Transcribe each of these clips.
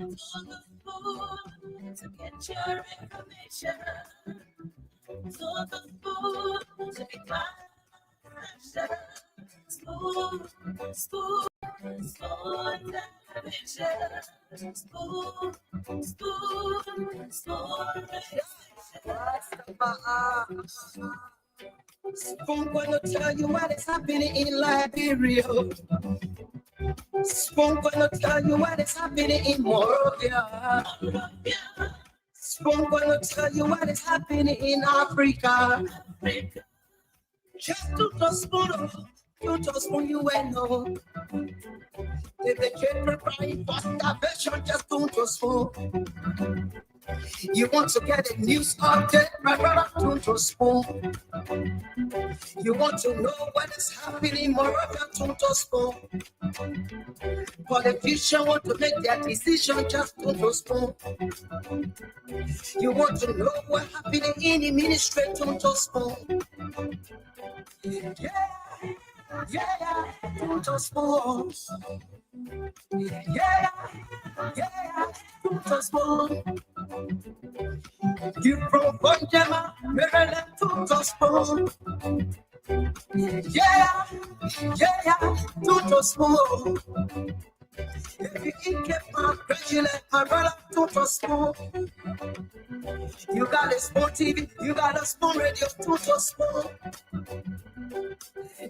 on the spoon to get your information. On the spoon to be my pleasure. Spoon, spoon, spoon television. Spoon, spoon, spoon television. Spoon gonna tell you what is happening in Liberia. Spoon gonna tell you what is happening in Morovia. Spoon gonna tell you what is happening in Africa. Just to the spoon, you just spoon you will know. If they can't prepare for starvation, just don't just spoon. You want to get a news update, my brother, don't just spoon. You want to know what is happening, Moravia, don't just spoon. Politicians want to make their decision, just don't just spoon. You want to know what happening in the ministry, don't just spoon. Yeah, don't just spoon. Yeah, don't just spoon. You from Bonjama, Maryland, don't just spoon. Yeah, don't just spoon. If you can get my president, my brother, don't just spoon. You got a spoon TV, you got a spoon radio, don't just spoon.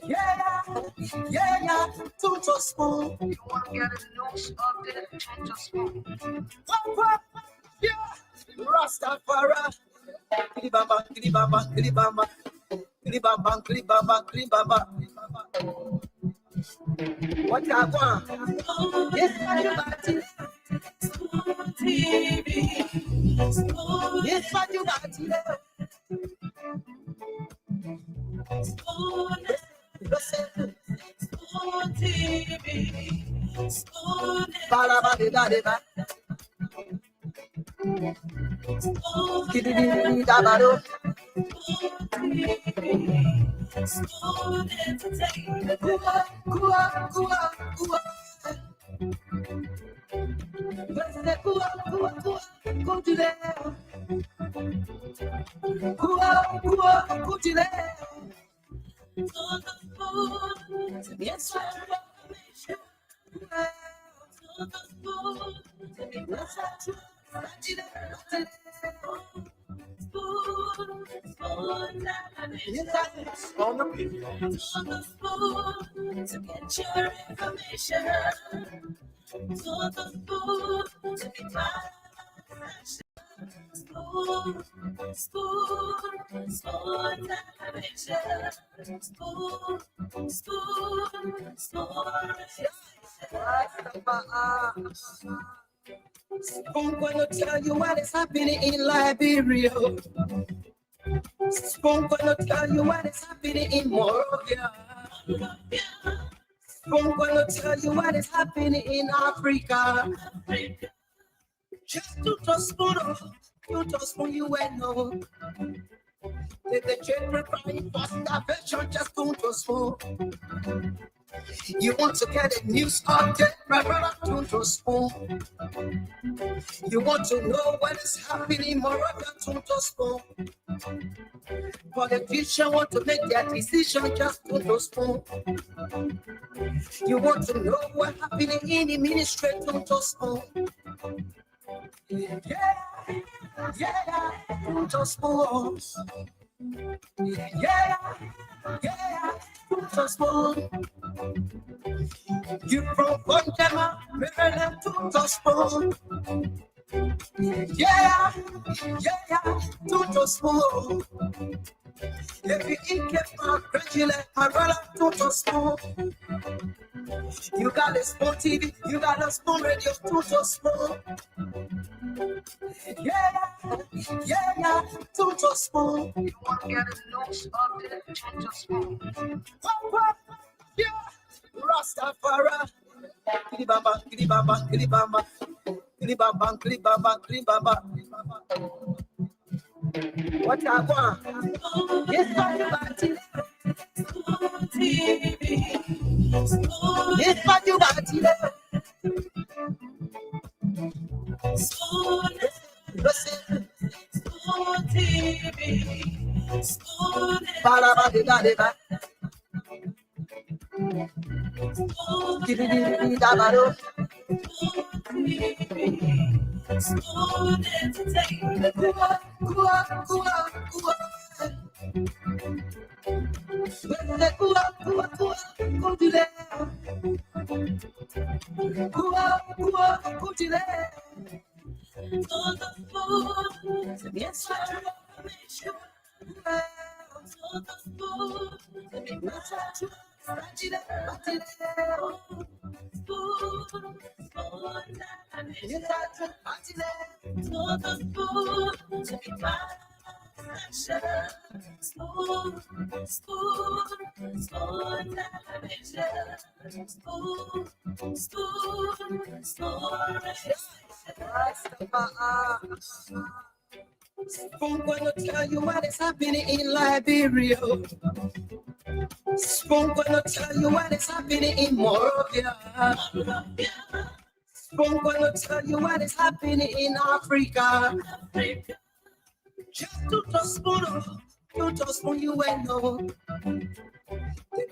Yeah, don't just spoon. You want to get a news update, don't just spoon. Yeah, Rastafari. Kilibamba, kilibamba, kilibamba. Kilibamba, kilibamba, kilibamba. What you want? Yes, you got it. TV. Yes, you got it. Spoon TV. Spoon. Balabadibadiba. Kididi dabado. Spoon entertainment. Go to there. Go to there. On the spoon to get your information. On the spoon to be blessed. On the video. On the spoon to get your information. On the spoon to be my pleasure. Spoon, spoon, spoon television. Spoon, spoon, spoon. Spoon gonna tell you what is happening in Liberia. Spoon gonna tell you what is happening in Morovia. Spoon gonna tell you what is happening in Africa. Just to the spoon, you just spoon you will know. If they can't prepare for starvation, just don't just spoon. You want to get a news update, my brother, don't just spoon. You want to know what is happening, Moravia, don't just spoon. Politicians want to make their decision, just don't just spoon. You want to know what happening in the ministry, don't just spoon. Yeah, don't just spoon. Yeah, don't just spoon. You from Bonjama, Maryland, don't just spoon. Yeah, don't just spoon. If you can get my president, my brother, don't just spoon. You got a spoon TV, you got a spoon radio, don't just spoon. Yeah, don't just spoon. You want to get a news update, don't just spoon. Yeah, Rastafari. Kilibamba, kilibamba, kilibamba. Kilibamba, kilibamba, kilibamba. What you want? Yes, you got it. Yes, you got it. Spoon, listen. Spoon TV. Spoon. Ba-da-ba-di-da-di-ba. Spoon. Di-di-di-di-da-ba-do. Spoon entertainment. Gua, gua, gua, gua. Gua, gua, gua, go to there. Gua, gua, go to there. On the floor, yes, I make sure. On the floor, yes, I try. Spoon gonna tell you what is happening in Liberia. Spoon gonna tell you what is happening in Morovia. Spoon gonna tell you what is happening in Africa. Just to the spoon, to the spoon you will know.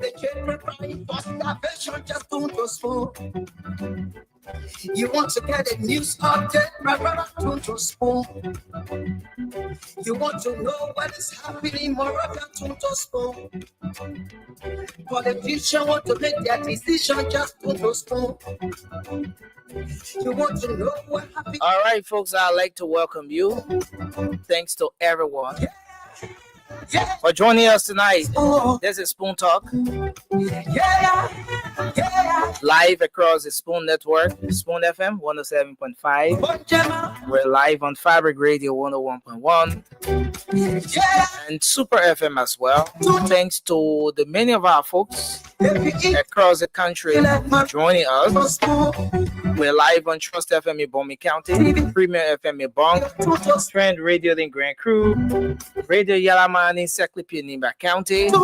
The children crying for starvation, just to the spoon. You want to get a news update, my brother, to the spoon. You want to know what is happening more than to the spoon. Politicians want to make their decision just to the spoon. You want to know what happened. All right, folks, I'd like to welcome you. Thanks to everyone for joining us tonight. This is Spoon Talk. Live across the Spoon Network, Spoon FM 107.5. We're live on Fabric Radio 101.1 and Super FM as well. Thanks to the many of our folks across the country joining us. We're live on Trust FM in Bomi County, Premier FM in Bong, Trend Radio in Grand Crew, Radio Yalaman in Seclipi in Nimba County, and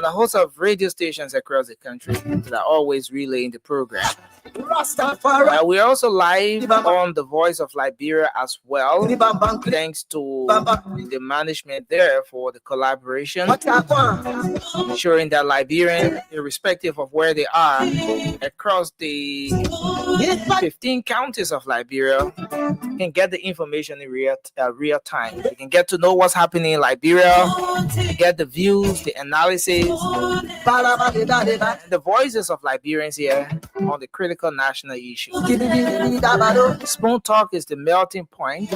a host of radio stations across the country that are always relaying the program. We're also live on the Voice of Liberia as well. Thanks to the management there for the collaboration, ensuring that Liberians, irrespective of where they are across the 15 counties of Liberia, can get the information in real time. You can get to know what's happening in Liberia, get the views, the analysis, and the voices of Liberians here on the critical national issues. Spoon Talk is the melting point,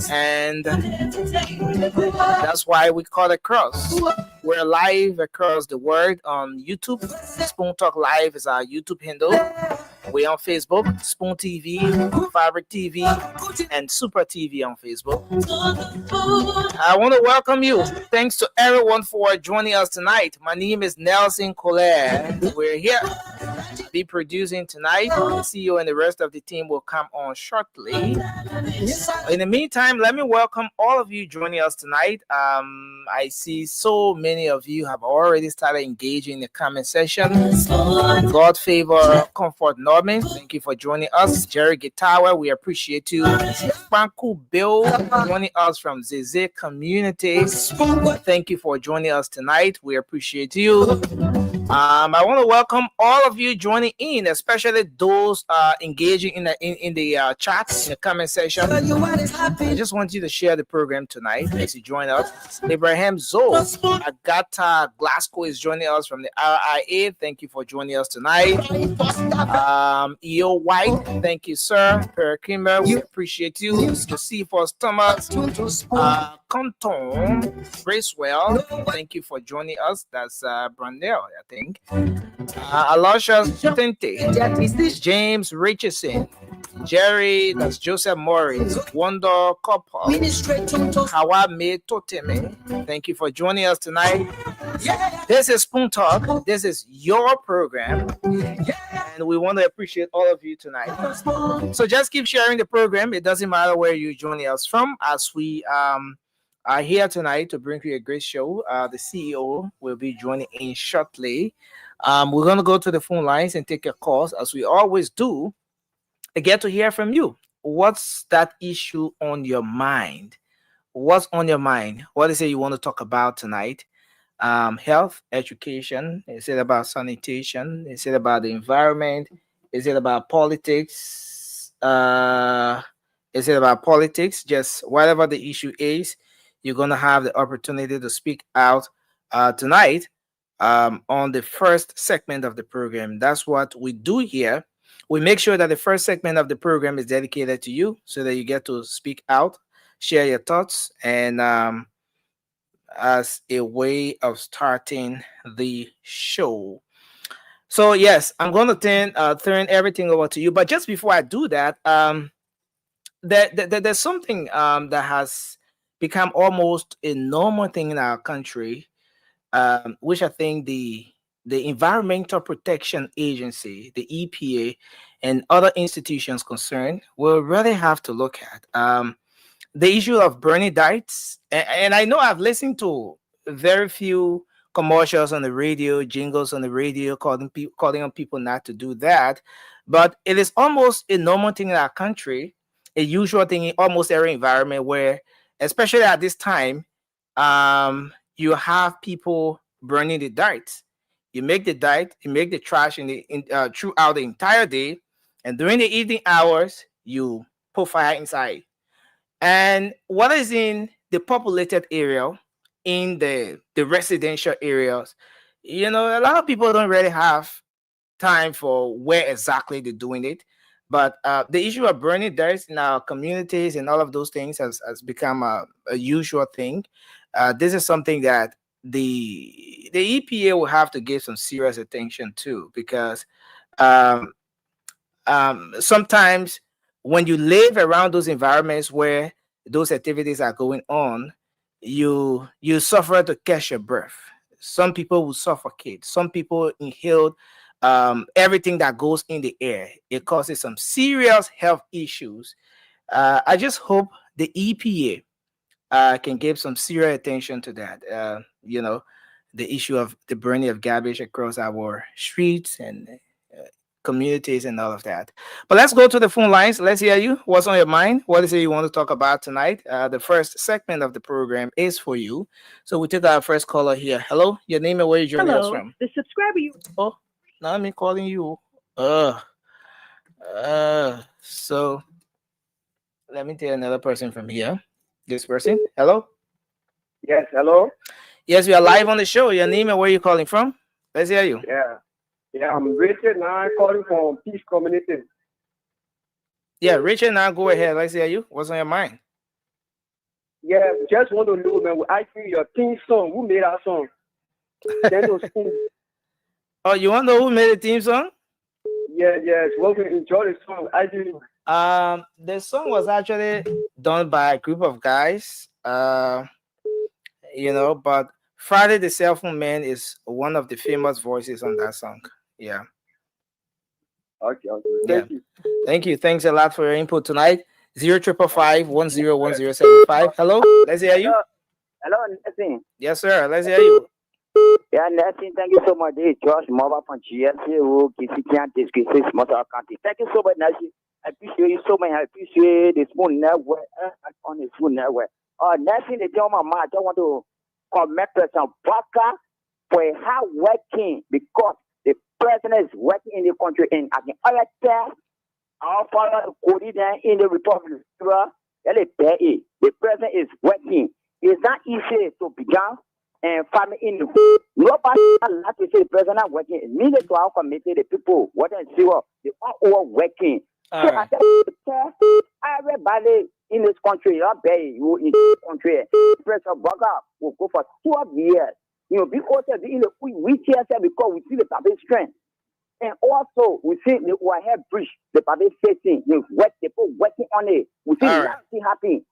and that's why we call it Cross. We're live across the world on YouTube. Spoon Talk Live is our YouTube handle. We're on Facebook, Spoon TV, Fabric TV, and Super TV on Facebook. I want to welcome you. Thanks to everyone for joining us tonight. My name is Nelson Collier. We're here to be producing tonight. The CEO and the rest of the team will come on shortly. In the meantime, let me welcome all of you joining us tonight. I see so many of you have already started engaging in the comment section. God favor Comfort Norman, thank you for joining us. Jerry Gitawa, we appreciate you. Franku Bill joining us from Zeze Community, thank you for joining us tonight. We appreciate you. I want to welcome all of you joining in, especially those engaging in the chats, in the comment section. I just want you to share the program tonight as you join us. Abraham Zoe, Agatha Glasgow is joining us from the RIA. Thank you for joining us tonight. EO White, thank you, sir. Per Kimber, we appreciate you. Josephus Thomas, Compton, Bracewell, thank you for joining us. That's Brandel, I think. Alosha Tente, James Richardson, Jerry, that's Joseph Morris, Wonder Couple, Hawame Toteme, thank you for joining us tonight. This is Spoon Talk. This is your program, and we want to appreciate all of you tonight. So just keep sharing the program. It doesn't matter where you're joining us from, as we are here tonight to bring you a great show. The CEO will be joining in shortly. We're going to go to the phone lines and take your calls, as we always do. I get to hear from you. What's that issue on your mind? What's on your mind? What is it you want to talk about tonight? Health, education? Is it about sanitation? Is it about the environment? Is it about politics? Is it about politics? Just whatever the issue is, you're gonna have the opportunity to speak out tonight on the first segment of the program. That's what we do here. We make sure that the first segment of the program is dedicated to you, so that you get to speak out, share your thoughts, and as a way of starting the show. So yes, I'm going to turn everything over to you. But just before I do that, there's something that has become almost a normal thing in our country, which I think the Environmental Protection Agency, the EPA, and other institutions concerned will really have to look at. The issue of burning diets, and I know I've listened to very few commercials on the radio, jingles on the radio, calling on people not to do that, but it is almost a normal thing in our country, a usual thing in almost every environment where, especially at this time, you have people burning the diets. You make the diet, you make the trash throughout the entire day, and during the evening hours, you put fire inside. And what is in the populated area, in the residential areas, a lot of people don't really have time for where exactly they're doing it. But the issue of burning dirt in our communities and all of those things has become a usual thing. This is something that the EPA will have to give some serious attention to, because um, sometimes when you live around those environments where those activities are going on, you suffer to catch your breath. Some people will suffocate. Some people inhale everything that goes in the air. It causes some serious health issues. I just hope the EPA can give some serious attention to that. The issue of the burning of garbage across our streets and communities and all of that. But let's go to the phone lines. Let's hear you. What's on your mind? What is it you want to talk about tonight? The first segment of the program is for you. So we take our first caller here. Hello, your name and where you joining us from? The subscriber you. Oh, now I'm calling you. So let me take another person from here. This person. Hello. Yes, hello. Yes, we are live on the show. Your name and where you calling from? Let's hear you. Yeah, I'm Richard now. I'm calling from Peace Community. Yeah, Richard, now go ahead. Let's hear you. What's on your mind? Yeah, just want to know, man. I see your theme song. Who made that song? Oh, you want to know who made the theme song? Yes. Well, we enjoy the song. The song was actually done by a group of guys. But Friday the Cell Phone Man is one of the famous voices on that song. Yeah. Okay. Thank you. Thanks a lot for your input tonight. 0555-101075. Hello, let's hear you. Hello, Nathan. Yes, sir. Let's hear you. Yeah, Nathan, thank you so much. This is Josh Mova from GSA, who Kisikian Motor County. Thank you so much, Nathan. I appreciate you so much. I appreciate the Spoon Network on the Spoon Network. Nathan, the gentleman, I don't want to comment President Baka for a hard working, because the president is working in the country and at the other time, our father in the Republic of the president is working. It's not easy to begin and farm in the nobody like to say the president working. Neither to our committee, the people, what and see what they are all working. All So right. everybody in this country, you in this country, President Baka will go for 12 years. Because we cheer because we see the public strength. And also, we see the overhead bridge, the public facing, people working on it. We see All right. nothing happening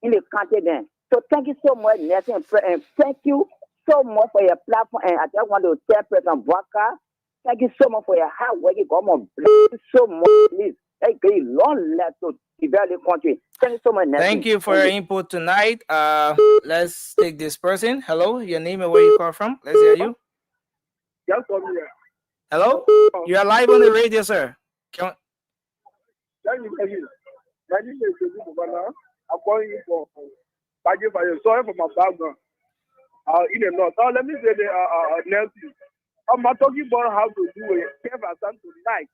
in the country then. So thank you so much, Nathan, and thank you so much for your platform. And I just want to tell President Baka, thank you so much for your hard work. Come on, bless you so much, please. Thank you, long life to develop the country. Thank you so much, Nathan. Thank you for your input tonight. Let's take this person. Hello, your name and where you call from? Let's hear you. Just for me. Hello, you are live on the radio, sir. Let me tell you. My name is Josie Bobana. I'm calling you from Baji Fire. Sorry for my background. In the north. Now let me say the Nelson. I'm not talking about how to do it. Kev has done tonight.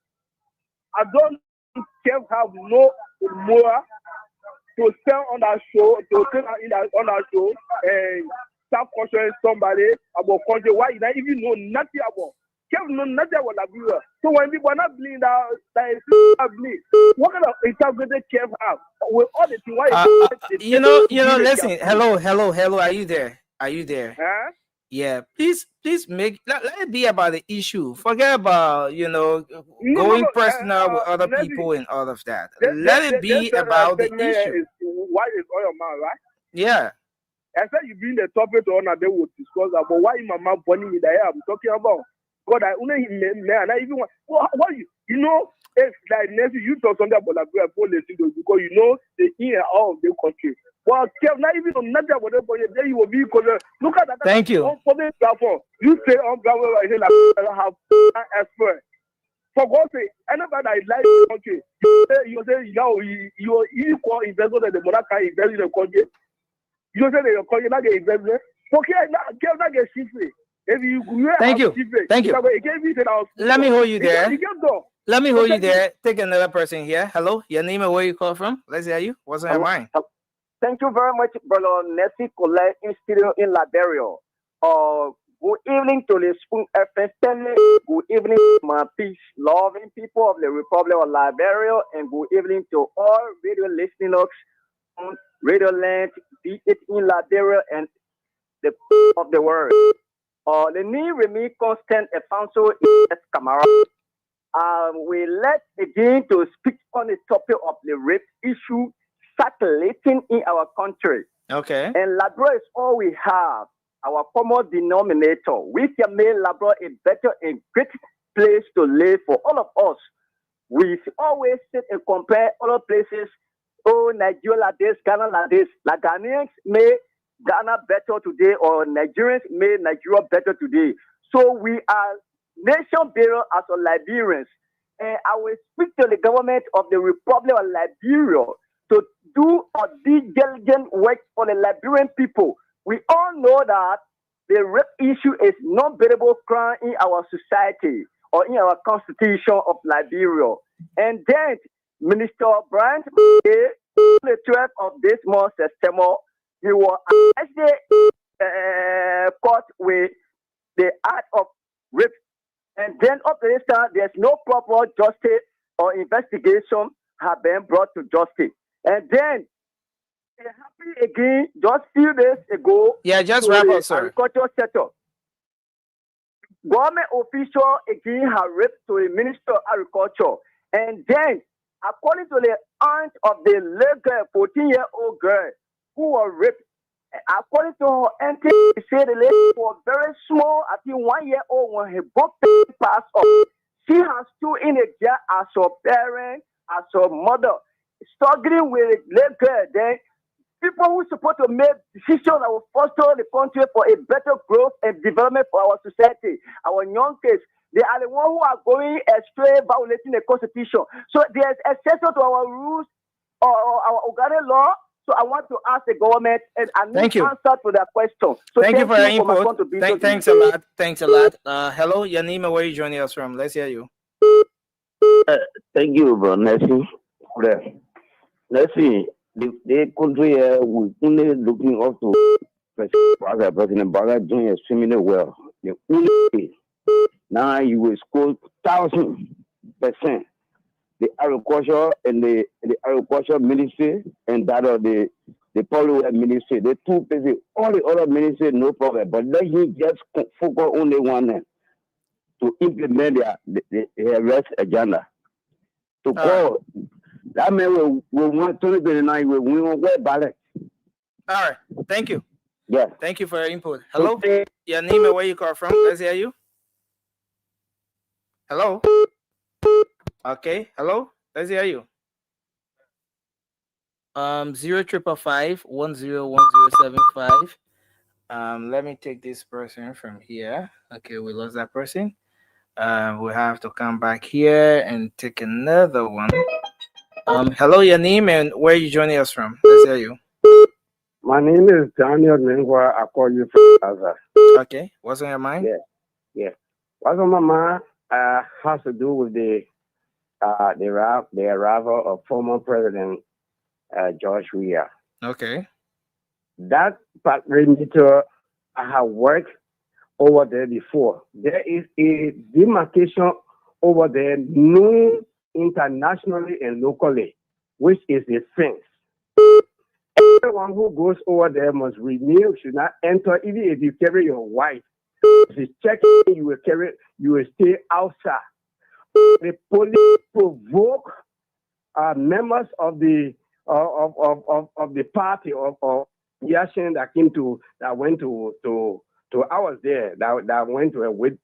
I don't Kev have no more to sell on that show, to sell on that show, and start questioning somebody about country. Why you don't even know nothing about? Kev know nothing about Liberia. So when people are not believing that is not believe, what kind of integrity Kev have with all the things? Why Listen. Hello. Are you there? Huh? Yeah, please let it be about the issue. Forget about going personal with other people and all of that. Let it be about the issue. Why is all your man, right? Yeah. I said you bring the topic on and they will discuss about why my mom burning in the air. I'm talking about God. I only man. I even what it's like Nancy. You talk something about like because the in and out of the country. Well, not even on nothing about it, but then you will be look at that. Thank you. On public platform, you say on platform I have expert. For God's sake, anybody that is like the country, you say you are equal investor that the monarch can invest in the country. You say that your country not get investment. Okay, not get shifted. If you Thank you. Let me hold you there. Take another person here. Hello, your name and where you call from? Let's hear you. What's on your mind? Thank you very much, Brother Nessie Colette in studio in Liberia. Good evening to the Spoon FM family. Good evening, my peace-loving people of the Republic of Liberia, and good evening to all radio listeners on Radio Land, be it in Liberia and the of the world. The name remains constant, Afonso is Camara. We let again to speak on the topic of the rape issue circulating in our country. Okay. And Liberia is all we have, our common denominator. We can make Liberia a better and great place to live for all of us. We always sit and compare other places. Oh, Nigeria like this, Ghana like this. Like Ghanaians made Ghana better today, or Nigerians made Nigeria better today. So we are nation builders as a Liberians. And I will speak to the government of the Republic of Liberia to do a diligent work for the Liberian people. We all know that the rape issue is non-bearable crime in our society or in our constitution of Liberia. And then Minister Brian, the 12th of this month, September, he was actually caught with the act of rape. And then up to this time, there's no proper justice or investigation have been brought to justice. And then it happened again just few days ago. Yeah, just wrap up, sir. Agricultural sector. Government official again have raped to the Minister of Agriculture. And then, according to the aunt of the little girl, 14-year-old girl, who was raped, according to her auntie, she said the lady was very small, I think 1 year old when her both passed off. She has stood in a jail as her parent, as her mother, struggling with a little girl. Then people who supposed to make decisions that will foster the country for a better growth and development for our society, our young kids, they are the ones who are going astray, violating the constitution. So there's exception to our rules or our organic law. So I want to ask the government, and I need answer to that question. So thank you for your input. Thanks a lot. Thanks a lot. Hello, your name and where you joining us from? Let's hear you. Thank you, bro. Nessie. Nessie, the country was only looking up to President Baga doing extremely well. The only now you will score 1,000%. The agriculture and the agriculture ministry and that of the public ministry, the two places, all the other ministry, no problem. But let him just focus only one to implement their rest agenda. To call that man will want 2029, we won't get ballot. All right. Thank you. Yeah. Thank you for your input. Hello. Your name and where you call from? Let's hear you. Hello. Okay, hello. Let's hear you. 0555-101075. Let me take this person from here. Okay, we lost that person. We have to come back here and take another one. Hello, your name and where you joining us from? Let's hear you. My name is Daniel Mengwa. I call you from Gaza. Okay, what's on your mind? Yeah. What's on my mind has to do with the arrival of former President George Weah. Okay. That perimeter, I have worked over there before. There is a demarcation over there known internationally and locally, which is a fence. Everyone who goes over there must renew, should not enter, even if you carry your wife. If you check, you will stay outside. The police provoke members of the party of Yashin that went to I was there that went to a with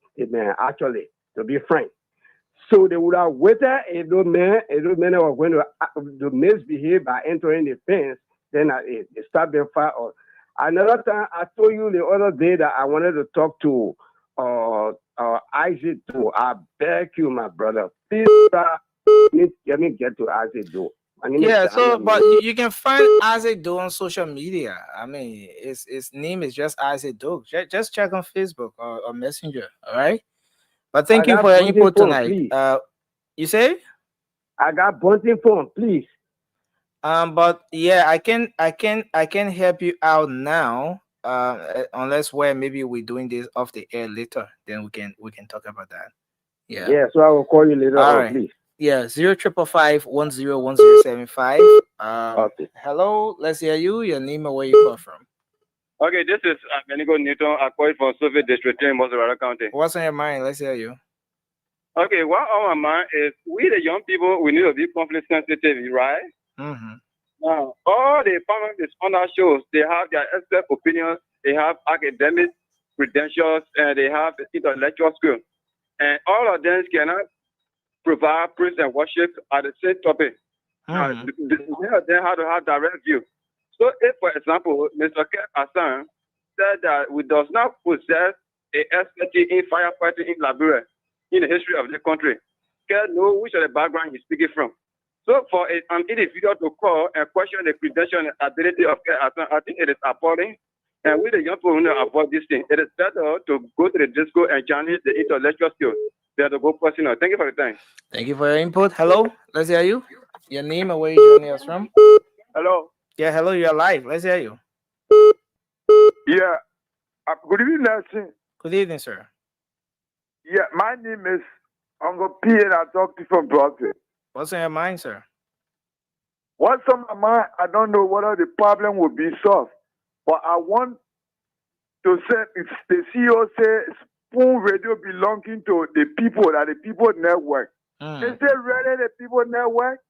actually, to be frank. So they would have waited a those men were going to misbehave by entering the fence. Then it start their fire. Another time, I told you the other day that I wanted to talk to Isaac too. I beg you, my brother, please, let me get to Isaac too. Yeah, so but you can find Isaac Do on social media. I mean, his name is just Isaac Do. Just check on Facebook or Messenger. All right. But thank you for your input tonight. Please. You say? I got bunting phone, please. But yeah, I can help you out now. Unless where maybe we're doing this off the air later, then we can talk about that. Yeah. Yeah, so I will call you later All on, right. please. Yeah, 0555-101075. Okay. Hello, let's hear you. Your name and where you come from. Okay, this is Benigo Newton. I call from Soviet District in Mozambique County. What's on your mind? Let's hear you. Okay, what on my mind is we the young people, we need to be conflict sensitive, right? Mm-hmm. Now, all the panelists on our shows, they have their expert opinions, they have academic credentials, and they have intellectual skills. And all of them cannot provide praise and worship at the same topic. Mm-hmm. They have to have direct view. So if, for example, Mr. Kev Hassan said that we does not possess a expertise in firefighting in Liberia in the history of the country, Kev know which of the background he's speaking from. So for an individual to call and question the credential and ability of Kev Hassan, I think it is appalling. And with the young people who know about this thing, it is better to go to the disco and challenge the intellectual skills than to go personal. Thank you for the time. Thank you for your input. Hello, let's hear you. Your name and where you joining us from? Hello. Yeah, hello, you're live. Let's hear you. Yeah. Good evening, Nelson. Good evening, sir. Yeah, my name is Uncle P and I talk to you from Broadway. What's on your mind, sir? What's on my mind, I don't know whether the problem will be solved. But I want to say, if the CEO says Spoon Radio belonging to the people, that the People Network. Is it really the People Network?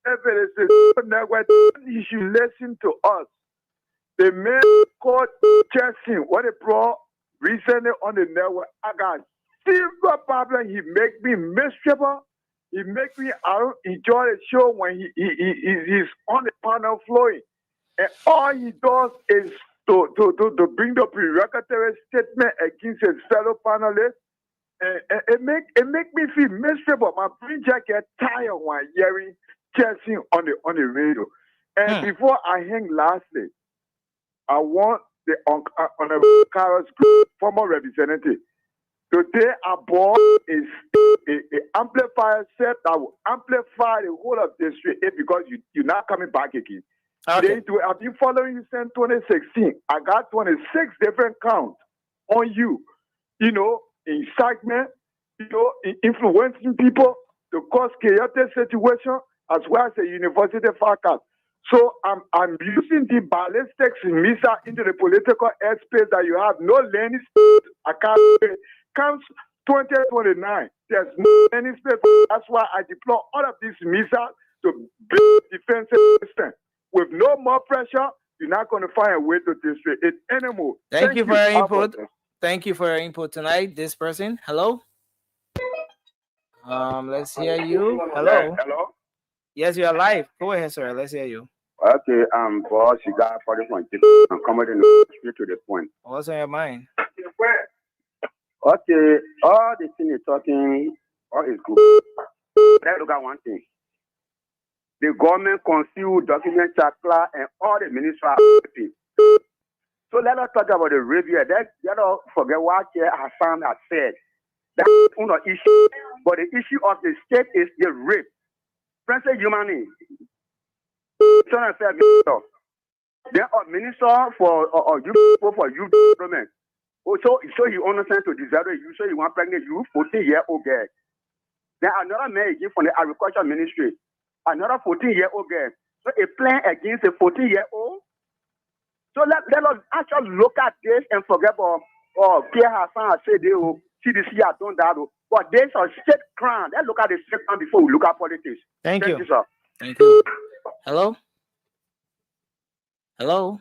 If it is the People Network, you should listen to us. The man called Chessing, what they brought recently on the network, I got silver problem. He make me miserable. He make me, I don't enjoy the show when he's on the panel flowing. And all he does is to bring the derogatory statement against his fellow panelists. And it make me feel miserable. My brain just get tired when hearing Chessing on the radio. And before I hang lastly, I want the Honorable Carlos, former representative. Today, our board is an amplifier set that will amplify the whole of district because you're not coming back again. Okay. I've been following you since 2016. I got 26 different counts on you. You know, incitement, you know, influencing people to cause chaotic situation as well as a university faculty. So I'm using the ballistics missile into the political airspace that you have no learning space. I can't say. Comes 2029. There's no learning space. That's why I deploy all of these missiles to build defensive system. With no more pressure, you're not going to find a way to destroy it anymore. Thank you for your input. Thank you for your input tonight. This person, hello. Let's hear you. Hello. Hello. Yes, you are live. Go ahead, sir. Let's hear you. Okay, boss, you got 40 points. I'm coming straight to the point. What's on your mind? Okay, all the thing you're talking, all is good. Let's look at one thing. the government concealed document Chakla and all the ministers. So let us talk about the rape here. Let us forget what Hassan has said. That's not the issue. But the issue of the state is the rape. President Humani, then a minister for youth development. So he understands to desire you, so he want pregnant youth, 14-year-old girl. Then another man again from the agriculture ministry, another 14-year-old girl. So a plan against a 14-year-old. So let us actually look at this and forget about Pierre Hassan said CDC has done that. But there's a state crime. Let's look at the state crime before we look at politics. Thank you. Sir. Thank you. Hello? Hello?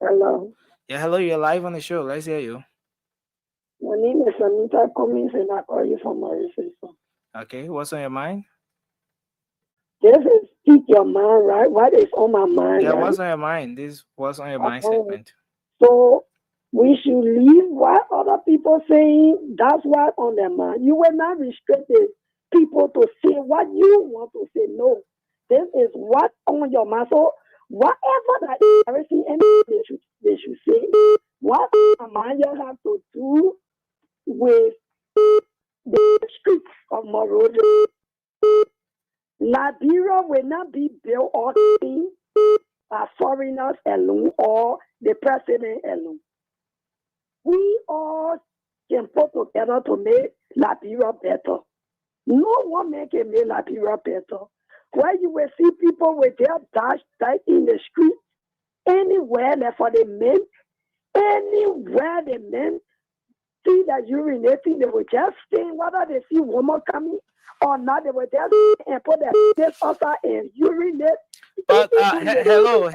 Hello. Yeah, hello. You're live on the show. Let's hear you. My name is Anita Cummings and I call you from Mauritius. Okay, what's on your mind? This is Speak Your Mind, right? What is on my mind? Yeah, right? what's on your mind? This what's on your mind segment. So we should leave what other people saying. That's what on their mind. You will not restrict the people to say what you want to say. No. This is what on your mind. So whatever that is embarrassing, they should say. What on my mind you have to do with the streets of Monrovia. Liberia will not be built or seen by foreigners alone or the president alone. We all can put together to make Liberia better. No one man can make Liberia better. Where you will see people with their dash died in the street, anywhere like for the men, anywhere the men see that urinating, they will just stay, whether they see woman coming or not, they will just and put their face outside and urinate. But hello.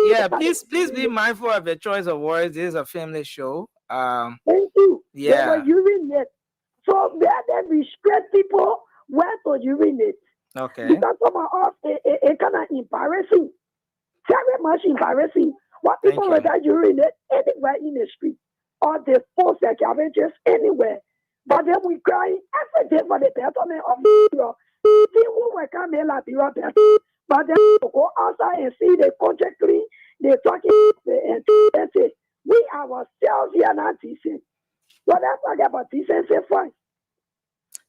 Yeah, please be mindful of your choice of words. This is a family show. Thank you. Yeah. They will urinate. So where they restrict people where to urinate. Okay. Because some of us, it kind of embarrassing. Very much embarrassing. What people will that urinate anywhere in the street or they post their cabbages anywhere. But then we cry every day for the betterment of Liberia. People will come in Liberia better. But then we go outside and see the country clean. They're talking and say, we ourselves here not decent. So let's talk about decency first.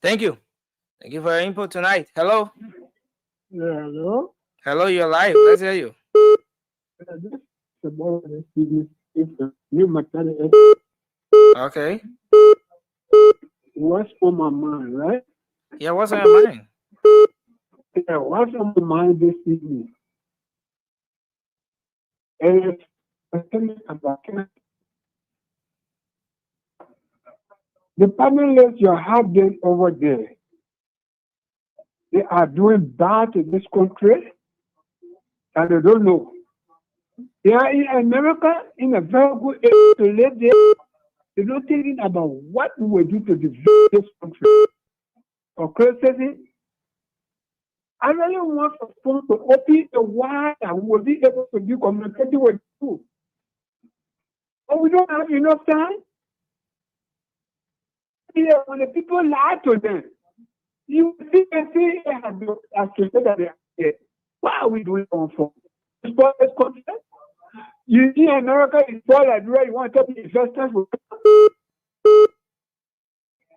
Thank you. Thank you for your input tonight. Hello. Yeah, hello. Hello, you're live. Let's hear you. Okay. What's on my mind, right? Yeah, what's on your mind? Yeah, what's on my mind this evening? And about the panelists you have them over there, they are doing bad in this country and they don't know. They are in America in a very good age to live there. They're not thinking about what we will do to develop this country. For criticism, I really want to to open the wide and we will be able to be communicating with you. But we don't have enough time. Yeah, when the people lie to them, you see and say, as to say that they are here. What are we doing on for? Support this country? You see America is for Liberia, you want to take investors with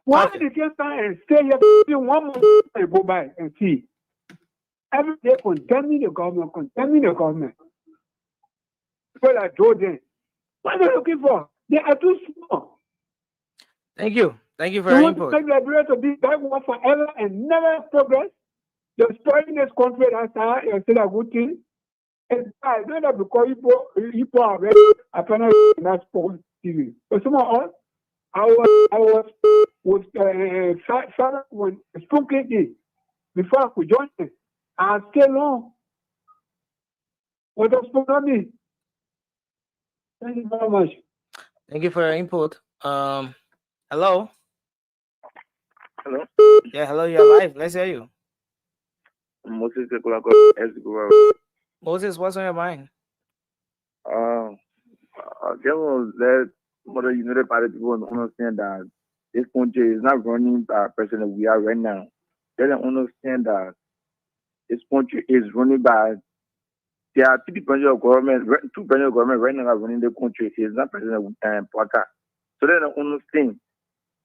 why they can't stand and stay here 1 month and go by and see? Every day condemning the government. People are Jordan. What are they looking for? They are too small. Thank you. Thank you for your input. They want to make Liberia to be backward forever and never progress. They're spoiling this country, that's how it's still a good thing. And I know that because people are ready, apparently not supposed TV. But some of us, I was with Father when spoken before I could join them. I stay long. What has spoken on me? Thank you very much. Thank you for your input. Hello. Hello. Yeah, hello. You're live. Let's hear you. Moses, Moses, what's on your mind? Let the United Party people understand that this country is not running by the president we are right now. They don't understand that this country is running by. There are three branches of government, two branches of government right now are running the country. It's not President Paka. So they don't understand.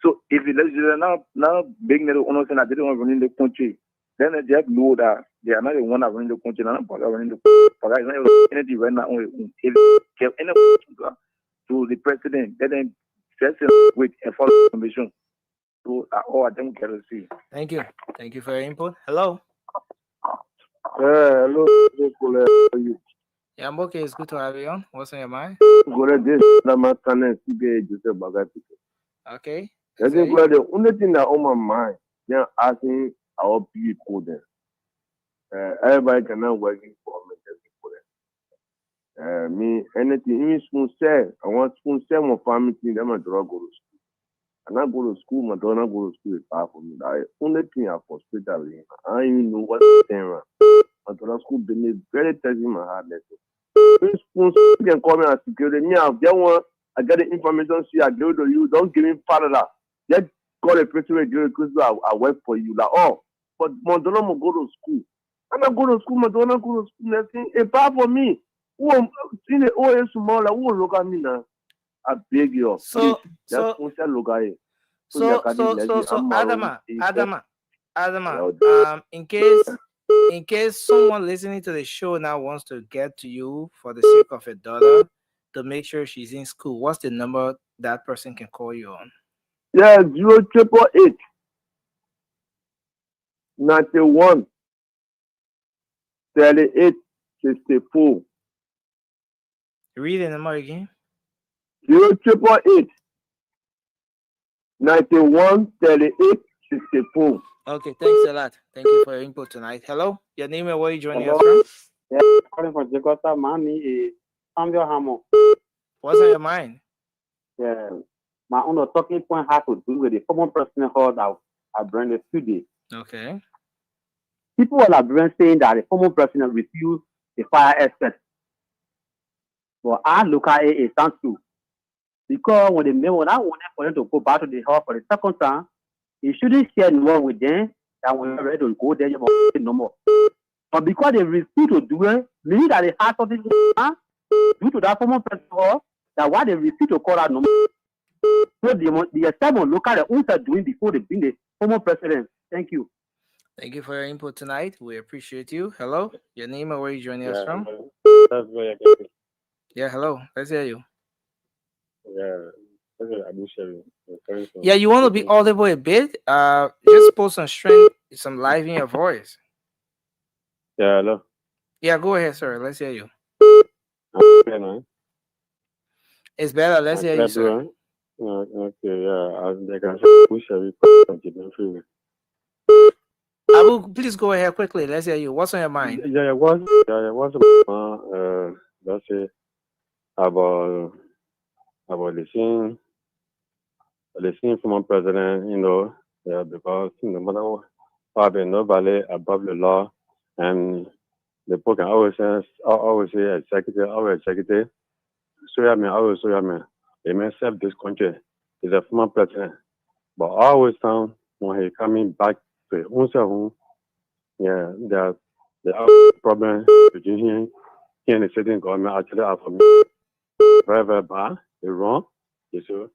So if the legislature now big to understand that they don't run in the country, then they just know that they are not the one that running the country. Not Paka running the Paka is not anything right now. If they have any to the president, then just with a false information. So all I think can see. Thank you. Thank you for your input. Hello. Hello, Yeah, I'm okay. It's good to have you on. What's on your mind? Okay. I think the only thing that on my mind, they're asking our people there. Everybody cannot working for me. Me, anything, even school say, I want school say my family thing, them a drug go to school. And I go to school, my daughter go to school is far from me. The only thing I frustrated with, I don't even know what to say. My daughter school been very touching my heart. When school can call me as security, me, I get one, I get the information, see, I give it to you, don't give me part of that. Just call a person who give because I work for you. Like, oh, but my daughter will go to school. I'm not go to school, my daughter go to school, nothing. It's far for me. Who in the OS small, who look at me now? I beg you. So Adama, in case someone listening to the show now wants to get to you for the sake of a daughter to make sure she's in school, what's the number that person can call you on? Yeah, 0888 91 38 64. Read the number again. 0888 91 38 64. Okay, thanks a lot. Thank you for your input tonight. Hello, your name and where you joining us from? Yeah, calling from Jakarta, Mami, Samuel Hamo. What's on your mind? Yeah, my own talking point has to do with the common person called I bring the studio. Okay. People are saying that the common person refused the fire experts. But I look at it sounds true. Because when I wanted for them to go back to the hall for the second time, you shouldn't share more with them than when you're ready to go there, you must no more. But because they refuse to do it, meaning that they have something due to that former president, that why they refuse to call out no more. So the assignment look at what they're doing before they bring the former president. Thank you. Thank you for your input tonight. We appreciate you. Hello, your name and where you joining us from? Yeah, hello. Let's hear you. Yeah, you want to be audible a bit? Just put some strength, some life in your voice. Yeah, hello. Yeah, go ahead, sir. Let's hear you. Okay, man. It's better. Let's hear you, sir. Okay, yeah. I can push Abu, please go ahead quickly. Let's hear you. What's on your mind? What's let's say about listening from a president, because no matter what, no valley above the law, and the book can always say executive. So I mean, they may serve this country is a former president, but I always found when he coming back to his own self, there are problems between him and the sitting government actually are for me very, very bad. They're wrong. So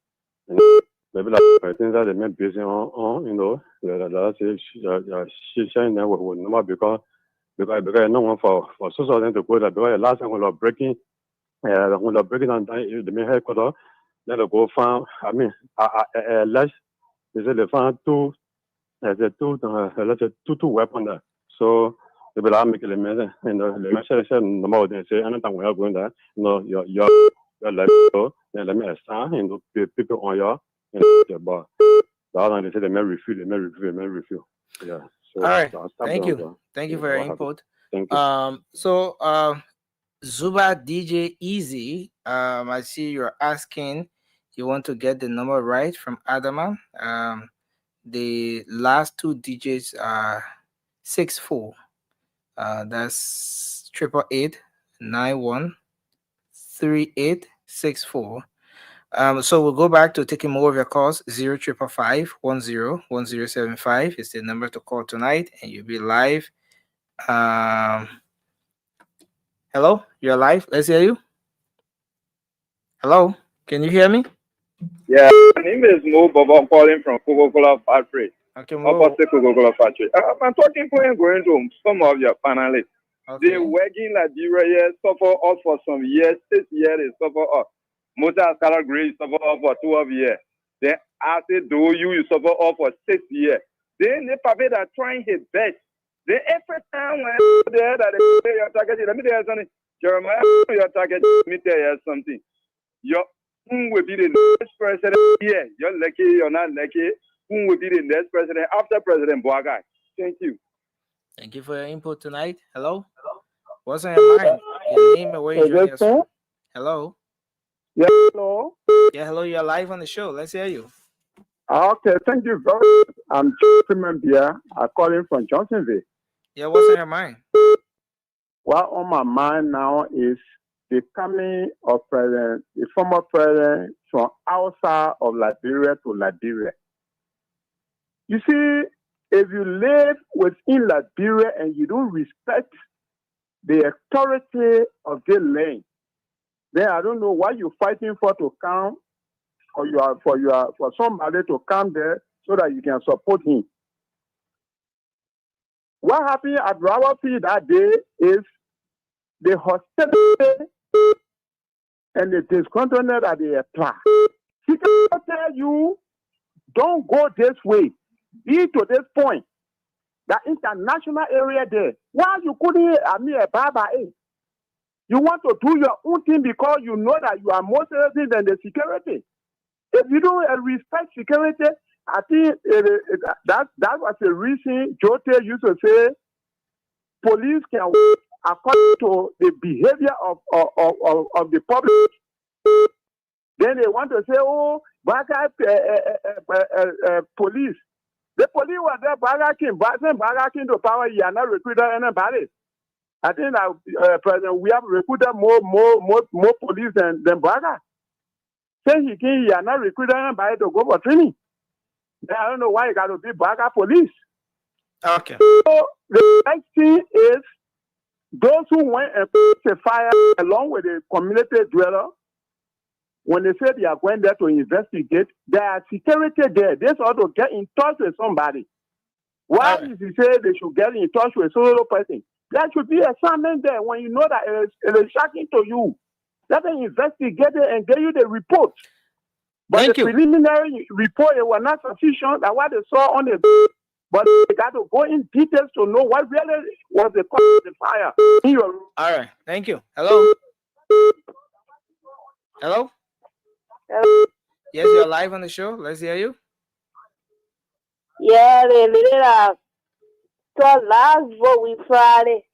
maybe like things that they may be busy on, she sharing that with no more because no one for social to go that because the last time we were breaking down the main headquarters, then they go find less they say they found two weapons there. So they will make it amazing. The more they say anytime we are going there, your life so then let me assign people on your but the other they say they may refuse. Yeah. So all right. Thank you. Thank you for your input. Thank you. Zuba DJ Easy, I see you're asking, you want to get the number right from Adama. The last two digits are 64. That's 888-91-3864. So we'll go back to taking more of your calls. 0555-10-1075 is the number to call tonight, and you'll be live Hello, you're live. Let's hear you. Hello, can you hear me? Yeah, my name is Mo Bobo. I'm calling from Coca-Cola Factory. Okay, Mo. Opposite Coca-Cola Factory. I'm talking to and going to some of your panelists. Okay. They working Liberia suffer us for some years. 6 years they suffer us. Moses Scala Gray suffer us for 12 years. Then after do you suffer us for 6 years. Then the puppet are trying his best. Then every time when they that they your target, let me tell you something. Jeremiah, your target, let me tell you something. Your who will be the next president here? You're lucky, you're not lucky. Who will be the next president after President Boagai? Thank you. Thank you for your input tonight. Hello? What's on your mind? Your name and where you joining us from? Hello? Yeah, hello. Yeah, hello. You're live on the show. Let's hear you. Okay, thank you very much. I'm Freeman Bia. I'm calling from Johnsonville. Yeah, what's on your mind? What on my mind now is the coming of president, the former president from outside of Liberia to Liberia. You see, if you live within Liberia and you don't respect the authority of the land, then I don't know why you're fighting for to come, or for somebody to come there so that you can support him. What happened at Rawalpindi that day is the hostility and the discontent that they apply. He can tell you, don't go this way. Be to this point. That international area there. Why you couldn't, you want to do your own thing because you know that you are more serious than the security. If you don't respect security, I think that was the reason Jote used to say police can work according to the behavior of the public. Then they want to say, oh, police. The police was there, Baga came to power, he are not recruited anybody. I think that President, we have recruited more police than Baga. Say he are not recruited anybody to go for training. Then I don't know why you got to be Baga police. Okay. So the next thing is those who went and put a fire along with the community dweller, when they say they are going there to investigate, there are security there. They ought to get in touch with somebody. Why is he say they should get in touch with a solo person? There should be a summon there when you know that it is shocking to you. Let them investigate it and give you the report. But the preliminary report, it was not sufficient. That's what they saw on the. But they got to go in details to know what really was the cause of the fire. All right. Thank you. Hello? Hello? Hello? Yes, you're live on the show. Let's hear you. Yeah, they did a so last vote we Friday.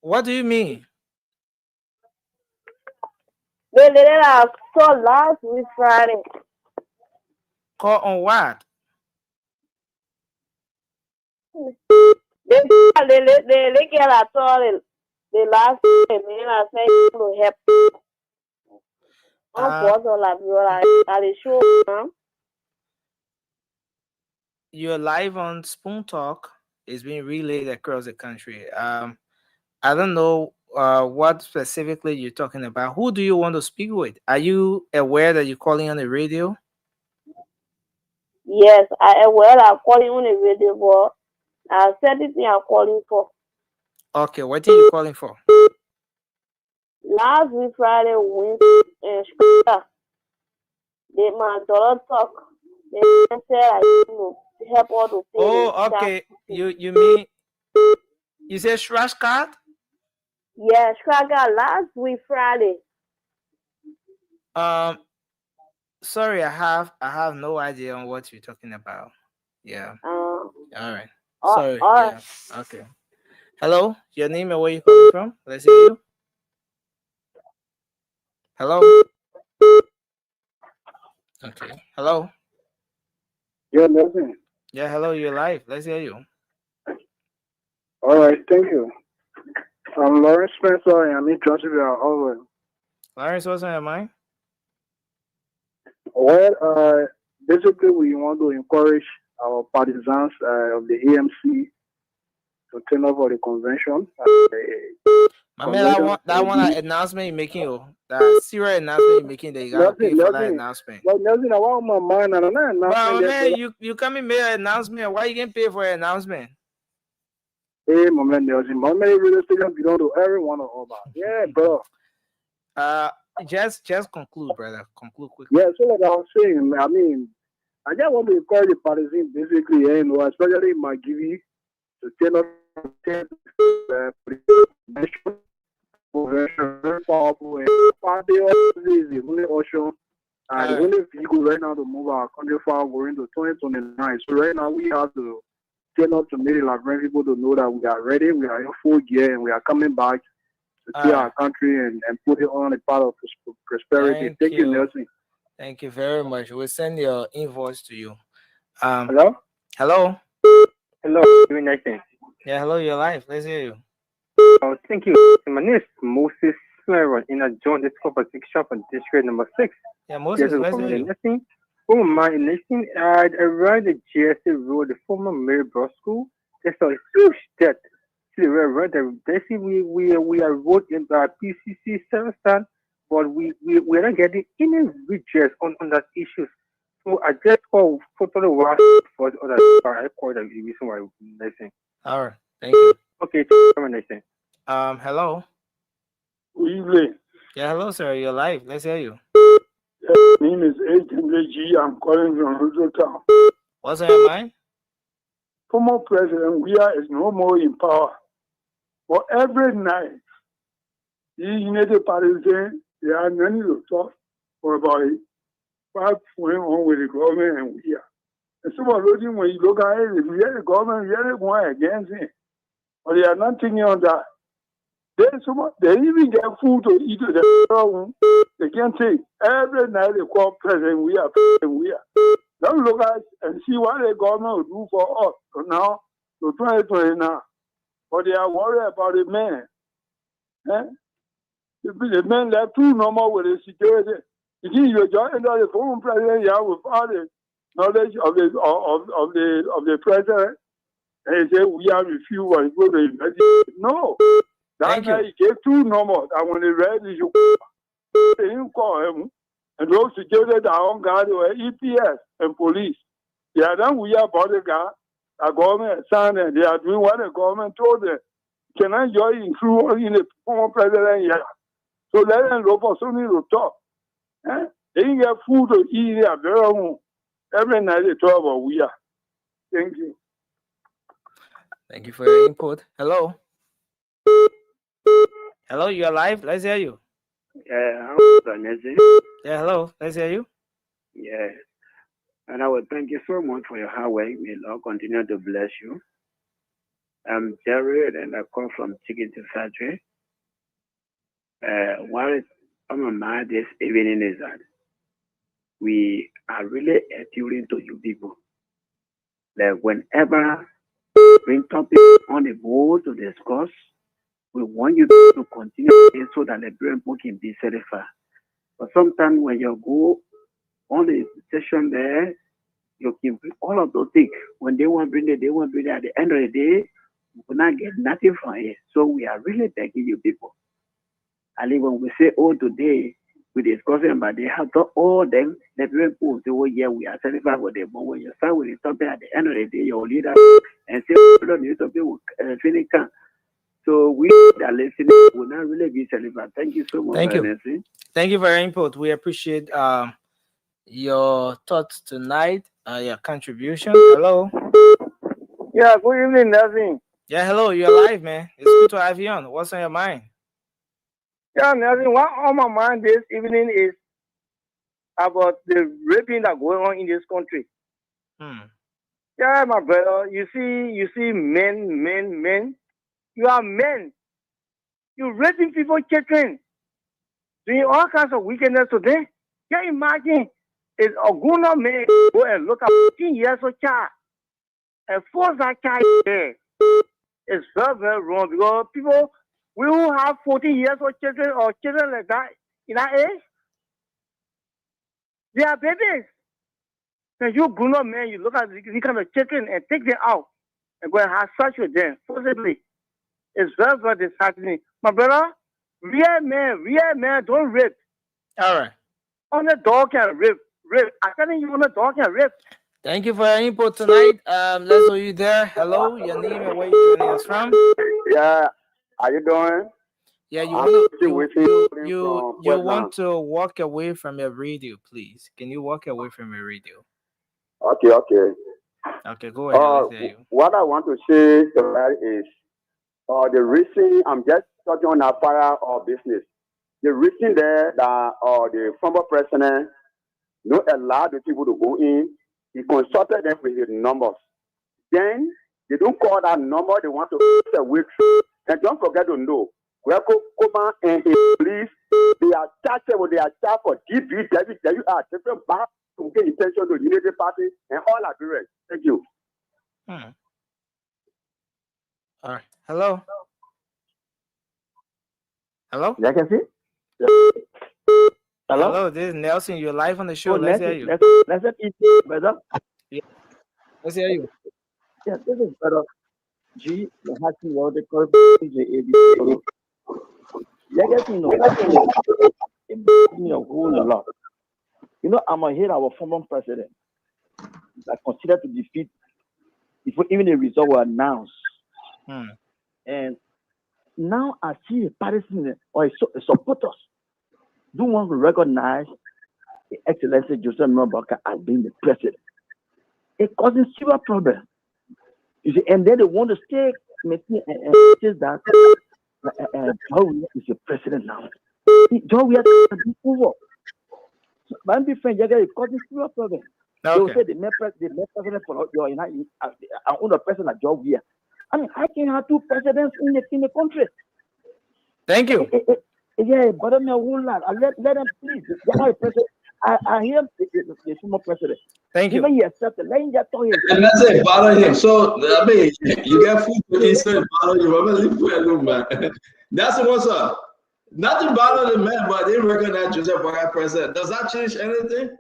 What do you mean? They did a so last week Friday. Call on what? They get a toilet. The last time I said to help. You're live on Spoon Talk. It's being relayed across the country. I don't know what specifically you're talking about. Who do you want to speak with? Are you aware that you're calling on the radio? Yes, I am aware I'm calling on the radio, but I said it I'm calling for. Okay, what are you calling for? Last week Friday, we went in school. My daughter talk. They said I help her to pay. Oh, okay. You mean you said Shrash card? Yeah, Shrash card last week Friday. Sorry, I have no idea on what you're talking about. Yeah. All right. Sorry. Yeah. Okay. Hello, your name and where you calling from? Let's hear you. Hello. Okay. Hello. Yeah, listen. Yeah, hello, you're live. Let's hear you. All right, thank you. I'm Lawrence Spencer and I'm in Johnsonville. Lawrence, what's on your mind? Well, basically we want to encourage our partisans of the AMC to turn up for the convention. My man, that one announcement you're making, that serious announcement you're making, that you gotta pay for that announcement. But Nelson, I want my mind and an announcement. Man, you come and make an announcement. Why you getting paid for an announcement? Hey, my man, Nelson, my man, really belong to everyone of about. Yeah, bro. Just conclude, brother. Conclude quickly. Yeah, so like I was saying, I mean, I just want to encourage the partisans, basically, especially McGivy, to turn up very powerful and party is the only option and the only vehicle right now to move our country forward into 2029. So right now we have to turn up to make the Liberian people to know that we are ready, we are in full gear, and we are coming back to take our country and put it on a path of prosperity. Thank you, Nelson. Thank you very much. We'll send your invoice to you. Hello? Hello? Hello, doing nothing. Yeah, hello, you're live. Let's hear you. Oh, thank you. My name is Moses Sweron in a joint position for district number 6. Yeah, Moses, let's hear you. Oh, my nation, around the GSA Road, the former Mary Broad School, there's a huge debt. We are road in the PCC 7 stand, but we are not getting any redress on that issues. So I just call for the work for the other. I call the reason why I'm listening. All right, thank you. Okay, nation. Hello. Good evening. Yeah, hello, sir. You're live. Let's hear you. My name is G. I'm calling from Roseau Town. What's on your mind? Former President Weah is no more in power. But every night, the United Parties they are many to talk for about what's going on with the government and Weah. And so when you look at it, if we have the government really going against it, but they are not thinking on that. They even get food to eat to their they can't take. Every night they call President Weah, President Weah. Now look at and see what the government will do for us from now to 2029. But they are worried about the men. The men left too normal with the security. You see, you're joining the former president here without the knowledge of the president. And they say we are refused and go to investigate. No. That guy gave too normal. That when they read it, they didn't call him. And those security that on guard were EPS and police. They are done we are bodyguard. The government signed and they are doing what the government told them. Can I join include in the former president here? So let them look for something to talk. They didn't get food to eat at their home. Every night they talk about we are. Thank you. Thank you for your input. Hello. Hello, you're live. Let's hear you. Yeah, yeah, hello. Let's hear you. Yeah. And I would thank you so much for your hard work. May Lord continue to bless you. I'm Jared and I come from Chicken to Factory. What is on my mind this evening is that we are really appealing to you people. That whenever we bring topics on the board to discuss, we want you to continue so that the brain book can be certified. But sometimes when you go on the session there, you can bring all of those things. When they want to bring it, they want to bring it. At the end of the day, we will not get nothing from it. So we are really begging you people. And when we say, oh, today, we discussing about they have to all them, the brain book, say, oh, yeah, we are certified with them. But when you start with the topic at the end of the day, your leader and say, oh, the topic will finish. So we are listening will not really be certified. Thank you so much. Thank you. Thank you for your input. We appreciate your thoughts tonight, your contribution. Hello. Yeah, good evening, Nelson. Yeah, hello. You're live, man. It's good to have you on. What's on your mind? Yeah, Nelson, what on my mind this evening is about the raping that going on in this country. Yeah, my brother. You see men. You are men. You're raping people, children, doing all kinds of wickedness today. Can you imagine if a grown-up man go and look at 14 years old child and force that child there? It's very, very wrong because people will have 14 years old children or children like that in that age. They are babies. Now you grown up man, you look at these kind of chicken and take them out and go and have sex with them forcibly. It's very, very disheartening. My brother, real man don't rape. All right. Only dog can rape. I'm telling you, only dog can rape. Thank you for your input tonight. Let's know you there. Hello, your name and where you joining us from? Yeah, how you doing? Yeah, you I'm want to walk away from your radio, please. Can you walk away from your radio? Okay. Okay, go ahead. Let's hear you. What I want to say tonight is the reason I'm just talking on a fire or business. The reason there that the former president not allowed the people to go in, he consulted them with his numbers. Then they don't call that number, they want to get away. And don't forget to know, Koma and his police, they are charged for DBWR, different bars to get attention to the Unity Party and all are direct. Thank you. All right. Hello. Yeah, I can see. Hello, this is Nelson. You're live on the show. Let's hear you. Let's eat, brother. Yeah. Let's hear you. Yeah, this is brother G. The Happy World, the Corp. Legacy, it brings me a whole lot. You know, I'm ahead of our former president. I consider to defeat before even the result was announced. And now I see a partisan or a supporters do want to recognize the Excellency Joseph Nwabaka as being the president. It causes serious problem. You see, and then they want to stay making that John is the president now. John, we have to do over. My friend, it causes serious problem. They will say the main president for your United, I own the president like John Weir. I mean, I can have two presidents in the country. Thank you. Yeah, but me a whole lot. Let them please. I hear the former president. Thank you. Even he accepted. Let him just talk. And that's it. Bother him. So I mean, you get food to eat, so bother you. I'm gonna leave you alone, man. That's what's up. Nothing bother the man, but they recognize Joseph Boakai president. Does that change anything?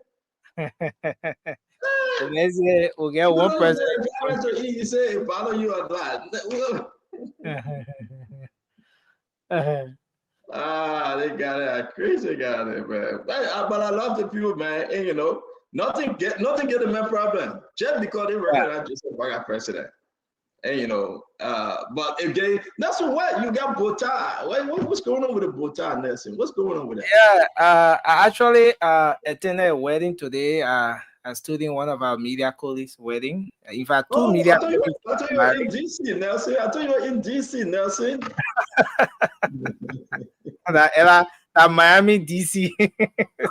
Let's say we'll get one president. You say it bother you or not? They got it. Crazy got it, man. But I love the people, man. And you know, nothing get the man problem just because they recognize Joseph Boakai president. And you know, but again, that's what you got Bota. What's going on with the Bota, Nelson? What's going on with that? Yeah, I actually attended a wedding today. I stood in one of our media colleagues' wedding. In fact, two media. I thought you were in DC, Nelson. I thought you were in DC, Nelson. That Miami, DC. I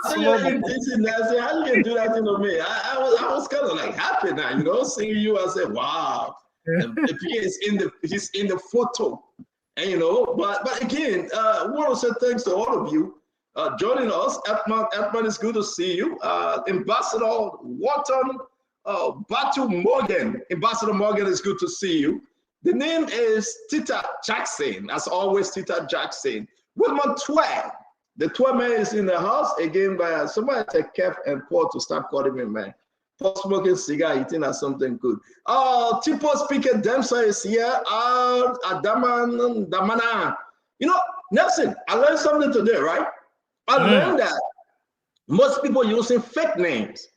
thought you were in DC, Nelson. How you can do that to me? I was kind of like happy now, you know, seeing you. I said, wow. He's in the photo, and you know, but again, I want to say thanks to all of you joining us. Edmund, it's good to see you. Ambassador Wharton, Batu Morgan. Ambassador Morgan, it's good to see you. The name is Tita Jackson, as always. Tita Jackson. Wilman Twain. The Twain man is in the house again. By somebody take Kev and Paul to start calling me, man. Paul smoking cigar, eating at something good. Tipo speaker Dempsey is here. Damana. You know, Nelson, I learned something today, right? I learned that most people using fake names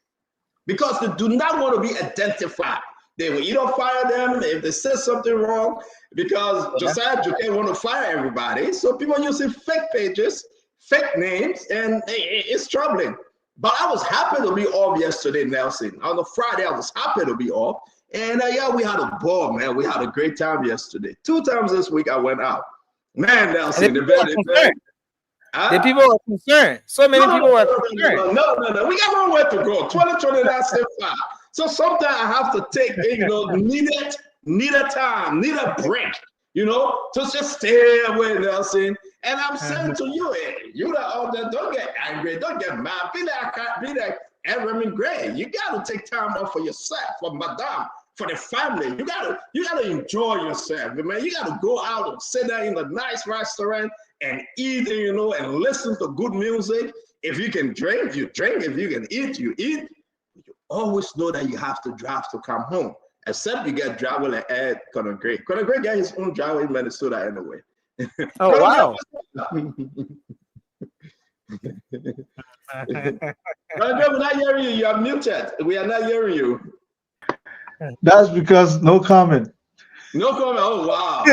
because they do not want to be identified. They will either fire them if they say something wrong because Josiah Joker want to fire everybody. So people using fake pages, fake names, and it's troubling. But I was happy to be off yesterday, Nelson. On the Friday, I was happy to be off. And yeah, we had a ball, man. We had a great time yesterday. 2 times this week I went out. Man, Nelson, the people were concerned. So many people were concerned. No. We got nowhere to go. 2020, that's still far. So sometimes I have to take, you know, need a time, need a break, you know, to just stay away, Nelson. And I'm saying to you, you out there, don't get angry, don't get mad. Be like Evan Gray. You gotta take time off for yourself, for Madame, for the family. You gotta enjoy yourself, man. You gotta go out and sit there in a nice restaurant and eat, you know, and listen to good music. If you can drink, you drink. If you can eat, you eat. You always know that you have to drive to come home. Except you get driver like Ed Conor Gray. Conor Gray got his own driver in Minnesota anyway. Oh, wow. We're not hearing you. You are muted. We are not hearing you. That's because no comment. No comment. Oh, wow.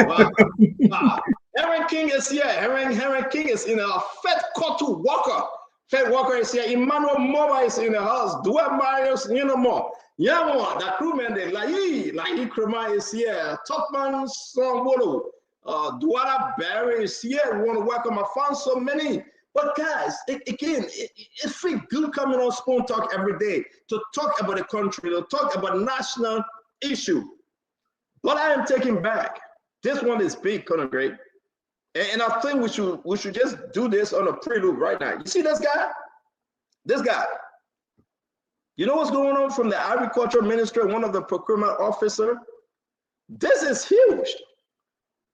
Wow. Aaron King is here. Aaron King is in a Fed Cotto Walker. Fed Walker is here. Emmanuel Moba is in the house. Dwayne Marius, more. Yeah, the crewman, the Lahi Krema is here. Topman Songolo. Duara Barry is here. We want to welcome. I found so many. But guys, it feels good coming on Spoon Talk every day to talk about the country, to talk about national issue. But I am taking back. This one is big, Conor Gray. And I think we should just do this on a prelude right now. You see this guy? This guy. You know what's going on from the Agriculture Ministry, one of the procurement officer? This is huge.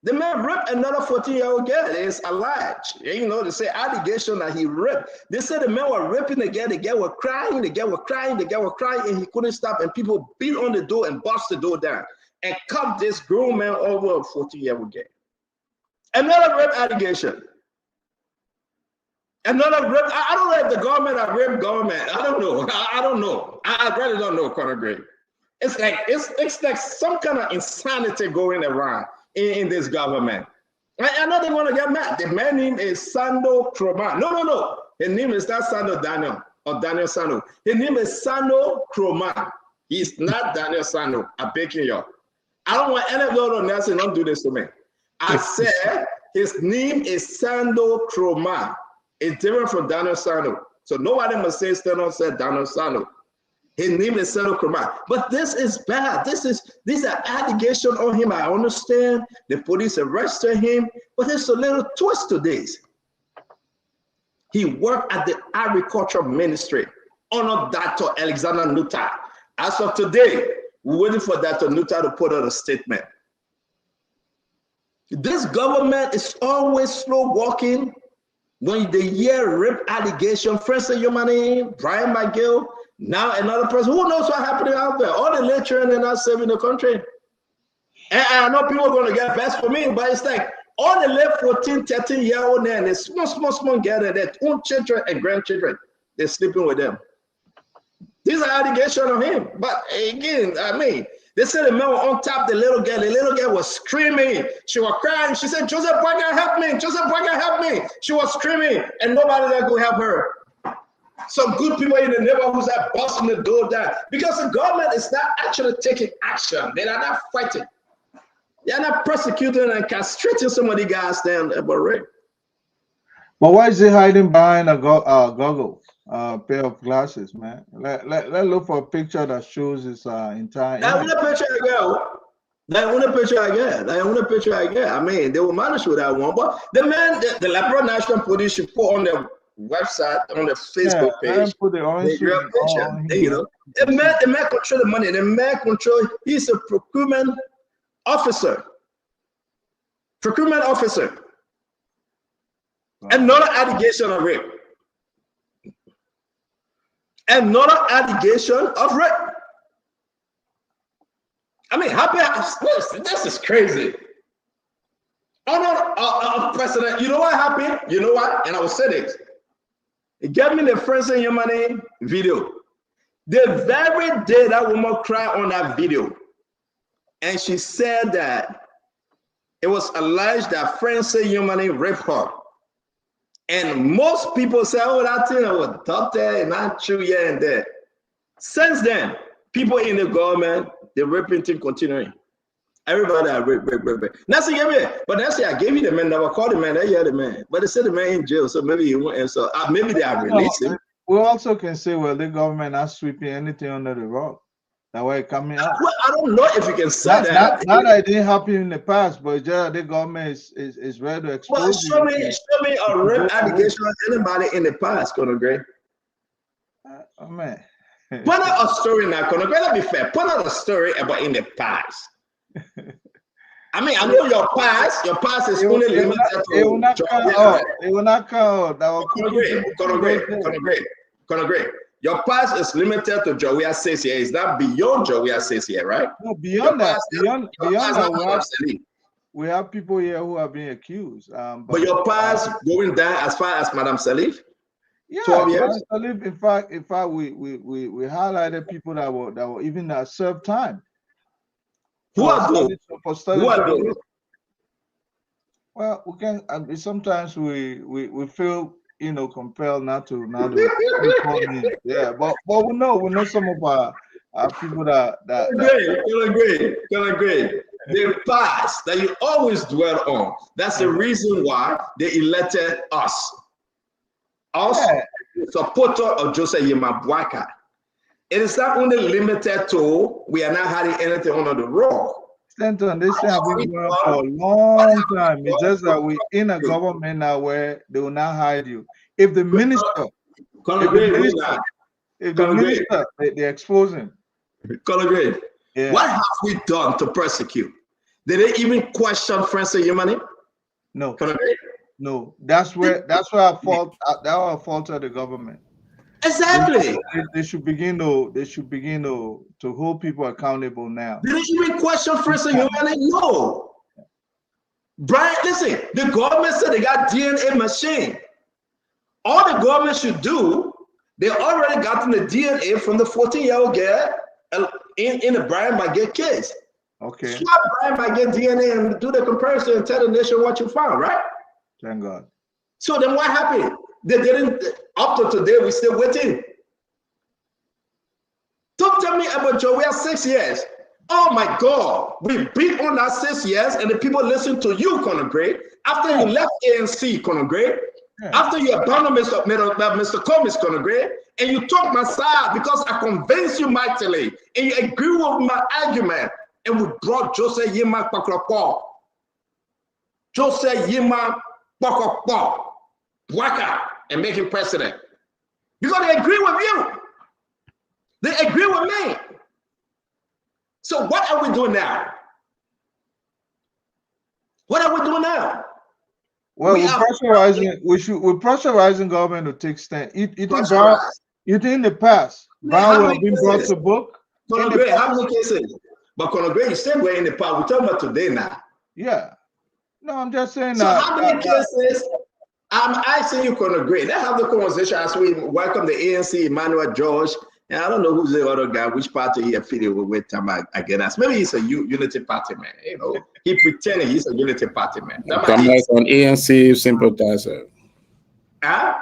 The man raped another 14-year-old girl. It's alleged. You know, they say allegation that he raped. They said the man was raping the girl. The girl was crying. The girl was crying. The girl was crying, and he couldn't stop. And people beat on the door and bust the door down and cut this grown man over a 14-year-old girl. Another rape allegation. Another rape. I don't know if the government or rape government. I don't know. I don't know. I really don't know, Conor Gray. It's like some kind of insanity going around in this government. I know they want to get mad. The man's name is Sando Kroma. No. His name is not Sando Daniel or Daniel Sando. His name is Sando Kroma. He's not Daniel Sando. I'm picking you up. I don't want any of those Nelson. Don't do this to me. I said his name is Sando Kroma. It's different from Daniel Sando. So nobody must say Steno said Daniel Sando. His name is Sando Kroma. But this is bad. These are allegations on him. I understand. The police arrested him. But there's a little twist to this. He worked at the Agriculture Ministry under Dr. Alexander Nuttall. As of today, we're waiting for Dr. Nuttall to put out a statement. This government is always slow walking. When they hear rape allegation, Francis Yomani, Brian McGill, now another person, who knows what's happening out there? All the lecturing are not saving the country. And I know people are going to get best for me, but it's like all the left 14, 13-year-old men, the small gather their own children and grandchildren, they're sleeping with them. These are allegations of him. But again, I mean, they said the man was on top of the little girl. The little girl was screaming. She was crying. She said, Joseph Boyka, help me. Joseph Boyka, help me. She was screaming, and nobody there could help her. Some good people in the neighborhoods are busting the door down because the government is not actually taking action. They are not fighting. They are not prosecuting and castrating some of the guys down about rape. But why is he hiding behind a goggle? Pair of glasses, man. Let's look for a picture that shows his entire. That one picture I got. That one picture I get. I mean, they will manage with that one. But the man, the Liberal National Police should put on their website, on their Facebook page. Put the orange real picture. You know, the man control the money. The man control. He's a procurement officer. Procurement officer. Another allegation of rape. Another allegation of rape. I mean, this is crazy. President, you know what happened? You know what? And I will say this. He gave me the Friends in Your Money video. The very day that woman cried on that video, and she said that it was alleged that Friends in Your Money raped her. And most people say, oh, that thing was doctor and not true here and there. Since then, people in the government, the raping thing continuing. Everybody rape. Nancy gave me, but Nancy, I gave you the man, never called the man, I hear the man. But they said the man in jail, so maybe he won't answer. Maybe they are releasing. We also can say, well, the government not sweeping anything under the rug. That way coming out. Well, I don't know if you can say that. Not that it didn't happen in the past, but just the government is ready to expose. Well, show me a rape allegation of anybody in the past, Conor Gray. Oh man. Put out a story now, Conor Gray. Let's be fair. Put out a story about in the past. I mean, I know your past is only limited to. It will not come out. It will not come out. Conor Gray. Your pass is limited to Jawea 6 years. It's not beyond Jawea 6 years, right? No, beyond that, beyond that, Salif. we have people here who are being accused. But your pass going down as far as Madam Salif? Yeah, 12 years? Salif, in fact, we highlighted people that were even served time. Who are those? Who are those? Well, we can. Sometimes we feel compelled not to call me. Yeah, but we know some of our people that Great. The past that you always dwell on. That's the reason why they elected us. Also, supporter of Joseph Yema Boakai. It is not only limited to we are not hiding anything under the rug. Stanton, this thing have been going on for a long time. It's just that we in a government now where they will not hide you. If the minister, they expose him. Yeah. What have we done to persecute? Did they even question Francis Yemani? No. No. That's where I fault. That I fault of the government. Exactly. They should begin to hold people accountable now. Did they even question Francis Yemani? No. Brian, listen. The government said they got DNA machine. All the government should do, they already gotten the DNA from the 14-year-old girl in the Brian Maguette case. Okay. Swap Brian Maguette DNA and do the comparison and tell the nation what you found, right? Thank God. So then what happened? They didn't, up to today, we're still waiting. Don't tell me about Jawea 6 years. Oh my God, we beat on that 6 years and the people listen to you, Conor Gray. After you left ANC, Conor Gray, after you abandoned Mr. Combs, Conor Gray, and you took my side because I convinced you mightily, and you agree with my argument, and we brought Joseph Yema Boakai. Joseph Yema Boakai and make him president. Because they agree with you. They agree with me. So what are we doing now? What are we doing now? Well, we're pressurizing government to take stand. You think in the past, Brown will have been brought to book? Conor Gray, how many cases? But Conor Gray, you said we're in the past. We're talking about today now. Yeah. No, I'm just saying so how many cases? I'm asking you, Conor Gray. Let's have the conversation as we welcome the ANC, Emmanuel George. And I don't know who's the other guy, which party he affiliated with again. Maybe he's a Unity Party man. He pretending he's a Unity Party man. Tamais an ANC sympathizer. Huh?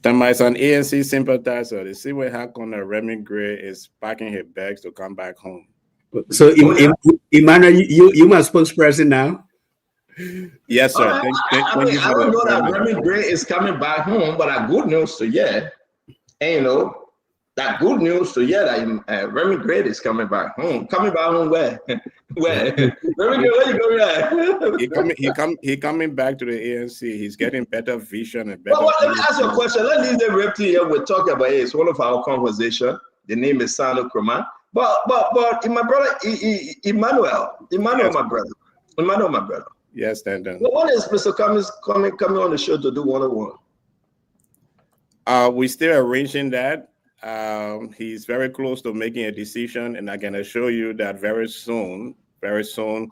Tamais an ANC sympathizer. They see what happened. Remy Gray is packing his bags to come back home. So, Emmanuel, you my spokesperson now? Yes, sir. I don't know that Remy Gray is coming back home, but I good news to you. And that good news to hear that Remy Gray is coming back home. Coming back home where? Where? Remy Gray, where you going? He coming back to the ANC. He's getting better vision and better. Well, let me ask you a question. Let's leave the reptile here. We're talking about it. It's one of our conversation. The name is Sandro Kroma. But my brother Emmanuel, my brother. Emmanuel, my brother. Yes, Stanton. What is Mr. Cummings coming on the show to do one-on-one? We're still arranging that. He's very close to making a decision, and I can assure you that very soon, Mr.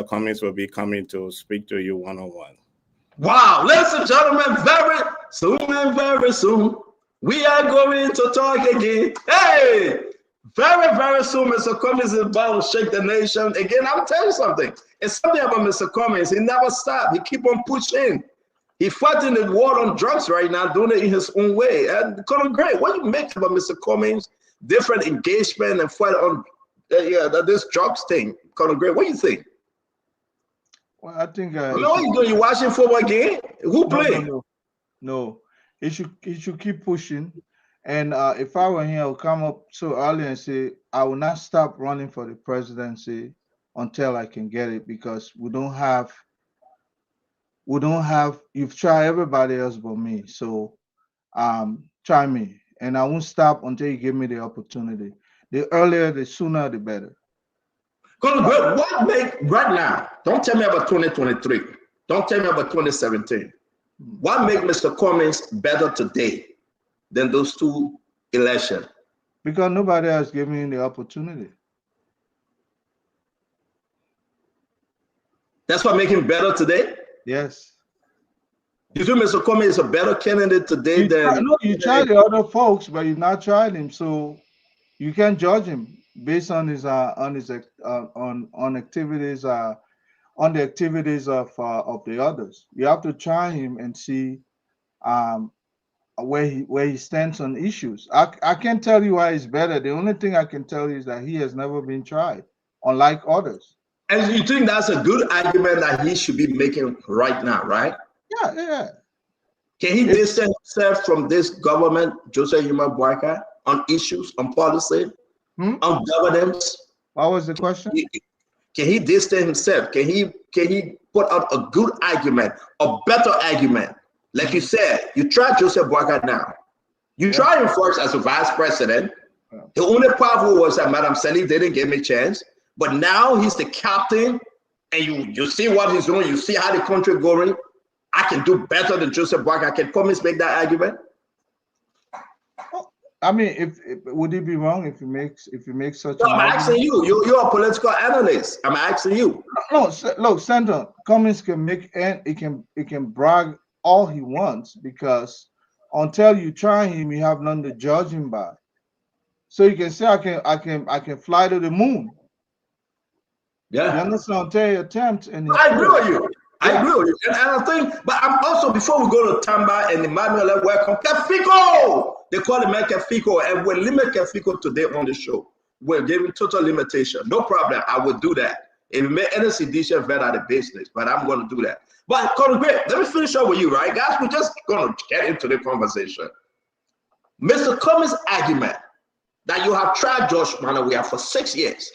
Cummings will be coming to speak to you one-on-one. Wow, ladies and gentlemen, very soon, we are going to talk again. Hey, very soon, Mr. Cummings is about to shake the nation. Again, I'll tell you something. It's something about Mr. Cummings. He never stopped. He keep on pushing. He's fighting the war on drugs right now, doing it in his own way. And Conor Gray, what do you make about Mr. Cummings' different engagement and fight on this drugs thing? Conor Gray, what do you think? Well, I think you watching football game? Who playing? No. He should keep pushing. And if I were him, I would come up so early and say, I will not stop running for the presidency until I can get it, because we don't have, you've tried everybody else but me. So try me. And I won't stop until you give me the opportunity. The earlier, the sooner, the better. What make right now? Don't tell me about 2023. Don't tell me about 2017. What make Mr. Cummings better today than those two elections? Because nobody has given you the opportunity. That's what makes him better today? Yes. You think Mr. Comey is a better candidate today than... No, you tried the other folks, but you not tried him, so you can't judge him based on his on activities on the activities of the others. You have to try him and see where he stands on issues. I can't tell you why he's better. The only thing I can tell you is that he has never been tried, unlike others. And you think that's a good argument that he should be making right now, right? Yeah. Can he distance himself from this government, Joseph Yuma Boakai, on issues, on policy, on governance? What was the question? Can he distance himself? Can he put out a good argument, a better argument? Like you said, you tried Joseph Boakai now. You tried him first as a vice president. The only problem was that Madam Sally didn't give me a chance. But now he's the captain, and you see what he's doing. You see how the country going. I can do better than Joseph Boakai. Can Cummings make that argument? I mean, would it be wrong if he makes such? No, I'm asking you. You're a political analyst. I'm asking you. No, look, Senator Cummings can make and he can brag all he wants, because until you try him, you have none to judge him by. So you can say I can fly to the moon. Yeah. You understand? Until you attempt, and I agree with you. I agree with you. And I think, but I'm also, before we go to Tamba and Emmanuel, welcome, Kefico. They call him Kefico, and we'll limit Kefico today on the show. We're giving total limitation. No problem. I will do that. If you make any sedition, vet out of business, but I'm going to do that. But Colin Gray, let me finish up with you, right? Guys, we're just going to get into the conversation. Mr. Cummings' argument that you have tried Josh Manawia for 6 years.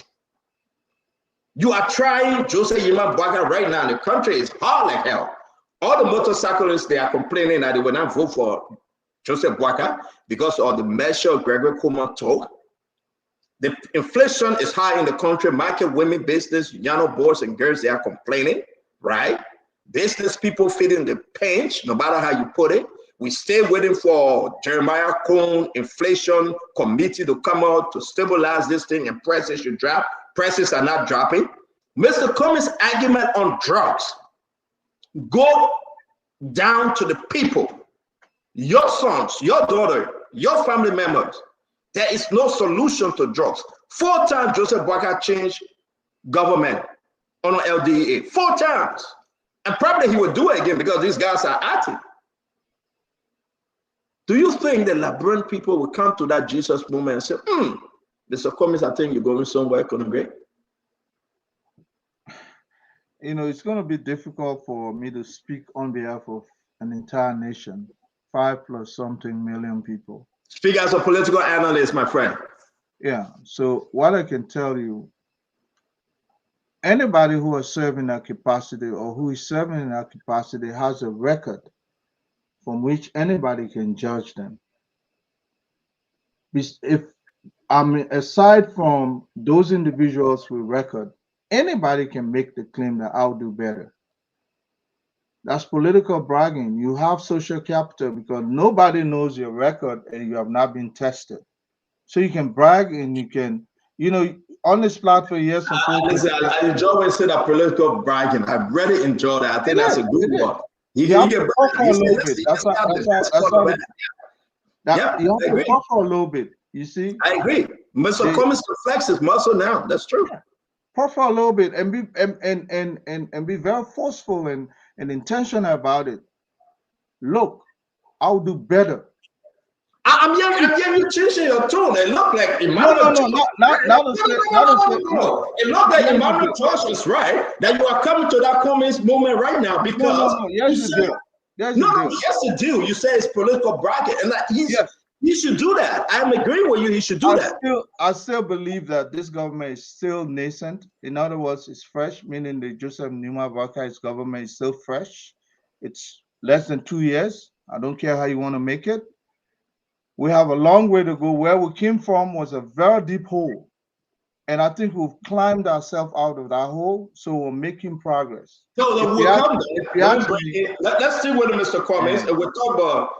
You are trying Joseph Yuma Boakai right now. The country is hard like hell. All the motorcyclists, they are complaining that they will not vote for Joseph Boakai because of the measure Gregory Cuomo took. The inflation is high in the country. Market women, business, young boys and girls, they are complaining, right? Business people feeling the pinch, no matter how you put it. We stay waiting for Jeremiah Cohn inflation committee to come out to stabilize this thing, and prices should drop. Prices are not dropping. Mr. Cummings' argument on drugs go down to the people, your sons, your daughter, your family members. There is no solution to drugs. 4 times Joseph Boakai changed government on LDA. 4 times. And probably he will do it again because these guys are acting. Do you think the Liberian people will come to that Jesus movement and say, Mr. Cummings, I think you're going somewhere, Congress? You know, it's going to be difficult for me to speak on behalf of an entire nation, 5+ million people. Speak as a political analyst, my friend. Yeah. So what I can tell you, anybody who is serving that capacity or who is serving in that capacity has a record from which anybody can judge them. If aside from those individuals with record, anybody can make the claim that I'll do better. That's political bragging. You have social capital because nobody knows your record and you have not been tested. So you can brag and you can, you know, on this platform, yes. Listen, I enjoy when you say that political bragging. I really enjoy that. I think that's a good one. You have to talk for a little bit. You have to talk for a little bit. You see? I agree. Mr. Cummings flex his muscle now. That's true. Talk for a little bit and be very forceful and intentional about it. Look, I'll do better. I'm hearing you changing your tone. It looked like Emmanuel. It looked like Emmanuel Josh is right that you are coming to that Cummings moment right now because yes, you do. You say it's political bracket, and that he should do that. I'm agreeing with you. He should do that. I still believe that this government is still nascent. In other words, it's fresh, meaning the Joseph Yuma Boakai's government is still fresh. It's less than 2 years. I don't care how you want to make it. We have a long way to go. Where we came from was a very deep hole. and I think we've climbed ourselves out of that hole, so we're making progress. No, If we'll we come actually- there. Let's see what Mr. Cummings, and we'll talk about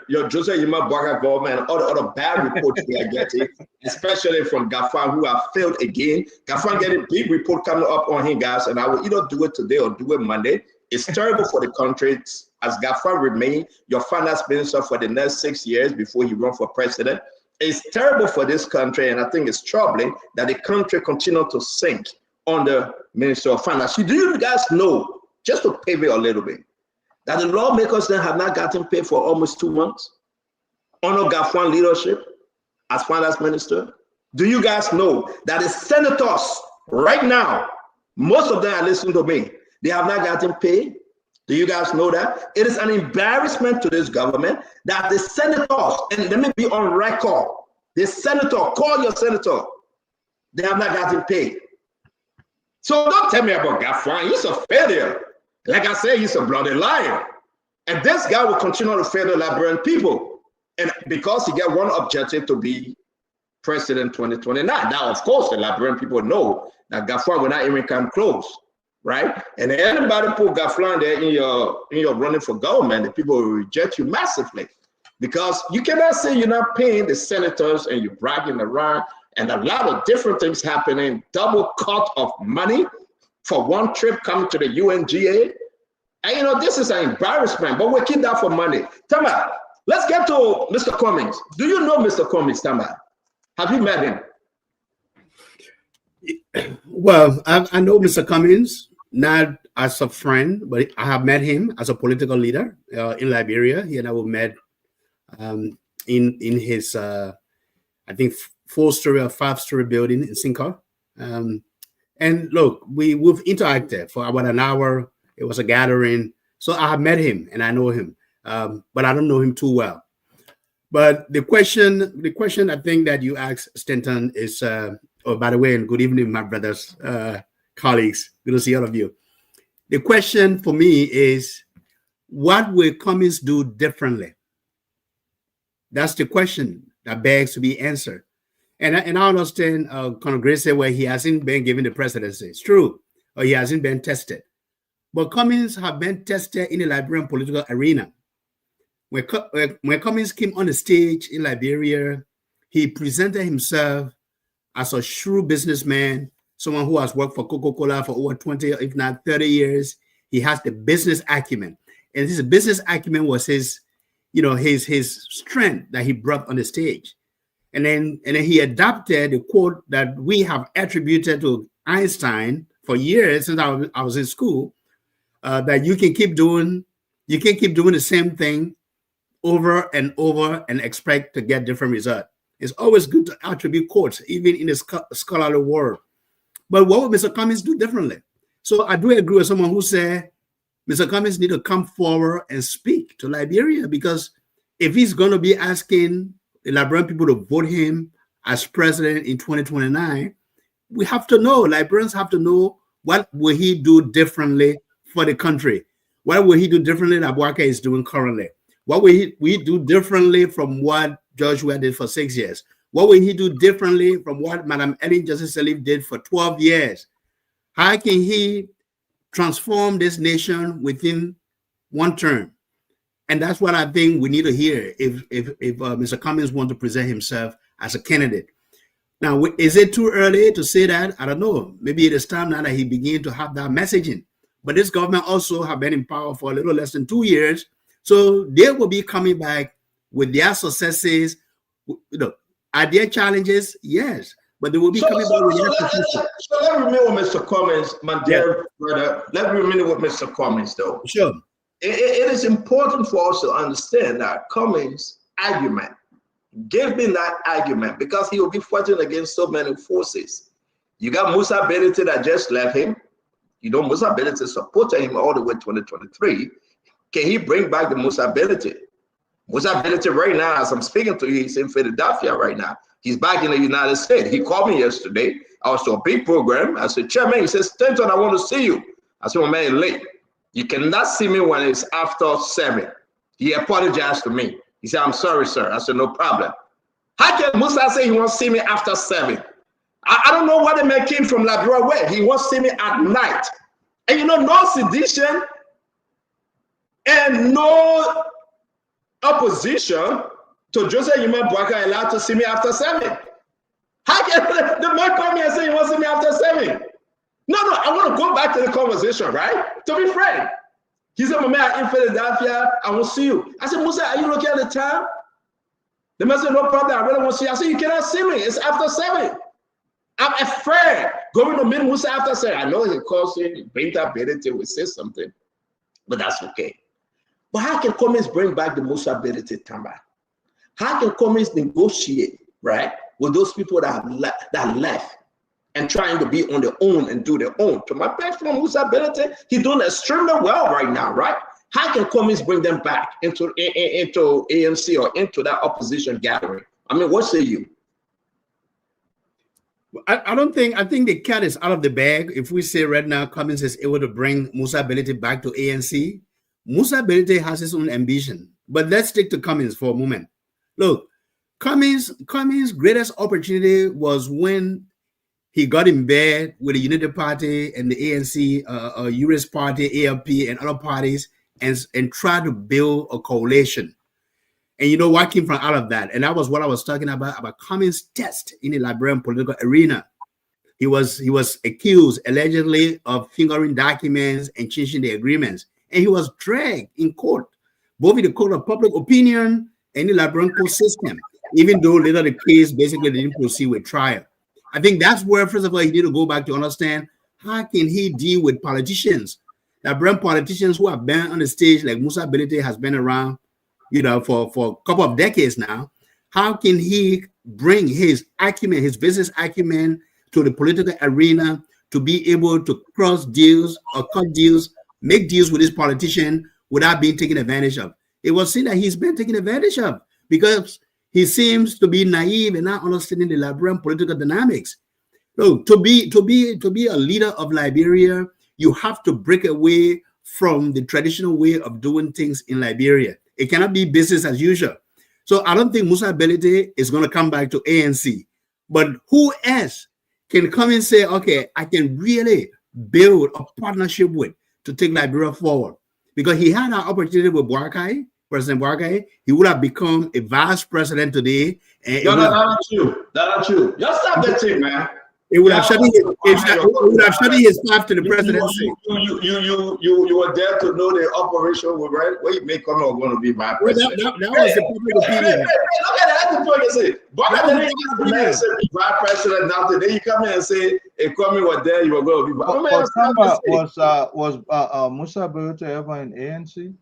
your Joseph Yima Bwaga government and all the other bad reports we are getting, especially from Gafan, who have failed again. Gafan getting a big report coming up on him, guys, and I will either do it today or do it Monday. It's terrible for the country. As Gafan remain your finance minister for the next 6 years before he run for president. It's terrible for this country, and I think it's troubling that the country continue to sink under Minister of Finance. Do you guys know, just to pivot a little bit, that the lawmakers then have not gotten paid for almost 2 months under Gafan leadership as finance minister? Do you guys know that the senators right now, most of them are listening to me, they have not gotten paid? Do you guys know that? It is an embarrassment to this government that the senators, and let me be on record, the senator, call your senator, they have not gotten paid. So don't tell me about Gafan. He's a failure. Like I said, he's a bloody liar. And this guy will continue to fail the Liberian people. And because he got one objective to be president 2029. Now, of course, the Liberian people know that Gafan will not even come close. Right? And anybody put Gafan there in your running for government, the people will reject you massively. Because you cannot say you're not paying the senators and you're bragging around, and a lot of different things happening, double cut of money for one trip coming to the UNGA. And this is an embarrassment, but we'll keep that for money. Tama, let's get to Mr. Cummings. Do you know Mr. Cummings, Tama? Have you met him? Well, I know Mr. Cummings, not as a friend, but I have met him as a political leader in Liberia. He and I were met in his, I think, 4-story or 5-story building in Sincar. And look, we've interacted for about an hour. It was a gathering. So I have met him and I know him, but I don't know him too well. But the question I think that you asked, Stanton, is, oh, by the way, and good evening, my brothers, colleagues. Good to see all of you. The question for me is, what will Cummings do differently? That's the question that begs to be answered. And I understand Colonel Gray said, well, he hasn't been given the presidency. It's true, or he hasn't been tested. But Cummings have been tested in the Liberian political arena. When Cummings came on the stage in Liberia, he presented himself as a shrewd businessman, someone who has worked for Coca-Cola for over 20, if not 30 years. He has the business acumen. And this business acumen was his strength that he brought on the stage. And then he adopted the quote that we have attributed to Einstein for years since I was in school, that you can keep doing the same thing over and over and expect to get different results. It's always good to attribute quotes, even in the scholarly world. But what would Mr. Cummings do differently? So I do agree with someone who said Mr. Cummings need to come forward and speak to Liberia, because if he's going to be asking the Liberian people to vote him as president in 2029, we have to know, Liberians have to know, what will he do differently for the country? What will he do differently that Bwaga is doing currently? What will he do differently from what Joshua did for 6 years? What will he do differently from what Madam Ellen Johnson Sirleaf did for 12 years? How can he transform this nation within one term? And that's what I think we need to hear if Mr. Cummings wants to present himself as a candidate. Now, is it too early to say that? I don't know. Maybe it is time now that he begin to have that messaging. But this government also have been in power for a little less than 2 years. So they will be coming back with their successes. Are there challenges? Yes. But they will be coming back with their successes. So let me remain with Mr. Cummings, my dear brother. Let me remain with Mr. Cummings, though. Sure. It is important for us to understand that Cummings' argument, give me that argument, because he will be fighting against so many forces. You got Musa Belete that just left him. Musa Belete supported him all the way to 2023. Can he bring back the Musa Belete? Musa Belete right now, as I'm speaking to you, he's in Philadelphia right now. He's back in the United States. He called me yesterday. I was to a big program. I said, Chairman, he says, Stanton, I want to see you. I said, well, man, late. You cannot see me when it's after 7. He apologized to me. He said, I'm sorry, sir. I said, no problem. How can Musa say he wants to see me after 7? I don't know why the man came from Liberia where he wants to see me at night. And you know, no sedition and no opposition to Joseph Yuma Boakai allowed to see me after 7. How can the man come here and say he wants to see me after 7? No, I want to go back to the conversation, right? To be frank. He said, my man, I'm in Philadelphia, I will see you. I said, Musa, are you looking at the time? The man said, no problem, I really want to see you. I said, you cannot see me, it's after 7. I'm afraid going to meet Musa after 7. I know he calls you, bring that ability, will say something, but that's okay. But how can Cummings bring back the Musa ability Tamba? How can Cummings negotiate, right, with those people that left and trying to be on their own and do their own? To my best friend Musa ability, he's doing extremely well right now, right? How can Cummings bring them back into ANC or into that opposition gathering? I mean, what say you? I think the cat is out of the bag. If we say right now Cummings is able to bring Musa Ability back to ANC, Musa Ability has his own ambition. But let's stick to Cummings for a moment. Look, Cummings' greatest opportunity was when he got in bed with the Unity Party and the ANC, US Party, ALP, and other parties, and tried to build a coalition. And you know what came from out of that? And that was what I was talking about Cummings' test in the Liberian political arena. He was accused allegedly of fingering documents and changing the agreements. And he was dragged in court, both in the court of public opinion and the Liberian court system, even though later the case basically didn't proceed with trial. I think that's where, first of all, you need to go back to understand how can he deal with politicians, Liberian politicians who have been on the stage, like Musa Ability has been around, you know, for a couple of decades now. How can he bring his acumen, his business acumen, to the political arena to be able to cross deals or cut deals, make deals with this politician without being taken advantage of? It was seen that he's been taken advantage of because he seems to be naive and not understanding the Liberian political dynamics. So to be a leader of Liberia, you have to break away from the traditional way of doing things in Liberia. It cannot be business as usual. So I don't think Musa Ability is going to come back to ANC. But who else can come and say, okay, I can really build a partnership with to take Liberia forward? Because he had an opportunity with Boakai, President Boakai. He would have become a vice president today. And No, that's not true. That's not true. Just stop that thing, man. It would have shut his path to the presidency. You were there to know the operation, right? Where you may come or going to be vice president. That was the public opinion. Look at that. That's the point you say. But then say vice president now today. You come here and say, if coming were there, you were going to be vice president. Was Musa Ability ever in ANC?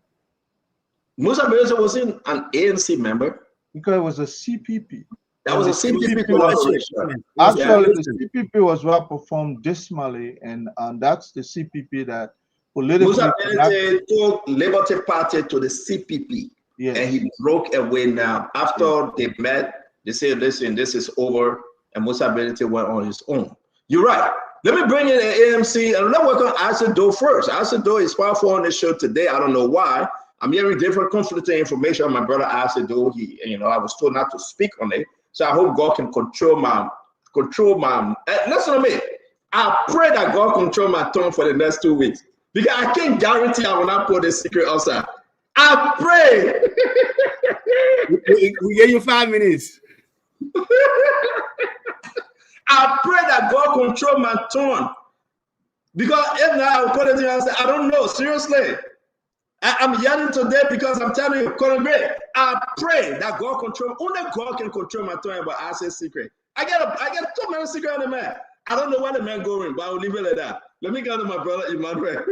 Musa Ability was an ANC member. Because it was a CPP. That was a CPP collaboration. Actually, the CPP was well performed dismally, and that's the CPP that politically. Musa Ability took Liberty Party to the CPP, and he broke away now. After they met, they said, listen, this is over, and Musa Ability went on his own. You're right. Let me bring in the AMC, and let's work on Asido first. Asido is powerful on this show today. I don't know why. I'm hearing different conflicting information on my brother Asido. I was told not to speak on it. So I hope God can control my. Listen to me. I pray that God control my tongue for the next 2 weeks because I can't guarantee I will not put this secret outside. I pray. We gave you 5 minutes. I pray that God control my tongue because if not, I will put it in and say, I don't know. Seriously. I'm yelling today because I'm telling you, Colin, I pray that God control. Only God can control my tongue, but I say secret. I get too many secrets on the man. I don't know where the man going, but I'll leave it like that. Let me go to my brother Emmanuel. Man.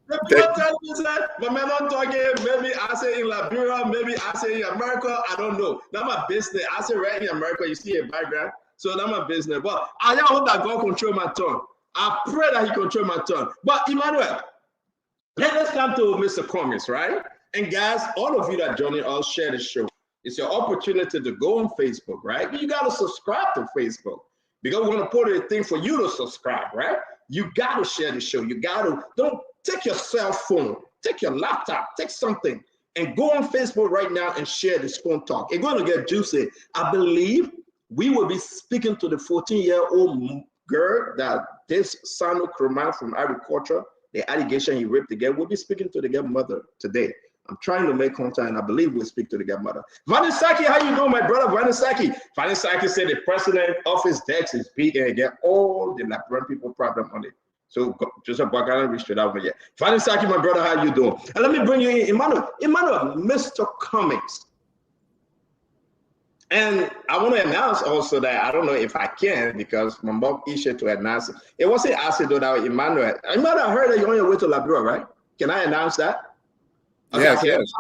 The people tell me that my man not talking. Maybe I say in Liberia, maybe I say in America. I don't know. That's my business. I say right in America. You see a background, so that's my business. But I hope that God control my tongue. I pray that he control my tongue. But Emmanuel, let's come to Mr. Cummings, right? And guys, all of you that joining us, share the show. It's your opportunity to go on Facebook, right? You got to subscribe to Facebook because we're going to put a thing for you to subscribe, right? You got to share the show. You got to, don't take your cell phone, take your laptop, take something, and go on Facebook right now and share the Spoon Talk. It's going to get juicy. I believe we will be speaking to the 14-year-old girl that this Sanu Kurman from agriculture, the allegation he raped the girl, we'll be speaking to the girl mother today. I'm trying to make contact, and I believe we'll speak to the girl mother. Vanessaki, how you doing, my brother? Vanessaki said the president of his desk is big and get all the Liberian people problem on it. So Joseph Bagana reached it out yet. Vanessaki, my brother, how you doing? And let me bring you in, Emmanuel, Mr. Cummings. And I want to announce also that I don't know if I can because my mom issued to announce it. It wasn't asked though that Emmanuel. Emmanuel, I heard that you're on your way to Liberia, right? Can I announce that? Okay, yes.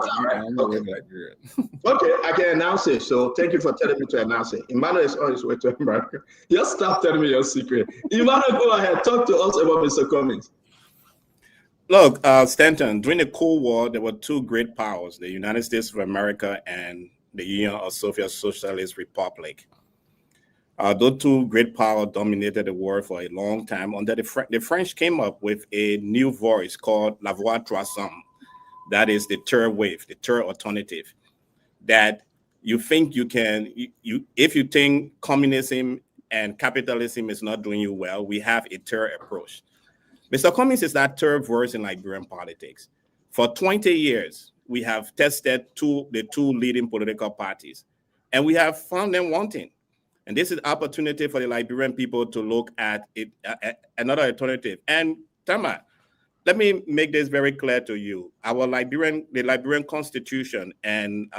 Okay, I can announce it. So thank you for telling me to announce it. Emmanuel is on his way to America. Just stop telling me your secret. Emmanuel, go ahead. Talk to us about Mr. Cummings. Look, Stanton, during the Cold War, there were two great powers, the United States of America and the Union of Soviet Socialist Republic. Those two great powers dominated the world for a long time. Under the French came up with a new voice called La Voix Troisième. That is the third wave, the third alternative. That you think you can, if you think communism and capitalism is not doing you well, we have a third approach. Mr. Cummings is that third voice in Liberian politics. For 20 years, we have tested the two leading political parties, and we have found them wanting. And this is an opportunity for the Liberian people to look at it, another alternative. And Tama, let me make this very clear to you. The Liberian Constitution and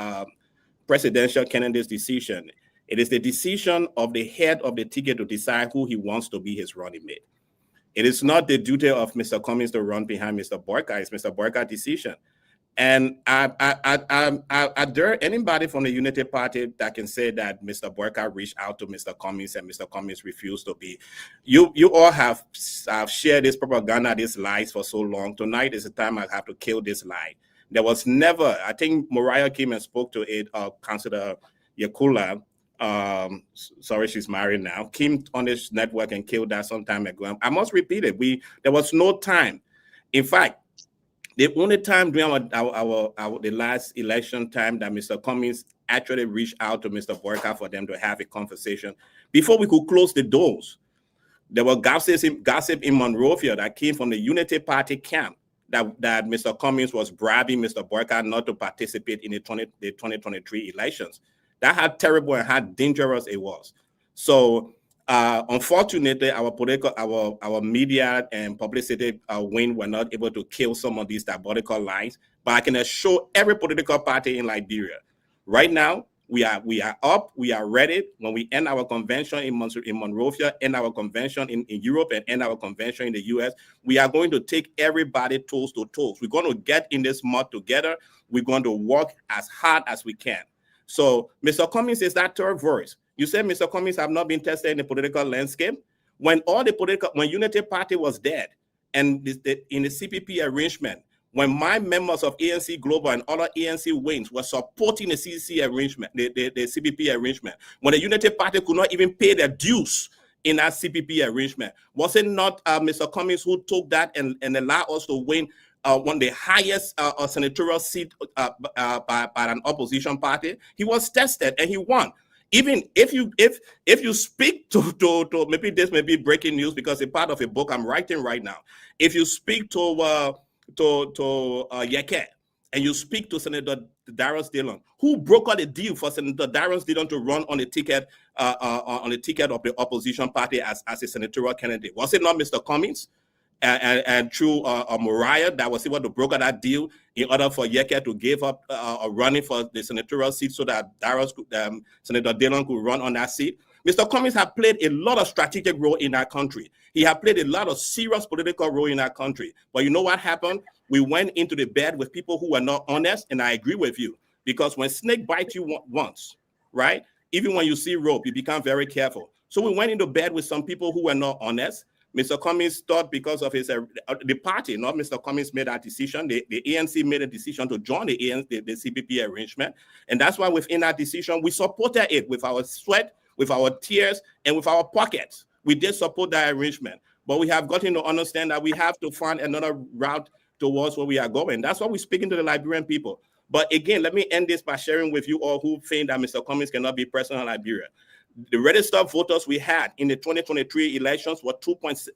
presidential candidate's decision, it is the decision of the head of the ticket to decide who he wants to be his running mate. It is not the duty of Mr. Cummings to run behind Mr. Borka. It's Mr. Borka's decision. And I dare anybody from the Unity Party that can say that Mr. Borka reached out to Mr. Cummings and Mr. Cummings refused to be. You all have shared this propaganda, these lies for so long. Tonight is the time I have to kill this lie. There was never, I think Mariah came and spoke to it, Councillor Yakula. Sorry, she's married now. Came on this network and killed that some time ago. I must repeat it. There was no time. In fact, the only time during the last election time that Mr. Cummings actually reached out to Mr. Borka for them to have a conversation before we could close the doors. There was gossip in Monrovia that came from the Unity Party camp that Mr. Cummings was bribing Mr. Borka not to participate in the 2023 elections. That how terrible and how dangerous it was. So unfortunately, our media and publicity wing were not able to kill some of these diabolical lies. But I can assure every political party in Liberia, right now, we are up, we are ready. When we end our convention in Monrovia, end our convention in Europe, and end our convention in the US, we are going to take everybody toes to toes. We're going to get in this mud together. We're going to work as hard as we can. So Mr. Cummings is that third voice. You said Mr. Cummings have not been tested in the political landscape. When Unity Party was dead, and in the CPP arrangement, when my members of ANC Global and other ANC wings were supporting the CCC arrangement, the CPP arrangement, when the Unity Party could not even pay their dues in that CPP arrangement, was it not Mr. Cummings who took that and allowed us to win one of the highest senatorial seat by an opposition party? He was tested and he won. Even if you speak to maybe this may be breaking news because it's part of a book I'm writing right now. If you speak to Yeke and you speak to Senator Darius Dillon, who brokered a deal for Senator Darius Dillon to run on the ticket of the opposition party as a senatorial candidate? Was it not Mr. Cummings? And through Mariah, that was able to broker that deal in order for Yeke to give up running for the senatorial seat so that Senator Dillon could run on that seat. Mr. Cummings has played a lot of strategic role in our country. He has played a lot of serious political role in our country. But you know what happened? We went into the bed with people who were not honest, and I agree with you. Because when snake bites you once, right? Even when you see rope, you become very careful. So we went into bed with some people who were not honest. Mr. Cummings thought because of his the party, not Mr. Cummings, made that decision. The ANC made a decision to join the CPP arrangement. And that's why within that decision, we supported it with our sweat, with our tears, and with our pockets. We did support that arrangement. But we have gotten to understand that we have to find another route towards where we are going. That's why we're speaking to the Liberian people. But again, let me end this by sharing with you all who think that Mr. Cummings cannot be president of Liberia. The registered voters we had in the 2023 elections were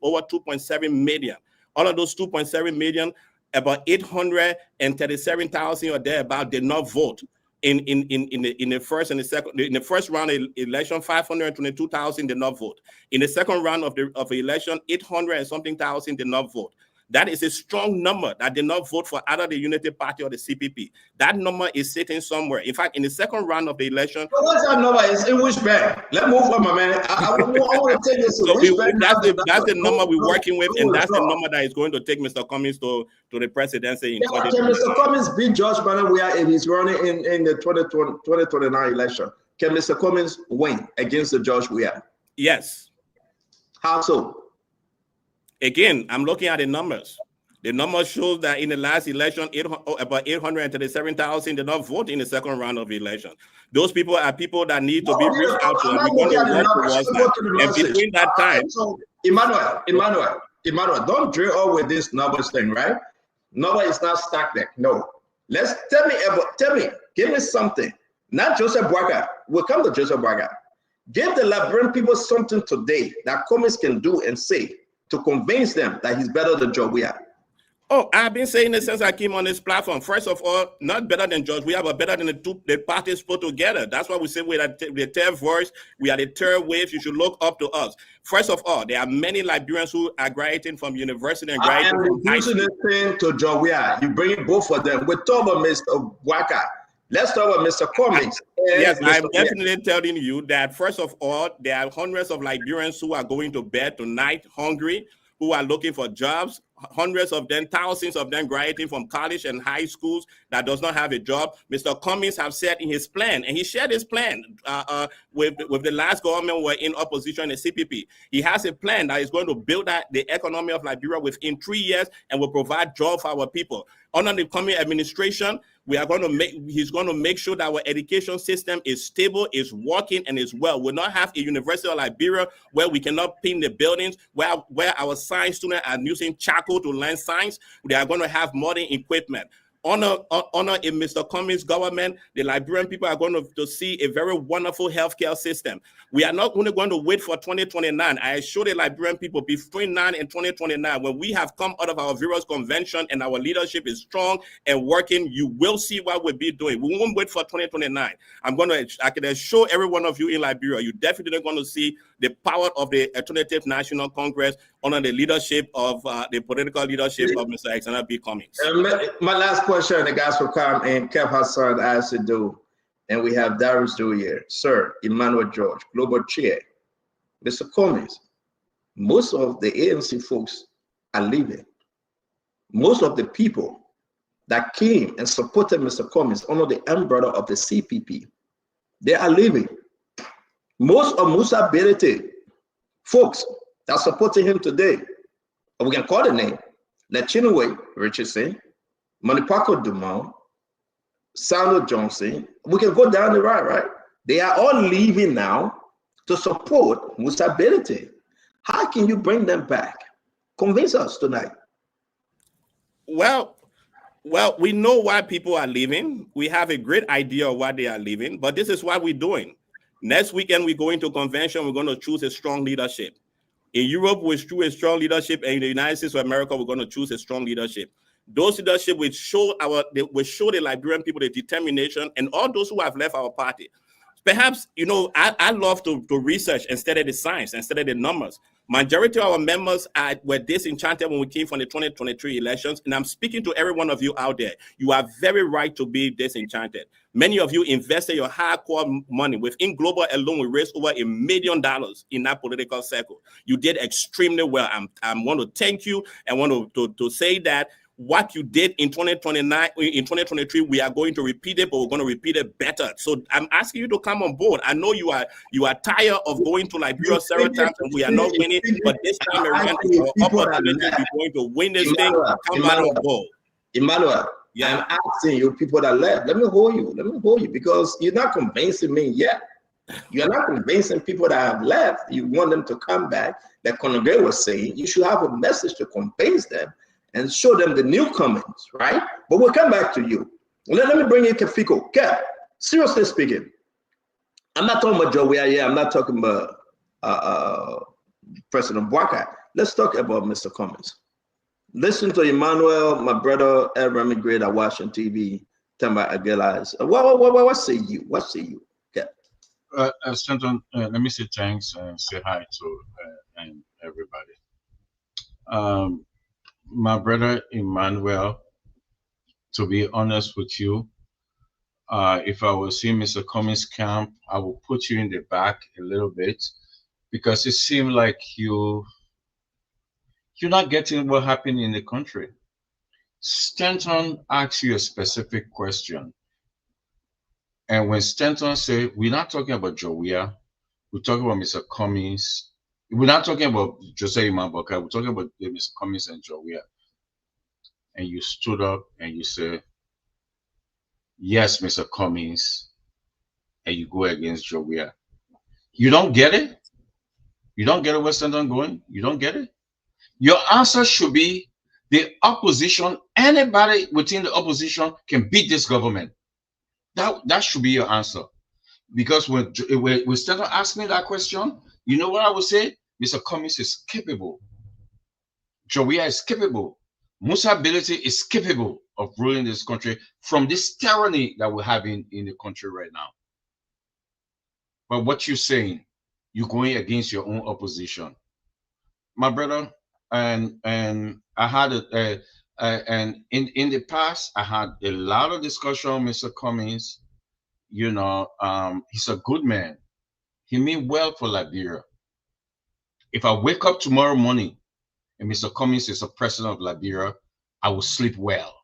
over 2.7 million. All of those 2.7 million, about 837,000 or thereabout did not vote in the first and the second. In the first round of election, 522,000 did not vote. In the second round of the election, 800 and something thousand did not vote. That is a strong number that did not vote for either the Unity Party or the CPP. That number is sitting somewhere. In fact, in the second round of the election, but what's that number? Is in which bank? Let's move on, my man. I want to take this. So that's the number we're working with, and that's the number that is going to take Mr. Cummings to the presidency. In can Mr. Cummings beat George Barnett if he's running in the 2029 election? Can Mr. Cummings win against the George Weah? Yes. How so? Again, I'm looking at the numbers. The numbers show that in the last election, about 837,000 did not vote in the second round of the election. Those people are people that need to be reached out to. And we're going to work towards that. And between that time, Emmanuel, don't drill all with this numbers thing, right? Number is not stacked there. No. Tell me, give me something. Not Joseph Boakai. We'll come to Joseph Boakai. Give the Liberian people something today that Cummings can do and say to convince them that he's better than George Weah. Oh, I've been saying this since I came on this platform. First of all, not better than George Weah, but better than the parties put together. That's why we say we're the third voice. We are the third wave. You should look up to us. First of all, there are many Liberians who are graduating from university and graduating from high school. I'm listening to George Weah. You bring both of them. We're talking about Mr. Boakai. Let's talk about Mr. Cummings. Yes, I'm definitely telling you that, first of all, there are hundreds of Liberians who are going to bed tonight hungry, who are looking for jobs, hundreds of them, thousands of them graduating from college and high schools that does not have a job. Mr. Cummings have said in his plan, and he shared his plan with the last government who were in opposition, the CPP. He has a plan that is going to build the economy of Liberia within 3 years and will provide jobs for our people. Under the coming administration, he's going to make sure that our education system is stable, is working, and is well. We'll not have a University of Liberia where we cannot paint the buildings, where our science students are using charcoal to learn science. They are going to have modern equipment. Honor in Mr. Cummings' government, the Liberian people are going to see a very wonderful healthcare system. We are not only going to wait for 2029. I assure the Liberian people between now and 2029, when we have come out of our various convention and our leadership is strong and working, you will see what we'll be doing. We won't wait for 2029. I can assure every one of you in Liberia, you're definitely going to see the power of the Alternative National Congress under the leadership of the political leadership of Mr. Alexander B. Cummings. My last question, the guys will come, and Kev Hassan asked to do, and we have Darius Do here. Sir, Emmanuel George, Global Chair. Mr. Cummings, most of the ANC folks are leaving. Most of the people that came and supported Mr. Cummings under the umbrella of the CPP, they are leaving. Most of Musa Berete folks that are supporting him today, we can call the name, Lechinwe Richardson, Manipako Dumont, Sandro Johnson, we can go down the road, right? They are all leaving now to support Musa Berete. How can you bring them back? Convince us tonight. Well, we know why people are leaving. We have a great idea of why they are leaving, but this is what we're doing. Next weekend, we go into convention. We're going to choose a strong leadership. In Europe, we choose a strong leadership, and in the United States of America, we're going to choose a strong leadership. Those leadership will show the Liberian people the determination, and all those who have left our party. Perhaps, I love to research and study the science and study the numbers. Majority of our members were disenchanted when we came from the 2023 elections, and I'm speaking to every one of you out there. You are very right to be disenchanted. Many of you invested your hardcore money. Within Global alone, we raised over $1 million in that political circle. You did extremely well. I want to thank you and want to say that what you did in 2023, we are going to repeat it, but we're going to repeat it better. So I'm asking you to come on board. I know you are tired of going to Liberia several times and we are not winning, but this time around, our opportunity is going to win this thing. Come out on board. Emmanuel, yeah. I'm asking you, people that left, let me hold you because you're not convincing me yet. You're not convincing people that have left. You want them to come back. Like Conagay was saying, you should have a message to convince them and show them the newcomers, right? But we'll come back to you. Let me bring in Kefiko. Kev, seriously speaking, I'm not talking about Joe Weah. I'm not talking about President Boakai. Let's talk about Mr. Cummings. Listen to Emmanuel, my brother, Abraham Great at Washington TV, Tamba Aguilas. What say you? What say you? Yeah. Stanton, let me say thanks and say hi to and everybody. My brother Emmanuel, to be honest with you, if I was in Mr. Cummings' camp, I will put you in the back a little bit because it seemed like you're not getting what happened in the country. Stanton asked you a specific question. And when Stanton said, we're not talking about Joe Weah, we're talking about Mr. Cummings. We're not talking about Jose Imam Boakai, we're talking about Mr. Cummings and Joe Weah. And you stood up and you said, yes, Mr. Cummings, and you go against Joe Weah. You don't get it? You don't get it where Stanton going? You don't get it? Your answer should be the opposition, anybody within the opposition can beat this government. That should be your answer. Because when Stanton asked me that question, you know what I would say? Mr. Cummings is capable. Joe Weah is capable. Musa Ability is capable of ruling this country from this tyranny that we're having in the country right now. But what you're saying, you're going against your own opposition. My brother, and I had and in the past, I had a lot of discussion with Mr. Cummings. You know, he's a good man. He means well for Liberia. If I wake up tomorrow morning and Mr. Cummings is the president of Liberia, I will sleep well.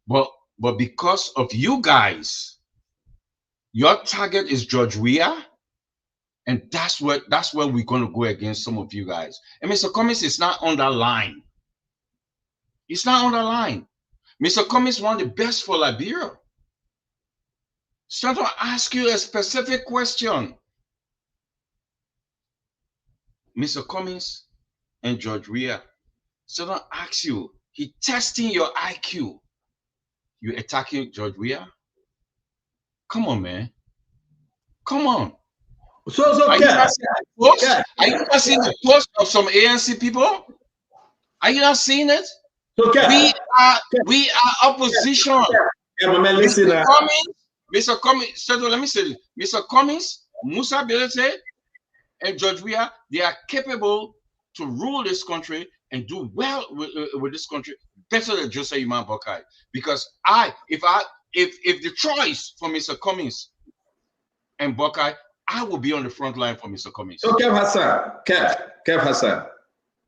But because of you guys, your target is George Weah, and that's where we're going to go against some of you guys. And Mr. Cummings is not on that line. It's not on the line. Mr. Cummings won the best for Liberia. So to ask you a specific question. Mr. Cummings and George Weah. So to ask you, he testing your IQ. You attacking George Weah? Come on, man. Come on. Are you not seeing the post of some ANC people? Are you not seeing it? We are opposition. Mr. Cummings, so let me say this. Mr. Cummings, Musa Ability, and George Weah, they are capable to rule this country and do well with this country better than Jose Imam Boakai. Because if the choice for Mr. Cummings and Boakai, I will be on the front line for Mr. Cummings. So Kev Hassan,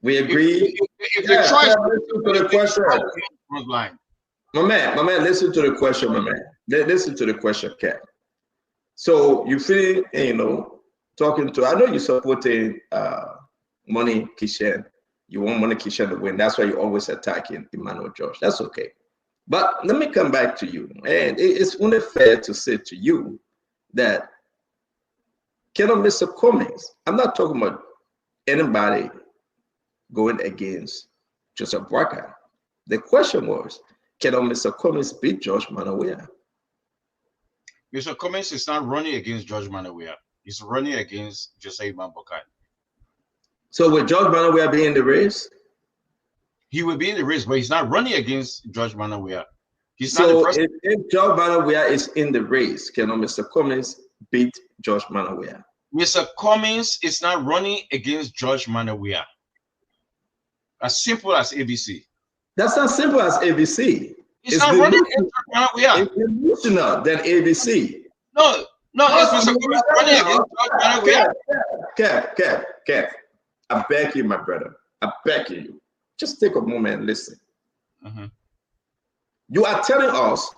we agree. If the choice listen to the question, front line. My man, listen to the question, my man. Listen to the question, Kev. So you feel, talking to, I know you're supporting Money Kishen. You want Money Kishen to win. That's why you're always attacking Emmanuel George. That's okay. But let me come back to you. And it's only fair to say to you that Mr. Cummings, I'm not talking about anybody going against Joseph Boakai. The question was, can Mr. Cummings beat George Manneh Weah? Mr. Cummings is not running against George Manneh Weah. He's running against Jose Imam Boakai. So will George Manneh Weah be in the race? He will be in the race, but he's not running against George Manneh Weah. He's not the president. If George Manneh Weah is in the race, can Mr. Cummings beat George Manneh Weah? Mr. Cummings is not running against George Manneh Weah. As simple as ABC. That's not simple as ABC. It's not running against George Manneh Weah. It's emotional than ABC. No, it's Mr. Cummings running against George Manneh Weah. Kev, I beg you, my brother. I beg you. Just take a moment and listen. You are telling us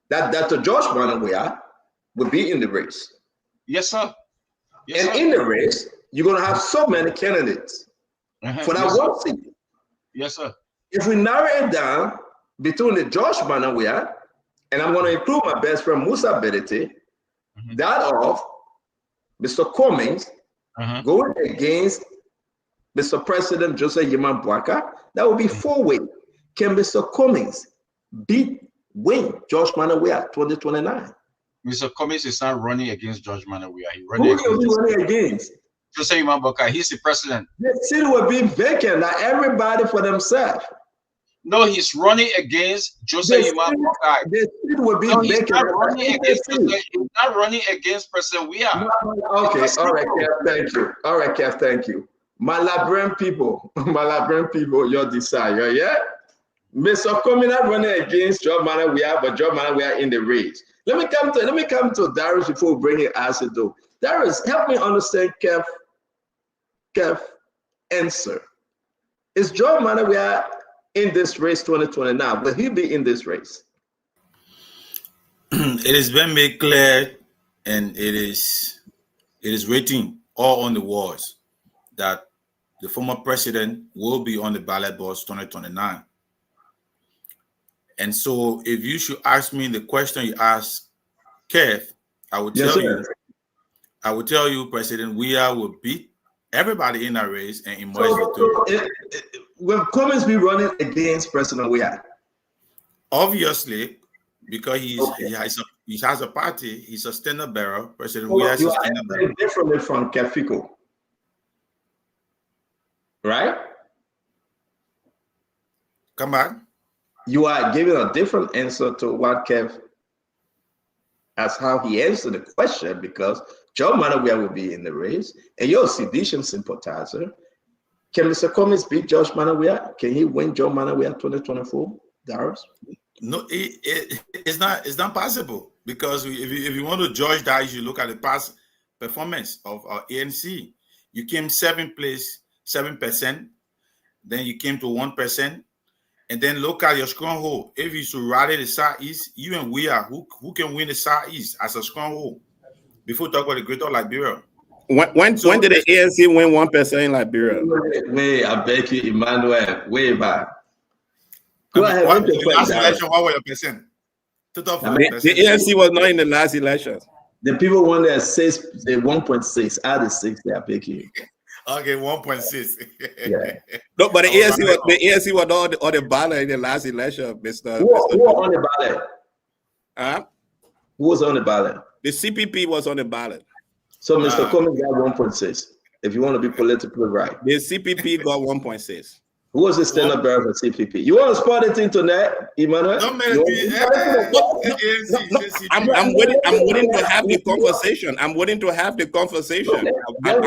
that Dr. George Manneh Weah will be in the race. Yes, sir. In the race, you're going to have so many candidates for that one seat. Yes, sir. If we narrow it down between the George Manneh Weah, and I'm going to include my best friend Musa Ability, that of Mr. Cummings going against Mr. President Jose Imam Boakai, that would be four-way. Can Mr. Cummings win George Manawea 2029. Mr. Cummings is not running against George Manawea. He's Who will be running against? Jose Imam-Bokar. He's the president. The seat will be vacant. Not everybody for themselves. No, he's running against Jose Imam-Bokar. The seat will be vacant. He's not running against President Weah. Okay, all right, Kev, thank you. All right, Kev, thank you. My Liberian people, your desire, yeah? Mr. Cummings not running against George Manawea, but George Manawea in the race. Let me come to Darius before we bring it acid though. Darius, help me understand Kev answer. Is George Manawea in this race 2029? Will he be in this race? It has been made clear, and it is written all on the walls that the former president will be on the ballot box 2029. And so if you should ask me the question you asked Kev, I would tell you President Weah will beat everybody in that race and emerge victorious. Will Cummings be running against President Weah? Obviously, because he has a party, he's a standard bearer. President Weah is a standard bearer. Differently from Kev Fico, right? Come back. You are giving a different answer to what Kev, as how he answered the question, because Joe Manawea will be in the race, and you're a sedition sympathizer. Can Mr. Cummings beat George Manawea? Can he win Joe Manawea 2024, Darius? No, it's not possible, because if you want to judge that, you should look at the past performance of ANC. You came 7%, then you came to 1%. And then look at your stronghold. If you should rally the Southeast, you and Weah, who can win the Southeast as a stronghold? Before we talk about the Greater Liberia. When did the ANC win 1% in Liberia? Wait, I beg you, Emmanuel, way back. Go ahead. The last election, what were your percent? The ANC was not in the last election. The people won their 1.6 out of 6. They are picking. Okay, 1.6. Yeah. No, but the ANC was on the ballot in the last election, Mr. Who was on the ballot? Huh? Who was on the ballot? The CPP was on the ballot. So Mr. Cummings got 1.6. If you want to be politically right, the CPP got 1.6. Who was the stand-up bearer for CPP? You want to spot it internet, Emmanuel? I'm waiting to have the conversation. I'm waiting to have the conversation. I'm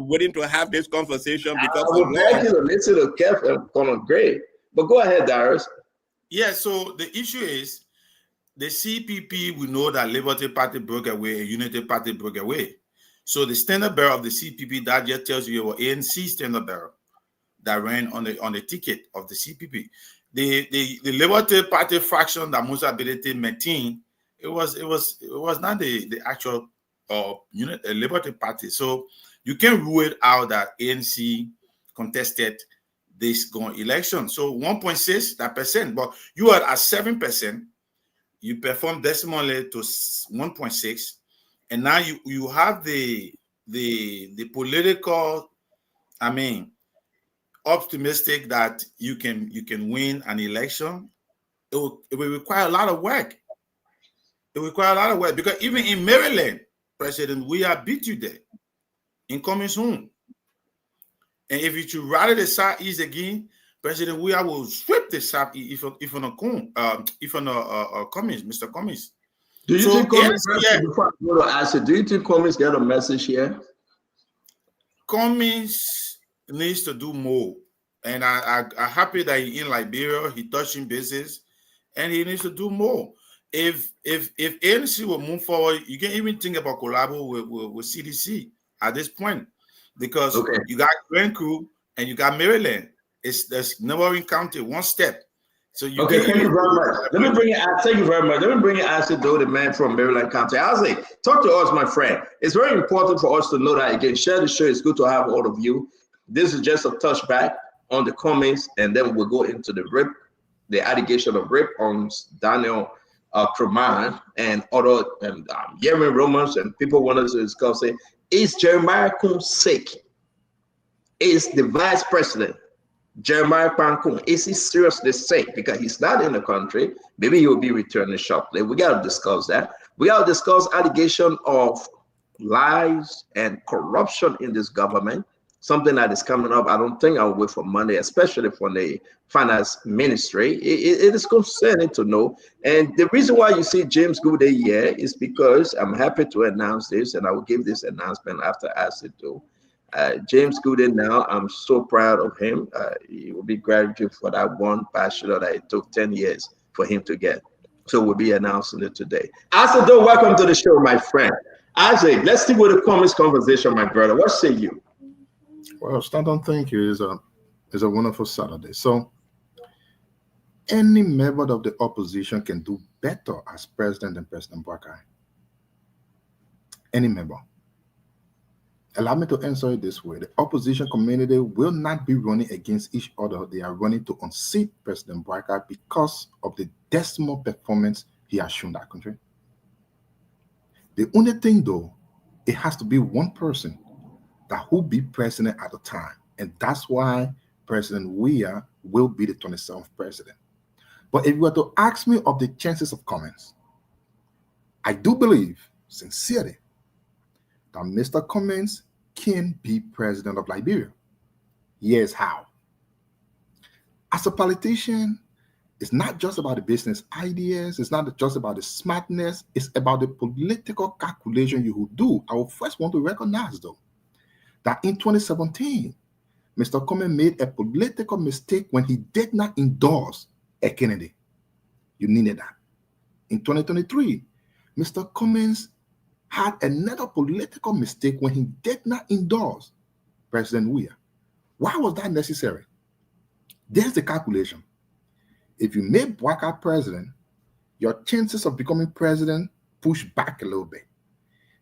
waiting to have this conversation because I would like you to listen to Kev and Conor Gray. But go ahead, Darius. Yeah, so the issue is the CPP, we know that Liberty Party broke away and Unity Party broke away. So the standard bearer of the CPP, that just tells you what ANC standard bearer that ran on the ticket of the CPP. The Liberty Party fraction that Musa Bility maintained, it was not the actual Liberty Party. So you can rule it out that ANC contested this election. So 1.6%, but you are at 7%. You perform decimally to 1.6, and now you have the political, optimistic that you can win an election. It will require a lot of work. It will require a lot of work, because even in Maryland, President Weah beat you there in Cummings' home. And if you should rally the Southeast again, President Weah will sweep the Southeast if on Cummings, Mr. Cummings. Do you think Cummings? Before I go to answer, do you think Cummings got a message here? Cummings needs to do more, and I'm happy that he's in Liberia. He touching business, and he needs to do more. If ANC will move forward, you can even think about collaborating with CDC at this point, because you got Grand Crew and you got Maryland. There's neighboring county, one step. So you thank you very much. Let me bring it. Thank you very much. Let me bring it as though the man from Maryland County. I'll say, talk to us, my friend. It's very important for us to know that again. Share the show. It's good to have all of you. This is just a touchback on the comments, and then we'll go into the allegation of rape on Daniel Kraman and other Yemen Romans, and people wanted to discuss it. Is Jeremiah Coons sick? Is the vice president, Jeremiah Pankun, is he seriously sick? Because he's not in the country. Maybe he will be returning shortly. We got to discuss that. We got to discuss allegation of lies and corruption in this government, something that is coming up. I don't think I'll wait for Monday, especially from the finance ministry. It is concerning to know. And the reason why you see James Goode here is because I'm happy to announce this, and I will give this announcement after ASID too. James Goode now, I'm so proud of him. He will be gratitude for that one bachelor that it took 10 years for him to get. So we'll be announcing it today. ASID, welcome to the show, my friend. Isaac, let's stick with the comments conversation, my brother. What say you? Well, Stanton, thank you. It's a wonderful Saturday. So any member of the opposition can do better as president than President Boakai. Any member. Allow me to answer it this way. The opposition community will not be running against each other. They are running to unseat President Boakai because of the dismal performance he has shown that country. The only thing, though, it has to be one person that will be president at the time. And that's why President Weah will be the 27th president. But if you were to ask me of the chances of Cummins, I do believe, sincerely, that Mr. Cummins can be president of Liberia. Here's how. As a politician, it's not just about the business ideas. It's not just about the smartness. It's about the political calculation you will do. I will first want to recognize, though, that in 2017, Mr. Cummins made a political mistake when he did not endorse a Kennedy. You needed that. In 2023, Mr. Cummins had another political mistake when he did not endorse President Weah. Why was that necessary? There's the calculation. If you make Boakai president, your chances of becoming president push back a little bit.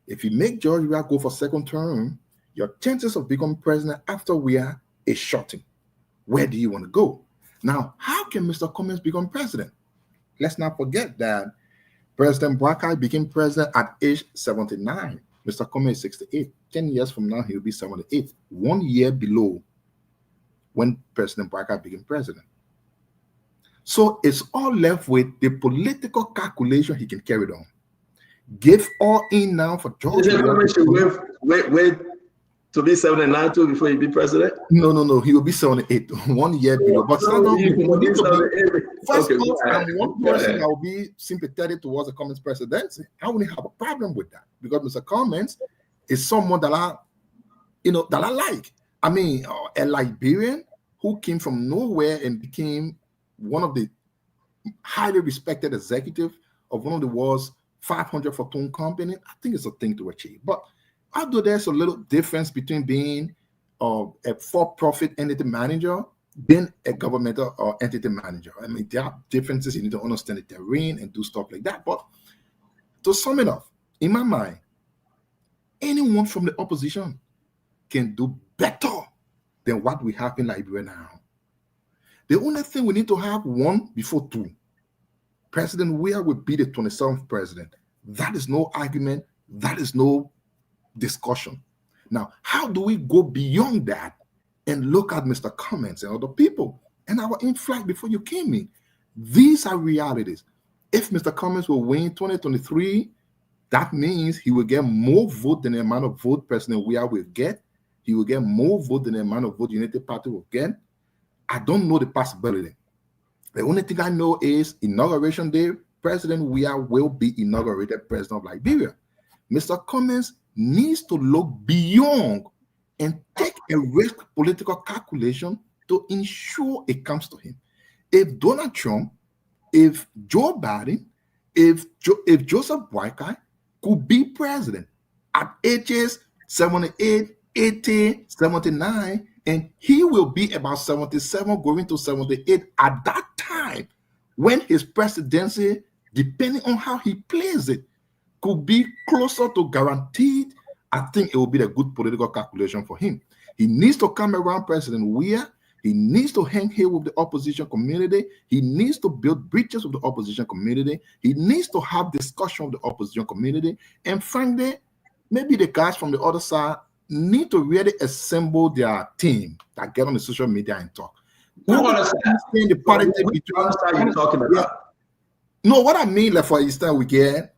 If you make George Weah go for second term, your chances of becoming president after Weah is shortened. Where do you want to go? Now, how can Mr. Cummins become president? Let's not forget that President Boakai became president at age 79. Mr. Cummins is 68. 10 years from now, he'll be 78. 1 year below when President Boakai became president. So it's all left with the political calculation he can carry on. Give all in now for George. Wait to be 79 too before he be president? No. He will be 78. 1 year below. But first off, I'm one person that will be sympathetic towards the Cummins presidency. I wouldn't have a problem with that because Mr. Cummins is someone that I like. I mean, a Liberian who came from nowhere and became one of the highly respected executive of one of the world's 500 Fortune company. I think it's a thing to achieve. But although there's a little difference between being a for-profit entity manager than a governmental or entity manager. I mean, there are differences. You need to understand the terrain and do stuff like that. But to sum it up, in my mind, anyone from the opposition can do better than what we have in Liberia now. The only thing we need to have one before two. President Weah will be the 27th president. That is no argument. That is no discussion. Now, how do we go beyond that and look at Mr. Cummins and other people? And I was in flight before you came in. These are realities. If Mr. Cummins will win 2023, that means he will get more vote than the amount of vote President Weah will get. He will get more vote than the amount of vote United Party will get. I don't know the possibility. The only thing I know is inauguration day, President Weah will be inaugurated president of Liberia. Mr. Cummins needs to look beyond and take a risk political calculation to ensure it comes to him. If Donald Trump, if Joe Biden, if Joseph Boakai could be president at ages 78, 80, 79, and he will be about 77 going to 78 at that time when his presidency, depending on how he plays it, could be closer to guaranteed. I think it will be a good political calculation for him. He needs to come around President Weah. He needs to hang here with the opposition community. He needs to build bridges with the opposition community. He needs to have discussion with the opposition community. And frankly, maybe the guys from the other side need to really assemble their team that get on the social media and talk. Who understand? The politics Which between understand you're talking about? Yeah. No, what I mean, like for instance, we get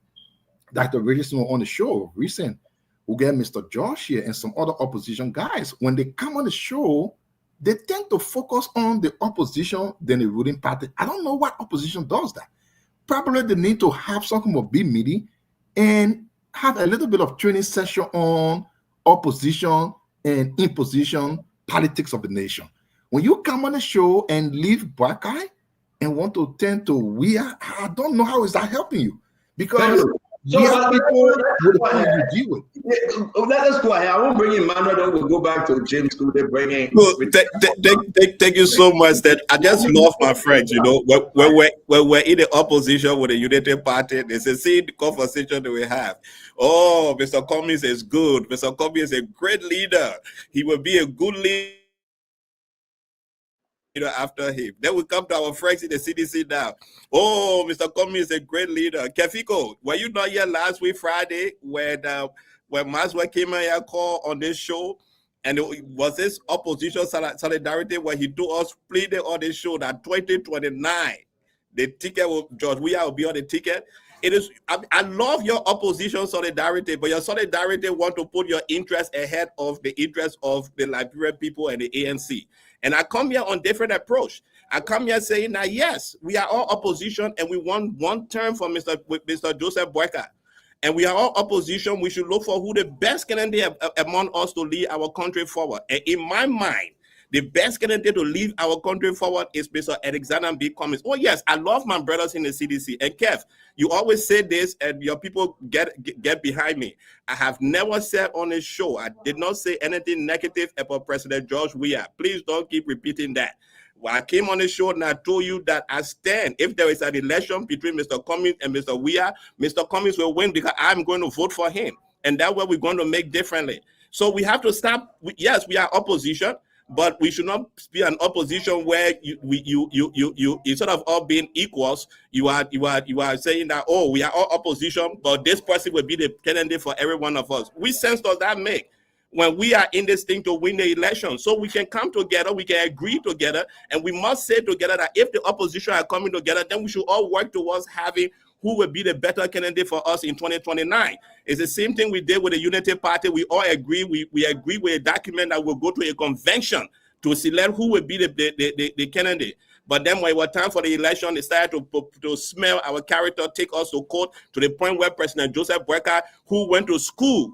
Dr. Richardson on the show recent. We get Mr. Josh here and some other opposition guys. When they come on the show, they tend to focus on the opposition than the ruling party. I don't know what opposition does that. Probably they need to have something of big meeting and have a little bit of training session on opposition and imposition politics of the nation. When you come on the show and leave black eye and want to tend to I don't know how is that helping you, because So we have people with the people you deal with. Let us go ahead. I won't bring in Manuel. Then we'll go back to James. They bring in. Well, thank you so much. That I just love my friends. You know, when we're in the opposition with the United Party, they say, see the conversation that we have. Oh, Mr. Cummings is good. Mr. Cummings is a great leader. He will be a good leader after him. Then we come to our friends in the CDC now. Oh, Mr. Cummings is a great leader. Kefiko, were you not here last week Friday when Maxwell came here call on this show? And it was this opposition solidarity where he told us pleading on this show that 2029 the ticket will George Weah will be on the ticket. It is I love your opposition solidarity, but your solidarity want to put your interest ahead of the interest of the Liberian people and the ANC. And I come here on different approach. I come here saying that yes, we are all opposition and we want one term for Mr. Joseph Boyka. And we are all opposition. We should look for who the best candidate among us to lead our country forward. And in my mind, the best candidate to lead our country forward is Mr. Alexander B. Cummings. Oh, yes, I love my brothers in the CDC. And Kev, you always say this and your people get behind me. I have never said on this show, I did not say anything negative about President George Weah. Please don't keep repeating that. Well, I came on the show and I told you that I stand. If there is an election between Mr. Cummings and Mr. Weah, Mr. Cummings will win because I'm going to vote for him. And that's what we're going to make differently. So we have to stop. Yes, we are opposition, but we should not be an opposition where you instead of all being equals, you are saying that, oh, we are all opposition, but this person will be the candidate for every one of us. Which sense does that make? When we are in this thing to win the election, so we can come together, we can agree together, and we must say together that if the opposition are coming together, then we should all work towards having who will be the better candidate for us in 2029. It's the same thing we did with the Unity Party. We all agree. We agree with a document that will go to a convention to select who will be the candidate. But then when it was time for the election, they started to smell our character, take us to court, to the point where President Joseph Boyka, who went to school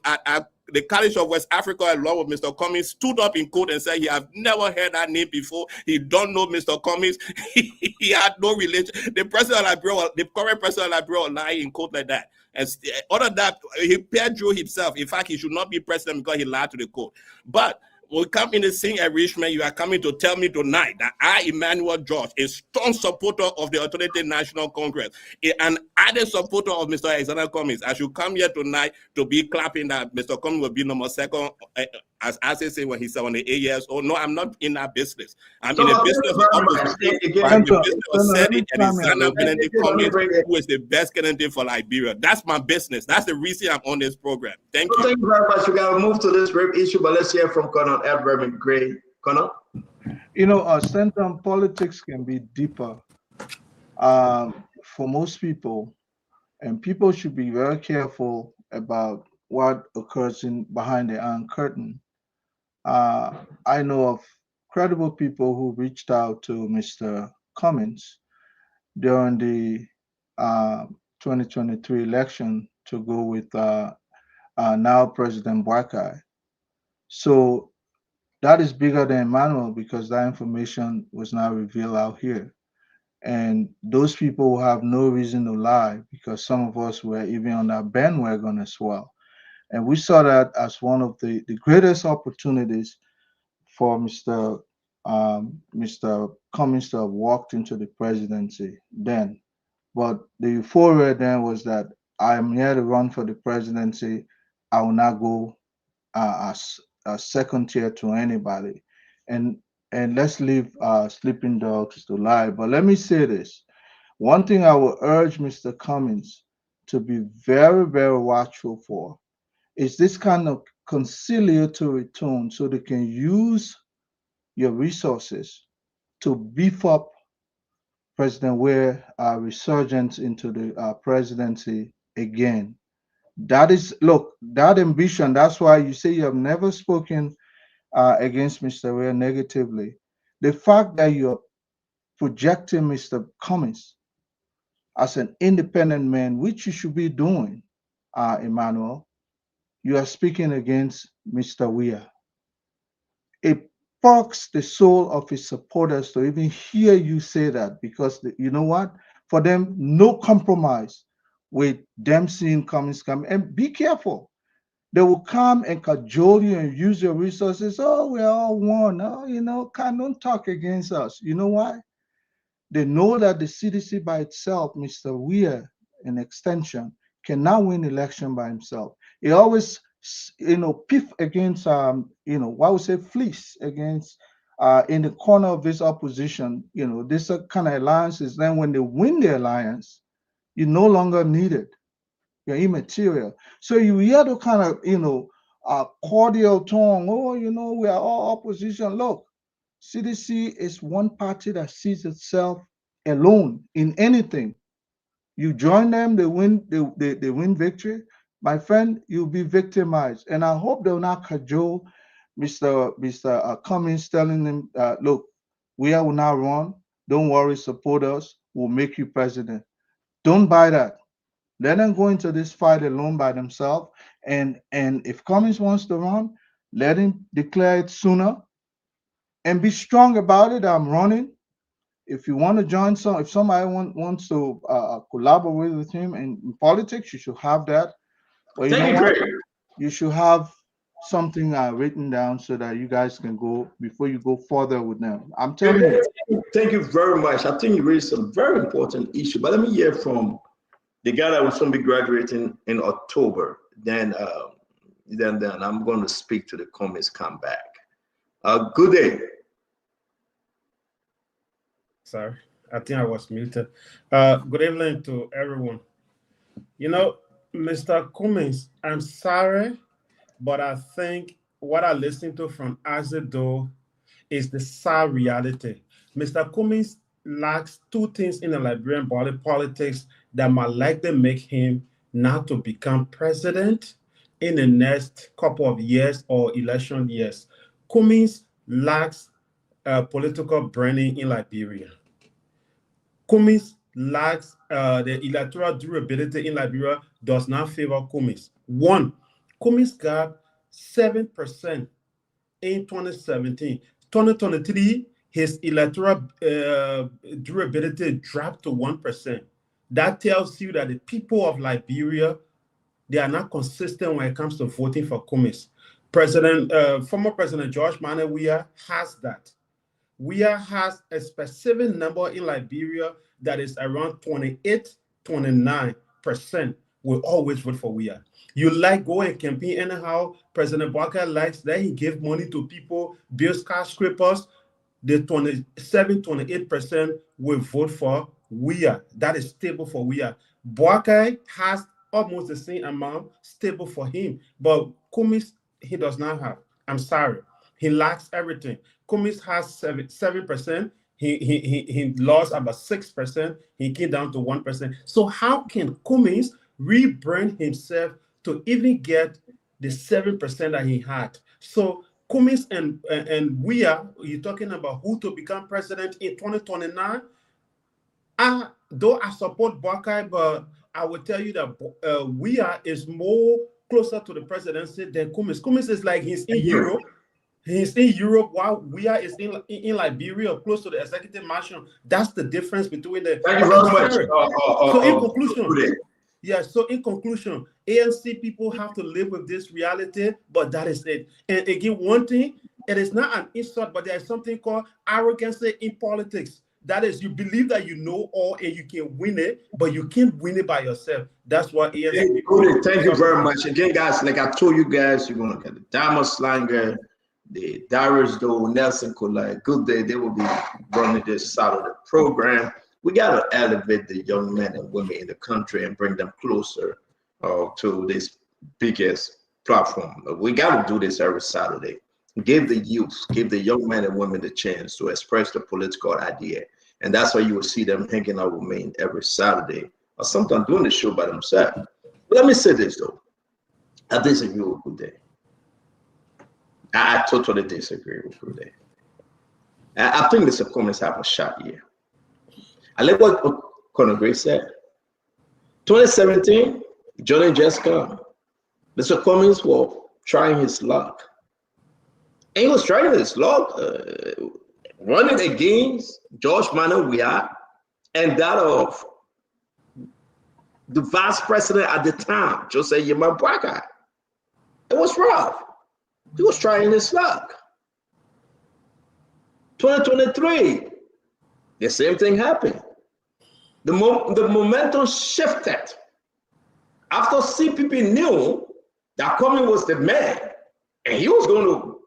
at the College of West Africa along with Mr. Cummings, stood up in court and said he have never heard that name before. He don't know Mr. Cummings. He had no relation. The president of Liberia, the current president of Liberia, lying in court like that. And other than that, he perjured himself. In fact, he should not be president because he lied to the court. But we come in the same enrichment. You are coming to tell me tonight that I, Emmanuel George, a strong supporter of the Alternative National Congress, an added supporter of Mr. Alexander Cummings. I should come here tonight to be clapping that Mr. Cummings will be number second, as I say when he's 78 years old. No, I'm not in that business. I'm in the business of setting Alexander Benedict Cummings, who is the best candidate for Liberia. That's my business. That's the reason I'm on this program. Thank you. Thank you very much. We got to move to this rape issue, but let's hear from Colonel Edward Gray. Colonel? You know, Stanton, politics can be deeper for most people, and people should be very careful about what occurs behind the Iron Curtain. I know of credible people who reached out to Mr. Cummings during the 2023 election to go with now President Boyka. So that is bigger than Emmanuel because that information was not revealed out here. And those people have no reason to lie because some of us were even on that bandwagon as well. And we saw that as one of the greatest opportunities for Mr. Cummings to have walked into the presidency then. But the euphoria then was that I'm here to run for the presidency. I will not go as a second tier to anybody. And let's leave sleeping dogs to lie. But let me say this. One thing I will urge Mr. Cummings to be very, very watchful for is this kind of conciliatory tone so they can use your resources to beef up President Weah resurgence into the presidency again. That is, look, that ambition, that's why you say you have never spoken against Mr. Weah negatively. The fact that you're projecting Mr. Cummings as an independent man, which you should be doing, Emmanuel, you are speaking against Mr. Weah. It irks the soul of his supporters to even hear you say that, because you know what? For them, no compromise with them seeing Cummings come. And be careful. They will come and cajole you and use your resources. Oh, we're all one. Oh, you know, don't talk against us. You know why? They know that the CDC by itself, Mr. Weah, in extension, cannot win election by himself. He always, piff against, why would say fleece against, in the corner of this opposition, this kind of alliances. Then when they win the alliance, you're no longer needed. You're immaterial. So you hear the kind of, cordial tone. Oh, we are all opposition. Look, CDC is one party that sees itself alone in anything. You join them, they win victory. My friend, you'll be victimized. And I hope they'll not cajole Mr. Cummings, telling him, look, we will not run. Don't worry, support us. We'll make you president. Don't buy that. Let them go into this fight alone by themselves. And if Cummings wants to run, let him declare it sooner. And be strong about it. I'm running. If you want to join if somebody wants to collaborate with him in politics, you should have that. But you should have something written down so that you guys can go before you go further with them. I'm telling you. Thank you very much. I think you raised some very important issue. But let me hear from the guy that was going to be graduating in October. Then I'm going to speak to the Cummings comeback. Good day. Sorry, I think I was muted. Good evening to everyone. Mr. Cummings, I'm sorry, but I think what I listened to from Azedo is the sad reality. Mr. Cummings lacks two things in the Liberian politics that might likely make him not to become president in the next couple of years or election years. Cummings lacks political branding in Liberia. Cummings lacks the electoral durability in Liberia, does not favor Cummings. One, Cummings got 7% in 2017. 2023, his electoral durability dropped to 1%. That tells you that the people of Liberia, they are not consistent when it comes to voting for Cummings. Former President George Manuel Weah has that. Weah has a specific number in Liberia that is around 28, 29% will always vote for Weah. You like go and campaign anyhow. President Boakai likes that he give money to people, build skyscrapers. The 27, 28% will vote for Weah. That is stable for Weah. Boakai has almost the same amount stable for him, but Cummings, he does not have. I'm sorry. He lacks everything. Cummings has 7%. He lost about 6%. He came down to 1%. So how can Cummings rebrand himself to even get the 7% that he had? So Cummings and Weah, you're talking about who to become president in 2029. Though I support Boakai, but I will tell you that Weah is more closer to the presidency than Cummings. Cummings is like he's in Europe. He's in Europe while Weah is in Liberia, close to the executive mansion. That's the difference between the. Thank you very much. So in conclusion, so in conclusion, ANC people have to live with this reality, but that is it. And again, one thing, it is not an insult, but there is something called arrogance in politics. That is, you believe that you know all and you can win it, but you can't win it by yourself. That's what ANC. Thank you very much. Again, guys, like I told you guys, you're going to get the Diamond Slanger, the Darius Doe, Nelson Colette. Good day. They will be running this side of the program. We got to elevate the young men and women in the country and bring them closer to this biggest platform. We got to do this every Saturday. give the youth, give the young men and women the chance to express the political idea. And that's why you will see them hanging out with me every Saturday, or sometimes doing the show by themselves. But let me say this though. I disagree with Kude. I totally disagree with Kude. I think Mr. Cummings have a shot here. I like what Conor Gray said. 2017, Johnny just come. Mr. Cummings was trying his luck. And he was trying his luck, running against George Manuel Weah and that of the vice president at the time, Joseph Yema Boakai. It was rough. He was trying his luck. 2023, the same thing happened. The momentum shifted. After CPP knew that Cummings was the man, and he was going to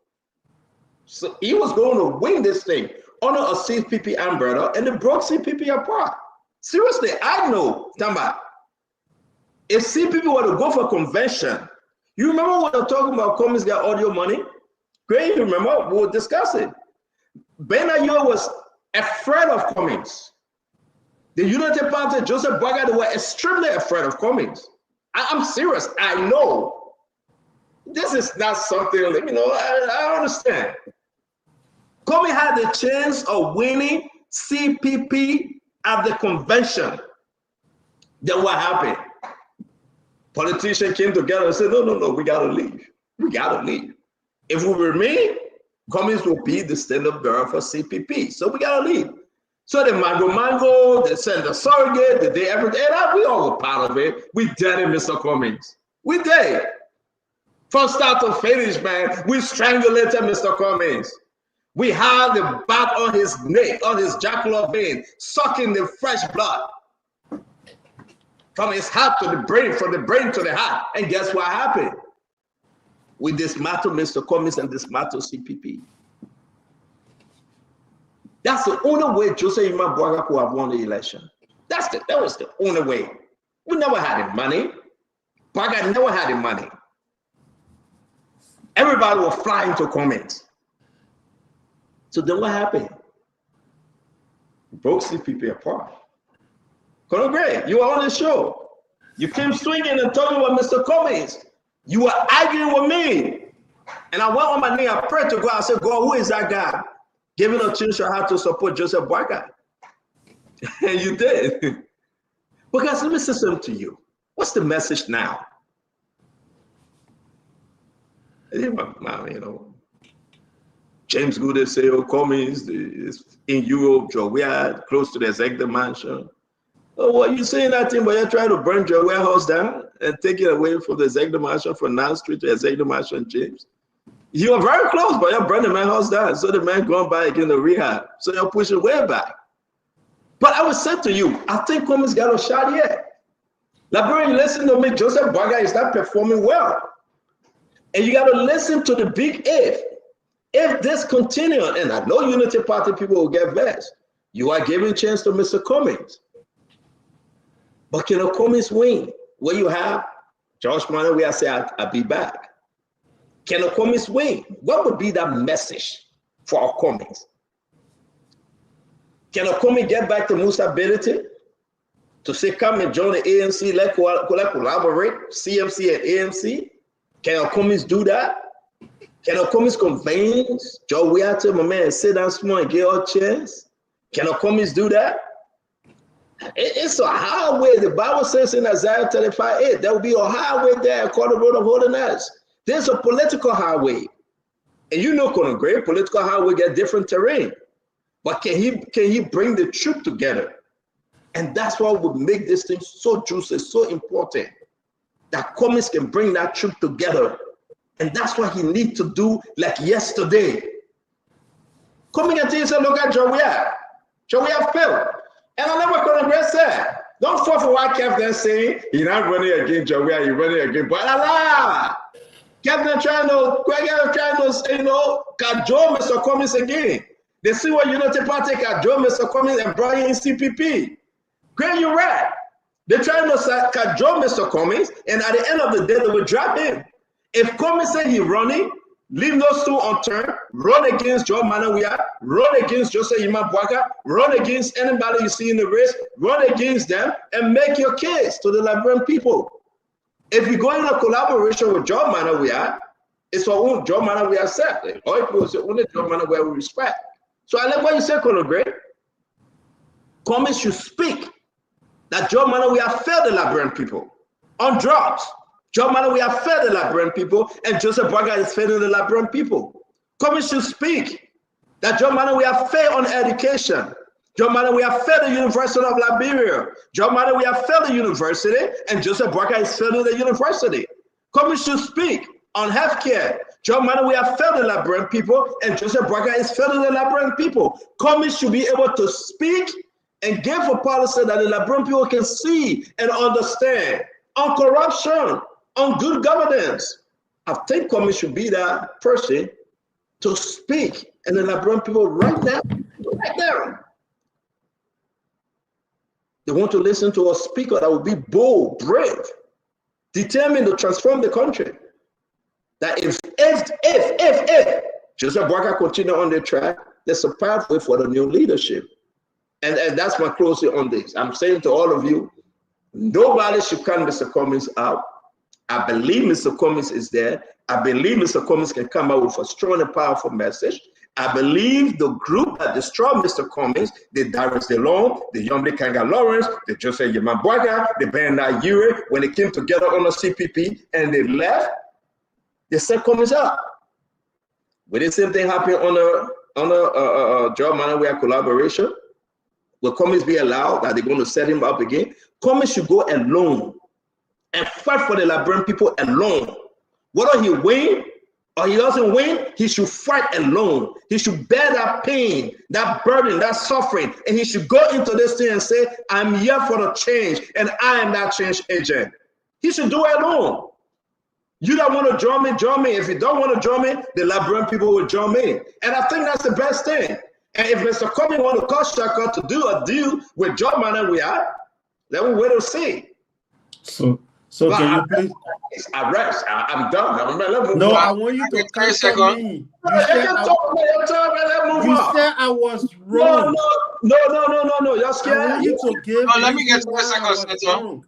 win this thing under a CPP umbrella, and it broke CPP apart. Seriously, I know, Tamba, if CPP were to go for convention, you remember when we were talking about Cummings got audio money? Great, you remember? We were discussing. Ben Ayo was afraid of Cummings. The United Party, Joseph Boakai, they were extremely afraid of Cummings. I'm serious. I know. This is not something, I understand. Cummings had the chance of winning CPP at the convention. Then what happened? Politicians came together and said, no, we got to leave. We got to leave. If we remain, Cummings will be the standard bearer for CPP. So we got to leave. So the Mango, they send the surrogate, they did everything. And we all were part of it. We did it, Mr. Cummings. We did. From start to finish, man, we strangulated Mr. Cummings. We had the bat on his neck, on his jugular vein, sucking the fresh blood from his heart to the brain, from the brain to the heart. And guess what happened? We dismantled Mr. Cummings and dismantled CPP. That's the only way Joseph Yema Boakai could have won the election. That was the only way. We never had the money. Boakai never had the money. Everybody was flying to Cummings. So then what happened? Broke CPP apart. Conor Gray, you were on the show. You came swinging and talking about Mr. Cummings. You were arguing with me. And I went on my knee, I prayed to God. I said, God, who is that guy? Giving a chance how to support Joseph Boakai. And you did. Because let me say something to you. What's the message now? James Goode say, Cummings is in Europe, Joe Weah, close to the executive mansion. Oh, well, you saying that thing, but you're trying to burn Joe Weah house down and take it away from the executive mansion from 9th Street to executive mansion, James. You are very close, but you're burning my house down. So the man going back in the rehab. So you're pushing way back. But I would say to you, I think Cummings got a shot yet. Librarian, listen to me. Joseph Boakai is not performing well. And you got to listen to the big if. If this continues, and I know Unity Party people will get vexed, you are giving chance to Mr. Cummings. But can a Cummings win? Where you have George Manuel Weah say, I'll be back. Can a Cummings win? What would be that message for our Cummings? Can a Cummings get back to stability? To say, come and join the ANC, let's collaborate, CMC and ANC? Can a Cummings do that? Can a Cummings convince Joe Weah to my man, sit down small and get our chance? Can a Cummings do that? It's a highway. The Bible says in Isaiah 35:8, there will be a highway there called the road of holiness. There's a political highway. And you know, Conor Gray, political highway get different terrain. But can he bring the troop together? And that's what would make this thing so juicy, so important. That Cummings can bring that troop together. And that's what he needs to do like yesterday. Coming and say, look at Joe Weah. Joe Weah failed. And I never Conor Gray said, don't fall for what Kevin saying, he's not running against Joe Weah, he's running against Boakai. Kevin trying to cajole Mr. Cummings again. They see what Unity Party cajole Mr. Cummings and brought in CPP. Great, you're right. They're trying to cajole Mr. Cummings, and at the end of the day, they will drop him. If Cummings said he's running, Leave no stone unturned. Run against Joe Manawia. Run against Joseph Imabwaka. Run against anybody you see in the race. Run against them and make your case to the Liberian people. If you go in a collaboration with Joe Manawia, it's what Joe Manawia said. All people say only Joe Manawia we respect. So I like what you said, Colonel Gray. Cummings should speak that Joe Manawia failed the Liberian people on drugs. Joe Manawia failed the Liberian people, and Joseph Boakai is failing the Liberian people. Cummings should speak that Joe Manawia failed on education. Joe Manawia failed the University of Liberia. Joe Manawia failed the university, and Joseph Boakai is failing the university. Cummings should speak on healthcare. Joe Manawia failed the Liberian people, and Joseph Boakai is failing the Liberian people. Cummings should be able to speak and give a policy that the Liberian people can see and understand on corruption, on good governance. I think Cummings should be that person to speak, and the Liberian people right now. They want to listen to a speaker that will be bold, brave, determined to transform the country. That if Joseph Boakai continue on the track, there's a pathway for the new leadership. And that's my closing on this. I'm saying to all of you, nobody should count Mr. Cummings out. I believe Mr. Cummings is there. I believe Mr. Cummings can come out with a strong and powerful message. I believe the group that destroyed Mr. Cummings, the Darius DeLong, the Yomde Kanga Lawrence, the Joseph Imabwaka, the Bernard Ure, when they came together on the CPP and they left, they set Cummings up. Will the same thing happen on a Joe Manawia collaboration? Will Cummings be allowed that they're going to set him up again? Cummings should go alone and fight for the Liberian people alone. Whether he win or he doesn't win, he should fight alone. He should bear that pain, that burden, that suffering, and he should go into this thing and say, I'm here for the change, and I am that change agent. He should do it alone. You don't want to join me, join me. If you don't want to join me, the Liberian people will join me. And I think that's the best thing. And if Mr. Cummings want to cause Shaka to do a deal with Joe Manawia, then we wait and see. So but can you please? I'm done. No, I want you to cancel me. You said I was wrong. No. You're scared. I want you to give. No, let me get 2 seconds. No.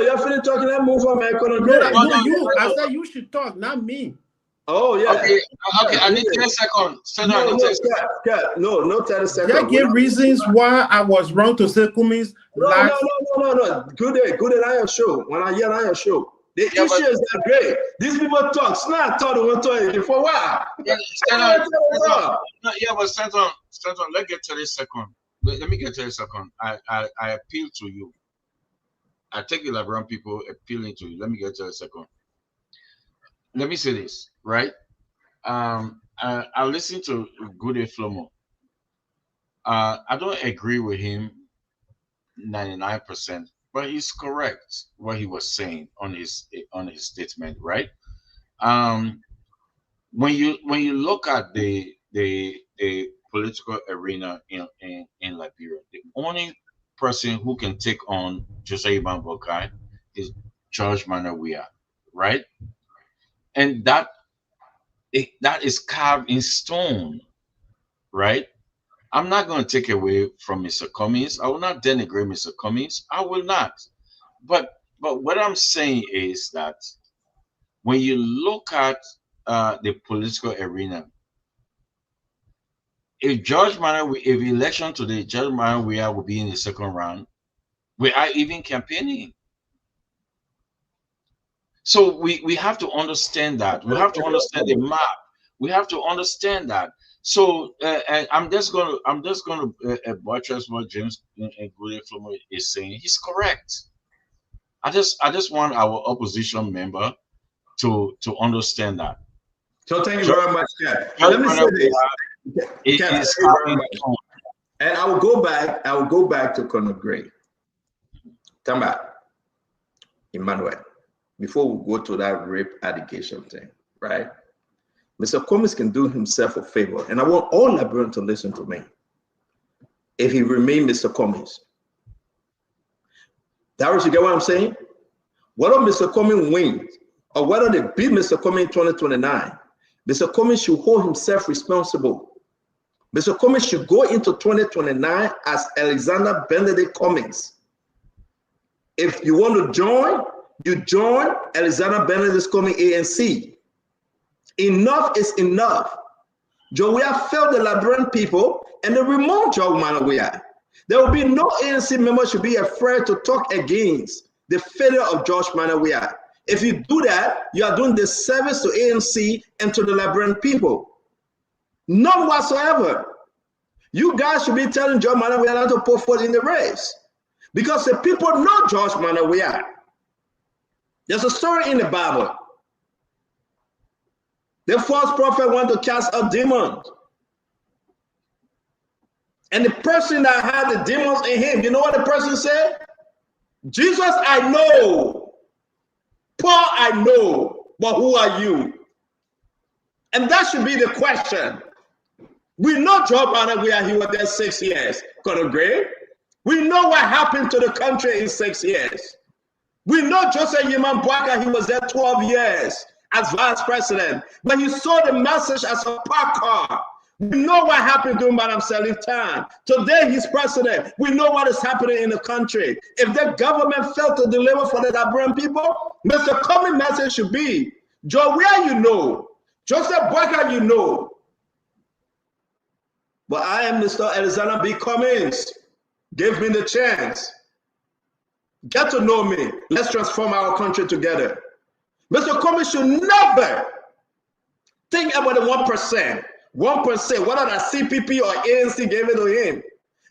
You're finished talking. Let's move on, man. No, you. I said you should talk, not me. Oh yeah. Okay. I need 10 seconds. No 10 seconds. Yeah, give reasons why I was wrong to say Cummings. No. Good day. I am sure. When I hear, I am sure. The issue is that great. These people talk. Snap thought they were talking for a while. But Stanton, let's get to this second. Let me get to this second. I appeal to you. I take the Liberian people appealing to you. Let me get to a second. Let me say this, right? I listened to Good Flomo. I don't agree with him 99%, but he's correct what he was saying on his statement, right? When you look at the political arena in Liberia, the only person who can take on Joseph Imabwaka is George Manawia, right? And that is carved in stone, right? I'm not going to take away from Mr. Cummings. I will not denigrate Mr. Cummings. I will not. But what I'm saying is that when you look at the political arena, if election today, George Manawia will be in the second round, we are even campaigning. So we have to understand that. We have to understand the map. We have to understand that. So and I'm just going to buttress what James Flomo is saying. He's correct. I just want our opposition member to understand that. So thank you very much, Kat. Let me say this. And I will go back to Colonel Gray. Come back, Emmanuel. Before we go to that rape allegation thing, right? Mr. Cummings can do himself a favor, and I want all Liberians to listen to me. If he remains Mr. Cummings, Darius, you get what I'm saying? Whether Mr. Cummings wins or whether they beat Mr. Cummings in 2029, Mr. Cummings should hold himself responsible. Mr. Cummings should go into 2029 as Alexander Benedict Cummings. If you want to join, you join Alexander Benedict Cummings ANC. Enough is enough. George Weah failed the Liberian people and they removed George Weah. There will be no ANC member should be afraid to talk against the failure of George Weah. If you do that, you are doing disservice to ANC and to the Liberian people. None whatsoever. You guys should be telling George Weah not to put forth in the race. Because the people know George Weah. There's a story in the Bible. The false prophet wanted to cast out demons. And the person that had the demons in him, you know what the person said? Jesus, I know. Paul, I know. But who are you? And that should be the question. We know George Weah, he was there 6 years. Colonel Gray. We know what happened to the country in 6 years. We know Joseph Yeman Boakai, he was there 12 years as vice president, but he saw the message as a park car. We know what happened to Madam Salif Tan. Today he's president. We know what is happening in the country. If the government failed to deliver for the Liberian people, Mr. Cummings' message should be, George Weah, you know, Joseph Boakai, you know, but I am Mr. Alexander B. Cummings. Give me the chance. Get to know me. Let's transform our country together. Mr. Cummings should never think about the 1%. 1%, whether that CPP or ANC gave it to him.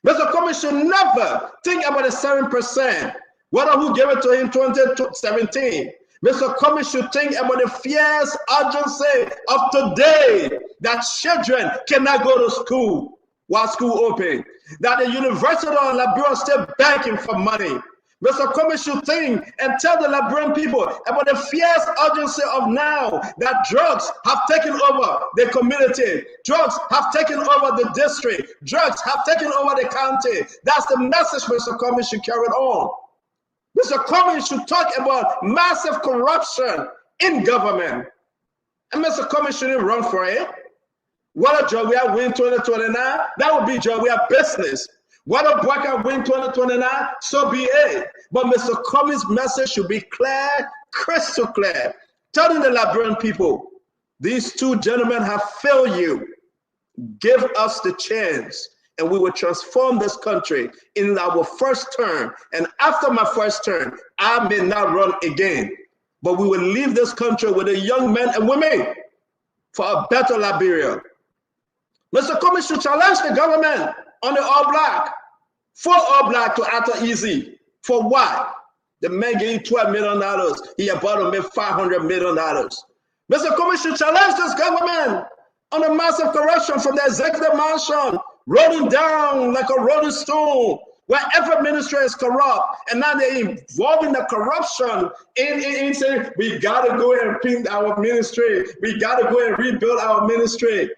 Mr. Cummings should never think about the 7%, whether who gave it to him 2017. Mr. Cummings should think about the fierce urgency of today that children cannot go to school while school open, that the University of Liberia is still begging for money. Mr. Cummings should think and tell the Liberian people about the fierce urgency of now that drugs have taken over the community, drugs have taken over the district, drugs have taken over the county. That's the message Mr. Cummings should carry on. Mr. Cummings should talk about massive corruption in government. And Mr. Cummings shouldn't run for it. Whether George Weah win 2029, that would be George Weah business. Whether Boakai win 2029, so be it. But Mr. Cummings' message should be clear, crystal clear, telling the Liberian people, these two gentlemen have failed you. Give us the chance, and we will transform this country in our first term. And after my first term, I may not run again, but we will leave this country with the young men and women for a better Liberia. Mr. Cummings should challenge the government on the All Black, for All Black to act easy. For what? The man getting $12 million. He about to make $500 million. Mr. Cummings should challenge this government on the massive corruption from the executive mansion, rolling down like a rolling stone, where every ministry is corrupt, and now they're involving the corruption in saying, we gotta go and pimp our ministry, we gotta go and rebuild our ministry.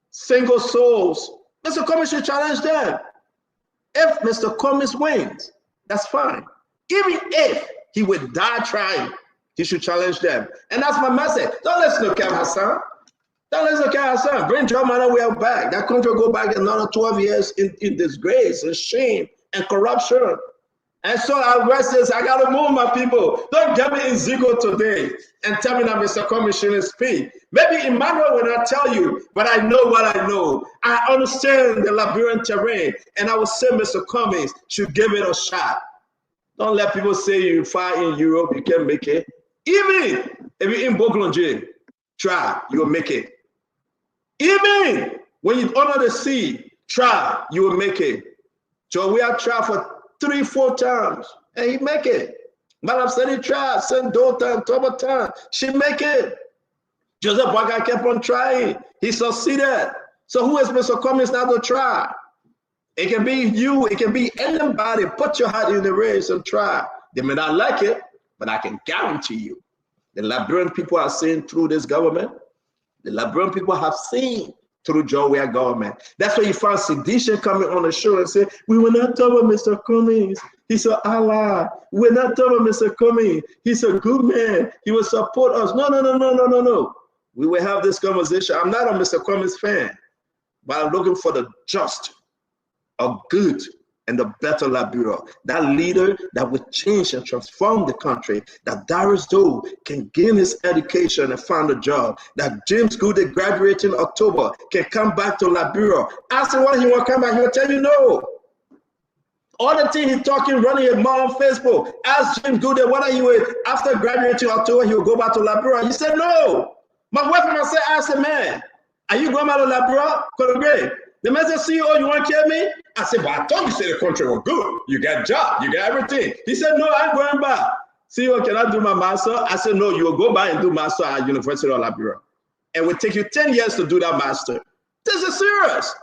Single souls. Mr. Cummings should challenge them. If Mr. Cummings wins, that's fine. Even if he would die trying, he should challenge them. And that's my message. Don't listen to Kev Hassan. Don't listen to Kev Hassan. Bring George Weah back. That country will go back another 12 years in disgrace and shame and corruption. And so I rest this. I got to move, my people. Don't get me in Zigo today and tell me that Mr. Cummings shouldn't speak. Maybe Emmanuel will not tell you, but I know what I know. I understand the Liberian terrain, and I will say Mr. Cummings should give it a shot. Don't let people say you fight in Europe, you can't make it. Even if you're in Boglonjin, try, you will make it. Even when you honor the sea, try, you will make it. So we have tried for 3-4 times, and he make it. Madam said he tried, sent Dota, Toba time, she make it. Joseph Boakai kept on trying. He succeeded. So who is Mr. Cummings not to try? It can be you, it can be anybody. Put your heart in the race and try. They may not like it, but I can guarantee you, the Liberian people are seeing through this government. The Liberian people have seen through George Weah government. That's why you find Sedition coming on the show and say, we will not talk about Mr. Cummings. He's an ally. We're not talking about Mr. Cummings. He's a good man. He will support us. No. we will have this conversation. I'm not a Mr. Cummings fan, but I'm looking for the just, a good, and a better Liberia. That leader that would change and transform the country, that Darius Doe can gain his education and find a job, that James Goode graduating in October can come back to Liberia. Ask him why he won't come back, he'll tell you no. All the thing he's talking, running a mouth on Facebook. Ask James Goode whether he will, after graduating in October, he will go back to Liberia. He said no. My wife and I said, ask the man, are you going back to Liberia? The man said, CEO, you want to kill me? I said, well, I thought you said the country was good. You got a job, you got everything. He said, no, I'm going back. CEO, can I do my master? I said, no, you will go back and do master at University of Liberia. And it will take you 10 years to do that master. This is serious.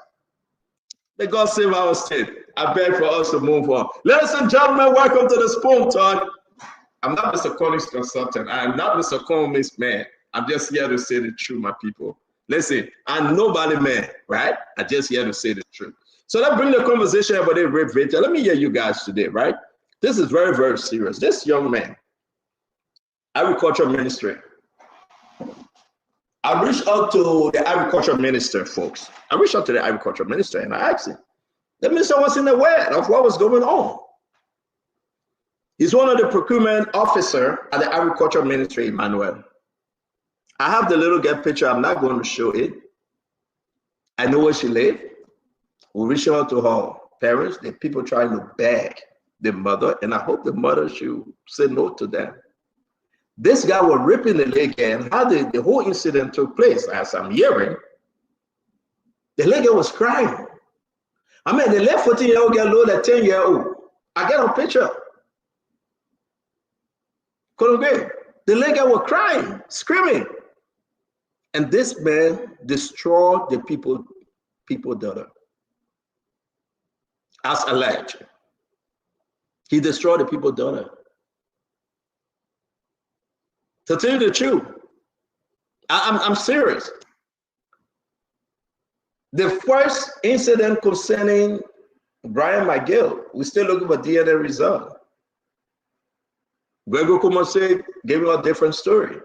May God save our state. I beg for us to move on. Ladies and gentlemen, welcome to the Spoon Talk. I'm not Mr. Cummings' consultant. I am not Mr. Cummings' man. I'm just here to say the truth, my people. Listen, I'm nobody man, right? I'm just here to say the truth. So let's bring the conversation about the rape victim. Let me hear you guys today, right? This is very, very serious. This young man, agriculture ministry. I reached out to the agriculture minister, folks. I reached out to the agriculture minister and I asked him. The minister wasn't aware of what was going on. He's one of the procurement officer at the agriculture ministry, Emmanuel. I have the little girl picture. I'm not going to show it. I know where she lived. We reached out to her parents. The people trying to beg the mother, and I hope the mother should say no to them. This guy was ripping the leg, and how the whole incident took place, as I'm hearing, the lady was crying. I mean, the left 14-year-old girl load a 10-year-old. I get a picture. Couldn't be. The lady was crying, screaming. And this man destroyed the people daughter. As alleged. He destroyed the people daughter. To tell you the truth, I'm serious. The first incident concerning Brian McGill, we're still looking for DNA result. Gregor Kumase gave me a different story.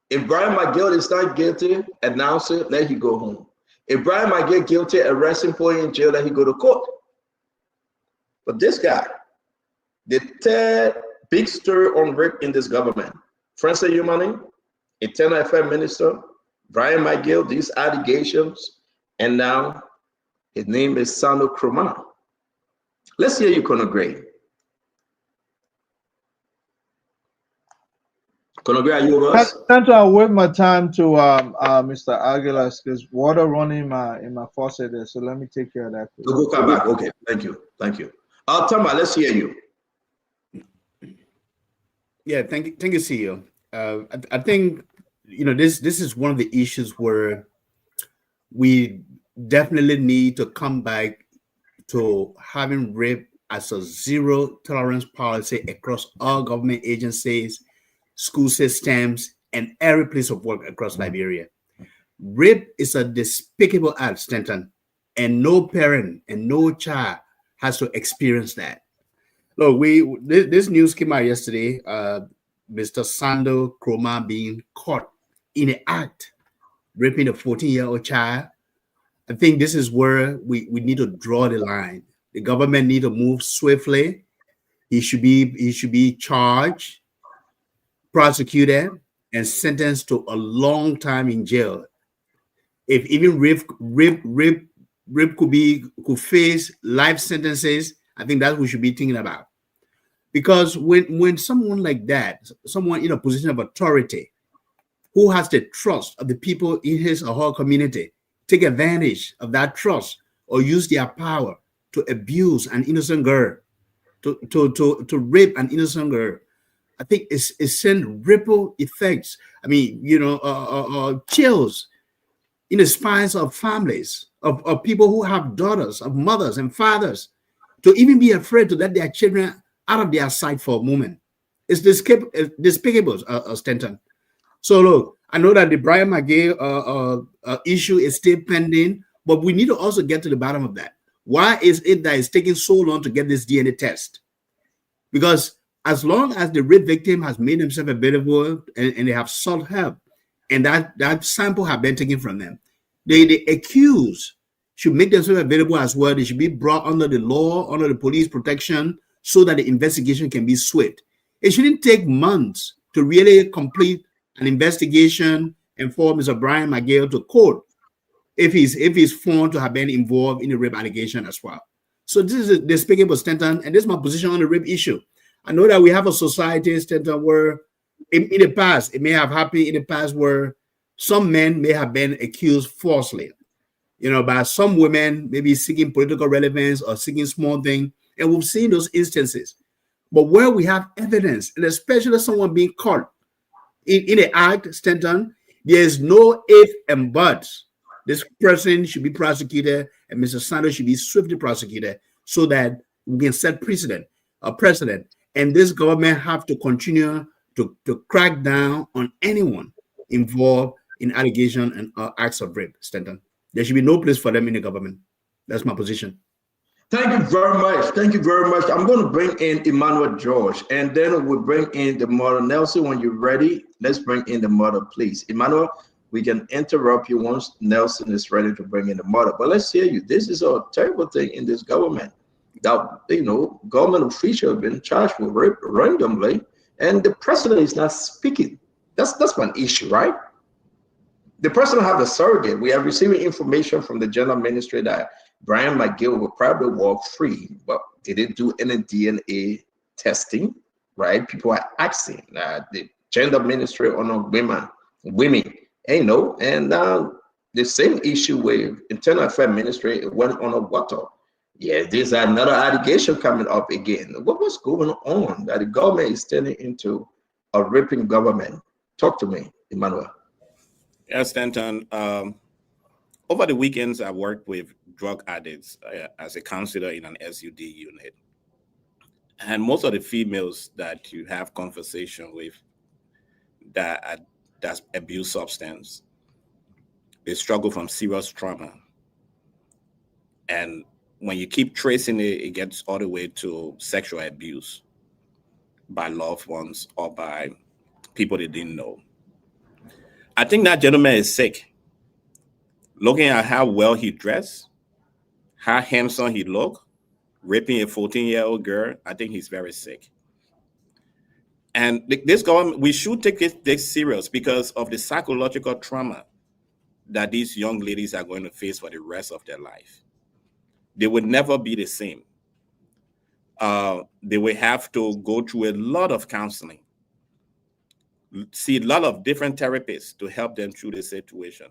If Brian McGill is not guilty, announce it, let him go home. If Brian McGill guilty, arrest him, put him in jail, let him go to court. But this guy, the third big story on rape in this government, Francis Yumani, Internal Affairs Minister, Brian McGill, these allegations, and now his name is Sando Kroma. Let's hear you, Conor Gray. Conor Gray, are you with us? I'll wait my time to Mr. Aguilar because water running in my faucet there. So let me take care of that. Go come back. Okay, thank you. Tamba, let's hear you. Yeah, thank you, CEO. I think this is one of the issues where we definitely need to come back to having rape as a zero tolerance policy across all government agencies, school systems, and every place of work across Liberia. Rape is a despicable act, Stanton, and no parent and no child has to experience that. Look, this news came out yesterday. Mr. Sando Kroma being caught in an act raping a 14-year-old child. I think this is where we need to draw the line. The government need to move swiftly. He should be charged, prosecuted, and sentenced to a long time in jail. If even rape could face life sentences, I think that's what we should be thinking about. Because when someone like that, someone in a position of authority, who has the trust of the people in his or her community, take advantage of that trust or use their power to abuse an innocent girl, to rape an innocent girl, I think it's send ripple effects. I mean, chills in the spines of families, of people who have daughters, of mothers and fathers, to even be afraid to let their children out of their sight for a moment. It's despicable, Stanton. So look, I know that the Brian McGill issue is still pending, but we need to also get to the bottom of that. Why is it that it's taking so long to get this DNA test? Because as long as the rape victim has made himself available and they have sought help, and that sample have been taken from them. The accused should make themselves available as well. They should be brought under the law, under the police protection, so that the investigation can be swift. It shouldn't take months to really complete an investigation and for Mr. Brian McGill to court if he's found to have been involved in the rape allegation as well. So this is the Speakable Stanton, and this is my position on the rape issue. I know that we have a society, Stanton, where in the past, it may have happened in the past where some men may have been accused falsely, by some women maybe seeking political relevance or seeking small things. And we've seen those instances. But where we have evidence, and especially someone being caught in the act, Stanton, there's no if and buts. This person should be prosecuted, and Mr. Sanders should be swiftly prosecuted so that we can set precedent. And this government have to continue to crack down on anyone involved in allegation and acts of rape, Stanton. There should be no place for them in the government. That's my position. Thank you very much. Thank you very much. I'm going to bring in Emmanuel George, and then we'll bring in the mother. Nelson, when you're ready, let's bring in the mother, please. Emmanuel, we can interrupt you once Nelson is ready to bring in the mother. But let's hear you. This is a terrible thing in this government. That, government officials have been charged with rape randomly, and the president is not speaking. That's one issue, right? The president have the surrogate. We are receiving information from the general ministry that Brian McGill will probably walk free, but they didn't do any DNA testing, right? People are asking the gender ministry on women, and the same issue with internal affairs ministry went on a water. Yeah, there's another allegation coming up again. What's going on that the government is turning into a raping government? Talk to me, Emmanuel. Yes, Stanton. Over the weekends, I worked with drug addicts as a counselor in an SUD unit. And most of the females that you have conversation with that abuse substance, they struggle from serious trauma. And when you keep tracing it, it gets all the way to sexual abuse by loved ones or by people they didn't know. I think that gentleman is sick. Looking at how well he dressed, how handsome he looked, raping a 14-year-old girl, I think he's very sick. And this government, we should take this serious because of the psychological trauma that these young ladies are going to face for the rest of their life. They would never be the same. They will have to go through a lot of counseling, see a lot of different therapists to help them through the situation.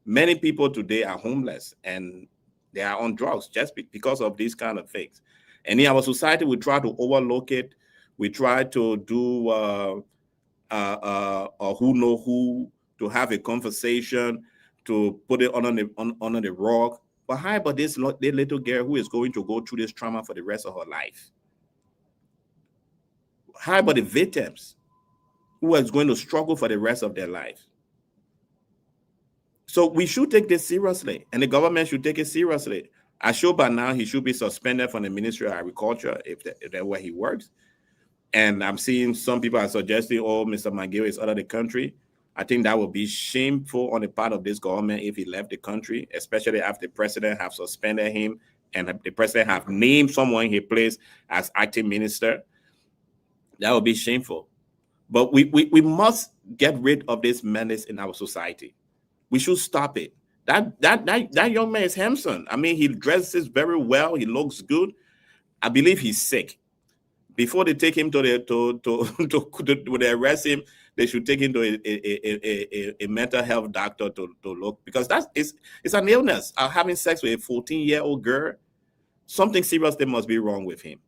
Many people today are homeless and they are on drugs just because of these kind of things. And in our society, we try to overlook it. We try to do who know who, to have a conversation, to put it under the rug. But how about this little girl who is going to go through this trauma for the rest of her life? How about the victims who is going to struggle for the rest of their life? So we should take this seriously, and the government should take it seriously. I sure by now he should be suspended from the Ministry of Agriculture if that's where he works. And I'm seeing some people are suggesting, Mr. McGill is out of the country. I think that would be shameful on the part of this government if he left the country, especially after the president have suspended him and the president have named someone he placed as acting minister. That would be shameful. But we must get rid of this menace in our society. We should stop it. That young man is handsome. I mean, he dresses very well. He looks good. I believe he's sick. Before they take him to arrest him, they should take him to a mental health doctor to look, because it's an illness. Having sex with a 14-year-old girl, something seriously must be wrong with him.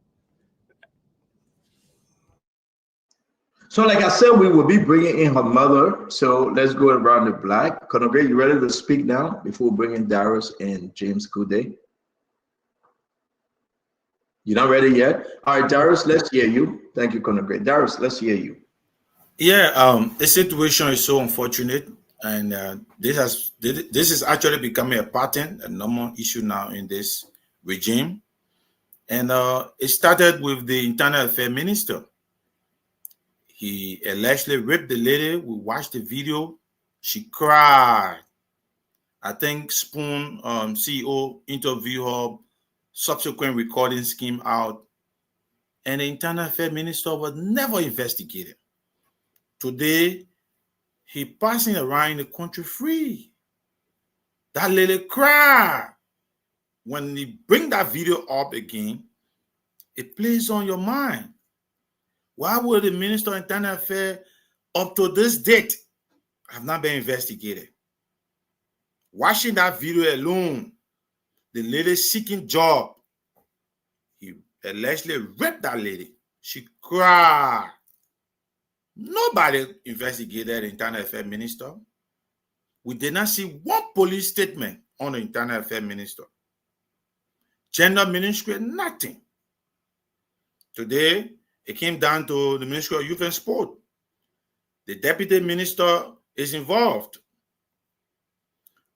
So like I said, we will be bringing in her mother. So let's go around the block. Conor, you ready to speak now before we bring in Darius and James Kude? You're not ready yet? All right, Darius, let's hear you. Thank you, Conor. Darius, let's hear you. Yeah, the situation is so unfortunate, and this is actually becoming a pattern, a normal issue now in this regime. And it started with the Internal Affairs Minister. He allegedly raped the lady. We watched the video. She cried. I think Spoon, CEO, interviewed her, subsequent recordings came out, and the Internal Affairs Minister was never investigated. Today, he passing around the country free. That lady cried. When you bring that video up again, it plays on your mind. Why would the Minister of Internal Affairs up to this date have not been investigated? Watching that video alone, the lady seeking job, he allegedly raped that lady. She cried. Nobody investigated the Internal Affairs Minister. We did not see one police statement on the Internal Affairs Minister. Gender Ministry, nothing. Today, it came down to the Ministry of Youth and Sport. The Deputy Minister is involved.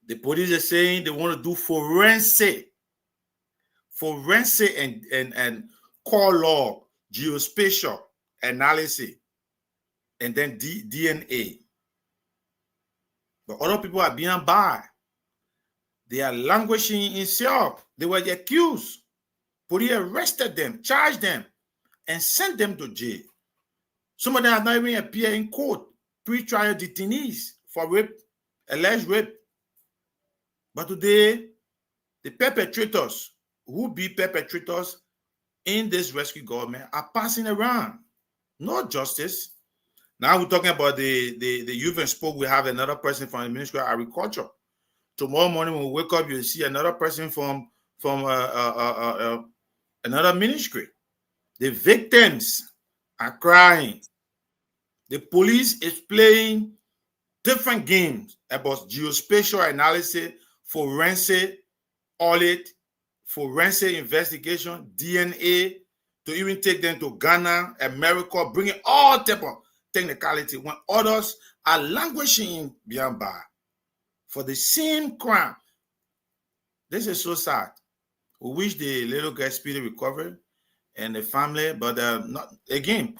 The police are saying they want to do forensic and core log, geospatial analysis, and then DNA. But other people are being barred. They are languishing in cell. They were accused. Police arrested them, charged them, and sent them to jail. Some of them have not even appeared in court, pre-trial detainees for rape, alleged rape. But today, the perpetrators, who be perpetrators in this rescue government, are passing around. No justice. Now we're talking about the youth and sport. We have another person from the Ministry of Agriculture. Tomorrow morning when we wake up, you'll see another person from another ministry. The victims are crying. The police is playing different games about geospatial analysis, forensic audit, forensic investigation, DNA, to even take them to Ghana, America, bringing all type of technicality when others are languishing beyond bar for the same crime. This is so sad. We wish the little girl speedy recovery and the family, but not again,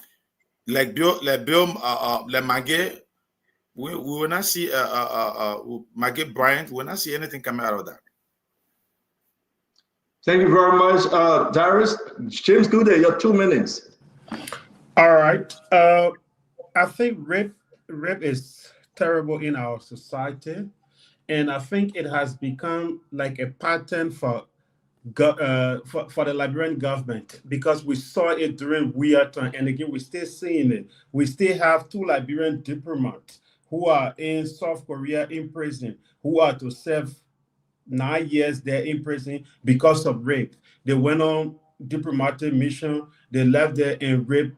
like Maggie, we will not see Maggie Bryant. We will not see anything coming out of that. Thank you very much, Darius. James Gude, your 2 minutes. All right. I think rape is terrible in our society, and I think it has become like a pattern for the Liberian government, because we saw it during weird time, and again we're still seeing it. We still have 2 Liberian diplomats who are in South Korea in prison, who are to serve 9 years there in prison because of rape. They went on diplomatic mission, they left there and raped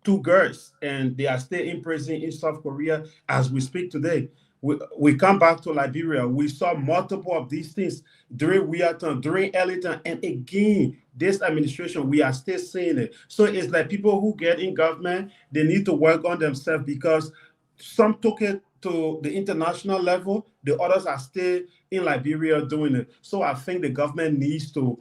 2 girls, and they are still in prison in South Korea as we speak today. We come back to Liberia. We saw multiple of these things during weird time, during early time, and again, this administration, we are still seeing it. So it's like people who get in government, they need to work on themselves, because some took it to the international level, the others are still in Liberia doing it. So I think the government needs to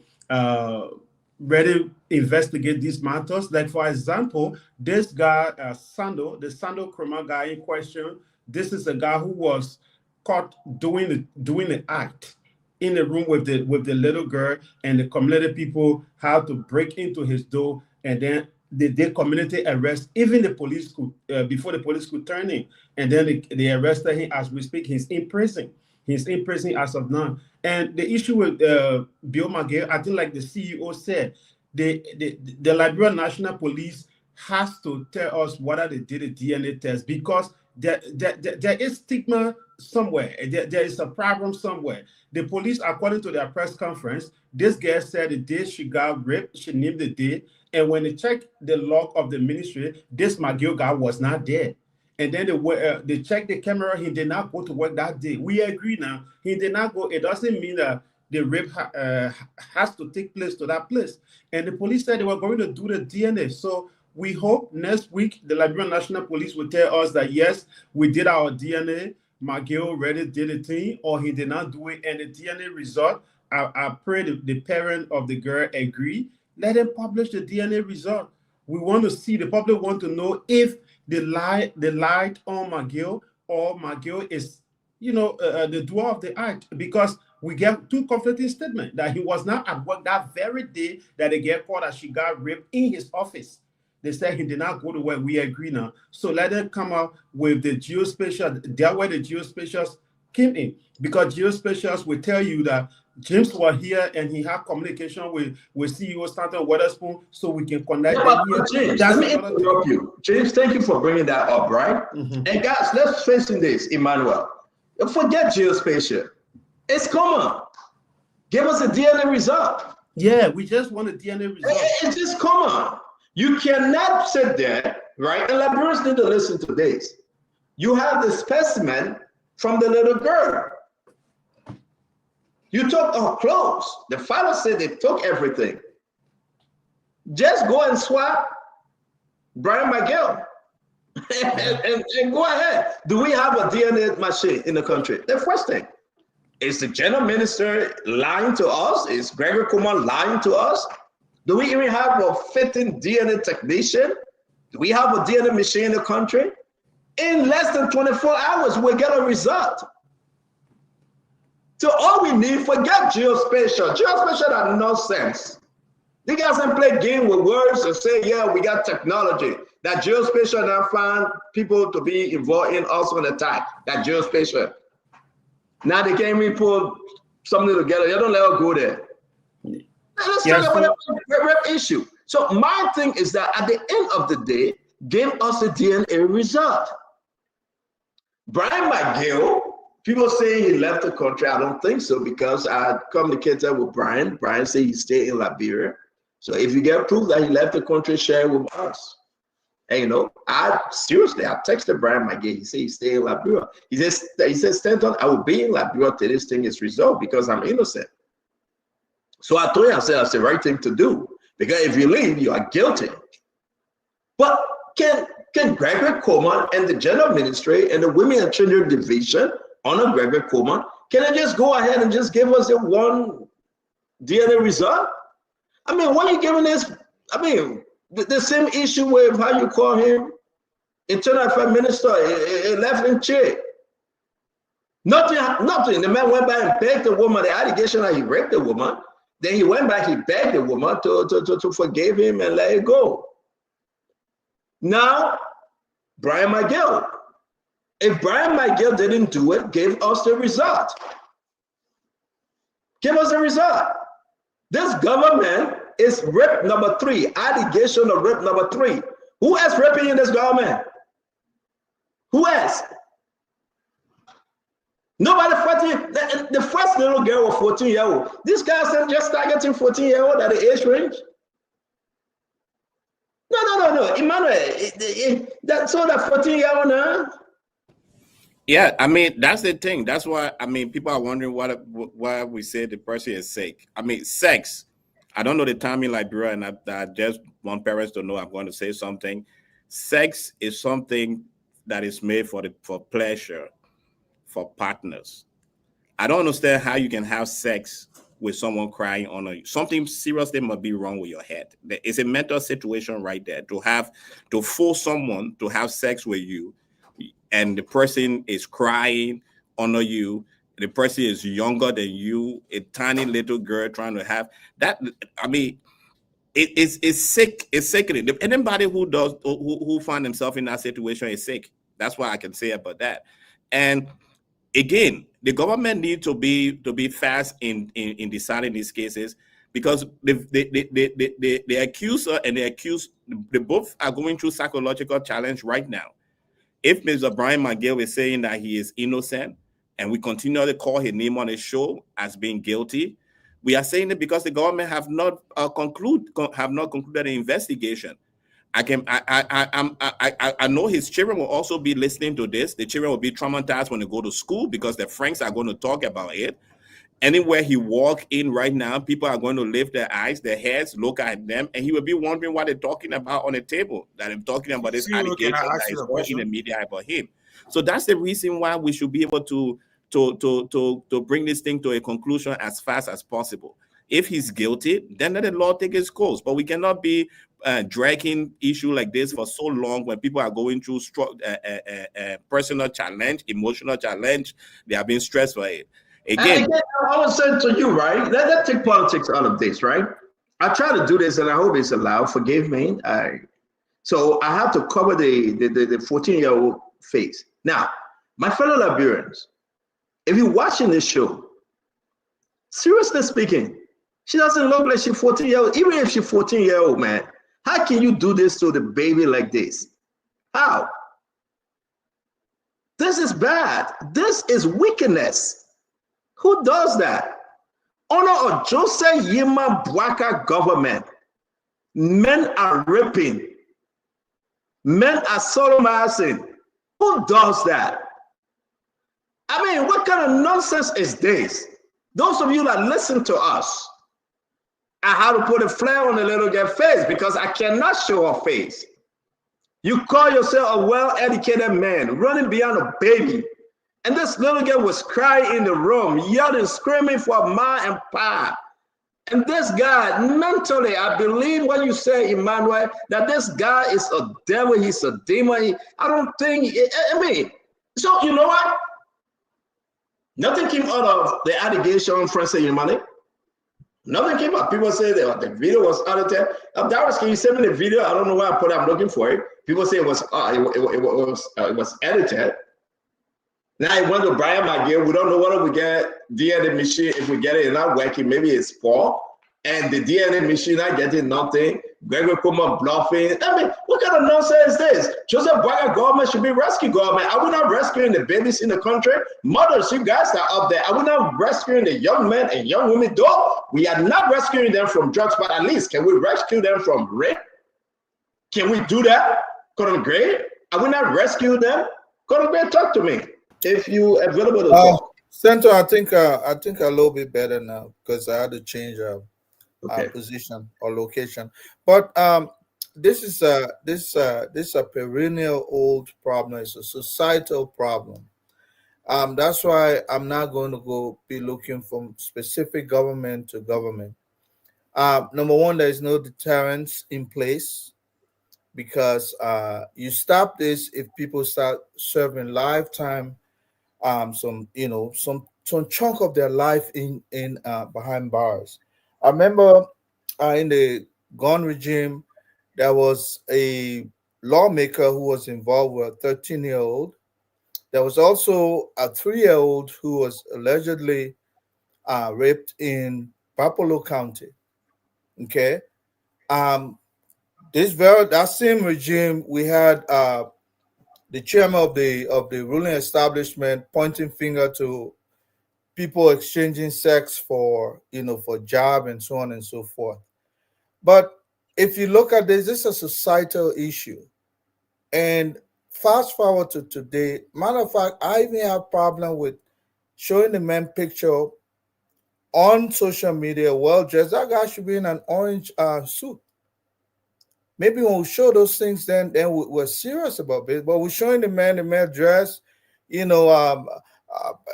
really investigate these matters. Like, for example, this guy, Sando, the Sando criminal guy in question, this is a guy who was caught doing the act in the room with the little girl, and the community people had to break into his door, and then they did community arrest. Even the police could, before the police could turn in, and then they arrested him. As we speak, he's in prison. He's in prison as of now. And the issue with Bill McGill, I think, like the CEO said, the Liberian National Police has to tell us whether they did a DNA test, because there is stigma somewhere. There is a problem somewhere. The police, according to their press conference, this girl said the day she got raped, she named the day, and when they checked the log of the ministry, this McGill guy was not there. And then they checked the camera. He did not go to work that day. We agree now. He did not go. It doesn't mean that the rape has to take place to that place. And the police said they were going to do the DNA. So we hope next week the Liberian National Police will tell us that, yes, we did our DNA. McGill already did a thing, or he did not do it. And the DNA result, I pray the parent of the girl agree. Let them publish the DNA result. We want to see, the public want to know if they lied on McGill, or McGill is the duo of the act, because we get two conflicting statements that he was not at work that very day that they get caught that she got raped in his office. They said he did not go to work. We agree now. So let them come out with the geospatial. That's where the geospatials came in, because geospatials will tell you that James was here and he had communication with CEO Stanton Weatherspoon, so we can connect. Yeah, but James, let me interrupt you. James, thank you for bringing that up, right? And guys, let's face this, Emmanuel. Forget geospatial. It's common. Give us a DNA result. Yeah, we just want a DNA result. It's just common. You cannot sit there, right? And Liberians need to listen to this. You have the specimen from the little girl. You took her clothes. The father said they took everything. Just go and swap Brian McGill and go ahead. Do we have a DNA machine in the country? The first thing. Is the general minister lying to us? Is Gregory Coleman lying to us? Do we even have a fitting DNA technician? Do we have a DNA machine in the country? In less than 24 hours, we'll get a result. So all we need, forget geospatial. Geospatial has no sense. You guys can play game with words and say, yeah, we got technology. That geospatial now found people to be involved in also an attack. That geospatial. Now they can't even pull something together. You don't let her go there. Let's talk about the issue. So my thing is that at the end of the day, give us a DNA result. Brian McGill, people say he left the country. I don't think so, because I communicated with Brian. Brian said he stayed in Liberia. So if you get proof that he left the country, share it with us. And I texted Brian McGill. He said he stayed in Liberia. He says, Stanton, I will be in Liberia till this thing is resolved because I'm innocent. So I told him, I said, that's the right thing to do. Because if you leave, you are guilty. But can Gregory Coleman and the general ministry and the Women and Children Division under Gregory Coleman, can they just go ahead and just give us a one DNA result? I mean, what are you giving this? I mean, the same issue with how you call him internal affairs minister, a left-wing chick. Nothing. The man went back and begged the woman, the allegation that he raped the woman. Then he went back, he begged the woman to forgive him and let it go. Now, Brian McGill. If Brian McGill didn't do it, give us the result. Give us the result. This government is rape number 3, allegation of rape number 3. Who else raping in this government? Who else? Nobody 14. The first little girl was 14-year-old. This guy said just targeting 14-year-old at the age range. No, Emmanuel. That's all that 14-year-old now. Yeah, I mean, that's the thing. That's why, I mean, people are wondering why we say the person is sick. I mean, sex. I don't know the time in Liberia, and I just want parents to know I'm going to say something. Sex is something that is made for pleasure, for partners. I don't understand how you can have sex with someone crying on you. Something seriously must be wrong with your head. It's a mental situation right there to force someone to have sex with you, and the person is crying under you. The person is younger than you, a tiny little girl trying to have that. I mean, it's sick. It's sickening. Anybody who find themselves in that situation is sick. That's what I can say about that. And again, the government needs to be fast in deciding these cases, because the accuser and the accused, they both are going through psychological challenge right now. If Mr. Brian McGill is saying that he is innocent, and we continue to call his name on the show as being guilty, we are saying it because the government have not concluded the investigation. I know his children will also be listening to this. The children will be traumatized when they go to school because their friends are going to talk about it. Anywhere he walk in right now, people are going to lift their eyes, their heads, look at them, and he will be wondering what they're talking about on the table, that I'm talking about this allegation that is going in the media about him. So that's the reason why we should be able to bring this thing to a conclusion as fast as possible. If he's guilty, then let the law take its course. But we cannot be dragging issue like this for so long when people are going through personal challenge, emotional challenge, they are being stressed for it. Again, I would say to you, right? Let's take politics out of this, right? I try to do this, and I hope it's allowed. Forgive me. So I have to cover the 14-year-old face. Now, my fellow Liberians, if you're watching this show, seriously speaking, she doesn't look like she's 14-year-old. Even if she's 14-year-old, man, how can you do this to the baby like this? How? This is bad. This is wickedness. Who does that? Honor of Joseph Yima Bwaka government. Men are raping. Men are sodomizing. Who does that? I mean, what kind of nonsense is this? Those of you that listen to us, I have to put a flare on the little girl's face because I cannot show her face. You call yourself a well-educated man running beyond a baby. And this little girl was crying in the room, yelling, screaming for ma and pa. And this guy, mentally, I believe when you say, Emmanuel, that this guy is a devil, he's a demon. I don't think, I mean, so you know what? Nothing came out of the allegation from saying money. Nothing came out. People say that the video was edited. Darius, can you send me the video? I don't know where I put it. I'm looking for it. People say it was edited. Now it went to Brian McGill. We don't know whether we get DNA machine. If we get it, it's not working. Maybe it's Paul. And the DNA machine not getting nothing. Gregory Kuma bluffing. I mean, what kind of nonsense is this? Joseph Bwaka government should be rescue government. Are we not rescuing the babies in the country? Mothers, you guys are up there. Are we not rescuing the young men and young women? Though we are not rescuing them from drugs, but at least can we rescue them from rape? Can we do that? Colonel Gray? Are we not rescuing them? Colonel Gray, talk to me. If you available to talk. Senator, I think a little bit better now because I had to change position or location. But this is a perennial old problem. It's a societal problem. That's why I'm not going to be looking from specific government to government. Number one, there is no deterrence in place because you stop this if people start serving lifetime, some chunk of their life in behind bars. I remember in the gun regime, there was a lawmaker who was involved with a 13-year-old. There was also a 3-year-old who was allegedly raped in Papalo County. Okay, that same regime, we had the chairman of the ruling establishment pointing finger to people exchanging sex for job and so on and so forth. But if you look at this is a societal issue. And fast forward to today, matter of fact, I even have problem with showing the man picture on social media, well dressed. That guy should be in an orange suit. Maybe when we show those things, then we're serious about it. But we're showing the man dress,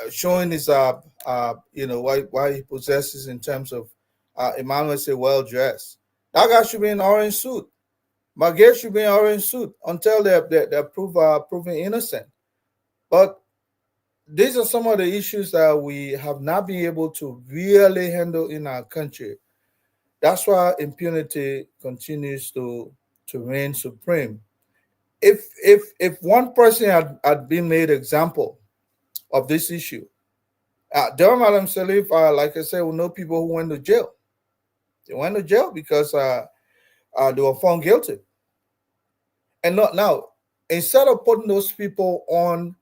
showing his what he possesses in terms of Emmanuel say well dressed. That guy should be in orange suit. Margaret should be in orange suit until they're proven innocent. But these are some of the issues that we have not been able to really handle in our country. That's why impunity continues to reign supreme. If one person had been made example of this issue, Durham Adam Salif, like I said, we know people who went to jail. They went to jail because they were found guilty. And now, instead of putting those people on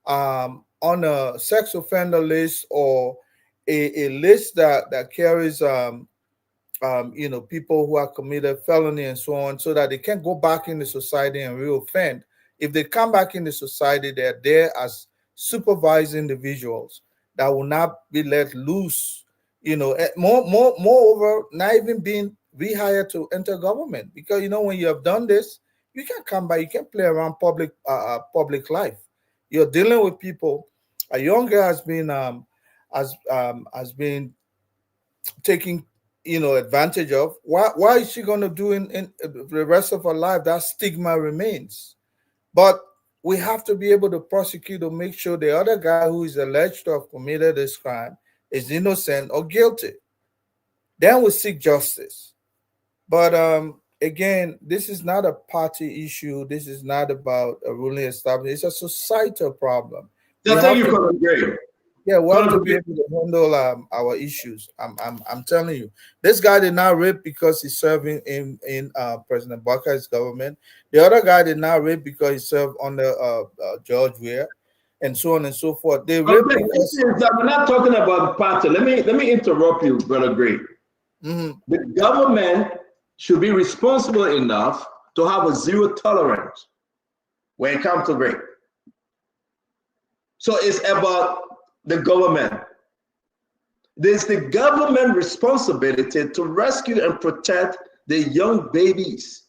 a sex offender list or a list that carries people who have committed felony and so on, so that they can't go back into society and reoffend. If they come back into society, they're there as supervised individuals that will not be let loose. Moreover, not even being rehired to enter government, because when you have done this, you can't come back. You can't play around public life. You're dealing with people. A young girl has been taking advantage of, why is she going to do in the rest of her life? That stigma remains. But we have to be able to prosecute to make sure the other guy who is alleged to have committed this crime is innocent or guilty. Then we seek justice. But again, this is not a party issue. This is not about a ruling establishment. It's a societal problem. Thank you, Colonel Gray. Yeah, we have to be able to handle our issues. I'm telling you, this guy did not rape because he's serving in President Baka's government. The other guy did not rape because he served under George Weah, and so on and so forth. They rape because we're not talking about party. Let me interrupt you, Brother Gray. The government should be responsible enough to have a zero tolerance when it comes to rape. So it's about the government. There's the government responsibility to rescue and protect the young babies,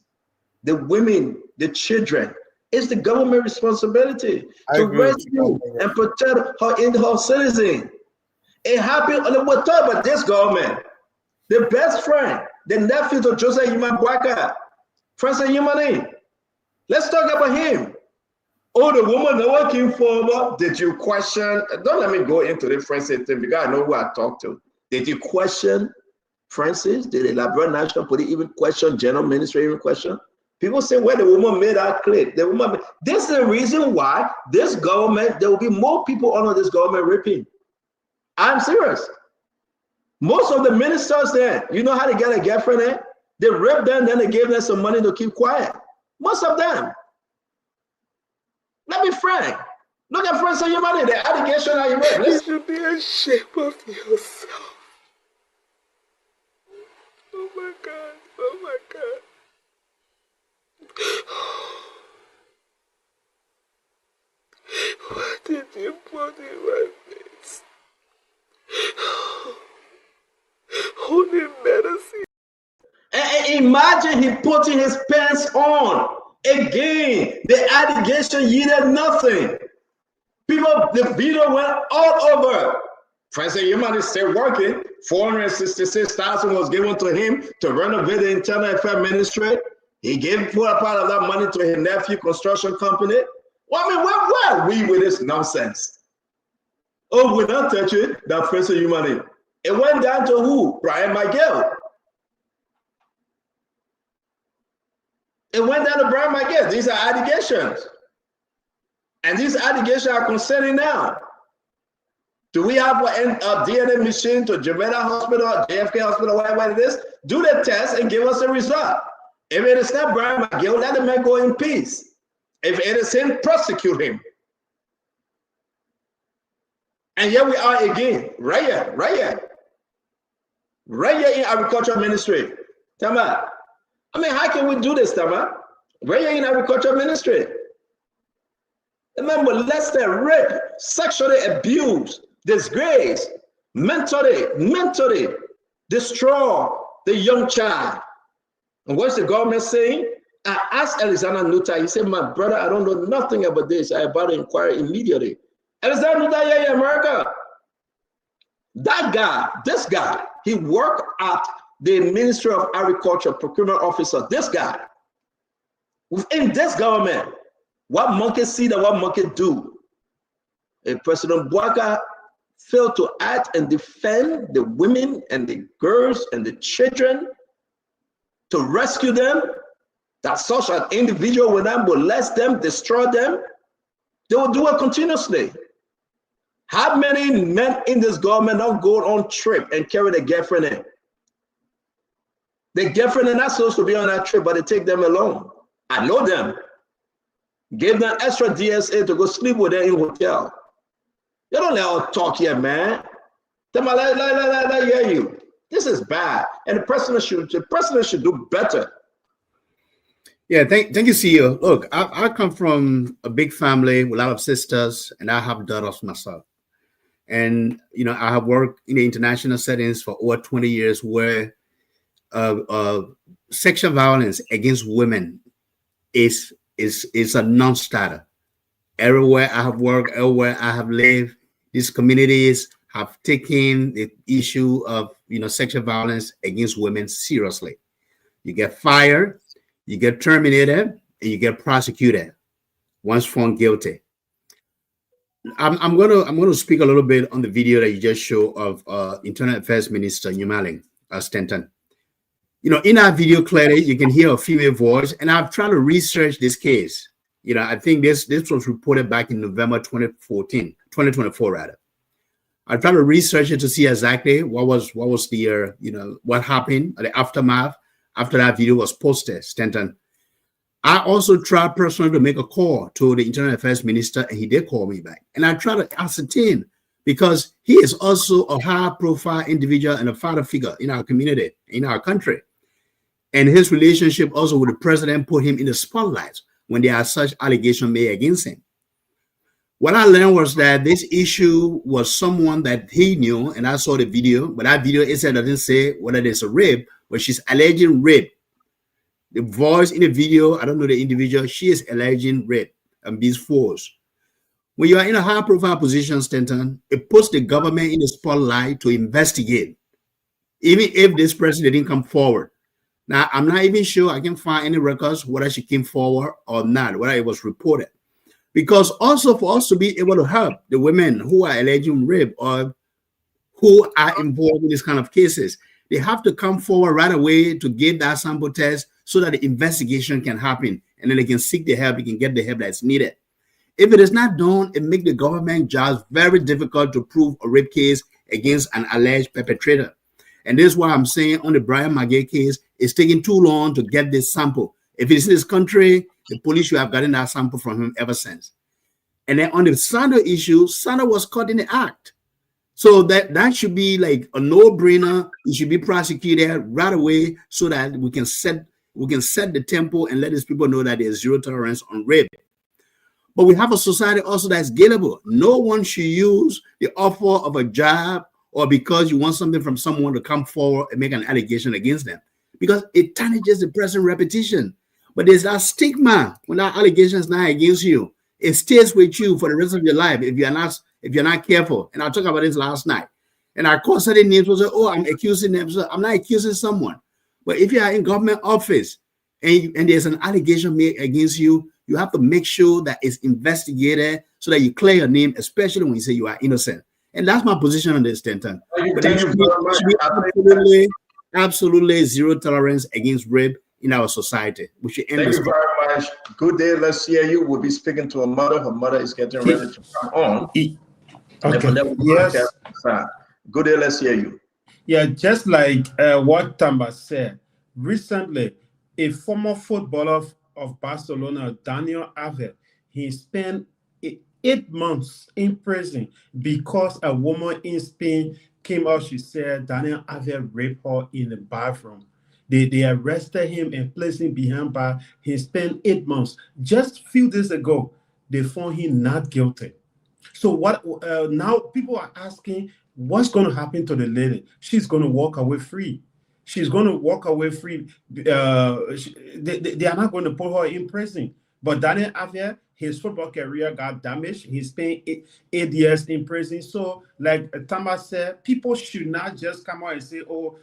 the women, the children. It's the government responsibility to rescue and protect her citizen. It happened. We're talking about this government. The best friend, the nephew to Joseph Yuma Bwaka, Francis Yumani. Let's talk about him. Oh, the woman that came forward, did you question? Don't let me go into the Francis thing because I know who I talked to. Did you question Francis? Did the Liberal National Police even question General Ministry even question? People say, well, the woman made that clear. The woman, this is the reason why this government, there will be more people under this government raping. I'm serious. Most of the ministers there, you know how they get a girlfriend there? They raped them, then they gave them some money to keep quiet. Most of them. Let me frank. Look at Francis Yumani, the allegation that you made. You should be ashamed of yourself. Oh my God. Oh my God. Why did you put it like this? Only medicine. And imagine he putting his pants on. Again, the allegation yielded nothing. People, the video went all over. President Yuma is still working. 466,000 was given to him to renovate the Internal Affairs Ministry. He put a part of that money to his nephew construction company. Well, I mean, where are we with this nonsense? Oh, we're not touching that President Yuma. It went down to who? Brian Miguel. It went down to Brian Miguel. These are allegations. And these allegations are concerning now. Do we have a DNA machine to Jamaica Hospital, JFK Hospital, whatever it is? Do the test and give us a result. If it is not Brian Miguel, let the man go in peace. If it is him, prosecute him. And here we are again, right here in Agriculture Ministry. Tama, I mean, how can we do this, Tama? Right here in Agriculture Ministry. The man molested, raped, sexually abused, disgrace, mentally destroy the young child. And what's the government saying? I asked Alexander Nuta, he said, my brother, I don't know nothing about this. I about to inquire immediately. Alexander Nuta here in America. That guy, this guy, he worked at the Ministry of Agriculture, procurement officer, this guy. Within this government, what monkey see and what monkey do? And President Bwaka failed to act and defend the women and the girls and the children, to rescue them, that such an individual will not molest them, destroy them. They will do it continuously. How many men in this government don't go on trip and carry their girlfriend in? The girlfriend is not supposed to be on that trip, but they take them along. I know them. Give them extra DSA to go sleep with them in hotel. You don't let her talk here, man. Tell me, let hear you. This is bad, and the president should do better. Yeah, thank you, CEO. Look, I come from a big family with a lot of sisters, and I have daughters myself. And I have worked in the international settings for over 20 years, where sexual violence against women is a non-starter. Everywhere I have worked, everywhere I have lived, these communities have taken the issue of sexual violence against women seriously. You get fired, you get terminated, and you get prosecuted once found guilty. I'm gonna speak a little bit on the video that you just showed of Internal Affairs Minister Nyameling Stanton. In our video clearly you can hear a female voice, and I've tried to research this case. I think this was reported back in November 2024 rather. I tried to research it to see exactly what was the what happened, the aftermath after that video was posted. Stanton. I also tried personally to make a call to the Internal Affairs Minister, and he did call me back. And I tried to ascertain, because he is also a high-profile individual and a father figure in our community, in our country. And his relationship also with the president put him in the spotlight when there are such allegations made against him. What I learned was that this issue was someone that he knew, and I saw the video, but that video doesn't say whether there's a rape, but she's alleging rape. The voice in the video, I don't know the individual, she is alleging rape and these force. When you are in a high-profile position, Stanton, it puts the government in the spotlight to investigate, even if this person didn't come forward. Now, I'm not even sure I can find any records whether she came forward or not, whether it was reported. Because also for us to be able to help the women who are alleging rape or who are involved in these kind of cases, they have to come forward right away to get that sample test so that the investigation can happen, and then they can seek the help, they can get the help that's needed. If it is not done, it makes the government jobs very difficult to prove a rape case against an alleged perpetrator. And this is why I'm saying on the Brian Magee case, it's taking too long to get this sample. If it's in this country, the police should have gotten that sample from him ever since. And then on the Sanders issue, Sanders was caught in the act. So that should be like a no-brainer. He should be prosecuted right away so that we can set the tempo and let these people know that there's zero tolerance on rape. But we have a society also that's gullible. No one should use the offer of a job or because you want something from someone to come forward and make an allegation against them, because it tarnishes the person's reputation. But there's that stigma when that allegation is not against you. It stays with you for the rest of your life if you're not careful. And I talked about this last night. And I called certain names and say, oh, I'm accusing them. So I'm not accusing someone. But if you are in government office and there's an allegation made against you, you have to make sure that it's investigated so that you clear your name, especially when you say you are innocent. And that's my position on this, Stanton. But there should be absolutely zero tolerance against rape in our society. We should end Thank this. you very much. Good day. Let's hear you. We'll be speaking to a mother. Her mother is getting ready to come on. Okay. Yes. Good day. Let's hear you. Yeah, just like what Tamba said, recently, a former footballer of Barcelona, Daniel Alves, he spent 8 months in prison because a woman in Spain came out. She said Daniel Alves raped her in the bathroom. They arrested him and placed him behind bars. He spent 8 months. Just a few days ago, they found him not guilty. So what? Now people are asking, what's going to happen to the lady? She's going to walk away free. She's going to walk away free. They are not going to put her in prison. But Daniel Alves, his football career got damaged. He spent 8 years in prison. So, like Tamba said, people should not just come out and say, "Oh,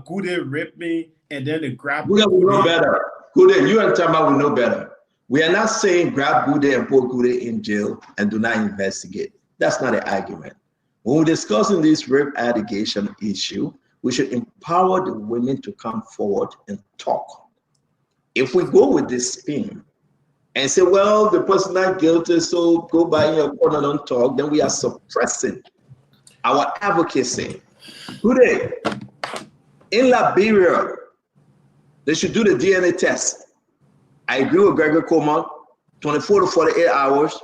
Goode raped me," and then they grab. Goode will know better. Goode, you and Tamba will know better. We are not saying grab Goode and put Goode in jail and do not investigate. That's not the argument. When we're discussing this rape allegation issue, we should empower the women to come forward and talk. If we go with this spin and say, well, the person not guilty, so go by your corner and talk, then we are suppressing our advocacy. Today, in Liberia, they should do the DNA test. I agree with Gregory Coleman, 24 to 48 hours.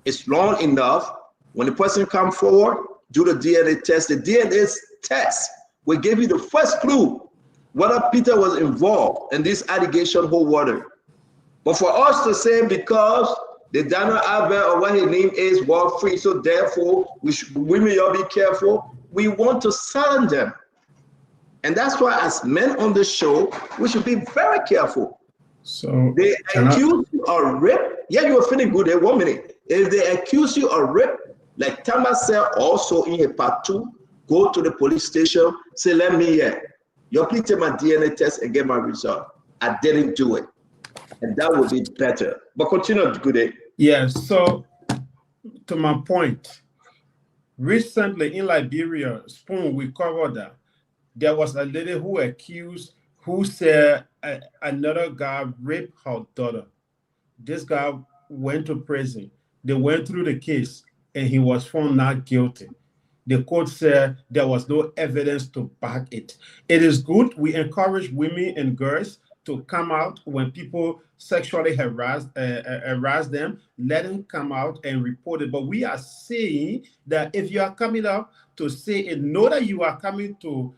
It's long enough. When the person comes forward, do the DNA test. The DNA test will give you the first clue whether Peter was involved in this allegation hold water. But for us to say because the Daniel Alves or what his name is was free, so therefore we may all be careful, we want to silence them. And that's why as men on the show, we should be very careful. So they accuse you of rape. Yeah, you were feeling good there 1 minute. If they accuse you of rape, Like Tamba said also in a part 2, go to the police station, say, let me hear. You please take my DNA test and get my result. I didn't do it. And that would be better. But continue, good day. Yeah, so to my point, recently in Liberia, Spoon, we covered that. There was a lady who said another guy raped her daughter. This guy went to prison. They went through the case and he was found not guilty. The court said there was no evidence to back it. It is good. We encourage women and girls to come out when people sexually harass them. Let them come out and report it. But we are saying that if you are coming up to say it, know that you are coming to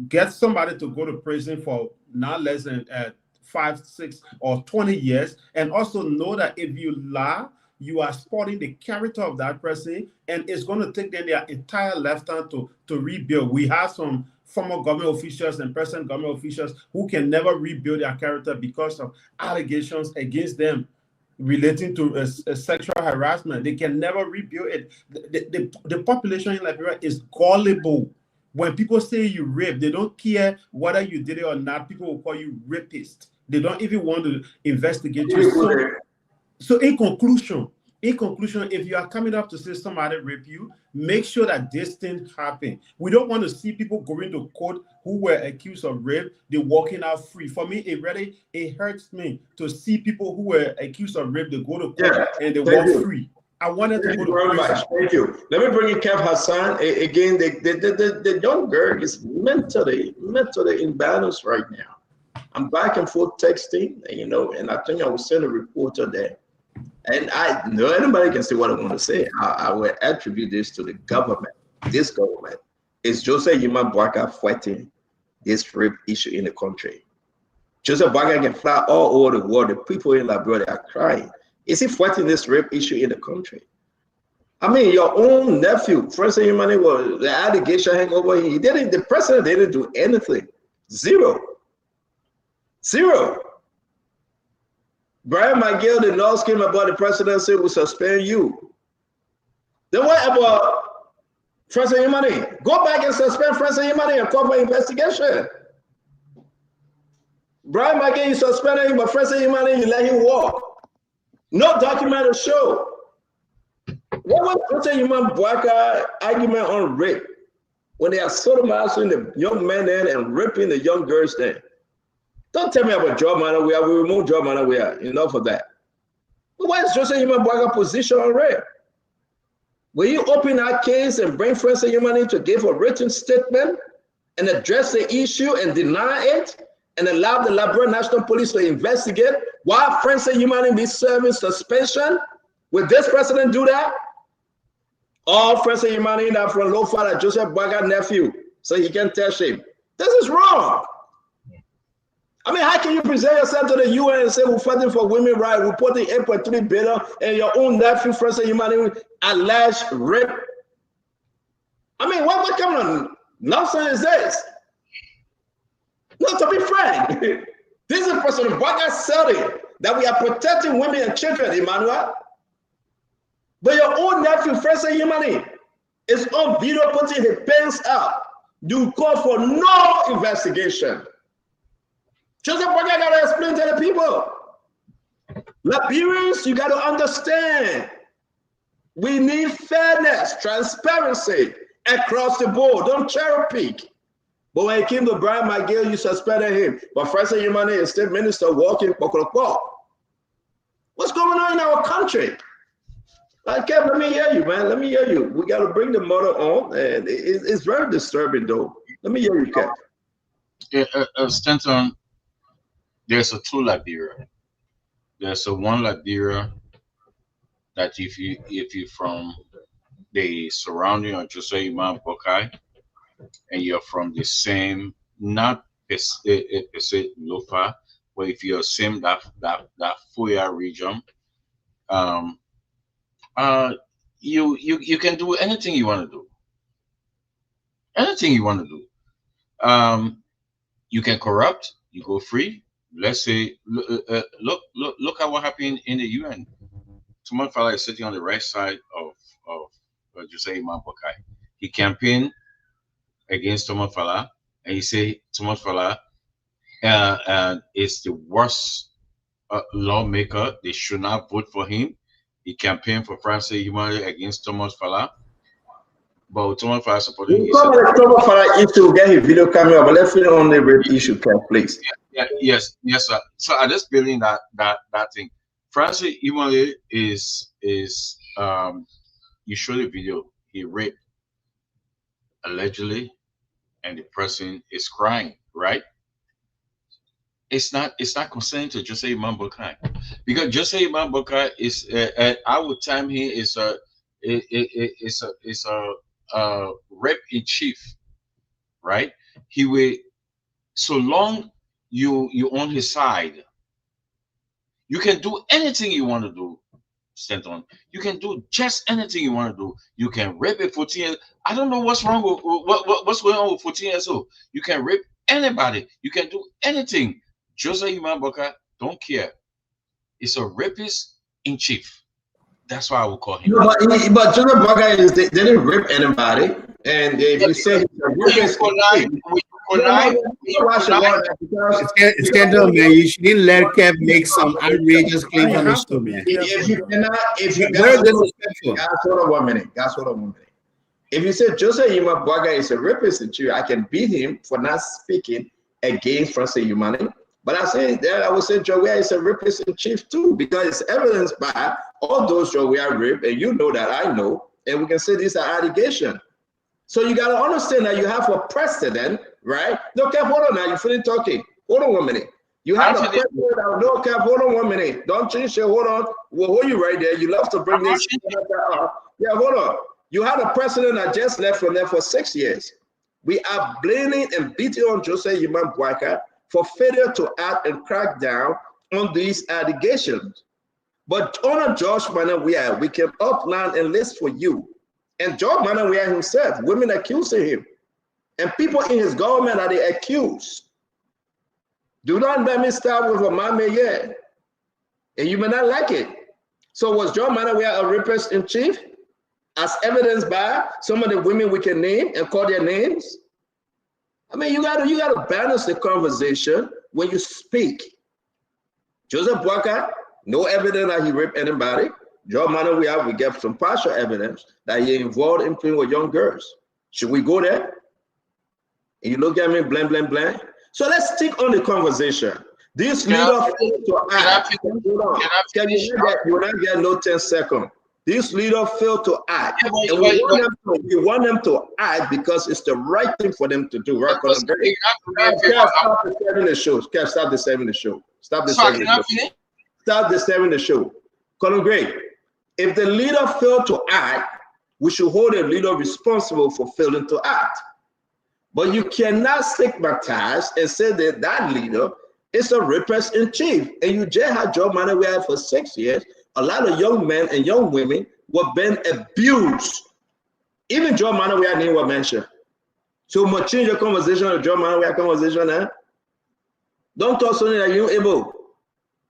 get somebody to go to prison for not less than 5, 6, or 20 years, and also know that if you lie, you are spoiling the character of that person, and it's going to take them their entire lifetime to rebuild. We have some former government officials and present government officials who can never rebuild their character because of allegations against them relating to a sexual harassment. They can never rebuild it. The population in Liberia is gullible. When people say you rape, they don't care whether you did it or not. People will call you rapist. They don't even want to investigate you. So in conclusion, if you are coming up to say somebody raped you, make sure that this thing happen. We don't want to see people going to court who were accused of rape, they're walking out free. For me, it hurts me to see people who were accused of rape, they go to court and they walk free. I wanted to go to prison. Thank you. Let me bring in Kev Hassan. Again, the young girl is mentally imbalanced right now. I'm back and forth texting, and I think I will send a reporter there. And I know anybody can say what I want to say. I will attribute this to the government. This government is Joseph Yima Boakai fighting this rape issue in the country. Joseph Boakai can fly all over the world. The people in Liberia are crying. Is he fighting this rape issue in the country? I mean, your own nephew, Francis Yimani, was the allegation hang over him. The president didn't do anything. Zero. Brian McGill, the nose came about the presidency will suspend you. Then what about Francis Yimani? Go back and suspend Francis Yimani and call for investigation. Brian McGill, you suspended him, but Francis Yimani, you let him walk. No document to show. What was Francis Yimani Boakai argument on rape when they are sodomizing the young men then and raping the young girls then? Don't tell me about job manner we are. We remove job manner we are. Enough of that. But what is Joseph Yima Boakai position on rape? Will you open that case and bring Francis Yimani to give a written statement and address the issue and deny it and allow the Liberia National Police to investigate while Francis Yimani be serving suspension? Will this president do that? Or Francis Yimani that from low father Joseph Boakai nephew so he can tell him? This is wrong. I mean, how can you present yourself to the UN and say we're fighting for women's rights, we're putting 8.3 billion, and your own nephew, Francis Yimani, alleged rape? I mean, what kind of nonsense is this? No, to be frank, this is President Boakai saying that we are protecting women and children, Emmanuel. But your own nephew, Francis Yimani, is on video putting his pants up. You call for no investigation. Joseph Boakai got to explain to the people. Liberians, you got to understand. We need fairness, transparency across the board. Don't cherry pick. But when it came to Brian McGill, you suspended him. But Francis Yimani is state minister walking Pokoloko. What's going on in our country? Kev, let me hear you, man. Let me hear you. We got to bring the mother on. And it's very disturbing, though. Let me hear you, Kev. Yeah, Stanton, there's a two Liberia. There's a one Liberia that if you from the surrounding of Joseph Yima Boakai and you're from the same, not per se Lofa, but if you're same that Foya region, you can do anything you want to do. Anything you want to do. You can corrupt, you go free. Let's say, look at what happened in the UN. Someone fella is sitting on the right side of Jose Imam Boakai. He campaigned against Thomas Fala, and he said Thomas Fala is the worst lawmaker. They should not vote for him. He campaigned for Francis Imani against Thomas Fala, but Thomas Fala supported him. Thomas Fala issue, get his video camera, but let's finish on the rape issue, please. Yes, sir. So I just building that thing. Francis Imani is you show the video. He raped allegedly, and the person is crying, right? It's not concerning to Jose Imam Boakai, because Jose Imam Boakai is our time here is a rep in chief, right? He will, so long you on his side, you can do anything you want to do, Stanton. You can do just anything you want to do. You can rape a 14 years. I don't know what's wrong with what's going on with 14 years old. You can rape anybody. You can do anything. Jose Imam Boakai don't care. It's a rapist in chief. That's why I would call him. No, but Jose Boakai didn't rape anybody. And if you say he's a rapist, Scandal, man. You shouldn't let Kev make some outrageous claims on this too, man. If you guys hold on 1 minute. If you say Jose Imam Boakai is a rapist in chief, I can beat him for not speaking against Francis Imani. But I would say Joe Weah is a rapist in chief too, because it's evidenced by all those Joe Weah rape, and you know that, I know, and we can say these are allegations. So you got to understand that you have a precedent, right? No, Kev, hold on now. You finished talking. Hold on 1 minute. You have a precedent. No, Kev, hold on 1 minute. Don't change it. Hold on. We'll hold you right there. You love to bring this up. Yeah, hold on. You had a precedent that just left from there for 6 years. We are blaming and beating on Jose Imam Boakai for failure to act and crack down on these allegations. But on George Manneh, we can upline and list for you. And George Manneh himself, women accusing him. And people in his government are they accused. Do not let me start with a Mame yet. And you may not like it. So was George Manneh a rapist in chief? As evidenced by some of the women we can name and call their names? I mean, you gotta balance the conversation when you speak. Joseph Boakai, no evidence that he raped anybody. George Manneh, we get some partial evidence that he involved in playing with young girls. Should we go there? And you look at me, blank, blank, blank. So let's stick on the conversation. This leader failed to act. You will not get no 10 seconds. This leader failed to act. And we want them to act because it's the right thing for them to do. Right? Stop disturbing the show. Stop disturbing the show. Stop disturbing the show. Stop disturbing the show. Colin Gray, if the leader failed to act, we should hold a leader responsible for failing to act. But you cannot stigmatize and say that that leader is a rapist in chief. And you just had George Manneh for 6 years. A lot of young men and young women were being abused. Even George Manneh name was mentioned. So we change the conversation of George Manneh conversation. Don't talk something that you're able.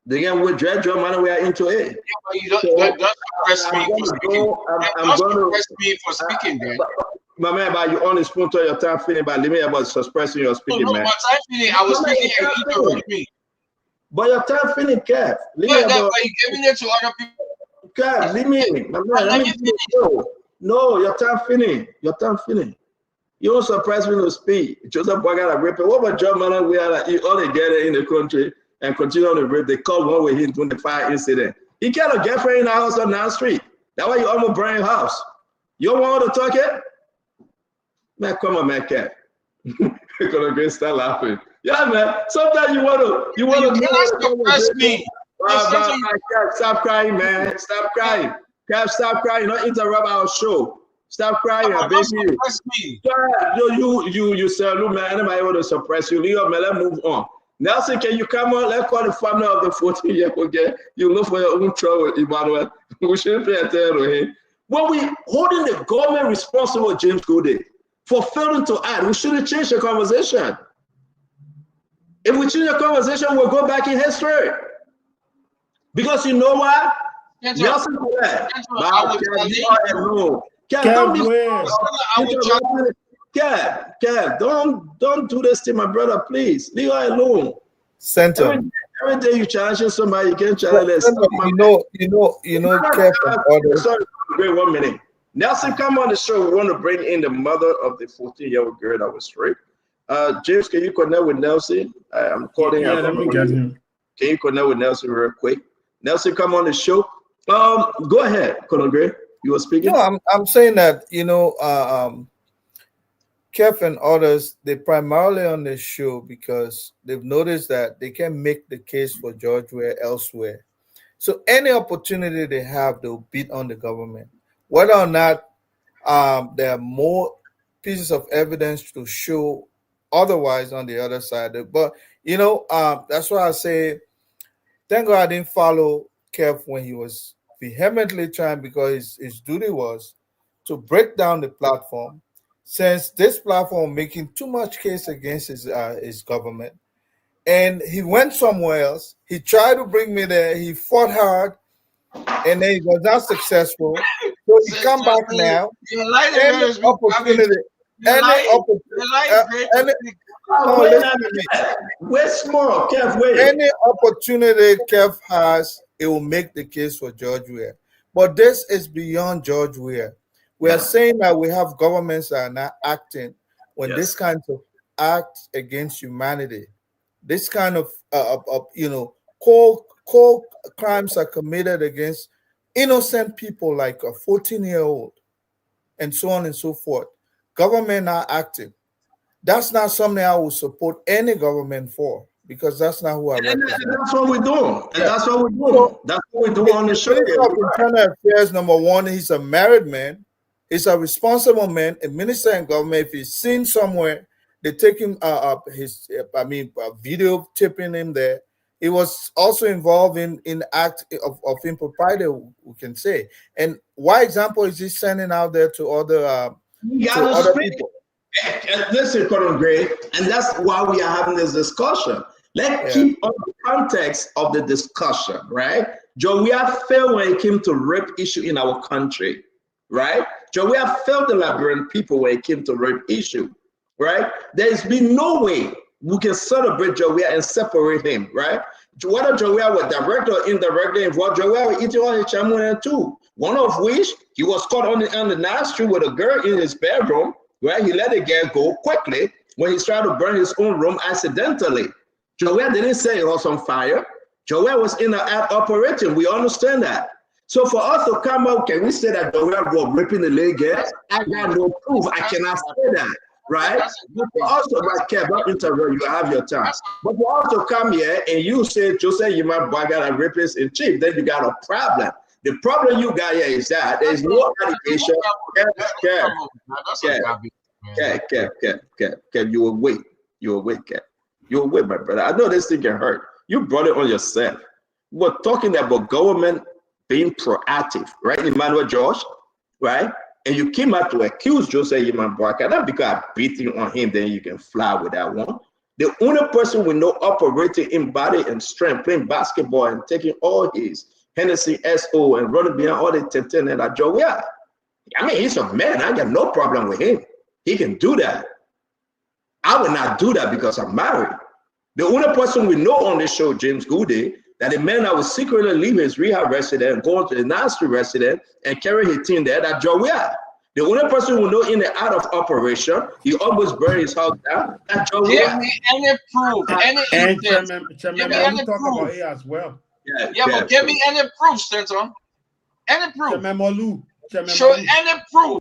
They can withdraw George Manneh into it. Yeah, but you don't suppress me for speaking. Don't suppress me for speaking, man. My man, but you only spoon to your time feeling, but leave me about suppressing your speaking, man. My time feeling, I was speaking and you interrupted me. But your time feeling, Kev. But you're giving it to other people. Kev, leave me. My man, let me no, your time feeling. Your time feeling. You don't suppress me to speak. Joseph Boakai a rapper. What about George Manneh? We are you only get it in the country and continue on the rape. They called one with him 25 incident. He got a girlfriend in the house on 9th Street. That's why you almost burn your house. You don't want to talk it? Man, come on, man, Kev. You're gonna start laughing. Yeah, man. Sometimes you want to suppress me. Stop crying, man. Stop crying. Kev, stop crying. Don't interrupt our show. Stop crying, I beg you. You say, look, man, anybody want to suppress you? Leave up, man. Let's move on. Nelson, can you come on? Let's call the family of the 14-year-old girl. You look for your own trouble, Emmanuel. We shouldn't pay attention to him. When we holding the government responsible, James Goodey, for failing to act, we shouldn't change the conversation. If we change the conversation, we'll go back in history. Because you know what? Nelson, Kev, don't be Kev, Kev, don't do this to my brother, please. Leave her alone. Center. Every day you challenge somebody, you can challenge this. Kev and others. Sorry, wait 1 minute. Nelson, come on the show. We want to bring in the mother of the 14-year-old girl that was raped. James, can you connect with Nelson? I'm calling him. Let me get him. Can you connect with Nelson real quick? Nelson, come on the show. Go ahead, Colonel Gray. You were speaking. No, I'm saying that Kev and others, they primarily on this show because they've noticed that they can make the case for George Weah elsewhere. So any opportunity they have, they'll beat on the government. Whether or not there are more pieces of evidence to show otherwise on the other side. But, that's why I say, thank God I didn't follow Kev when he was vehemently trying, because his duty was to break down the platform, since this platform making too much case against his government. And he went somewhere else. He tried to bring me there. He fought hard, and then he was not successful. So he come back now. Any opportunity. Wait small, Kev, wait. Any opportunity Kev has, it will make the case for George Weah. But this is beyond George Weah. We are saying that we have governments that are not acting when this kind of acts against humanity, this kind of core crimes are committed against innocent people like a 14-year-old and so on and so forth. Government are acting. That's not something I will support any government for, because that's not who I represent. That's what we're doing. And that's what we're doing. That's what we're doing on the show. Internal Affairs, number one, he's a married man. He's a responsible man, a minister in government. If he's seen somewhere, they take him video tipping him there. He was also involved in act of impropriety, we can say. And what example is he sending out there to other people? Listen, Colonel Gray, and that's why we are having this discussion. Let's keep on the context of the discussion, right? Joe Weah failed when it came to rape issue in our country, right? Joe Weah failed the Liberian people when it came to rape issue, right? There's been no way we can celebrate Joe Weah and separate him, right? Whether Joe Weah was directly or indirectly involved, Joe Weah was eating all his chairman too. One of which he was caught on the night street with a girl in his bedroom, right? He let the girl go quickly when he tried to burn his own room accidentally. Joe Weah didn't say it was on fire. Joe Weah was in the act operating. We understand that. So for us to come out, can we say that Joe Weah was ripping the leg girl? I got no proof. I cannot say that. Right? But for us to don't interrupt, you have your time. But for us to come here and you say Joseph Yima Boakai a rapist in chief, then you got a problem. The problem you got here is that there's no allegation. Kev, you will wait. You will wait, Kev. You will wait, my brother. I know this thing can hurt. You brought it on yourself. We're talking about government being proactive, right? Emmanuel George, right? And you came out to accuse Joseph Yima Boakai, not because I'm beating on him, then you can fly with that one. The only person we know operating in body and strength, playing basketball and taking all his Hennessy SO and running behind all the 10 and that Joe Weah. I mean, he's a man. I got no problem with him. He can do that. I would not do that because I'm married. The only person we know on this show, James Goody, that the man that would secretly leave his rehab residence and go to the Nashville residence and carry his team there, that Joe Weah. The only person we know in the out of operation, he almost burned his house down, that Joe Weah. Give me any proof, any evidence. Give me any proof. About it as well. Yeah, but give me any proof, Stenton. Any proof. Show any proof.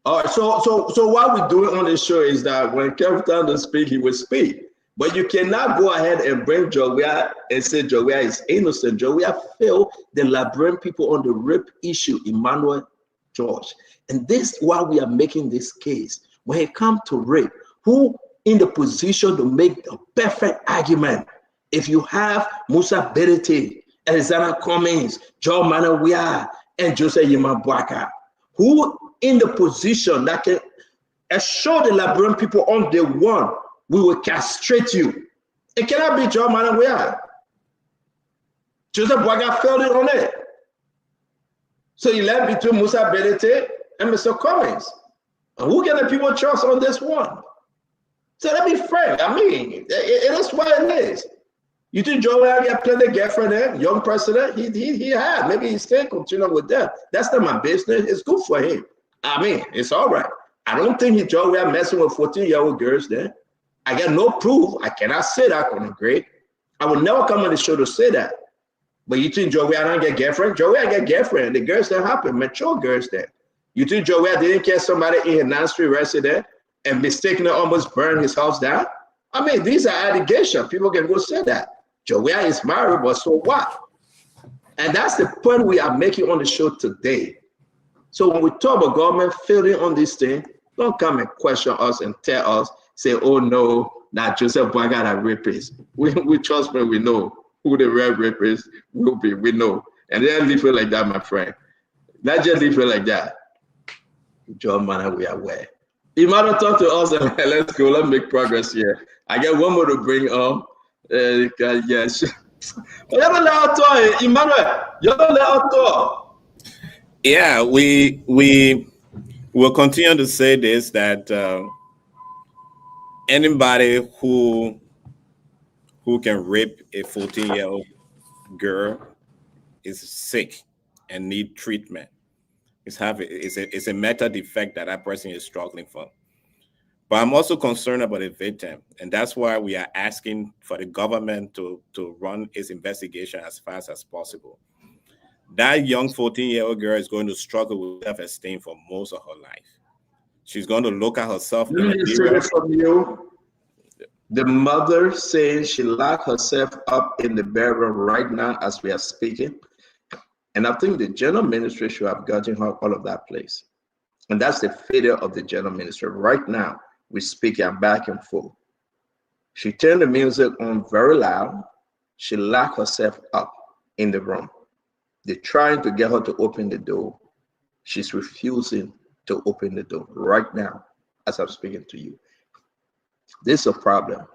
All right, so what we do on this show is that when Kevin does speak, he will speak. But you cannot go ahead and bring Joe Weah and say Joe Weah is innocent. Joe Weah failed the Liberian people on the rape issue, Emmanuel George. And this is why we are making this case. When it comes to rape, who in the position to make the perfect argument? If you have Musa Berete, Alexander Cummings, Joe Manuel Weah, and Joseph Yima Boakai, who in the position that can assure the Liberian people on day one, we will castrate you. It cannot be Joe Manuel Weah. Joseph Boakai failed it on it. So you left between Musa Berete and Mr. Cummings. And who get the people trust on this one? So let me frank. I mean, it is what it is. You think Joe will get plenty of girlfriend there, young president? He had. Maybe he still continue with that. That's not my business. It's good for him. I mean, it's all right. I don't think Joe will messing with 14-year-old girls there. I got no proof. I cannot say that on the grade. I would never come on the show to say that. But you think Joe will don't get girlfriend? Joe will get girlfriend. The girls that happen, mature girls there. You think Joe will didn't get somebody in a non-street resident and mistakenly almost burn his house down? I mean, these are allegations. People can go say that. Joel is married, but so what? And that's the point we are making on the show today. So when we talk about government failing on this thing, don't come and question us and tell us, say, oh no, not Joseph Boaga a rapist. We trust me, we know who the real rapist will be. We know. And then leave it like that, my friend. Not just leave it like that. John Manna, we are aware. Emmanuel, talk to us and let's go. Let's make progress here. I get one more to bring up. Yes. Yeah, we will continue to say this, that anybody who can rape a 14-year-old girl is sick and need treatment. It's a mental defect that person is struggling from. But I'm also concerned about the victim, and that's why we are asking for the government to run its investigation as fast as possible. That young 14-year-old girl is going to struggle with self-esteem for most of her life. She's going to look at herself in Let me say it from you. The mother saying she locked herself up in the bedroom right now as we are speaking. And I think the general ministry should have gotten her all of that place. And that's the failure of the general ministry. Right now, we're speaking back and forth. She turned the music on very loud. She locked herself up in the room. They're trying to get her to open the door. She's refusing to open the door right now as I'm speaking to you. This is a problem.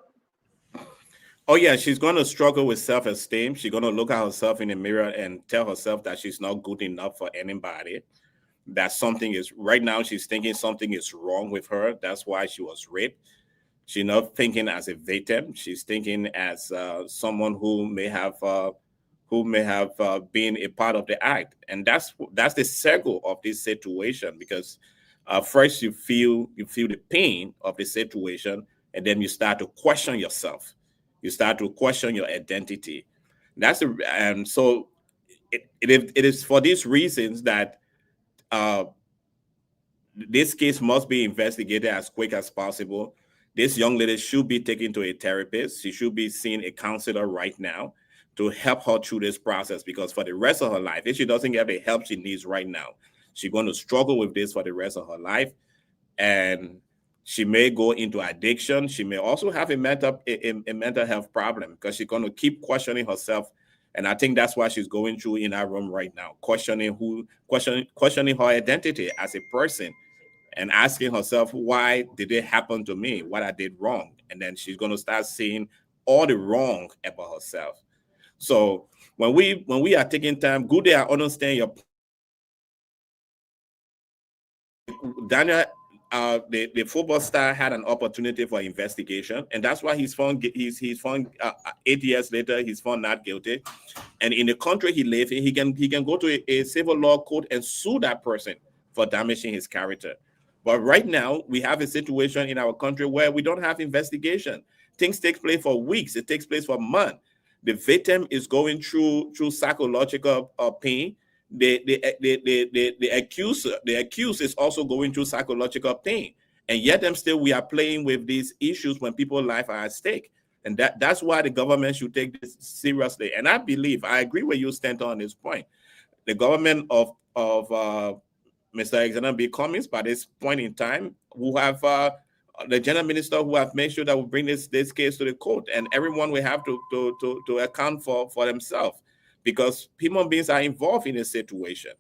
Oh yeah, she's going to struggle with self-esteem. She's going to look at herself in the mirror and tell herself that she's not good enough for anybody. That something is, right now she's thinking something is wrong with her. That's why she was raped. She's not thinking as a victim. She's thinking as someone who may have been a part of the act. And that's the circle of this situation, because first you feel the pain of the situation, and then you start to question yourself. You start to question your identity. So it is for these reasons that this case must be investigated as quick as possible. This young lady should be taken to a therapist. She should be seeing a counselor right now to help her through this process, because for the rest of her life, if she doesn't get the help she needs right now, she's going to struggle with this for the rest of her life. And she may go into addiction. She may also have a mental health problem, because she's going to keep questioning herself. And I think that's why she's going through in her room right now, questioning her identity as a person, and asking herself, why did it happen to me? What I did wrong? And then she's going to start seeing all the wrong about herself. So when we are taking time, good day, I understand your Daniel. The football star had an opportunity for investigation, and that's why he's found 8 years later, he's found not guilty. And in the country he lives in, he can go to a civil law court and sue that person for damaging his character. But right now we have a situation in our country where we don't have investigation. Things take place for weeks. It takes place for months. The victim is going through psychological pain. The accused is also going through psychological pain, and yet we are playing with these issues when people's lives are at stake. And that's why the government should take this seriously. And I agree with you, Stanton, on this point. The government of Mr. Alexander B. Cummings, by this point in time, who have the general minister who have made sure that we bring this case to the court, and everyone will have to account for themselves. Because human beings are involved in a situation.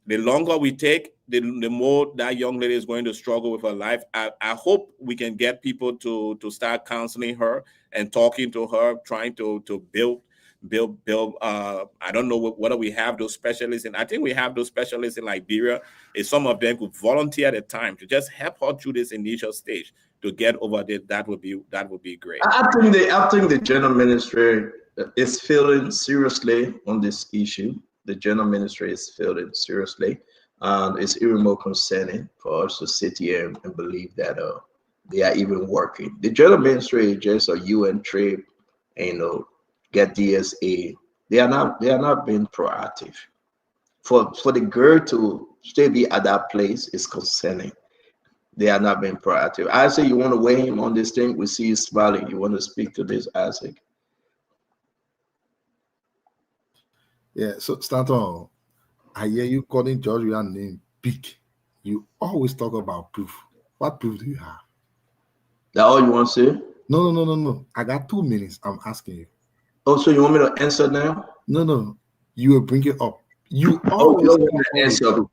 The longer we take, the more that young lady is going to struggle with her life. I hope we can get people to start counseling her and talking to her, trying to Bill, I don't know whether we have those specialists, and I think we have those specialists in Liberia. If some of them could volunteer at a time to just help her through this initial stage to get over it, that would be great. I think the general ministry is feeling seriously on this issue. The general ministry is feeling seriously, and it's even more concerning for us to sit here and believe that they are even working. The general ministry is just a UN trip, and, get DSA. They are not being proactive. For the girl to still be at that place is concerning. They are not being proactive. Isaac, you want to weigh in on this thing? We see you smiling. You want to speak to this, Isaac? Yeah, so Stanton, I hear you calling George Weah name big. You always talk about proof. What proof do you have? That all you want to say? No. I got 2 minutes. I'm asking you. Oh, so you want me to answer now? No. You will bring it up. You always always answer.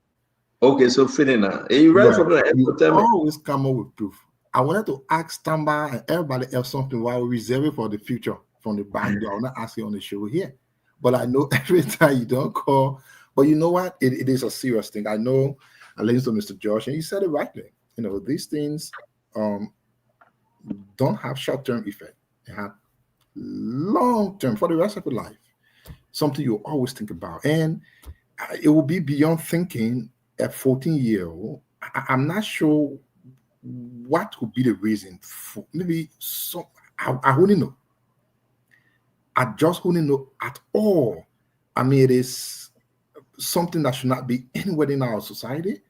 Okay, so finish now. Are you ready for the you always come up with proof. I wanted to ask Tamba and everybody else something while we reserve it for the future from the back door. I'm not asking on the show here. But I know every time you don't call. But you know what? It is a serious thing. I know I listened to Mr. Josh, and he said it rightly. These things don't have short-term effect. They have long-term for the rest of your life. Something you always think about. And it will be beyond thinking at 14-year-old. I'm not sure what would be the reason for maybe so I wouldn't know. I just wouldn't know at all. I mean, it is something that should not be anywhere in our society.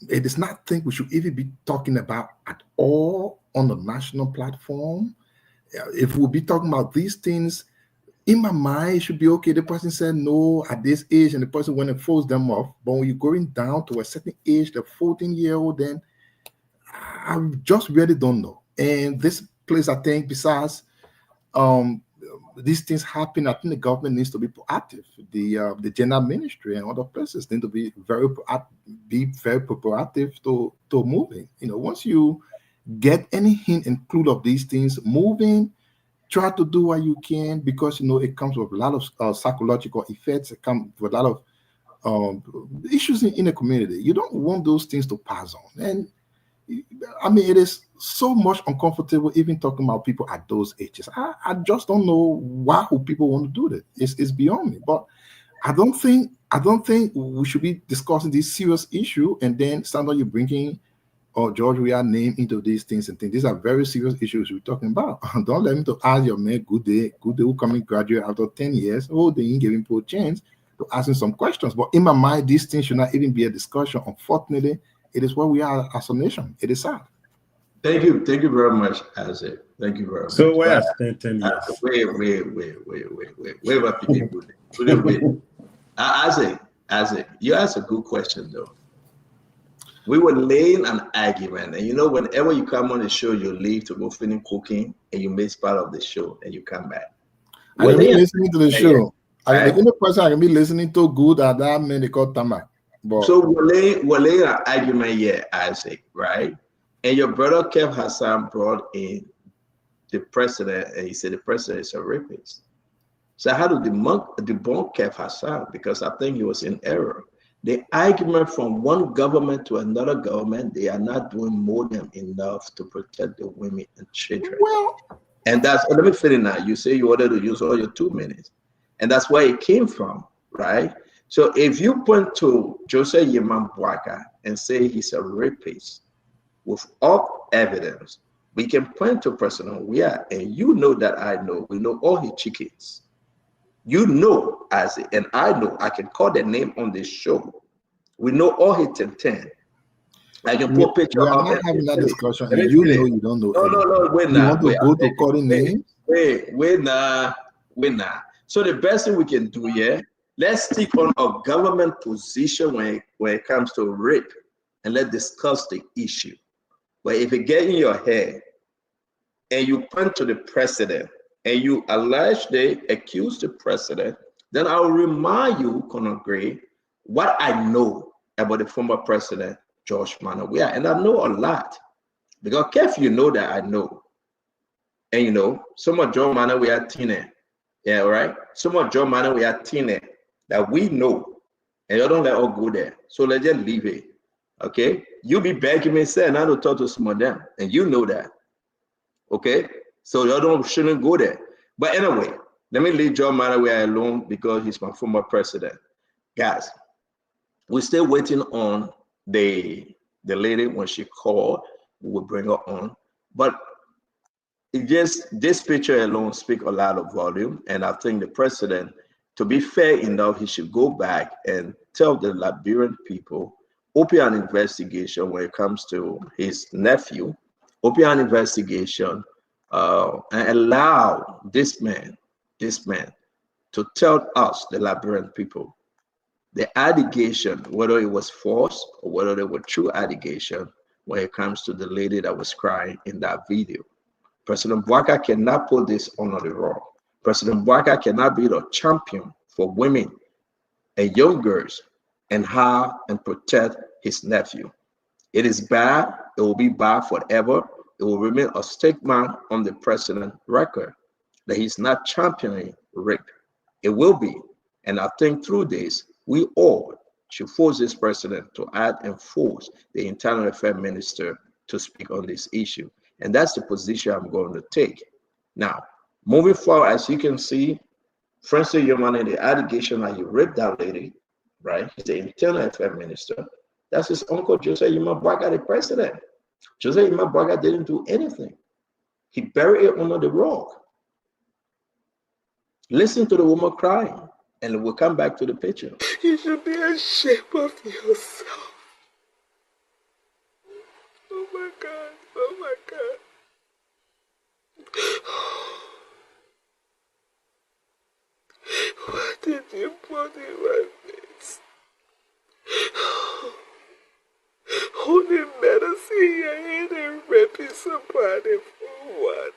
It is not thing we should even be talking about at all on the national platform. If we'll be talking about these things, in my mind, it should be okay. The person said no at this age, and the person went and forced them off. But when you're going down to a certain age, the 14-year-old, then I just really don't know. And this place, I think, besides these things happen, I think the government needs to be proactive. The general ministry and other places need to be very proactive to moving. Once you get any hint and clue of these things moving, try to do what you can, because it comes with a lot of psychological effects. It comes with a lot of issues in the community. You don't want those things to pass on. And I mean, it is so much uncomfortable even talking about people at those ages. I just don't know why people want to do that. It's beyond me. But I don't think we should be discussing this serious issue and then suddenly you're bringing George Weah name into these things and things. These are very serious issues we're talking about. Don't let me to ask your man, good day, who coming graduate after 10 years. They ain't giving people a chance to ask him some questions. But in my mind, these things should not even be a discussion. Unfortunately, it is where we are as a nation. It is sad. Thank you very much, Isaac. Thank you very much. So where I spent 10 years. Wait. Isaac, you asked a good question though. We were laying an argument, and whenever you come on the show, you leave to go finish cooking, and you miss part of the show, and you come back. I can be listening to the show. The only person I can be listening to good at that man they call Tamak. So we're laying an argument here, Isaac, right? And your brother Kev Hassan brought in the president, and he said the president is a rapist. So how to debunk Kev Hassan? Because I think he was in error. The argument from one government to another government, they are not doing more than enough to protect the women and children. Well, and that's, let me finish now. You say you wanted to use all your 2 minutes. And that's where it came from, right? So if you point to Joseph Yeman Boaka and say he's a rapist with all evidence, we can point to President Weah, and you know that I know, we know all his chickens. You know, and I know, I can call their name on this show. We know all his 10. I can put picture of it. Having that discussion, and you know you don't know. No, we're not. You want to go to calling names? We're not. So the best thing we can do here, let's stick on a government position when it comes to rape, and let's discuss the issue. But if it get in your head, and you point to the president, and you allegedly accuse the president, then I'll remind you, Conor Gray, what I know about the former president, George Manneh Weah. And I know a lot. Because Kev, you know that I know. And some of George Manneh Weah Tina, Yeah, all right. Some of John Manor we are teenage that we know, and you don't let us go there. So let's just leave it. Okay? You be begging me, say, and I don't talk to some of them, and you know that. Okay? So you shouldn't go there. But anyway, let me leave John Manor alone because he's my former president. Guys, we're still waiting on the lady. When she called, we will bring her on. But it just, this picture alone speaks a lot of volume. And I think the president, to be fair enough, he should go back and tell the Liberian people, open an investigation when it comes to his nephew, open an investigation and allow this man to tell us, the Liberian people, the allegation, whether it was false or whether they were true allegation, when it comes to the lady that was crying in that video. President Bouaka cannot put this under the rug. President Bouaka cannot be the champion for women and young girls and have and protect his nephew. It is bad. It will be bad forever. It will remain a stigma on the president's record that he's not championing rape. It will be. And I think through this, we all should force this president to add and force the internal affairs minister to speak on this issue. And that's the position I'm going to take. Now, moving forward, as you can see, Francis Yomane, the allegation that he raped that lady, right? He's the internal affairs minister. That's his uncle, Joseph Yuma Bouaka, the president. Joseph Yuma Bouaka didn't do anything. He buried it under the rug. Listen to the woman crying, and we'll come back to the picture. You should be ashamed of yourself. Oh my God. Oh my God. Why did you put in my face? Only medicine you're in and raping somebody for what?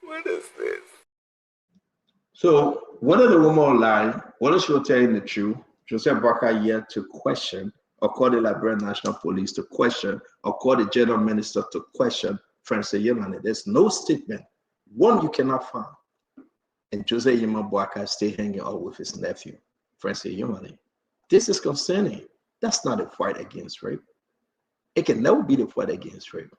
What is this? So whether the woman lied, whether she was telling the truth, Joseph Bouaka yet to question, or call the Liberian National Police to question, or call the General Minister to question Francis Yemane. There's no statement, one you cannot find. And Joseph Yema Bouaka is still hanging out with his nephew, Francis Yemane. This is concerning. That's not a fight against rape. It can never be the fight against rape.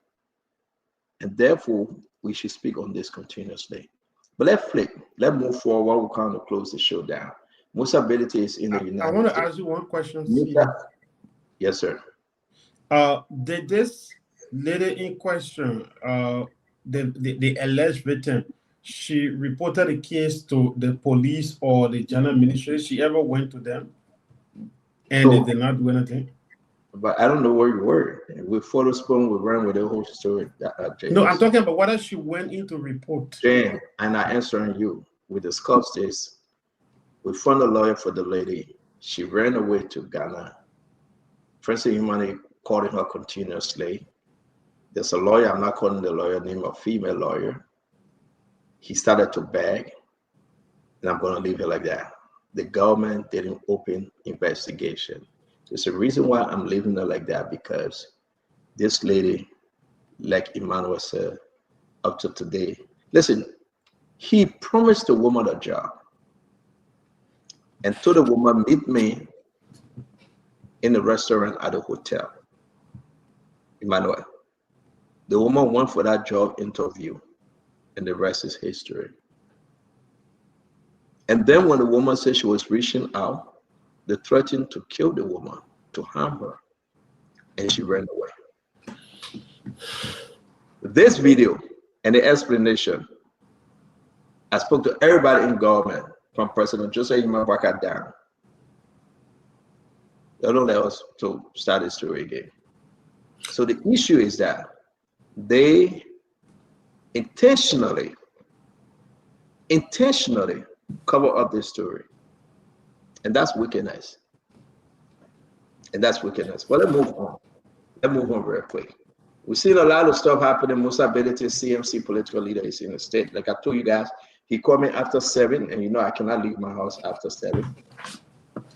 And therefore, we should speak on this continuously. But let's move forward while we kind of close the show down. Musa Belete is in the United States. I want to ask you one question. Yes, sir. Did this lady in question, the alleged victim, she reported the case to the police or the general ministry? She ever went to them? And they did not do anything? But I don't know where you were. With photo spoon, we ran with the whole story. No, I'm talking about whether she went in to report. Jane, and I answering you. We discussed this. We found a lawyer for the lady. She ran away to Ghana. Francis Yemane calling her continuously. There's a lawyer, I'm not calling the lawyer name, a female lawyer. He started to beg, and I'm going to leave it like that. The government didn't open investigation. There's a reason why I'm leaving it like that, because this lady, like Emmanuel said, up to today, listen, he promised the woman a job and told the woman, meet me in the restaurant at the hotel. Emmanuel, the woman went for that job interview, and the rest is history. And then when the woman said she was reaching out, they threatened to kill the woman, to harm her, and she ran away. This video and the explanation, I spoke to everybody in government, from President Joseph Yema Bouaka down. They don't let us to start the story again. So the issue is that they intentionally cover up this story. And that's wickedness. And that's wickedness. Well, let's move on. Let's move on very quick. We've seen a lot of stuff happening. Musa Belete, CMC political leader, is in the state. Like I told you guys, he called me after 7, and you know I cannot leave my house after 7.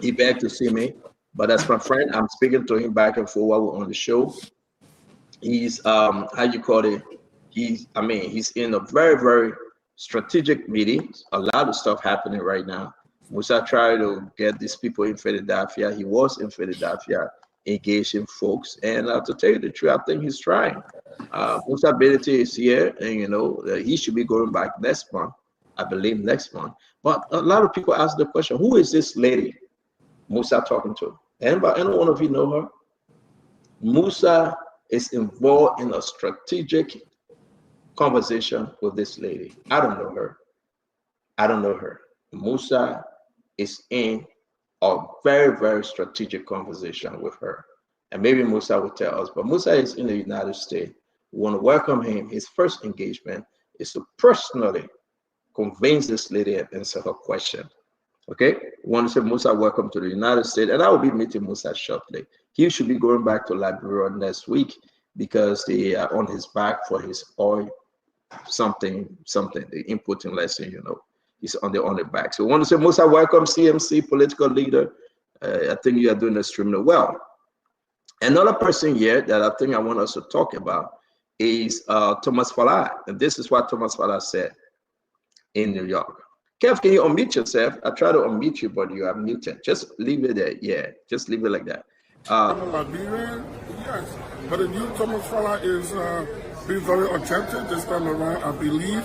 He begged to see me, but as my friend, I'm speaking to him back and forth while we're on the show. He's how you call it? He's in a very, very strategic meetings, a lot of stuff happening right now. Musa tried to get these people in Philadelphia. He was in Philadelphia engaging folks. And to tell you the truth, I think he's trying. Musa Belete is here, and he should be going back next month, I believe next month. But a lot of people ask the question, who is this lady Musa talking to? Any one of you know her? Musa is involved in a strategic conversation with this lady. I don't know her. I don't know her. Musa is in a very, very strategic conversation with her. And maybe Musa will tell us, but Musa is in the United States. We want to welcome him. His first engagement is to personally convince this lady and answer her question. Okay? We want to say, Musa, welcome to the United States. And I will be meeting Musa shortly. He should be going back to Liberia next week because they are on his back for his oil, something, the inputting lesson, He's on the back. So we want to say, Musa, welcome, CMC, political leader. I think you are doing extremely well. Another person here that I think I want us to talk about is Thomas Falah. And this is what Thomas Falah said in New York. Kev, can you unmute yourself? I try to unmute you, but you are muted. Just leave it there. Yeah, just leave it like that. Liberian, yes. But the new Thomas Falah is being very authentic this time around, I believe.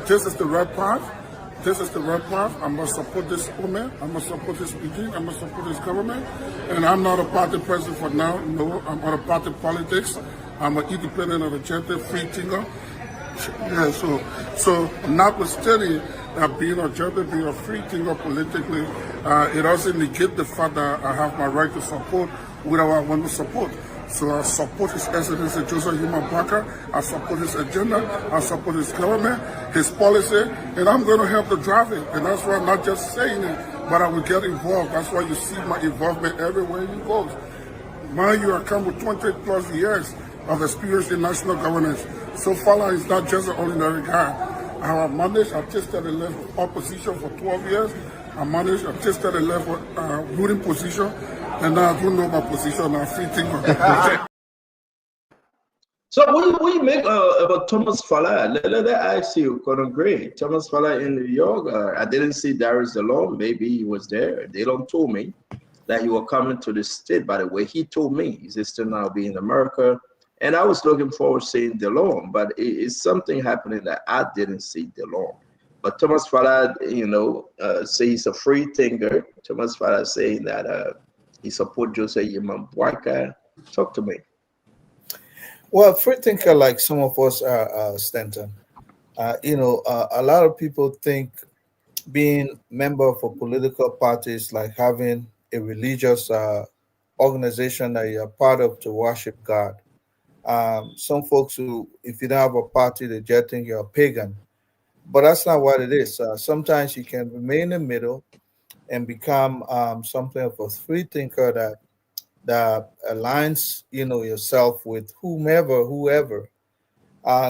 This is the right path. This is the right path. I must support this woman. I must support this regime. I must support this government. And I'm not a party president for now. No, I'm not a party politics. I'm an independent and authentic free thinker. Yeah, so notwithstanding being authentic, being a free thinker politically, it doesn't negate the fact that I have my right to support whatever I want to support. So I support His Excellency Joseph Yuma Baka. I support his agenda. I support his government, his policy, and I'm going to help to drive it. And that's why I'm not just saying it, but I will get involved. That's why you see my involvement everywhere you go. Mind you, I come with 20 plus years of experience in national governance. So Falah is not just an ordinary guy. I have managed, I tasted the level of opposition for 12 years. I managed, I tasted the level of ruling position. And now I don't know my position. I'm free thinker. So what do you make about Thomas Falah? Let I ask you, Colonel Gray. Thomas Falah in New York. I didn't see Darius DeLong. Maybe he was there. DeLong told me that he was coming to the state. By the way, he told me he's still now be in America. And I was looking forward to seeing DeLong, but it's something happening that I didn't see DeLong. But Thomas Falah, say he's a free thinker. Thomas Falah saying that he supports Joseph Yuma Baka. Talk to me. Well, free thinker like some of us are, Stanton. A lot of people think being member of a political party is like having a religious organization that you're part of to worship God. Some folks who, if you don't have a party, they just think you're a pagan. But that's not what it is. Sometimes you can remain in the middle and become something of a free thinker that aligns, yourself with whoever.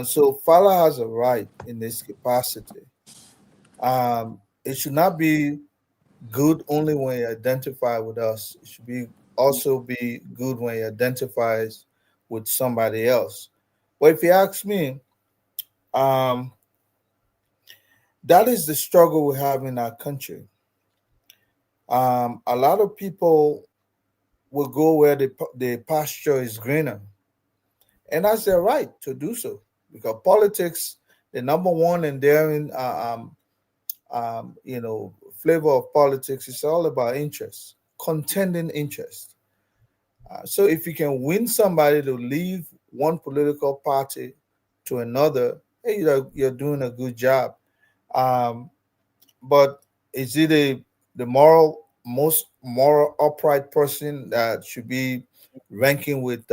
So Falah has a right in this capacity. It should not be good only when you identify with us. It should also be good when you identify with somebody else. But if you ask me, that is the struggle we have in our country. A lot of people will go where the pasture is greener. And that's their right to do so. Because politics, the number one endearing flavor of politics is all about interest, contending interest. So if you can win somebody to leave one political party to another, hey, you're doing a good job. But is it the most moral, upright person that should be ranking with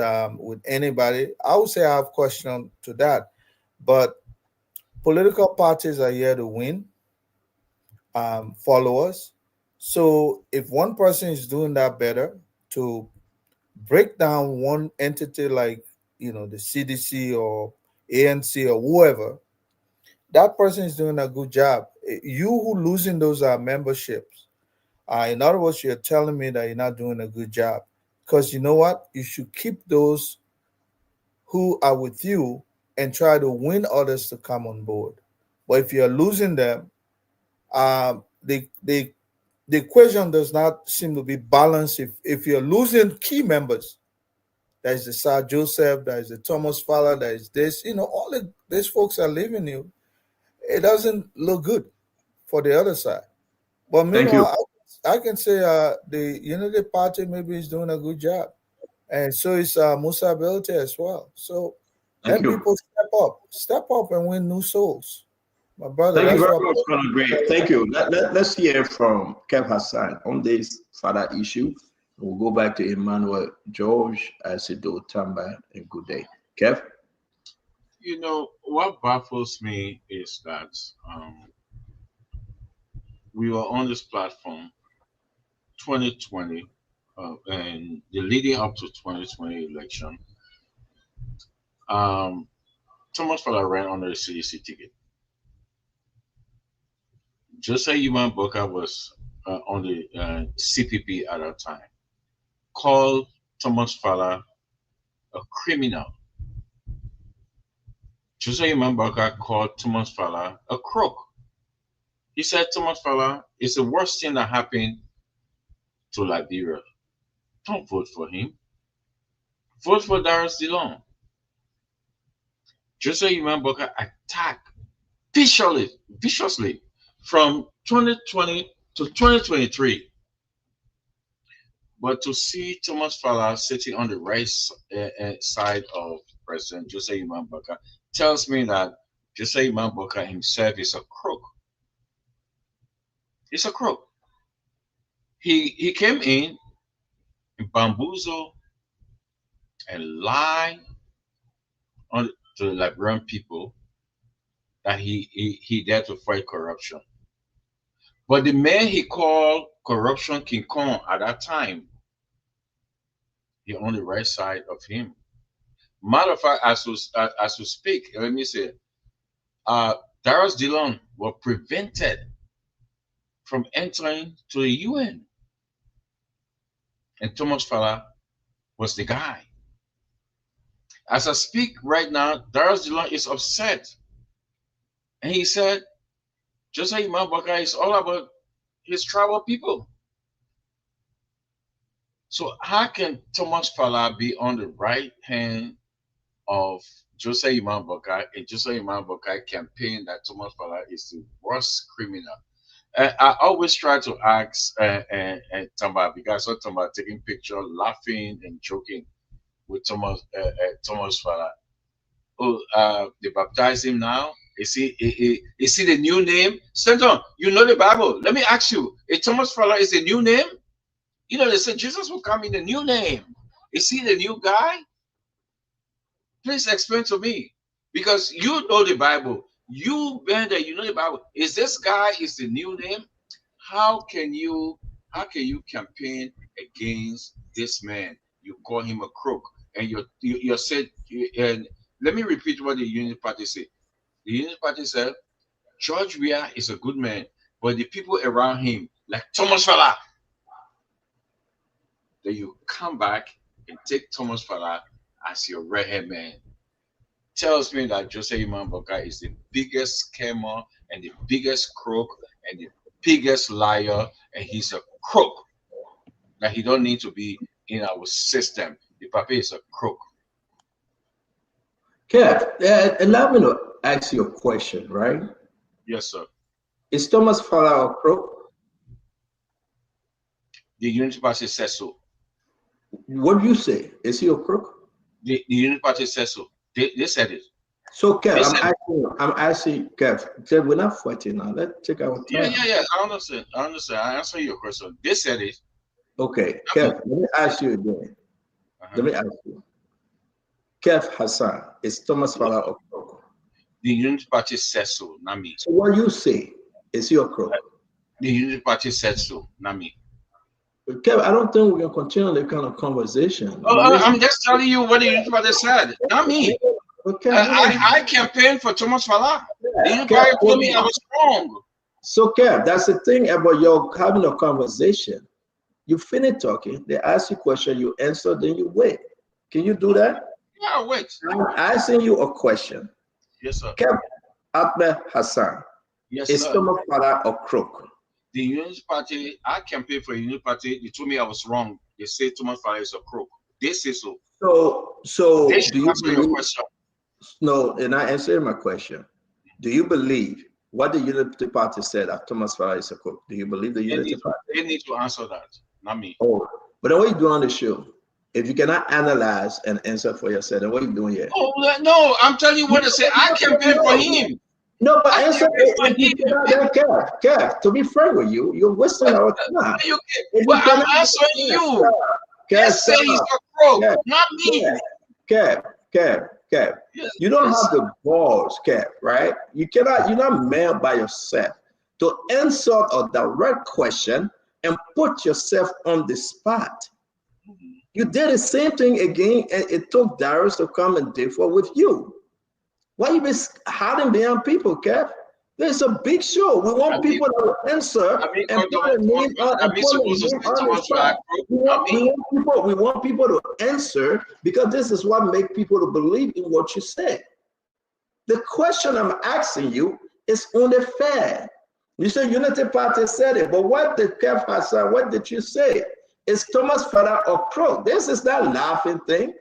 anybody? I would say I have question to that. But political parties are here to win followers. So if one person is doing that better to break down one entity like the CDC or ANC or whoever, that person is doing a good job. You who losing those memberships, in other words, you're telling me that you're not doing a good job. Because you know what? You should keep those who are with you and try to win others to come on board. But if you're losing them, the equation does not seem to be balanced. If you're losing key members, there is the Sir Joseph, there is the Thomas Fowler, there is this, all these folks are leaving you. It doesn't look good for the other side. But meanwhile, I can say the Unity Party maybe is doing a good job. And so is Musa Belte as well. So let people step up and win new souls. My brother. Thank you very much, Colonel Gray. Thank you. Let's hear from Kev Hassan on this further issue. We'll go back to Emmanuel George, Asido Tamba, and good day. Kev? What baffles me is that we were on this platform 2020 and the leading up to 2020 election. Thomas Fowler ran under the CDC ticket. Joseph Yuman Boka was on the CPP at that time. Called Thomas Fowler a criminal. Joseph Yuman Boka called Thomas Fowler a crook. He said Thomas Fowler is the worst thing that happened to Liberia. Don't vote for him. Vote for Darius Dillon. Joseph Yuman Boka attacked viciously from 2020 to 2023. But to see Thomas Fowler sitting on the right side of President Joseph Yuman Boka tells me that Joseph Yuman Boka himself is a crook. He's a crook. He came in and bamboozle and lie on to the Liberian people that he there to fight corruption. But the man he called Corruption King Kong at that time, he on the right side of him. Matter of fact, as we speak, let me say, Darius Dillon was prevented from entering to the UN. And Thomas Fowler was the guy. As I speak right now, Darius Dillon is upset. And he said, Joseph Yuman Boka is all about his tribal people. So how can Thomas Fowler be on the right hand of Joseph Yuman Boka and Joseph Yuman Boka campaign that Thomas Fowler is the worst criminal? I always try to ask Tamba, because I saw Tamba taking pictures, laughing and joking with Thomas Fowler. Oh, they baptize him now. Is he the new name? Stanton, you know the Bible. Let me ask you, if Thomas Fowler is the new name, they said Jesus will come in the new name. Is he the new guy? Please explain to me, because you know the Bible. You, Bender, you know the Bible. Is this guy is the new name? How can you campaign against this man? You call him a crook, and you said. And let me repeat what the Unity Party said. The Unity Party said George Weah is a good man, but the people around him, like Thomas Fowler, then you come back and take Thomas Fowler as your redhead man. Tells me that Joseph Yuman Boka is the biggest scammer and the biggest crook and the biggest liar, and he's a crook. That he don't need to be in our system. The Papa is a crook. Kev, allow me to ask you a question, right? Yes, sir. Is Thomas Fowler a crook? The Unity Party says so. What do you say? Is he a crook? The Unity Party says so. They said it. So, Kev, I'm asking Kev, we're not fighting now. Let's take our time. Yeah. I understand. I answer your question. They said it. Okay, Kev, let me ask you again. Let me ask you. Kev Hassan, is Thomas Fowler a crook? The Unity Party says so, not me. So what you say, is he a crook? The Unity Party said so, not me. Kev, I don't think we can continue that kind of conversation. I'm just telling you what the Unity Party said, not me. Okay. I campaigned for Thomas Fowler. The Unity Party told me I was wrong. So, Kev, that's the thing about your having a conversation. You finish talking, they ask you a question, you answer, then you wait. Can you do that? Yeah, wait. I'm asking you a question. Yes, sir. Kev Ahmed Hassan, Yes, is sir. Thomas Fala a crook? The Unity Party, I campaigned for the Unity Party. They told me I was wrong. They say Thomas Fala is a crook. They say so. So They should do you answer your believe? question. No, and I answered my question. Do you believe what the Unity Party said that Thomas Fala is a crook? Do you believe the Unity Party? They need to answer that, not me. Oh, but then what you do on the show? If you cannot analyze and answer for yourself, then what are you doing here? Oh no, I'm telling you what to say. I campaigned for him. No, but I answer campaigned for if you him. cannot, Kev, to be frank with you, you're wasting our time. But I'm answering you. They say he's a crook, not me. Kev. You don't have the balls, Kev, right? You're not man by yourself to answer a direct question and put yourself on the spot. You did the same thing again, and it took Darius to come and differ with you. Why you been hiding behind people, Kev? There's a big show. We want people to answer and put a name on the spot. We want people to answer because this is what makes people to believe in what you say. The question I'm asking you is only fair. You say Unity Party said it, but what did Kev Hassan, what did you say? Is Thomas Fala a crook? This is that laughing thing.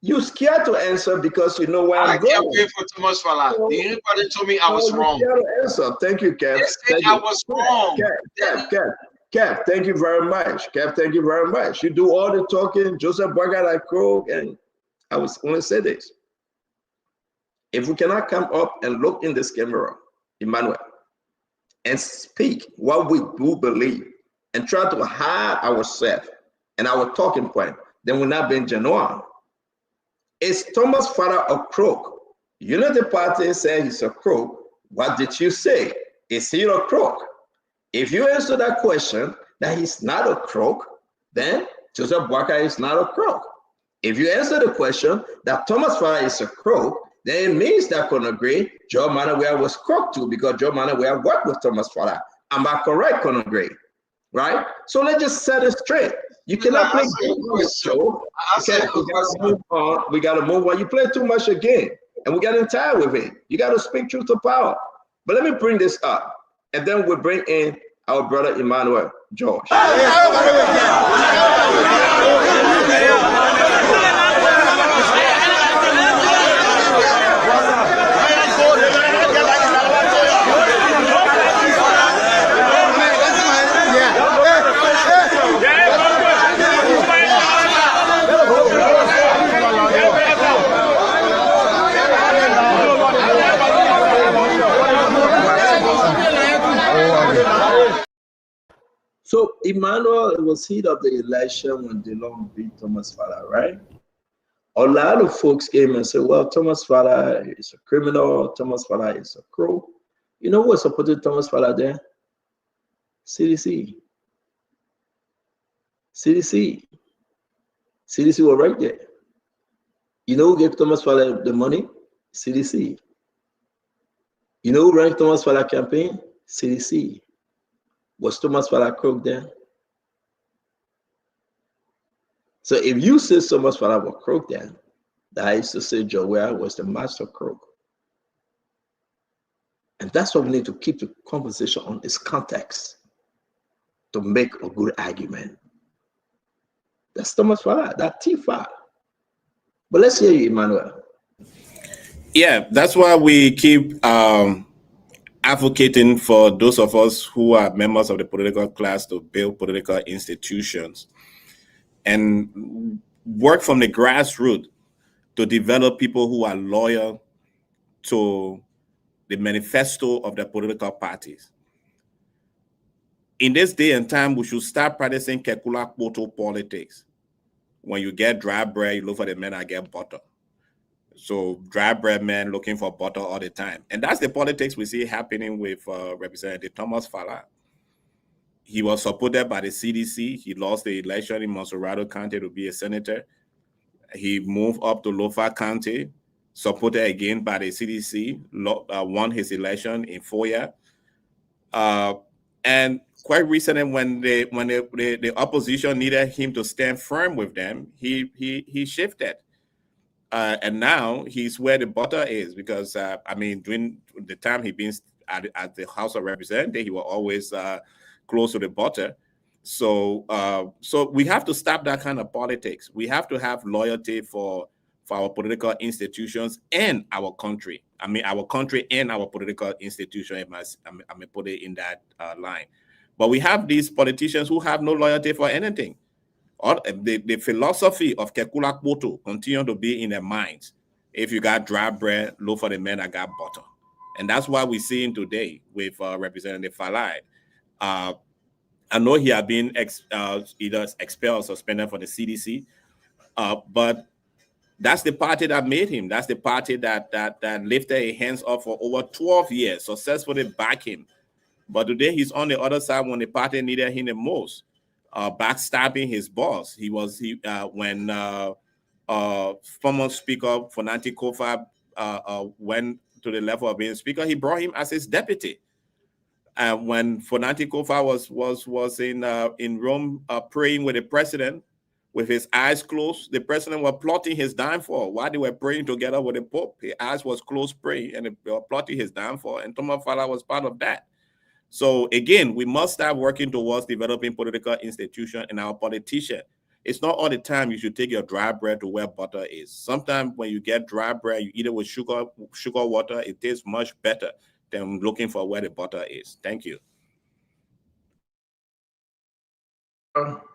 You scared to answer because you know where I'm going. I can't wait for Thomas Fala. The Unity Party told me I was wrong. Answer. Thank you, Kev. They said I was wrong. Kev, thank you very much. Kev, thank you very much. You do all the talking, Joseph Boakai Crook, and I was going to say this. If we cannot come up and look in this camera, Emmanuel, and speak what we do believe, and try to hide ourselves and our talking point, then we're not being genuine. Is Thomas Fala a crook? Unity Party said he's a crook. What did you say? Is he a crook? If you answer that question that he's not a crook, then Joseph Boakai is not a crook. If you answer the question that Thomas Fala is a crook, then it means that Conagry, Joe Manuel was crook too, because Joe Manuel worked with Thomas Fala. Am I correct, Conagry? Right? So let's just set it straight. You cannot play games, Joe. We gotta move on. We gotta move on. You play too much again, and we got tired with it. You gotta speak truth to power. But let me bring this up, and then we'll bring in our brother Emmanuel George. So Emmanuel, it was heat of the election when DeLong beat Thomas Fala, right? A lot of folks came and said, well, Thomas Fala is a criminal, Thomas Fala is a crook. You know what supported Thomas Fala there? CDC. CDC were right there. You know who gave Thomas Fala the money? CDC. You know who ran Thomas Fala campaign? CDC. Was Thomas Fala crook then? So if you say Thomas Fala was crook then, that is to say Joel was the master crook. And that's what we need to keep the conversation on its context to make a good argument. That's Thomas Fala, that T5. But let's hear you, Emmanuel. Yeah, that's why we keep advocating for those of us who are members of the political class to build political institutions and work from the grassroots to develop people who are loyal to the manifesto of the political parties. In this day and time, we should start practicing Kekula Kpoto politics. When you get dry bread, you look for the men that get butter. So dry bread men looking for butter all the time. And that's the politics we see happening with Representative Thomas Fala. He was supported by the CDC. He lost the election in Monserrado County to be a senator. He moved up to Lofa County, supported again by the CDC, won his election in Foya. And quite recently, when the opposition needed him to stand firm with them, he shifted. And now he's where the butter is, because I mean, during the time he been at the House of Representatives, he was always close to the butter. So so we have to stop that kind of politics. We have to have loyalty for our political institutions and our country. I mean, our country and our political institution. I may put it in that line. But we have these politicians who have no loyalty for anything. Or the philosophy of Kekula Kpoto continue to be in their minds. If you got dry bread, look for the men that got butter. And that's what we're seeing today with Representative Falai. I know he had been either expelled or suspended for the CDC, but that's the party that made him. That's the party that lifted his hands up for over 12 years, successfully back him. But today he's on the other side when the party needed him the most. Backstabbing his boss. When former Speaker Fonante Kofa went to the level of being Speaker, he brought him as his deputy. When Fonante Kofa was in Rome praying with the president, with his eyes closed, the president was plotting his downfall. While they were praying together with the Pope, his eyes was closed praying, and they were plotting his downfall. And Thomas Falai was part of that. So again, we must start working towards developing political institutions and our politicians. It's not all the time you should take your dry bread to where butter is. Sometimes when you get dry bread, you eat it with sugar water. It tastes much better than looking for where the butter is. Thank you.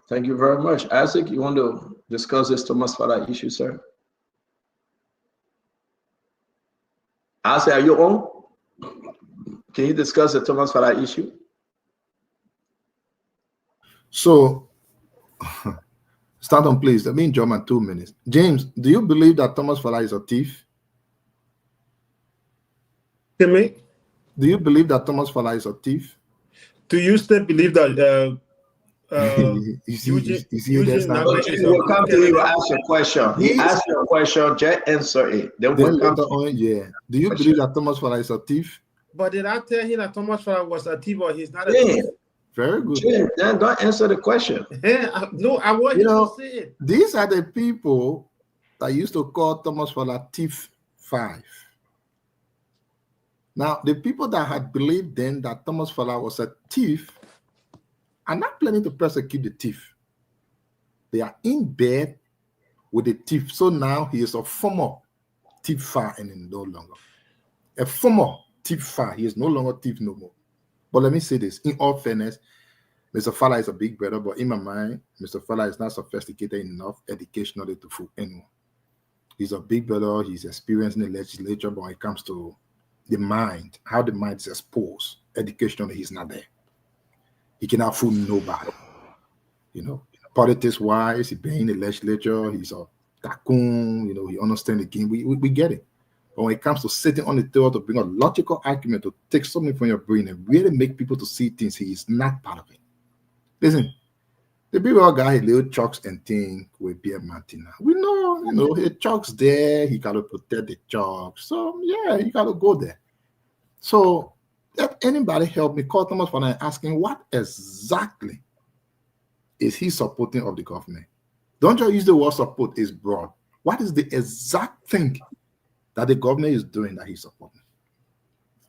Thank you very much. Isaac, you want to discuss this Thomas Falai issue, sir? Isaac, are you on? Can you discuss the Thomas Falai issue? So, start on, please. I mean, German, 2 minutes. James, do you believe that Thomas Falai is a thief? Me? Do you believe that Thomas Falai is a thief? Do you still believe that? We'll come to you. Ask your question. He asked your question. Just answer it. Then we'll come to on. Yeah. Do you believe that Thomas Falai is a thief? But did I tell him that Thomas Falai was a thief or he's not a thief? Very good. Yeah, then don't answer the question. No, I want you to say it. These are the people that used to call Thomas Falai Thief 5. Now, the people that had believed then that Thomas Falai was a thief are not planning to persecute the thief. They are in bed with the thief. So now he is a former thief 5 and no longer. A former thief 5. He is no longer thief no more. But let me say this. In all fairness, Mr. Falai is a big brother, but in my mind, Mr. Falai is not sophisticated enough educationally to fool anyone. He's a big brother. He's experienced in the legislature, but when it comes to the mind, how the mind is exposed, educationally, he's not there. He cannot fool nobody. You know, politics-wise, he been in the legislature, he's a tycoon, you know, he understands the game. We get it. But when it comes to sitting on the table to bring a logical argument, to take something from your brain and really make people to see things, he is not part of it. Listen, the people got his little chucks and thing with Pierre Martina. We know, you know, his chucks there, he got to protect the chucks. So, yeah, you got to go there. So, if anybody help me, call Thomas Falai asking what exactly is he supporting of the government? Don't just use the word support, it's broad. What is the exact thing that the government is doing that he's supporting?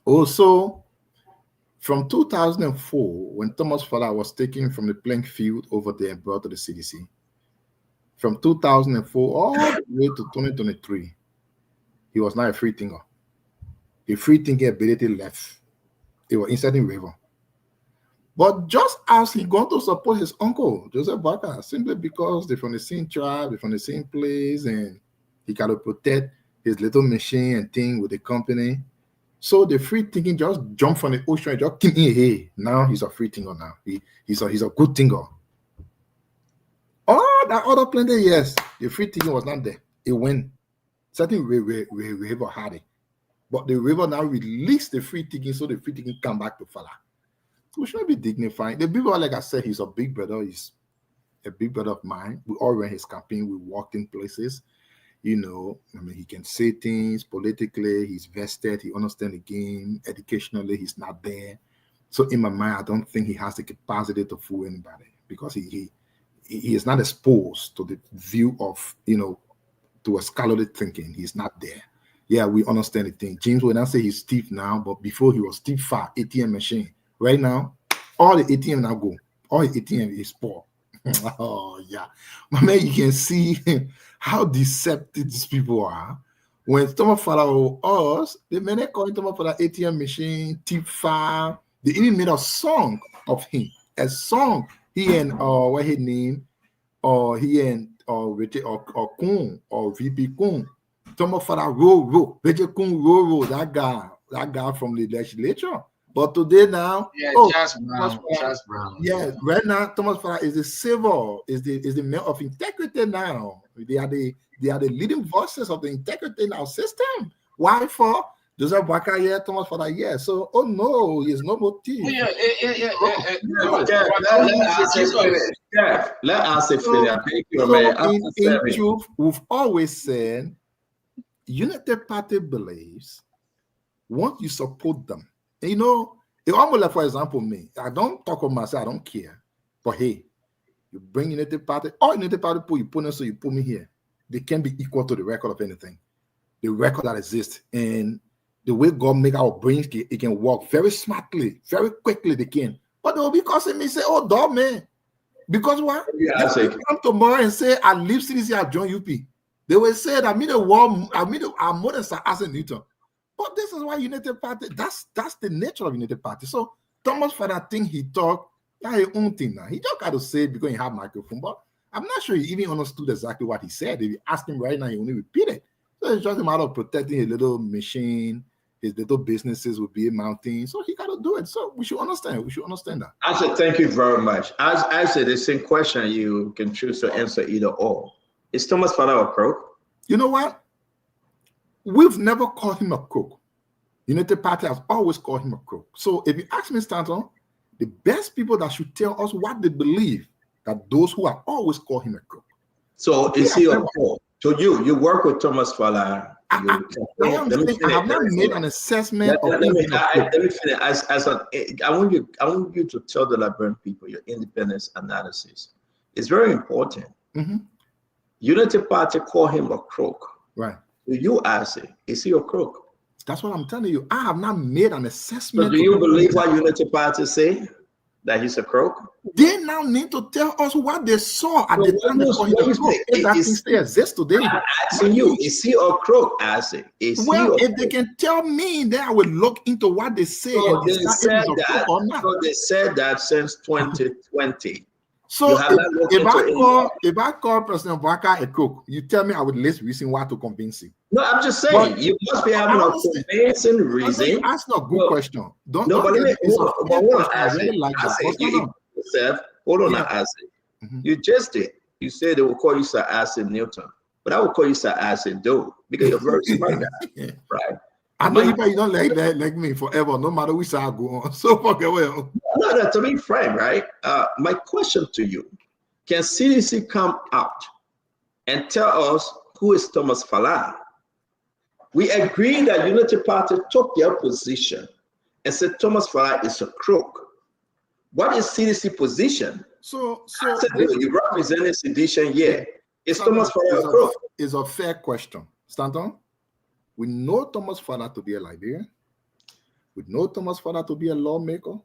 Also, from 2004, when Thomas Falai was taken from the playing field over there and brought to the CDC, from 2004 all the way to 2023, he was not a free thinker. The free thinking ability left. He was inside in river. But just as he got to support his uncle, Joseph Barker, simply because they're from the same tribe, they're from the same place, and he got to protect his little machine and thing with the company. So the free thinking just jumped from the ocean and just came in here. Now he's a free thinker now. He's a good thinker. Oh, that other plenty, yes. The free thinking was not there. It went. Certain river had it. But the river now released the free thinking, so the free thinking come back to Falai. So we shouldn't be dignified. The people, like I said, he's a big brother. He's a big brother of mine. We all ran his campaign. We walked in places. You know, I mean, he can say things politically. He's vested. He understands the game. Educationally, he's not there. So in my mind, I don't think he has the capacity to fool anybody because he is not exposed to the view of, you know, to a scholarly thinking. He's not there. Yeah, we understand the thing. James will not say he's stiff now, but before he was stiff for ATM machine. Right now, all the ATM now go. All the ATM is poor. Oh yeah, my man, you can see how deceptive these people are. When someone follow us, they may not call him for the ATM machine, tip file. They even made a song of him, a song. He and what his name, or he and or Kun or VP Kun. Someone for that row, Richard Kun row, that guy from the legislature. But today now, Charles Brown. Yeah, right now Thomas Farah is the civil, is the man of integrity now. They are the leading voices of the integrity in our system. Why for Joseph Boakai? Yeah, Thomas Farah. Yeah. So, oh no, he has no motive. Let us say, in truth, we've always said, United Party believes once you support them. You know, if I'm like, for example, me, I don't talk of myself, I don't care. But hey, you bring United Party, all United Party people, you put them, so you put me here. They can be equal to the record of anything. The record that exists. And the way God make our brains, it can work very smartly, very quickly, they can. But they will be causing me say, oh, dog, man. Because what? Yeah, they will come tomorrow and say, I leave CDC, I join UP. They will say that I'm more than Sir Isaac Newton. But this is why United Party, that's the nature of United Party. So Thomas for that thing he talked, that's his own thing now. He just got to say it because he have microphone, but I'm not sure he even understood exactly what he said. If you ask him right now, he only repeat it. So it's just a matter of protecting his little machine, his little businesses will be mounting. So he got to do it. So we should understand. We should understand that. I said, thank you very much. As I said, the same question, you can choose to answer either or. Is Thomas Farah a crook? You know what? We've never called him a crook. United Party has always called him a crook. So if you ask me, Stanton, the best people that should tell us what they believe, that those who have always called him a crook. So is he a crook? So you work with Thomas Farah. I have not made an assessment of let me finish. I want you to tell the Liberian people your independence analysis. It's very important. Mm-hmm. United Party call him a crook. Right. You ask it, is he a crook? That's what I'm telling you. I have not made an assessment. So do you believe what United Party say? That he's a crook? They now need to tell us what they saw at the time they called him a crook. If that thing still exists today. I'm asking you, is he a crook? I say, well, if they can tell me, then I will look into what they say. So and decide if it's a crook or not. So they said that since 2020. So if I call President Boakai a crook, you tell me I would list reason why to convince him. No, I'm just saying you must be having a convincing reason. That's not a good question. Hold on, Isaac. You just did. You said they will call you Sir Isaac Newton, but I will call you Sir Isaac Doe because you're very smart guy, right? I know you don't like me forever, no matter which side I go on. So fucking well. No, to be frank, right? My question to you: can CDC come out and tell us who is Thomas Farah? We agree that Unity Party took their position and said Thomas Farah is a crook. What is CDC position? So you represent sedition, yeah. Is Thomas Farah a crook? It's a fair question, Stanton. We know Thomas Farah to be a Liberian. We know Thomas Farah to be a lawmaker.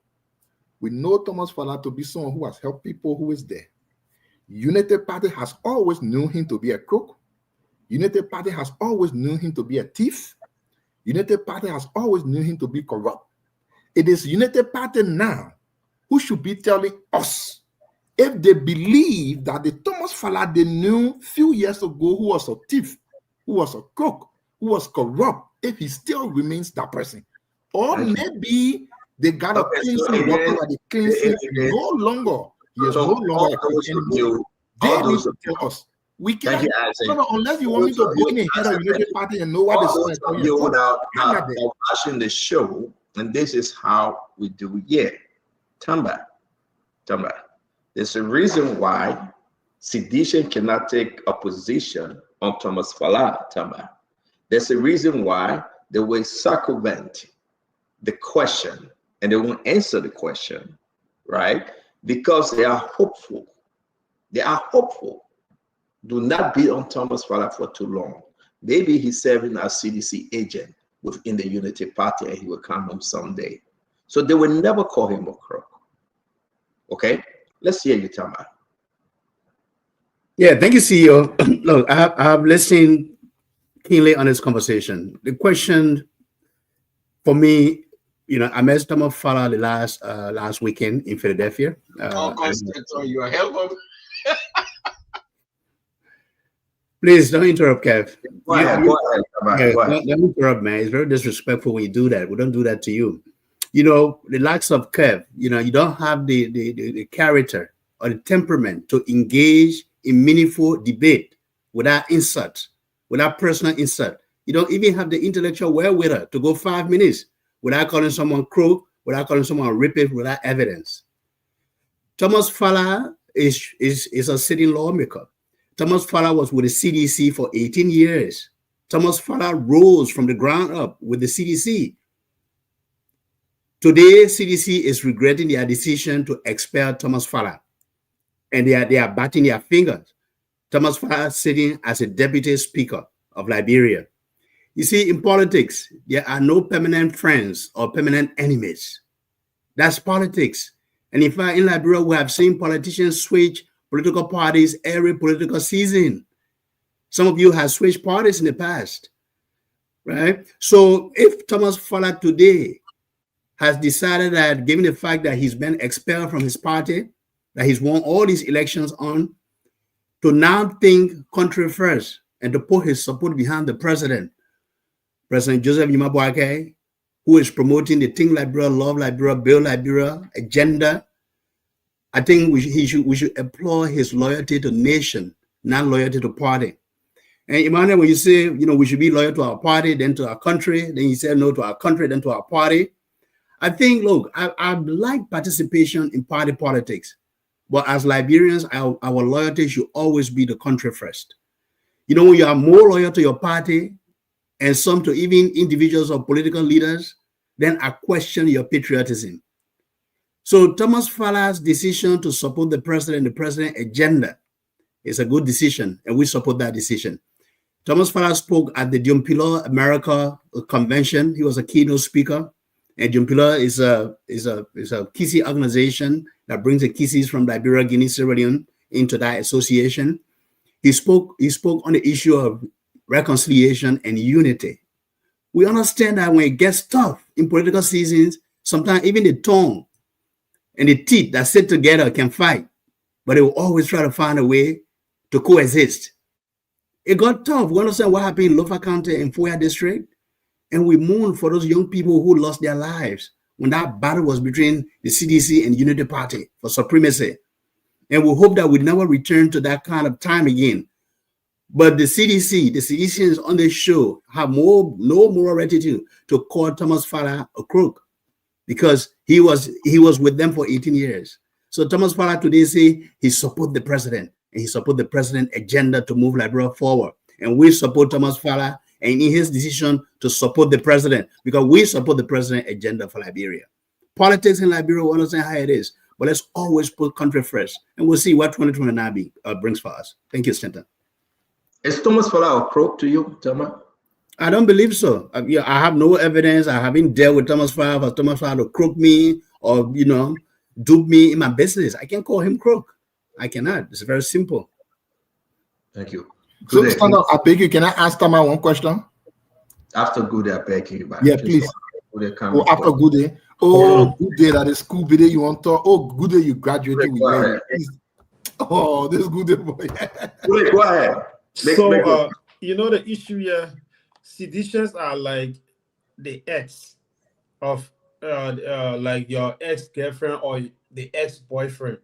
We know Thomas Farah to be someone who has helped people who is there. United Party has always known him to be a crook. United Party has always known him to be a thief. United Party has always known him to be corrupt. It is United Party now who should be telling us if they believe that the Thomas Farah they knew a few years ago who was a thief, who was a crook, who was corrupt, if he still remains that person. Or maybe they got a cleansing, whatever the cleansing no longer. He is no longer a crook anymore. They need to tell us. We can't, unless you want me to go in and head of United Party and know what is going on. Without watching the show, and this is how we do it. Tamba. There's a reason why sedition cannot take a position on Thomas Farah, Tamba. There's a reason why they will circumvent the question and they won't answer the question, right? Because they are hopeful. They are hopeful Do not be on Thomas Fala for too long. Maybe he's serving as CDC agent within the Unity Party and he will come home someday. So they will never call him a crook. Okay? Let's hear you, Tama. Yeah, thank you, CEO. Look, I have listened keenly on this conversation. The question for me, you know, I met Thomas Fala the last weekend in Philadelphia. You are helpful. Please don't interrupt, Kev. Go ahead. Don't interrupt, man. It's very disrespectful when you do that. We don't do that to you. You know, the likes of Kev, you know, you don't have the character or the temperament to engage in meaningful debate without insult, without personal insult. You don't even have the intellectual wherewithal to go 5 minutes without calling someone crook, without calling someone ripper, without evidence. Thomas Fala is a sitting lawmaker. Thomas Fala was with the CDC for 18 years. Thomas Fala rose from the ground up with the CDC. Today, CDC is regretting their decision to expel Thomas Fala, and they are batting their fingers. Thomas Fala sitting as a deputy speaker of Liberia. You see, in politics, there are no permanent friends or permanent enemies. That's politics. And in fact, in Liberia, we have seen politicians switch political parties every political season. Some of you have switched parties in the past, right? So if Thomas Fala today has decided that, given the fact that he's been expelled from his party, that he's won all these elections on, to now think country first and to put his support behind the president, President Joseph Numa Boakai, who is promoting the Think Liberia, Love Liberia, Build Liberia agenda, I think we should employ his loyalty to nation, not loyalty to party. And Emmanuel, when you say, you know, we should be loyal to our party, then to our country, then you say no to our country, then to our party. I think, look, I like participation in party politics, but as Liberians, our loyalty should always be the country first. You know, when you are more loyal to your party and some to even individuals or political leaders, then I question your patriotism. So Thomas Fala's decision to support the president agenda is a good decision, and we support that decision. Thomas Fala spoke at the Jumpila America convention. He was a keynote speaker, and Jumpila is a Kisi organization that brings the Kisis from Liberia, Guinea, Sierra Leone into that association. He spoke on the issue of reconciliation and unity. We understand that when it gets tough in political seasons, sometimes even the tongue and the teeth that sit together can fight, but they will always try to find a way to coexist. It got tough. We understand what happened in Lofa County and Foya District, and we mourn for those young people who lost their lives when that battle was between the CDC and Unity Party for supremacy. And we hope that we never return to that kind of time again. But the CDCians on the show have no moral rectitude to call Thomas Fala a crook, because he was with them for 18 years. So Thomas Fala today say he support the president, and he support the president agenda to move Liberia forward. And we support Thomas Fala and in his decision to support the president, because we support the president agenda for Liberia. Politics in Liberia, we understand how it is, but let's always put country first, and we'll see what 2029 brings for us. Thank you, Stanton. Is Thomas Fala a crook to you, Thomas? I don't believe so. I have no evidence. I haven't dealt with Thomas Fala for Thomas Fala to crook me or, you know, dupe me in my business. I can't call him crook. I cannot. It's very simple. Thank you. So, stand up. I beg you. Can I ask Thomas one question? After good, I beg you. Yeah, please. Oh, after good day. Oh, good day. That is school day. You want to? Oh, good day. You graduated with. Oh, this good day, boy. Go ahead. So, you know, the issue here, seditions are like the ex of like your ex-girlfriend or the ex-boyfriend.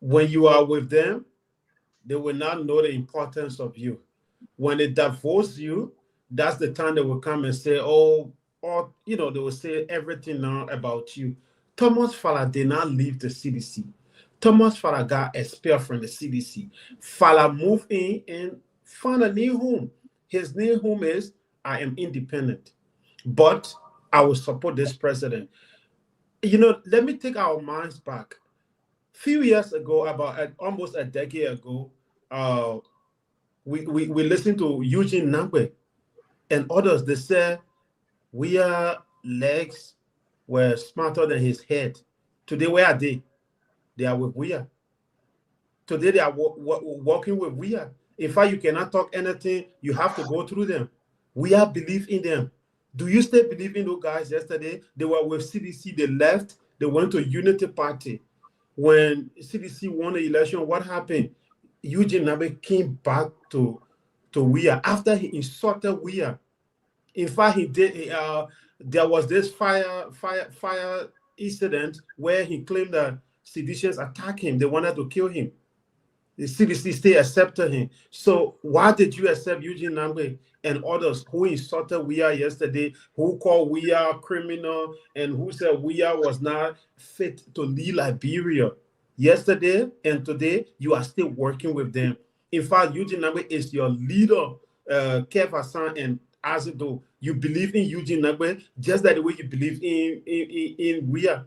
When you are with them, they will not know the importance of you. When they divorce you, that's the time they will come and say, oh, or, you know, they will say everything now about you. Thomas Fala did not leave the CDC. Thomas Fala got expelled from the CDC. Fala moved in and found a new home. His new home is, I am independent, but I will support this president. You know, let me take our minds back. A few years ago, about almost a decade ago, we listen to Eugene Nangbe and others. They say Weah legs were smarter than his head. Today, where are they? They are with Weah. Today, they are working with Weah. In fact, you cannot talk anything. You have to go through them. Weah believe in them. Do you still believe in those guys? Yesterday, they were with CDC. They left. They went to Unity Party. When CDC won the election, what happened? Eugene Nangbe came back to Weah after he insulted Weah. In fact, he did. There was this fire incident where he claimed that seditions attacked him. They wanted to kill him. The CDC still accepted him. So why did you accept Eugene Nangbe and others who insulted Weah yesterday, who called Weah criminal, and who said Weah was not fit to lead Liberia? Yesterday and today, you are still working with them. In fact, Eugene Nangbe is your leader, Kev Hassan and Azedo. You believe in Eugene Nangbe just like the way you believe in Weah.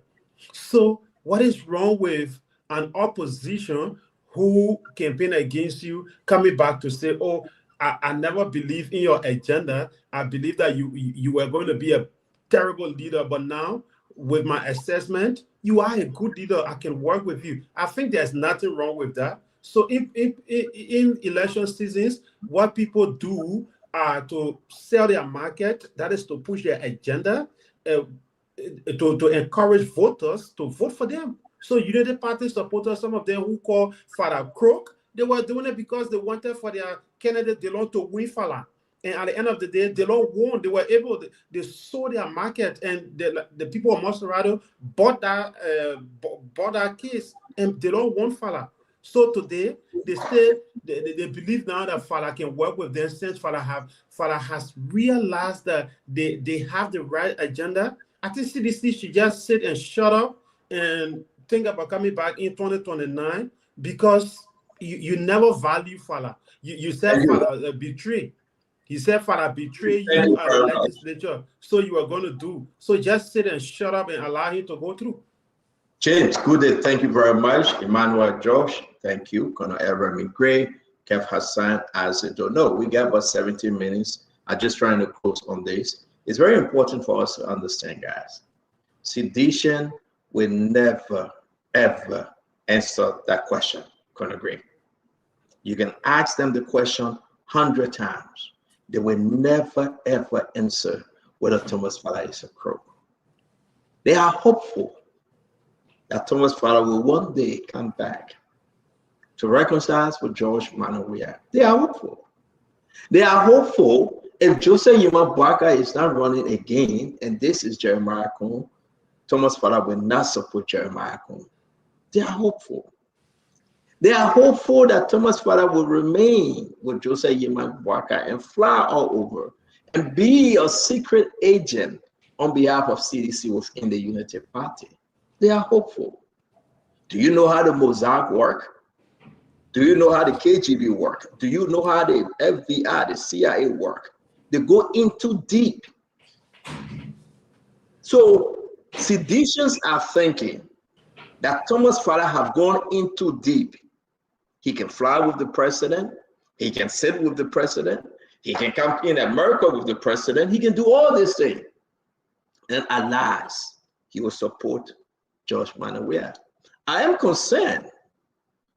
So what is wrong with an opposition who campaign against you coming back to say, oh, I never believed in your agenda. I believe that you were going to be a terrible leader, but now with my assessment, you are a good leader. I can work with you. I think there's nothing wrong with that. So in election seasons, what people do to sell their market, that is to push their agenda, to encourage voters to vote for them. So Unity Party supporters, some of them who call Father Crook, they were doing it because they wanted for their candidate DeLong to win Fala. And at the end of the day, DeLong won. They were able to, they sold their market, and the people of Monserrado bought that case, and DeLong won Fala. So today, they believe now that Fala can work with them since Fala has realized that they have the right agenda. I think CDC should just sit and shut up and think about coming back in 2029, because you never value Fala. You said Fala betray. He said Fala betray you at the legislature. So you are going to do. So just sit and shut up and allow him to go through. James, good day. Thank you very much. Emmanuel Josh, thank you. Colonel Everett Gray, Kev Hassan, Azedo. No, we got about 17 minutes. I'm just trying to close on this. It's very important for us to understand, guys. Sedition will never, ever answer that question, Colonel Gray. You can ask them the question 100 times. They will never, ever answer whether Thomas Fala is a crook. They are hopeful that Thomas Fala will one day come back to reconcile with George Manuel Weah. They are hopeful. They are hopeful if Joseph Yuma Boakai is not running again, and this is Jeremiah Kuhn, Thomas Fala will not support Jeremiah Kuhn. They are hopeful. They are hopeful that Thomas Fala will remain with Joseph Yuma Boakai and fly all over and be a secret agent on behalf of CDC within the Unity Party. They are hopeful. Do you know how the Mosaic work? Do you know how the KGB work? Do you know how the FBI, the CIA work? They go into deep. So seditions are thinking that Thomas Fala have gone into deep. He can fly with the president. He can sit with the president. He can come in America with the president. He can do all these things. And alas, he will support George Manuel Weah. I am concerned.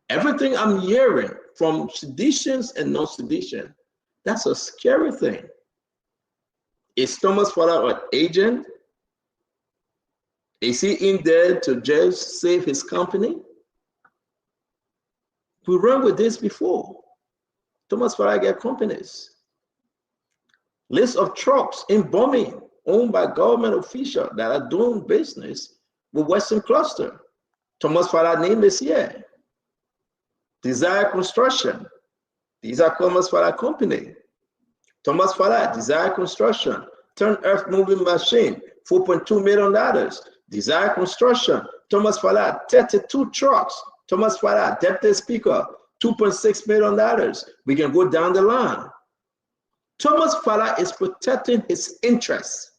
Everything I'm hearing from seditions and non-sedition, that's a scary thing. Is Thomas Fala an agent? Is he in there to just save his company? We ran with this before. Thomas Fala get companies. List of trucks in bombing owned by government officials that are doing business with Western Cluster. Thomas Fala name is here. Desire Construction. These are Thomas Fala company. Thomas Fala, Desire Construction. Turn Earth Moving Machine, $4.2 million. Desire Construction. Thomas Fala, 32 trucks. Thomas Fala, Deputy Speaker, $2.6 million. We can go down the line. Thomas Fala is protecting his interests.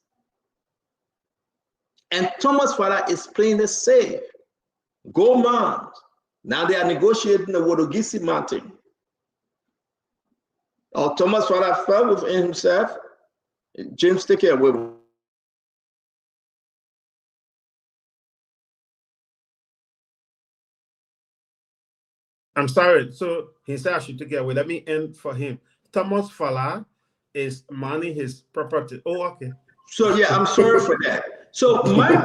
And Thomas Fala is playing it safe. Goldman, now they are negotiating the Wodogisi Mountain. Oh, Thomas Fala fell within himself. James, take care. I'm sorry. So he said I should take it away. Let me end for him. Thomas Fala is manning his property. Oh, okay. So yeah, I'm sorry for that. So my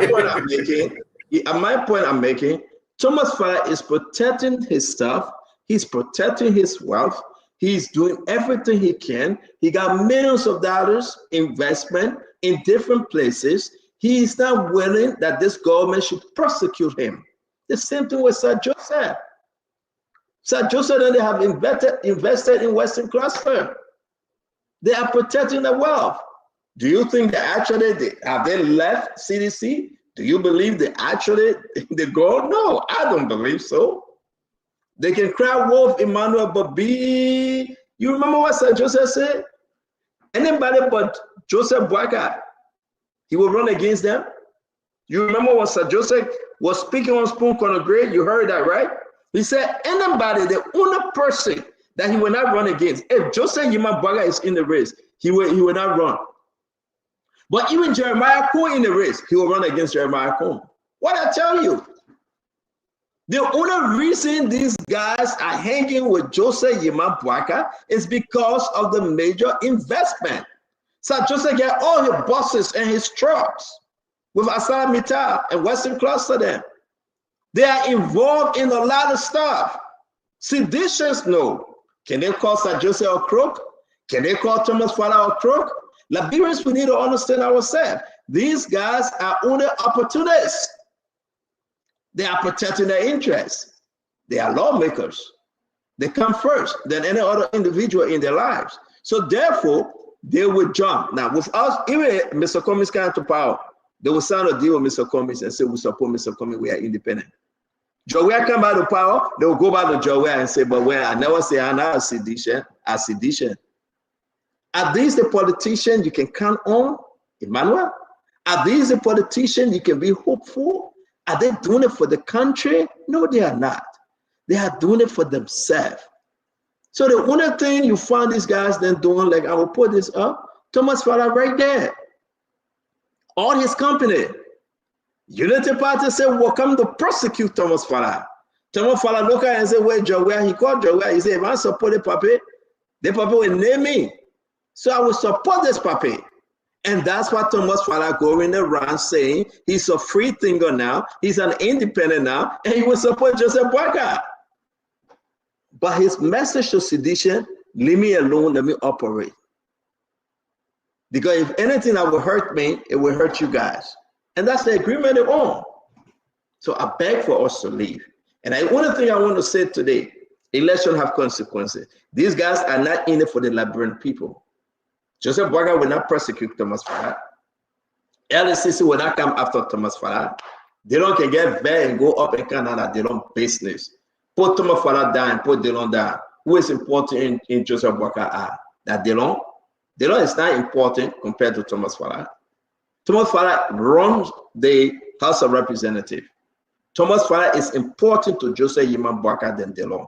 point I'm making, Thomas Fala is protecting his stuff. He's protecting his wealth. He's doing everything he can. He got millions of dollars investment in different places. He is not willing that this government should prosecute him. The same thing with Sir Joseph. Sir Joseph and they have invested in Western class firm. They are protecting the wealth. Do you think have they left CDC? Do you believe they go? No, I don't believe so. They can cry wolf, Emmanuel, but you remember what Sir Joseph said? Anybody but Joseph Boakai, he will run against them. You remember when Sir Joseph was speaking on Spoon Corner Grade? You heard that, right? He said, anybody, the only person that he will not run against, if Joseph Yima Boakai is in the race, he will not run. But even Jeremiah Cohen in the race, he will run against Jeremiah Cohen. What I tell you, the only reason these guys are hanging with Joseph Yima Boakai is because of the major investment. So Joseph got all his buses and his trucks with Asala Mittal and Western Cluster them. They are involved in a lot of stuff. Seditions know. Can they call Sir Joseph a crook? Can they call Thomas Fala a crook? Liberians, we need to understand ourselves. These guys are only opportunists. They are protecting their interests. They are lawmakers. They come first than any other individual in their lives. So therefore, they will jump. Now, with us, even Mr. Cummings came to power, they will sign a deal with Mr. Cummings and say, we support Mr. Cummings, we are independent. Joe come back to power, they will go back to Joe and say, but when I never say I'm not a sedition. Are these the politicians you can count on, Emmanuel? Are these the politicians you can be hopeful? Are they doing it for the country? No, they are not. They are doing it for themselves. So the only thing you find these guys then doing, like I will put this up, Thomas Fala right there. All his company. Unity Party said, well, come to prosecute Thomas Fala. Thomas Fala look at and say, where Joe, where he called Joe, where he said, if I support the puppy will name me. So I will support this puppy. And that's what Thomas Fala going around saying. He's a free thinker now. He's an independent now. And he will support Joseph Boakai. But his message to sedition, leave me alone, let me operate. Because if anything that will hurt me, it will hurt you guys. And that's the agreement they're on. So I beg for us to leave. And one thing I want to say today, election have consequences. These guys are not in it for the Liberian people. Joseph Boakai will not prosecute Thomas Fala. LCC will not come after Thomas Fala. They don't can get there and go up in Canada. They don't business. Put Thomas Fala down, put Delon down. Who is important in Joseph Boakai? That Delon? Delon is not important compared to Thomas Fala. Thomas Fala runs the House of Representatives. Thomas Fala is important to Joseph Yima Boakai than Delon.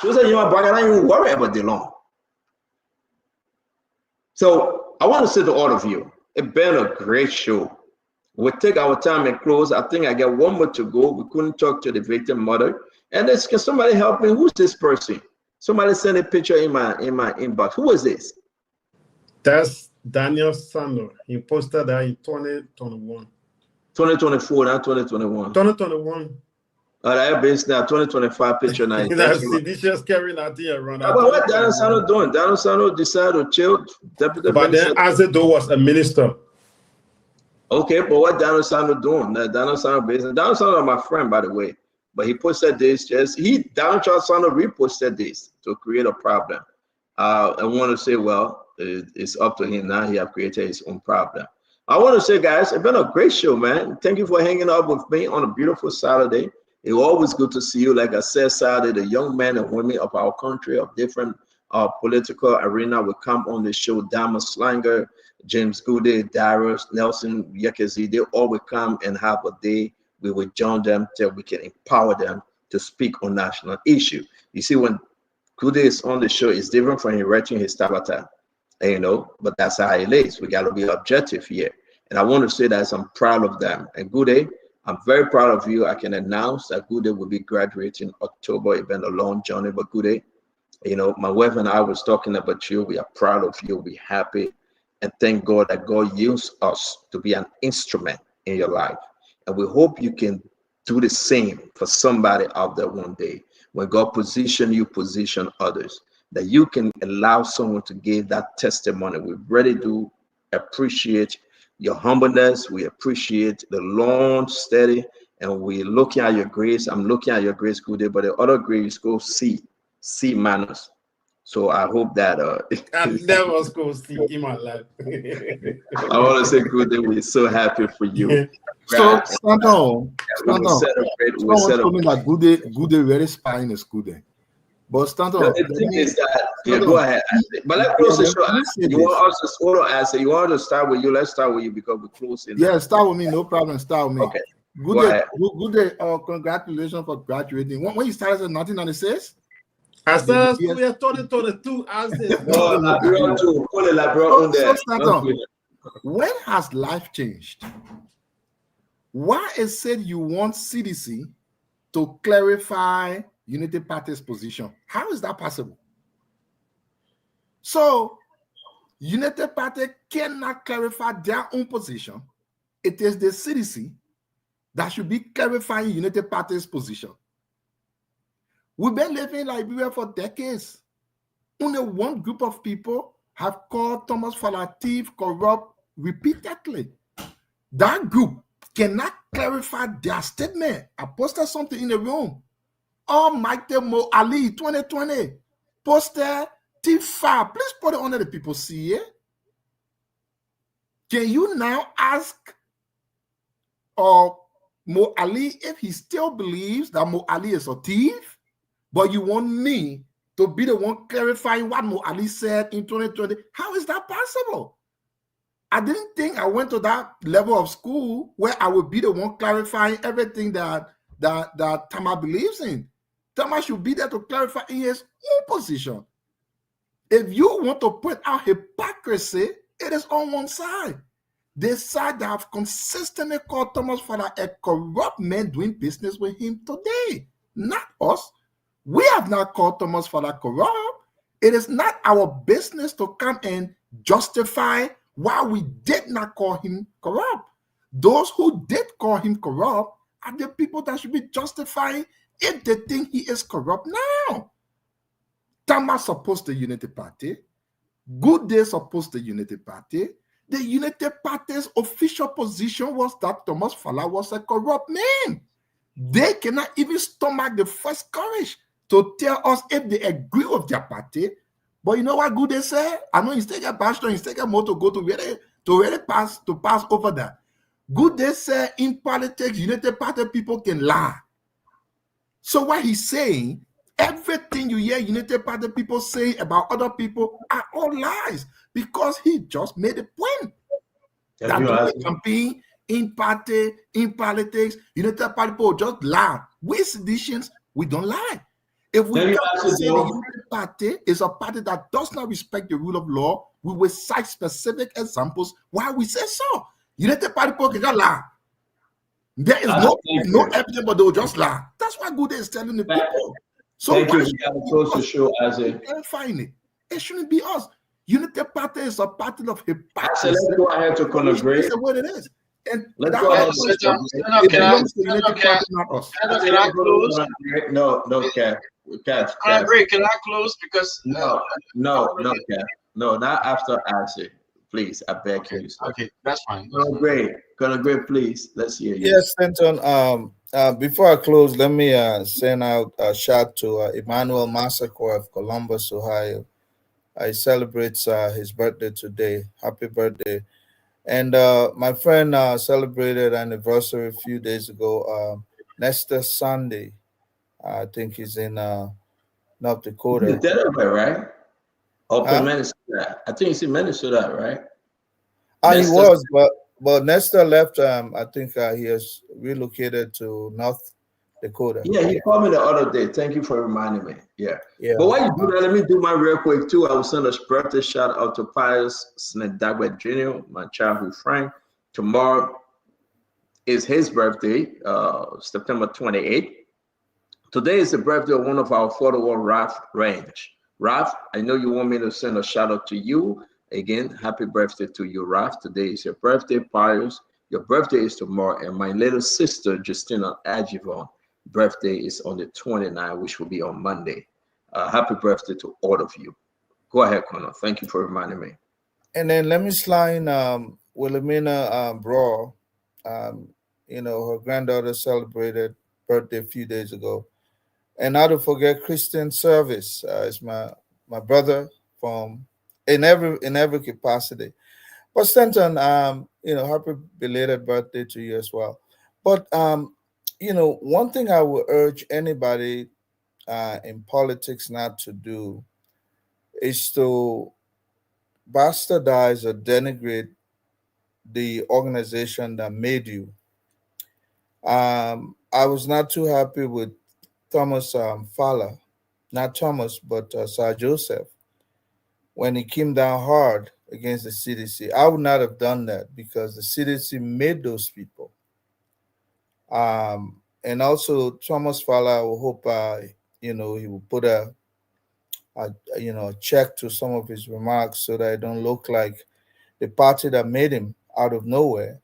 Joseph Yima Boakai don't even worry about Delon. So I want to say to all of you, it's been a great show. We'll take our time and close. I think I got one more to go. We couldn't talk to the victim mother. And can somebody help me? Who's this person? Somebody send a picture in my inbox. Who is this? That's Daniel Sandor. He posted that in 2021. 2024, not 2021. 2021. All right, based now 2025 picture now. That's just carrying that thing around. But what Daniel Sandor doing? Daniel Sandor decided to chill. Deputy but minister. then Azedo was a minister. Okay, but what Daniel Sandor doing? Daniel Sandor based. Daniel Sandor, my friend, by the way. But he posted this Daniel Sandor reposted this to create a problem. I want to say, well, it's up to him now. He have created his own problem. I want to say, guys, it's been a great show, man. Thank you for hanging out with me on a beautiful Saturday. It's always good to see you. Like I said, Saturday, the young men and women of our country, of different political arena will come on the show. Dama Slanger, James Goode, Darius, Nelson, Yekezi, they all will come and have a day. We will join them till we can empower them to speak on national issue. You see, when Good Day is on the show. It's different from him writing his tabata, you know, but that's how it is. We got to be objective here. And I want to say that I'm proud of them. And Good Day, I'm very proud of you. I can announce that Good Day will be graduating October. It's been a long journey, but Good Day, you know, my wife and I was talking about you. We are proud of you. We're happy. And thank God that God used us to be an instrument in your life. And we hope you can do the same for somebody out there one day. When God position you, position others, that you can allow someone to give that testimony. We really do appreciate your humbleness. We appreciate the long, steady, and we're looking at your grace. I'm looking at your grace, Good Day, but the other grace go see manners. So I hope that I've never go see in my life. I want to say, Good Day, we're so happy for you. So Stanton, we will celebrate. Someone told me that Good Day very spying is Good Day. But Stanton, the thing is that go ahead. But let's close the show. You want us to hold on, answer? You want to start with you? Let's start with you because we're closing. Yeah, start with me. No problem. Start with me. Okay. Good Day. Congratulations for graduating. When you started in 1996. I started school in 2022. When has life changed? Why is it you want CDC to clarify Unity Party's position? How is that possible? So, Unity Party cannot clarify their own position. It is the CDC that should be clarifying Unity Party's position. We've been living in Liberia for decades. Only one group of people have called Thomas Fala thief, corrupt repeatedly. That group cannot clarify their statement. I posted something in the room. Almighty Mo Ali 2020 posted T5. Please put it under the people see it. Can you now ask Mo Ali if he still believes that Mo Ali is a thief? But you want me to be the one clarifying what Mo Ali said in 2020? How is that possible? I didn't think I went to that level of school where I would be the one clarifying everything that Tama believes in. Tama should be there to clarify in his own position. If you want to point out hypocrisy, it is on one side. The side that have consistently called Thomas Fala a corrupt man doing business with him today, not us. We have not called Thomas Fala corrupt. It is not our business to come and justify why we did not call him corrupt. Those who did call him corrupt are the people that should be justifying if they think he is corrupt now. Tama supposed the Unity Party. Good Day supposed the Unity Party. The Unity Party's official position was that Thomas Fala was a corrupt man. They cannot even stomach the first courage to tell us if they agree with their party. But you know what Good Day said? I know instead of pastor, instead of more to go to pass over that. Good Day said in politics, Unity Party people can lie. So what he's saying, everything you hear Unity Party people say about other people are all lies because he just made a point. That the campaign in party, in politics, Unity Party people just lie. We seditions, we don't lie. If we say the Unity Party is a party that does not respect the rule of law, we will cite specific examples why we say so. Unity Party people can lie. There is no evidence, but they will just lie. That's what Good Day is telling the people. So thank you. Close the show, Isaac. Find it. It shouldn't be us. Unity Party is a party of hypocrisy. Let's go ahead to collaborate. It's what it is. And let's go ahead. No, Cat. I agree. Can I close? Because no, Cat. No, not after Isaac. Please, I beg you. Okay, that's fine. Gonna great, please. Let's hear you. Yes, Stanton. Before I close, let me send out a shout to Emmanuel Massacre of Columbus, Ohio. He celebrates his birthday today. Happy birthday. And my friend celebrated anniversary a few days ago. Nestor Sunday. I think he's in North Dakota. Delaware, right? Minnesota. I think he's in Minnesota, right? He was, but Nestor left. I think he has relocated to Dakota. Yeah, he called me the other day. Thank you for reminding me. Yeah. Yeah. But while you do that, let me do mine real quick too. I will send a birthday shout out to Pius Snedagwet Jr., my childhood friend. Tomorrow is his birthday, September 28th. Today is the birthday of one of our 41 Ralph Range. Ralph, I know you want me to send a shout out to you. Again, happy birthday to you, Ralph. Today is your birthday, Pius. Your birthday is tomorrow. And my little sister, Justina Adjivon, birthday is on the 29th, which will be on Monday. Happy birthday to all of you. Go ahead, Connor. Thank you for reminding me. And then let me slide Wilhelmina Braw. Her granddaughter celebrated birthday a few days ago. And not to forget Christian Service is my brother from in every capacity. But Stanton, happy belated birthday to you as well. But one thing I would urge anybody in politics not to do is to bastardize or denigrate the organization that made you. I was not too happy with Thomas Fowler, not Thomas, but Sir Joseph, when he came down hard against the CDC. I would not have done that because the CDC made those people. And also Thomas Fowler, I will hope, he will put a check to some of his remarks so that it don't look like the party that made him out of nowhere.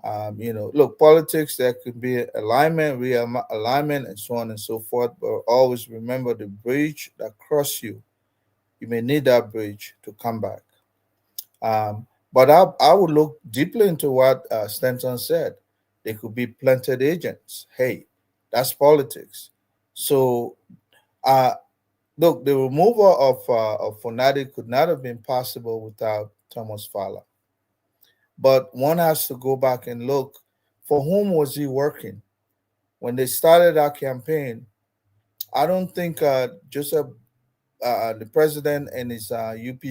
Look, politics, there could be alignment, realignment, and so on and so forth, but always remember the bridge that crossed you. You may need that bridge to come back. But I would look deeply into what Stanton said. They could be planted agents. Hey, that's politics. So, look, the removal of Fonadi could not have been possible without Thomas Fowler. But one has to go back and look, for whom was he working? When they started our campaign, I don't think Joseph, the president and his UP,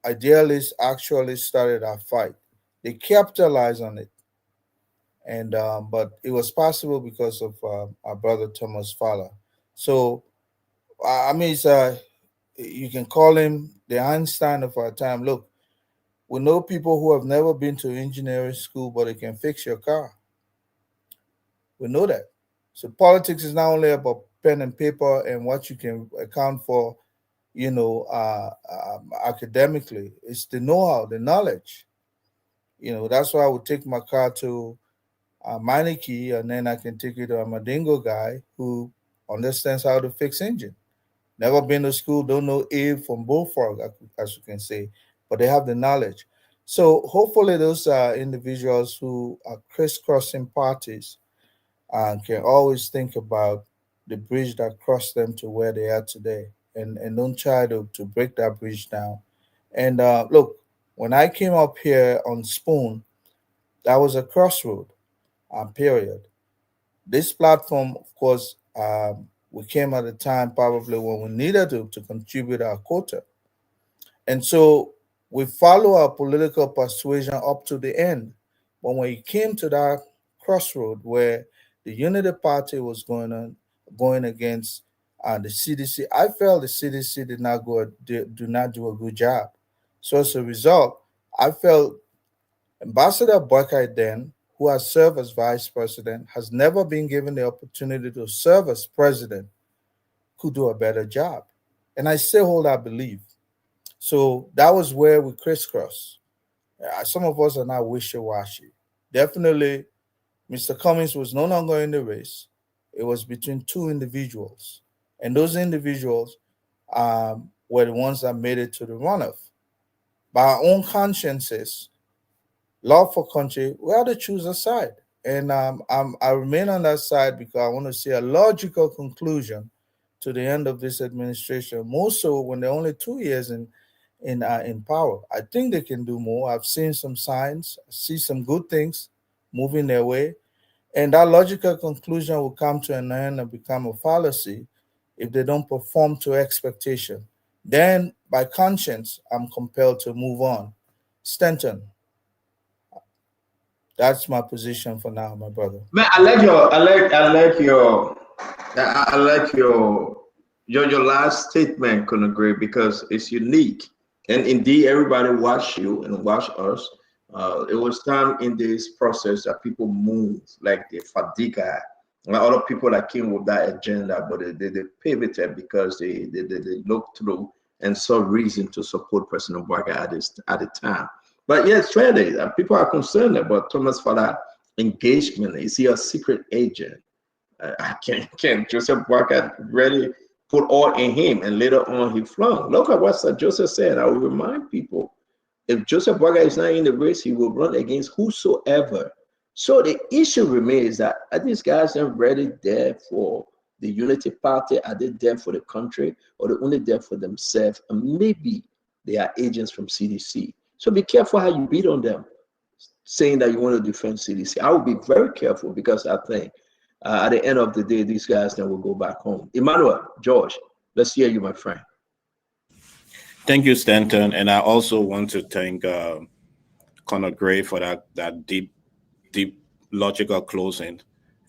idealists actually started our fight. They capitalized on it. And but it was possible because of our brother Thomas Fowler. So, you can call him the Einstein of our time. Look, we know people who have never been to engineering school, but they can fix your car. We know that. So politics is not only about pen and paper and what you can account for, academically. It's the know-how, the knowledge. That's why I would take my car to Meineke, and then I can take it to a Madingo guy who understands how to fix engine. Never been to school, don't know A from Bullfrog, as you can say, but they have the knowledge. So hopefully those individuals who are crisscrossing parties can always think about the bridge that crossed them to where they are today, and don't try to break that bridge down. And look, when I came up here on Spoon, that was a crossroad, period. This platform, of course, we came at a time probably when we needed to contribute our quota. And so we follow our political persuasion up to the end. But when it came to that crossroad where the Unity Party was going against the CDC, I felt the CDC did not do a good job. So as a result, I felt Ambassador Boykai then, who has served as vice president, has never been given the opportunity to serve as president, could do a better job. And I still hold that belief. So that was where we crisscross. Some of us are not wishy-washy. Definitely, Mr. Cummings was no longer in the race. It was between two individuals. And those individuals were the ones that made it to the runoff. By our own consciences, love for country, we have to choose a side. And I remain on that side because I want to see a logical conclusion to the end of this administration, more so when they're only 2 years in power. I think they can do more. I've seen some signs, I see some good things moving their way. And that logical conclusion will come to an end and become a fallacy if they don't perform to expectation. Then, by conscience, I'm compelled to move on. Stanton. That's my position for now, my brother. Man, I like your last statement, Conagray, because it's unique. And indeed, everybody watch you and watch us. It was time in this process that people move, like the Fadiga, and other people that came with that agenda, but they pivoted because they looked through and saw reason to support President Bouaga at the time. But yes, clearly, people are concerned about Thomas Fada engagement. Is he a secret agent? Can Joseph Bouaga really put all in him and later on he flung? Look at what Sir Joseph said. I will remind people, if Joseph Bouaga is not in the race, he will run against whosoever. So the issue remains that are these guys not really there for the Unity Party? Are they there for the country, or they're only there for themselves? And maybe they are agents from CDC. So be careful how you beat on them, saying that you want to defend CDC. I would be very careful, because I think at the end of the day, these guys then will go back home. Emmanuel, George, let's hear you, my friend. Thank you, Stanton. And I also want to thank Conagray for that deep logical closing.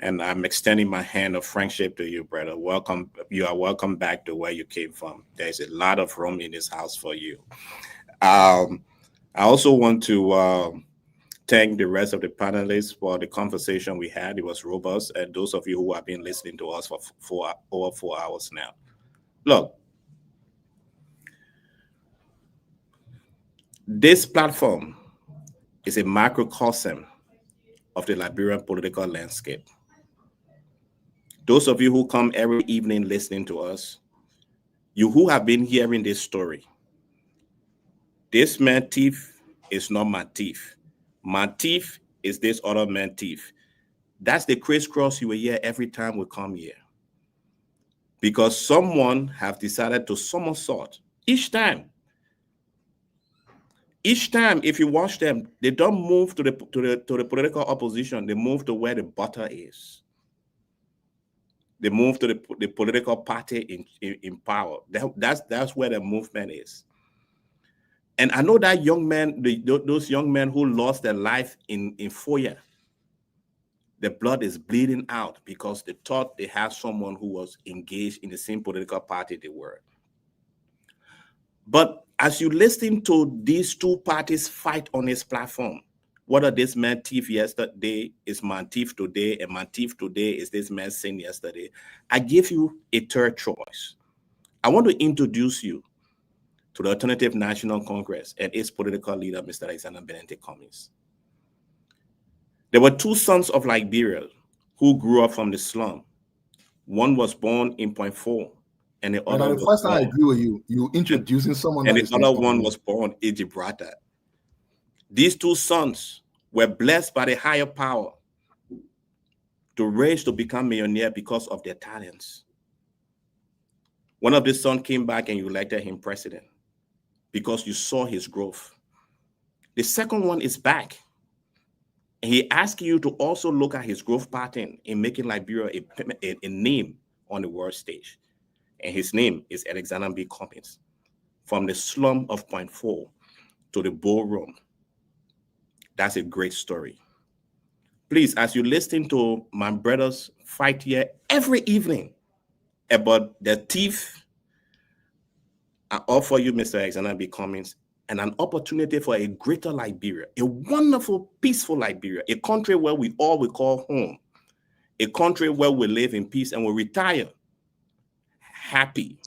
And I'm extending my hand of friendship to you, brother. Welcome. You are welcome back to where you came from. There's a lot of room in this house for you. I also want to thank the rest of the panelists for the conversation we had. It was robust. And those of you who have been listening to us for over 4 hours now. Look, this platform is a microcosm of the Liberian political landscape. Those of you who come every evening listening to us, you who have been hearing this story, this man thief is not my thief. My thief is this other man thief. That's the crisscross you will hear every time we come here. Because someone have decided to somersault each time. Each time, if you watch them, they don't move to the political opposition. They move to where the butter is. They move to the political party in power. That's where the movement is. And I know that young man, those young men who lost their life in Foya, the blood is bleeding out because they thought they had someone who was engaged in the same political party they were. But as you listen to these two parties fight on this platform, whether this man thief yesterday is man thief today, and man thief today is this man sin yesterday, I give you a third choice. I want to introduce you to the Alternative National Congress and its political leader, Mr. Alexander Benedict Cummings. There were two sons of Liberia who grew up from the slum. One was born in Point Four, and the other the first time I agree with you, you introducing someone, and the other one was born in Gibraltar. These two sons were blessed by the higher power to raise to become millionaire because of their talents. One of the sons came back and you elected him president because you saw his growth. The second one is back. And he asked you to also look at his growth pattern in making Liberia a name on the world stage. And his name is Alexander B. Cummings. From the slum of Point Four to the ballroom. That's a great story. Please, as you listen to my brothers fight here every evening about the thief, I offer you, Mr. Alexander B. Cummings, and an opportunity for a greater Liberia, a wonderful, peaceful Liberia, a country where we all will call home, a country where we live in peace and we retire happy.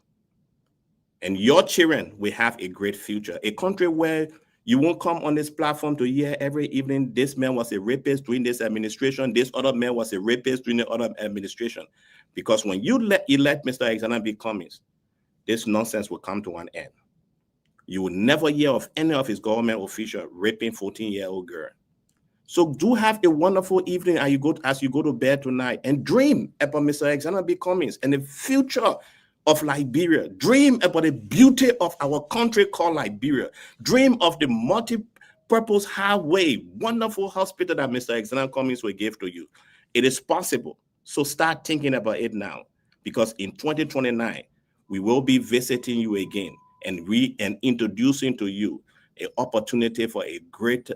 And your children will have a great future, a country where you won't come on this platform to hear every evening, this man was a rapist during this administration, this other man was a rapist during the other administration. Because when you elect Mr. Alexander B. Cummings, this nonsense will come to an end. You will never hear of any of his government official raping 14-year-old girl. So do have a wonderful evening as you go to bed tonight and dream about Mr. Alexander B. Cummings and the future of Liberia. Dream about the beauty of our country called Liberia. Dream of the multi-purpose highway, wonderful hospital that Mr. Alexander Cummings will give to you. It is possible. So start thinking about it now, because in 2029, we will be visiting you again and introducing to you an opportunity for a great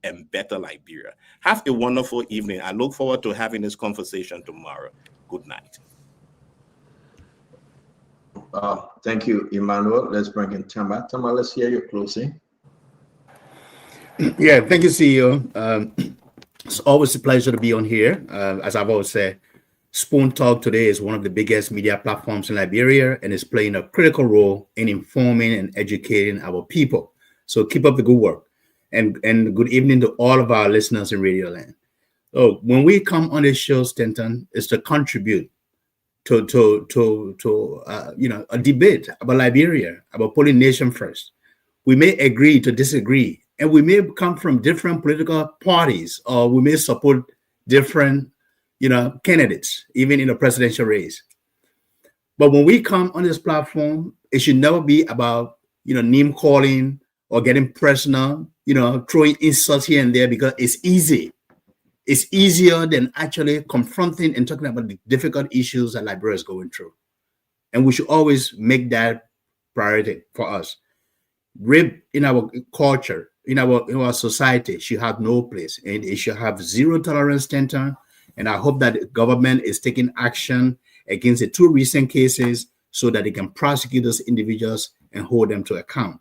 and better Liberia. Have a wonderful evening. I look forward to having this conversation tomorrow. Good night. Thank you, Emmanuel. Let's bring in Tama. Tama, let's hear your closing. Yeah, thank you, CEO. It's always a pleasure to be on here. As I've always said, Spoon Talk today is one of the biggest media platforms in Liberia and is playing a critical role in informing and educating our people. So keep up the good work. And good evening to all of our listeners in Radio Land. So when we come on this show, Stanton, is to contribute to a debate about Liberia, about putting nation first. We may agree to disagree, and we may come from different political parties, or we may support different, candidates, even in a presidential race. But when we come on this platform, it should never be about, name calling or getting personal, throwing insults here and there, because it's easy. It's easier than actually confronting and talking about the difficult issues that Liberia is going through. And we should always make that priority for us. Rape in our culture, in our society, should have no place, and it should have zero tolerance center. And I hope that the government is taking action against the 2 recent cases so that they can prosecute those individuals and hold them to account.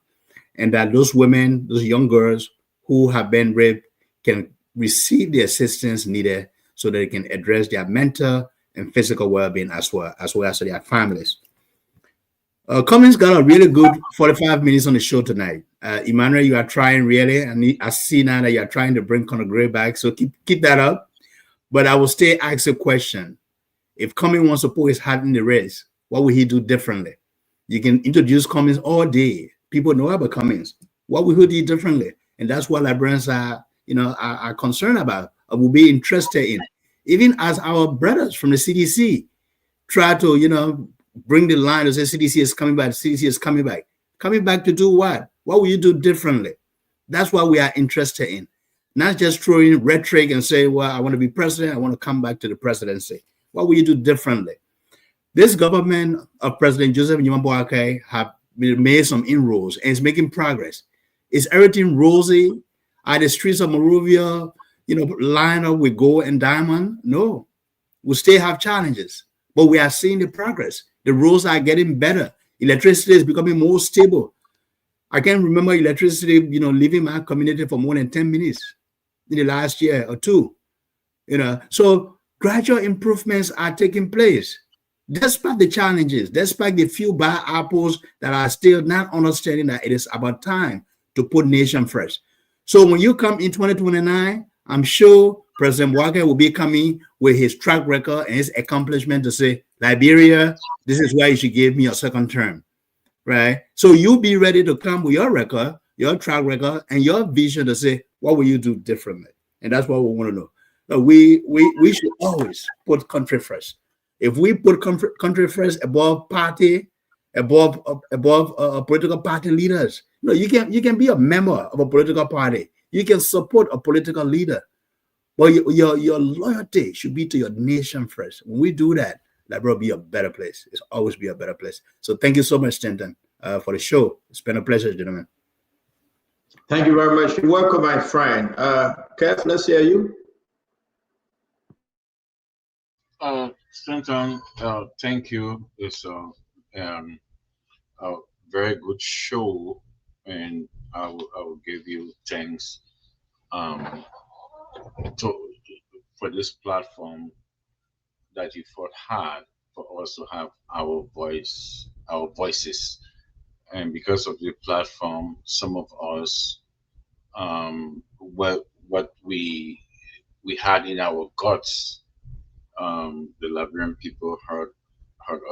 And that those women, those young girls who have been raped can receive the assistance needed so that they can address their mental and physical well-being as well as their families. Cummings got a really good 45 minutes on the show tonight. Emmanuel, you are trying really, and I see now that you are trying to bring Conor Gray back, so keep that up. But I will still ask a question. If Cummings wants to put his hat in the race, what will he do differently? You can introduce Cummings all day. People know about Cummings. What will he do differently? And that's what Liberians are concerned about, or will be interested in. Even as our brothers from the CDC try to, bring the line and say CDC is coming back, CDC is coming back. Coming back to do what? What will you do differently? That's what we are interested in. Not just throwing rhetoric and say, well, I want to be president, I want to come back to the presidency. What will you do differently? This government of President Joseph Njoman Boakai have made some inroads and is making progress. Is everything rosy? Are the streets of Monrovia, lined up with gold and diamond? No. We still have challenges, but we are seeing the progress. The roads are getting better. Electricity is becoming more stable. I can remember electricity, leaving my community for more than 10 minutes in the last year or two. So gradual improvements are taking place. Despite the challenges, despite the few bad apples that are still not understanding that it is about time to put nation first. So when you come in 2029, I'm sure President Boakai will be coming with his track record and his accomplishment to say, Liberia, this is why you should give me a second term, right? So you'll be ready to come with your record, your track record, and your vision to say, what will you do differently? And that's what we want to know. But we should always put country first. If we put country first above party, above political party leaders, you can be a member of a political party. You can support a political leader, but your loyalty should be to your nation first. When we do that, Liberia will be a better place. It's always be a better place. So thank you so much, Stanton, for the show. It's been a pleasure, gentlemen. Thank you very much. You're welcome, my friend. Kev, let's hear you. Stanton, thank you. It's a very good show, and I will give you thanks for this platform that you fought hard for us to have our voices, and because of the platform, some of us, what we had in our guts, the Liberian people heard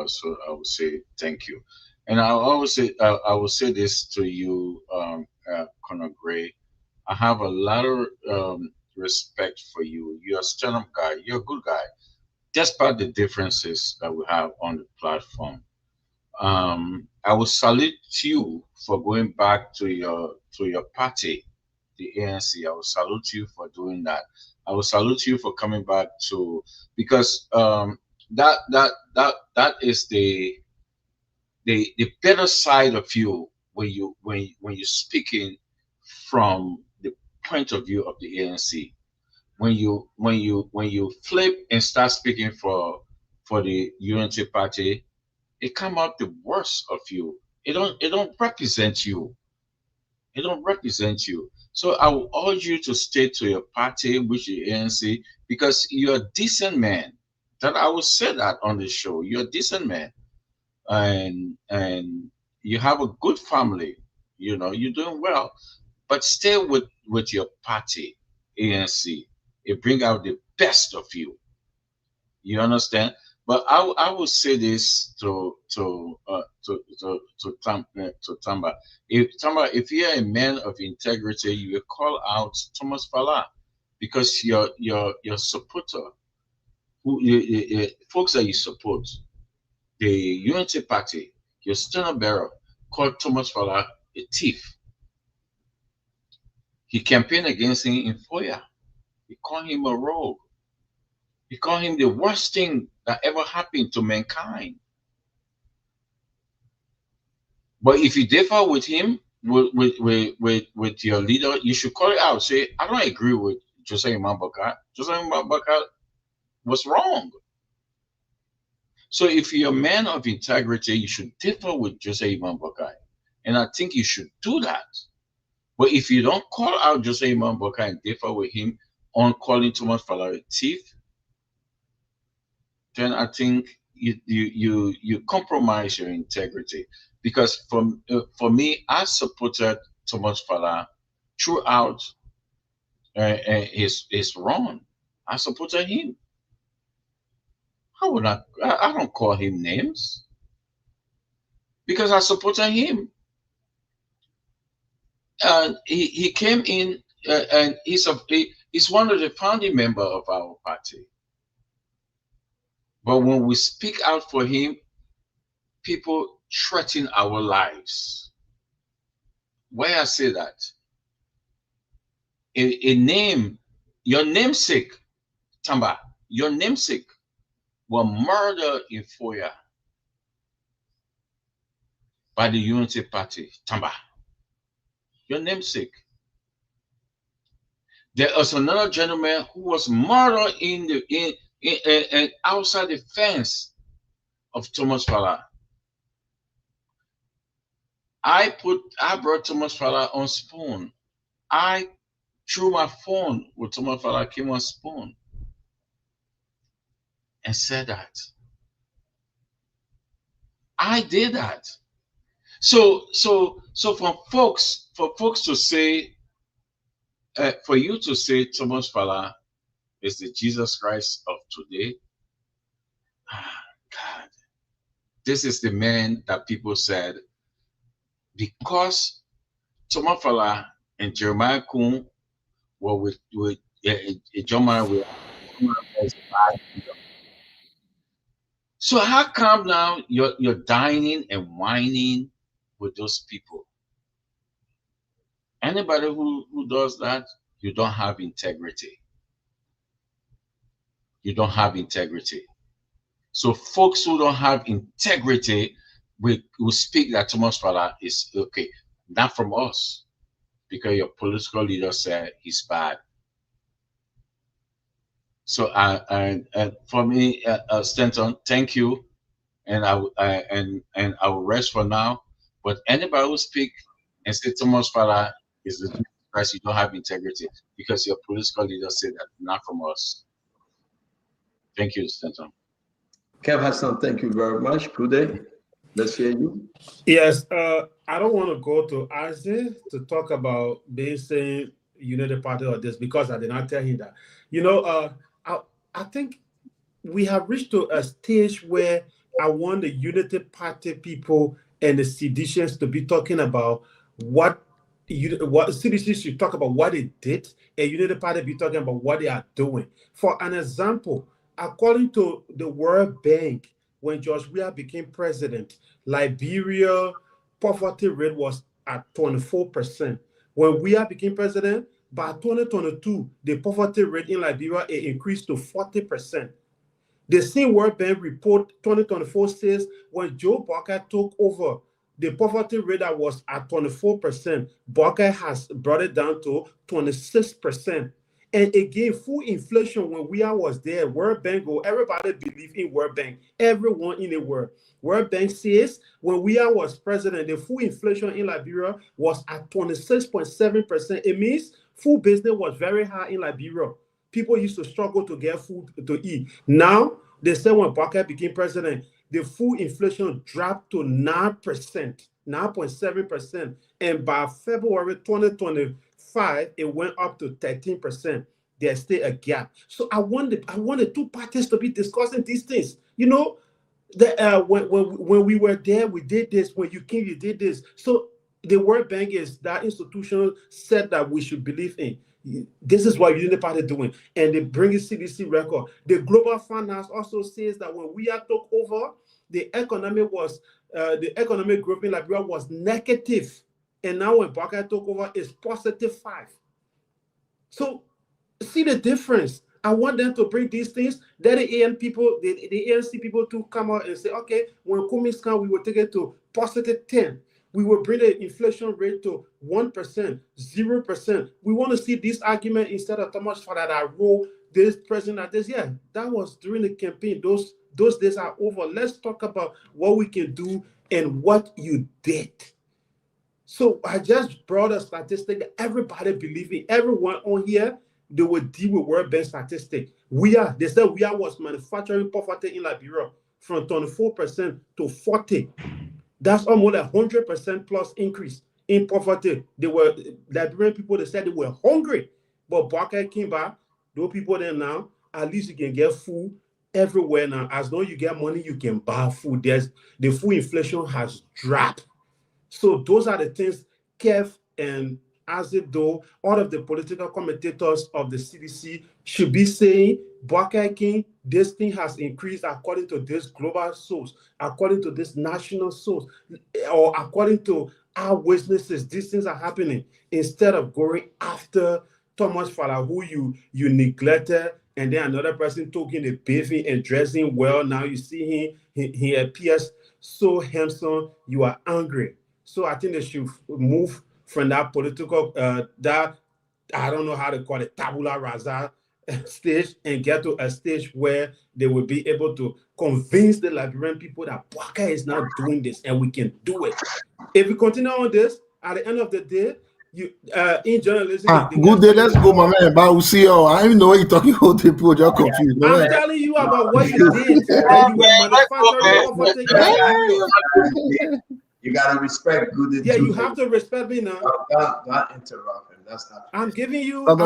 us. So I will say thank you, and I will say this to you, Conor Gray. I have a lot of respect for you. You're a stand-up guy. You're a good guy, despite the differences that we have on the platform. I will salute you for going back to your party, the ANC. I will salute you for doing that. I will salute you for coming back to, because that is the better side of you when you're speaking from point of view of the ANC. When you flip and start speaking for the Unity Party, it come out the worst of you. It don't represent you. It don't represent you. So I will urge you to stay to your party, which is the ANC, because you're a decent man. That I will say that on the show. You're a decent man, and you have a good family. You know, you're doing well, but stay with your party, ANC. It bring out the best of you. You understand? But I will say this to Tamba. If you're a man of integrity, you will call out Thomas Falah, because your supporter, folks that you support, the Unity Party, your standard bearer, called Thomas Falah a thief. He campaigned against him in Foya. He called him a rogue. He called him the worst thing that ever happened to mankind. But if you differ with him, with your leader, you should call it out. Say, I don't agree with Joseph Imam Bakar. Joseph Imam Bakar was wrong. So if you're a man of integrity, you should differ with Joseph Imam Bakar. And I think you should do that. But if you don't call out Joseph Imam Bakar and differ with him on calling Thomas Falah a thief, then I think you compromise your integrity. Because for me, I supported Thomas Falah throughout his run. I supported him. I don't call him names, because I supported him. And he came in and he's one of the founding members of our party. But when we speak out for him, people threaten our lives. Why I say that? A name, your namesake, Tamba, your namesake were murdered in Foya by the Unity Party, Tamba. Your namesake. There was another gentleman who was murdered in outside the fence of Thomas Falah. I brought Thomas Falah on Spoon. I threw my phone with Thomas Falah came on Spoon and said that. I did that. So for folks to say, for you to say Thomas Falah is the Jesus Christ of today, God, this is the man that people said, because Thomas Falah and Jeremiah Kun were with John Mara. So how come now you're dining and whining with those people? Anybody who does that, you don't have integrity. You don't have integrity. So folks who don't have integrity will speak that Thomas Falah is okay, not from us, because your political leader said he's bad. So and for me, Stanton, thank you, and I will rest for now. But anybody who speak and say Thomas Falah is the Jesus Christ, you don't have integrity, because your political leader said that, not from us. Thank you, Stanton. Kev Hassan, thank you very much. Good day. Let's hear you. Yes, I don't want to go to Isaac to talk about being saying Unity Party or this, because I did not tell him that. You know, I think we have reached to a stage where I want the Unity Party people and the seditionists to be talking about what seditionists should talk about what they did, and Unity Party be talking about what they are doing. For an example, according to the World Bank, when George Weah became president, Liberia poverty rate was at 24%. When Weah became president, by 2022, the poverty rate in Liberia increased to 40%. The same World Bank report 2024 says when Joe Barker took over, the poverty rate that was at 24%, Barker has brought it down to 26%. And again, full inflation when we was there, World Bank, everybody believe in World Bank, everyone in the world. World Bank says when we was president, the full inflation in Liberia was at 26.7%. It means food business was very high in Liberia. People used to struggle to get food to eat. Now, they say when Barker became president, the food inflation dropped to 9%, 9.7%. And by February 2025, it went up to 13%. There's still a gap. So I want the two parties to be discussing these things. You know, when we were there, we did this. When you came, you did this. So the World Bank is that institution said that we should believe in. This is what Unity Party doing, and they bring a CDC record. The Global Finance also says that when we took over, the economic growth in Liberia was negative, and now when Barker took over, it's +5. So see the difference. I want them to bring these things. Then the ANC people to come out and say, okay, when Cummings come, we will take it to +10. We will bring the inflation rate to 1%, 0%. We want to see this argument instead of Thomas Fala that role this president this. Yeah, that was during the campaign. Those days are over. Let's talk about what we can do and what you did. So I just brought a statistic that everybody believes in. Everyone on here, they will deal with World Bank statistics. They said we was manufacturing poverty in Liberia from 24% to 40%. That's almost a 100% plus increase in poverty. They were Liberian people. They said they were hungry, but Barker came back. Those people there now, at least you can get food everywhere now. As long as you get money, you can buy food. The food inflation has dropped. So those are the things Kev and Azedo, all of the political commentators of the CDC should be saying. Barker King, this thing has increased according to this global source, according to this national source, or according to our witnesses. These things are happening instead of going after Thomas Fala, who you neglected, and then another person talking and bathing and dressing well. Now you see him, he appears so handsome. You are angry. So I think they should move from that political, that I don't know how to call it, tabula rasa stage, and get to a stage where they will be able to convince the Liberian people that Barker is not doing this and we can do it. If we continue on this, at the end of the day, you in journalism. Good day, let's go, my man. But we'll see. I don't know what you're talking about. People just confused. I'm telling you about what you did. You were manufacturing poverty. You gotta respect good. Yeah, you have to respect me now. Not interrupt him. That's not. I'm giving you. That's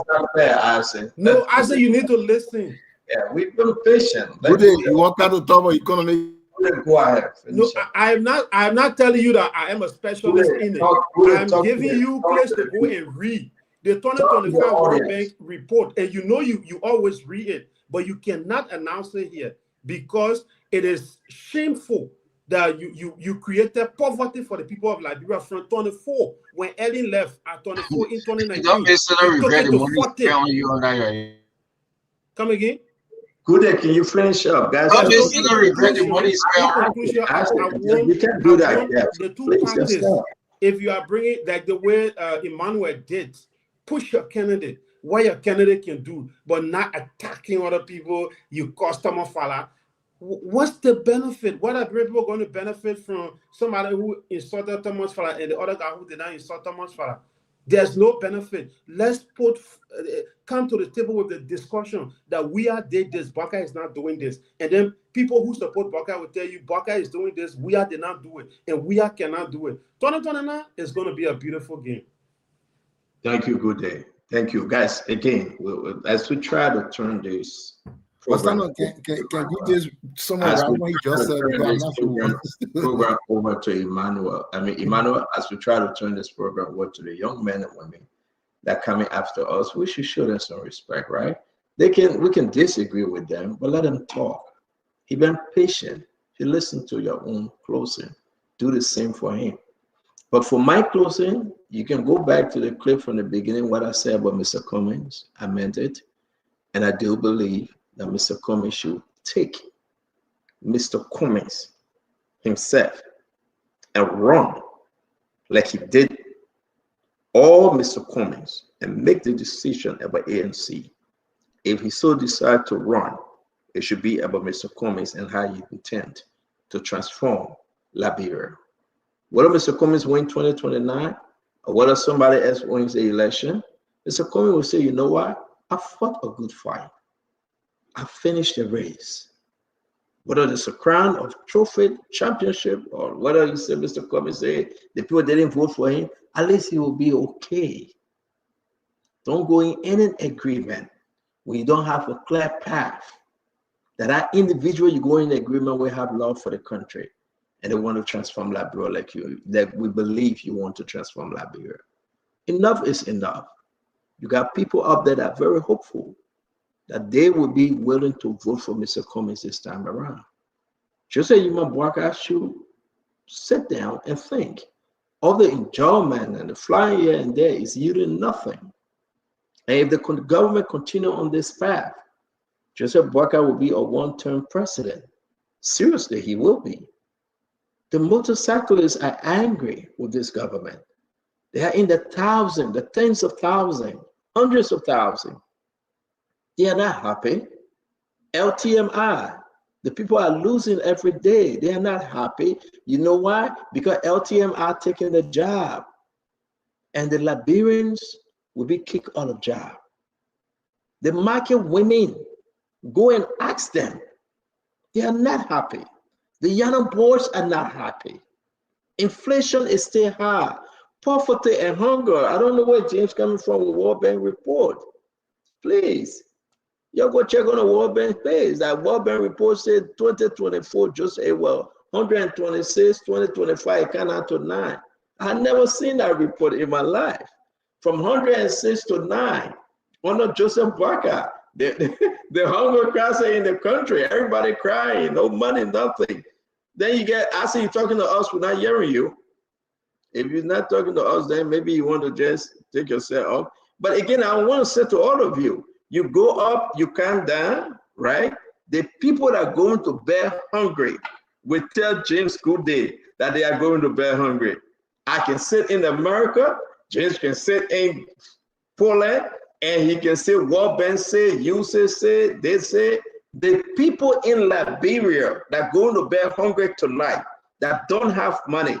not fair, Isaac. No, Isaac, you need to listen. Yeah, we've been patient. Good day. You want to talk about economy? Go ahead. No, I'm not telling you that I am a specialist in it. I'm giving you place to go and read the 2025 World Bank report, and you know you always read it, but you cannot announce it here because it is shameful that you created poverty for the people of Liberia from 24 when Ellen left at 24 in 2019. Don't basically regret the money spent on you on that. Come again? Good, can you finish up, guys? Don't basically regret the money spent on you. We can't do that. Yeah. The two parties, if you are bringing like the way Emmanuel did, push your candidate, what your candidate can do, but not attacking other people. You customer fella. What's the benefit? What are people going to benefit from somebody who insulted Thomas Fala and the other guy who did not insult Thomas Fala? There's no benefit. Let's come to the table with the discussion that we did this, Barker is not doing this. And then people who support Barker will tell you, Barker is doing this, we did not do it, and we cannot do it. 2029 is going to be a beautiful game. Thank you, good day. Thank you, guys. Again, as we try to turn this program, can you just summarize what you just said? Program over to Emmanuel. Emmanuel, as we try to turn this program over to the young men and women that are coming after us, we should show them some respect, right? We can disagree with them, but let them talk. He been patient. He listened to your own closing. Do the same for him. But for my closing, you can go back to the clip from the beginning, what I said about Mr. Cummings. I meant it. And I do believe that Mr. Cummings should take Mr. Cummings himself and run like he did all Mr. Cummings and make the decision about ANC. If he so decide to run, it should be about Mr. Cummings and how he intend to transform Liberia. Whether Mr. Cummings win 2029 or whether somebody else wins the election, Mr. Cummings will say, you know what? I fought a good fight. I finished the race. Whether it's a crown of trophy, championship, or whether you say Mr. Cummings say the people didn't vote for him, at least he will be okay. Don't go in any agreement when you don't have a clear path that individual you go in agreement will have love for the country and they want to transform Liberia like you, that we believe you want to transform Liberia. Enough is enough. You got people up there that are very hopeful that they will be willing to vote for Mr. Cummings this time around. Joseph Yuma Boakai should sit down and think. All the enjoyment and the flying here and there is yielding nothing. And if the government continue on this path, Joseph Boakai will be a one-term president. Seriously, he will be. The motorcyclists are angry with this government. They are in the thousands, the tens of thousands, hundreds of thousands. They are not happy. LTMI, the people are losing every day. They are not happy. You know why? Because LTM are taking the job. And the Liberians will be kicked out of job. The market women, go and ask them. They are not happy. The young boys are not happy. Inflation is still high. Poverty and hunger. I don't know where James coming from with World Bank report. Please. You go check on the World Bank page. That World Bank report said 2024 just say, well, 126, 2025, it came out to 9. I never seen that report in my life. From 106 to 9, under Joseph Boakai, the hunger crisis in the country, everybody crying, no money, nothing. Then you get, I see you talking to us, we're not hearing you. If you're not talking to us, then maybe you want to just take yourself off. But again, I want to say to all of you, you go up, you come down, right? The people that are going to bed hungry will tell James Good Day that they are going to bed hungry. I can sit in America, James can sit in Poland, and he can say World Bank say, you say, they say. The people in Liberia that are going to bed hungry tonight, that don't have money,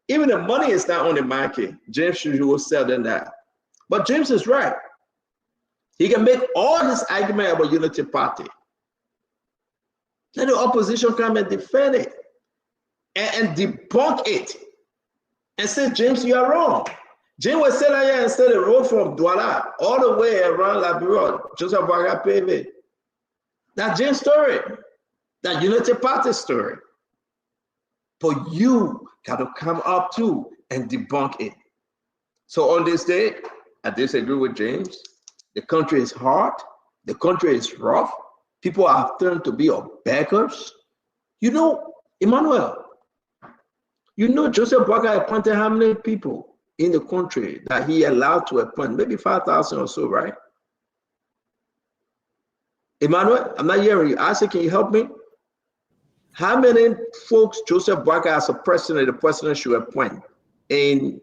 even the money is not on the market, James will sell them that. But James is right. He can make all his argument about Unity Party. Let the opposition come and defend it and debunk it and say, James, you are wrong. James was saying here and said the road from Douala all the way around Liberia, Joseph Boakai paved it. That's James' story. That Unity Party story. But you got to come up too and debunk it. So on this day, I disagree with James. The country is hard. The country is rough. People are turned to be beggars. You know, Emmanuel, you know Joseph Boakai appointed how many people in the country that he allowed to appoint? Maybe 5,000 or so, right? Emmanuel, I'm not hearing you. I said, can you help me? How many folks Joseph Boakai as a president, the president should appoint in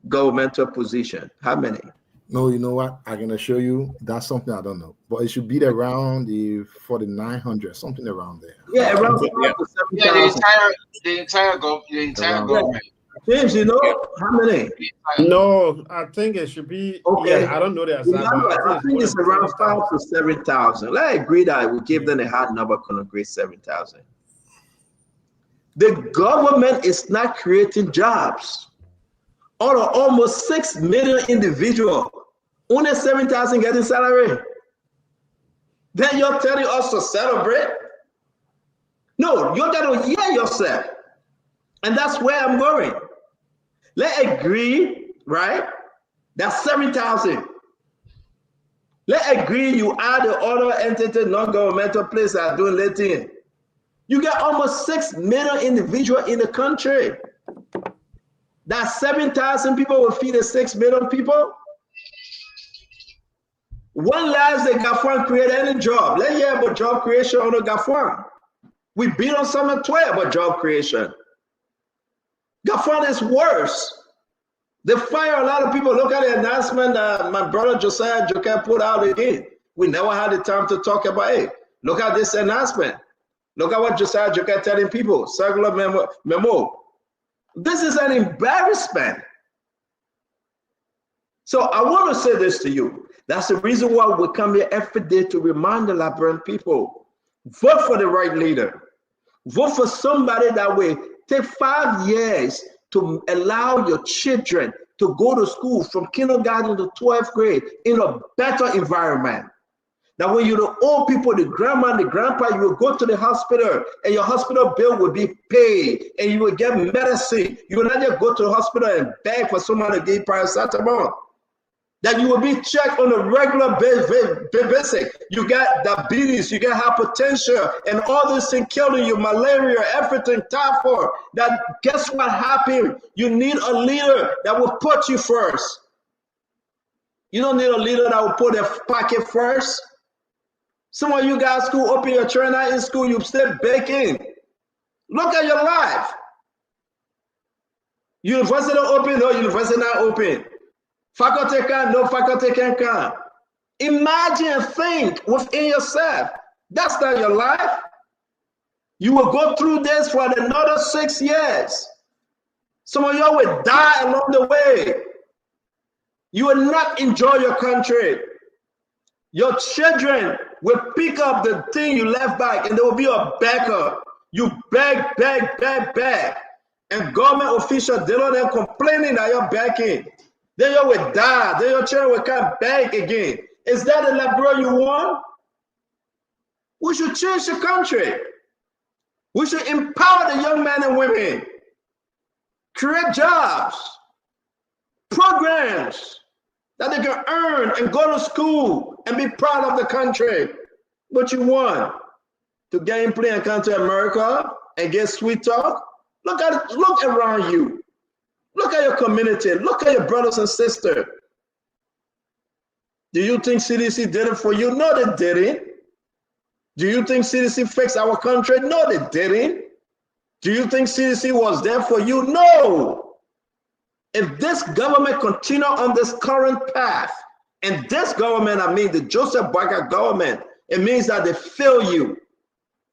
governmental position? How many? No, you know what? I'm gonna show you. That's something I don't know, but it should be around the 4,900, something around there. Yeah, around the entire government. James, you know how many? No, I think it should be. Okay, yeah, I don't know the I think it's around 5,000 to 7,000. Let's agree that we give them a hard number, can agree 7,000. The government is not creating jobs. Out of almost 6 million individuals, only 7,000 getting salary. Then you're telling us to celebrate? No, you got to hear yourself. And that's where I'm going. Let's agree, right? That's 7,000. Let's agree you add the other entity, non-governmental place that are doing letting. You get almost 6 million individuals in the country. That 7,000 people will feed the 6 million people. When last the GAFAN create any job? Let's hear about job creation on the GAFAN. We beat on Summit 12 about job creation. Gafan is worse. They fire a lot of people. Look at the announcement that my brother Josiah Joker put out again. We never had the time to talk about it. Look at this announcement. Look at what Josiah Joker telling people. Circular memo. This is an embarrassment. So I want to say this to you. That's the reason why we come here every day to remind the Liberian people. Vote for the right leader. Vote for somebody that will take 5 years to allow your children to go to school from kindergarten to 12th grade in a better environment. Now, when you're the old people, the grandma and the grandpa, you will go to the hospital and your hospital bill will be paid and you will get medicine. You will not just go to the hospital and beg for someone to give you paracetamol. That you will be checked on a regular basis. You got diabetes, you got hypertension, and all this thing killing you, malaria, everything, typhoid. That guess what happened? You need a leader that will put you first. You don't need a leader that will put their pocket first. Some of you guys who open your trainer in school, you still baking. Look at your life. University open, no university not open. Faculty can, no faculty can. Imagine and think within yourself. That's not your life. You will go through this for another 6 years. Some of you will die along the way. You will not enjoy your country. Your children will pick up the thing you left back and they will be a beggar. You beg. And government officials, they don't complaining that you're begging. Then you will die. Then your children will come back again. Is that the Liberia you want? We should change the country. We should empower the young men and women. Create jobs, programs that they can earn and go to school and be proud of the country. What you want? To game play and come to America and get sweet talk? Look around you. Look at your community. Look at your brothers and sisters. Do you think CDC did it for you? No, they didn't. Do you think CDC fixed our country? No, they didn't. Do you think CDC was there for you? No. If this government continue on this current path, and this government, I mean the Joseph Boakai government, it means that they fail you.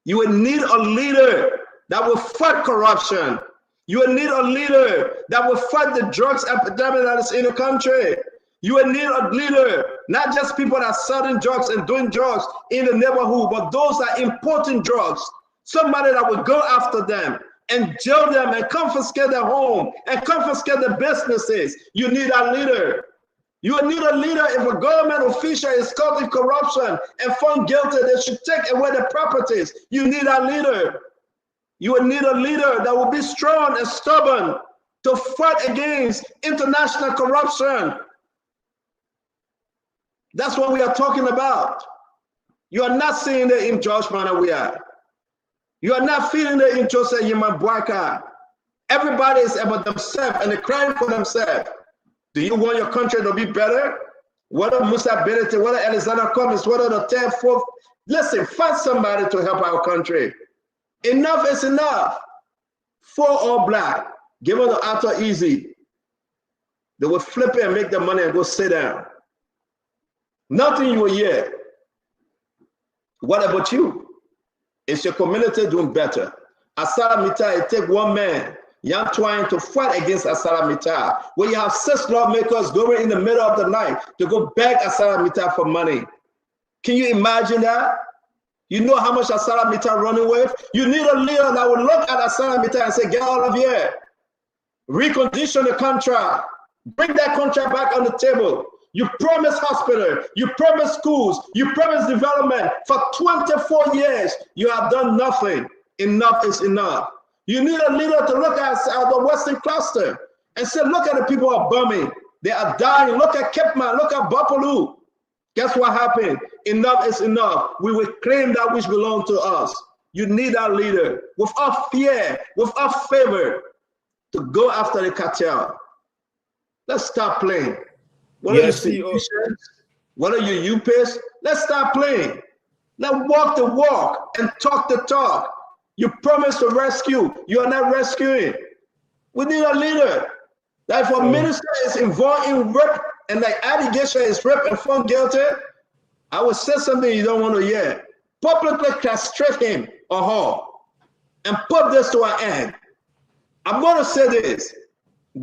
You will need a leader that will fight corruption. You will need a leader that will fight the drugs epidemic that is in the country. You will need a leader, not just people that are selling drugs and doing drugs in the neighborhood, but those that are importing drugs. Somebody that will go after them and jail them and confiscate their home and confiscate their businesses. You need a leader. You will need a leader. If a government official is caught in corruption and found guilty, they should take away the properties. You need a leader. You will need a leader that will be strong and stubborn to fight against international corruption. That's what we are talking about. You are not seeing it in George Manawia. You are not feeling it in Joseph Boakai. Everybody is about themselves and they're crying for themselves. Do you want your country to be better? What are Musa Benete? What are Alexander Cummings? What are the 10th, 4th? Listen, find somebody to help our country. Enough is enough. 4 all black. Give them the auto easy. They will flip it and make the money and go sit down. Nothing you will hear. What about you? Is your community doing better? Asara Mita, it takes one man, Yan Twine, to fight against Asara Mita. When you have 6 lawmakers going in the middle of the night to go beg Asara Mita for money. Can you imagine that? You know how much Asara Mita running with? You need a leader that will look at Asara Mita and say, get out of here. Recondition the contract. Bring that contract back on the table. You promise hospital, you promise schools, you promise development. For 24 years, you have done nothing. Enough is enough. You need a leader to look at the Western cluster and say, look at the people who are bombing. They are dying. Look at Kepman, look at Bapaloo. Guess what happened? Enough is enough. We will claim that which belongs to us. You need that leader without fear, without favor, to go after the cartel. Let's stop playing. What are you, what are you, UPS? Let's start playing. Let's walk the walk and talk the talk. You promise to rescue. You are not rescuing. We need a leader. Like if a minister is involved in rape and the allegation is rape and found guilty, I will say something you don't want to hear. Publicly castrate him or her and put this to an end. I'm going to say this.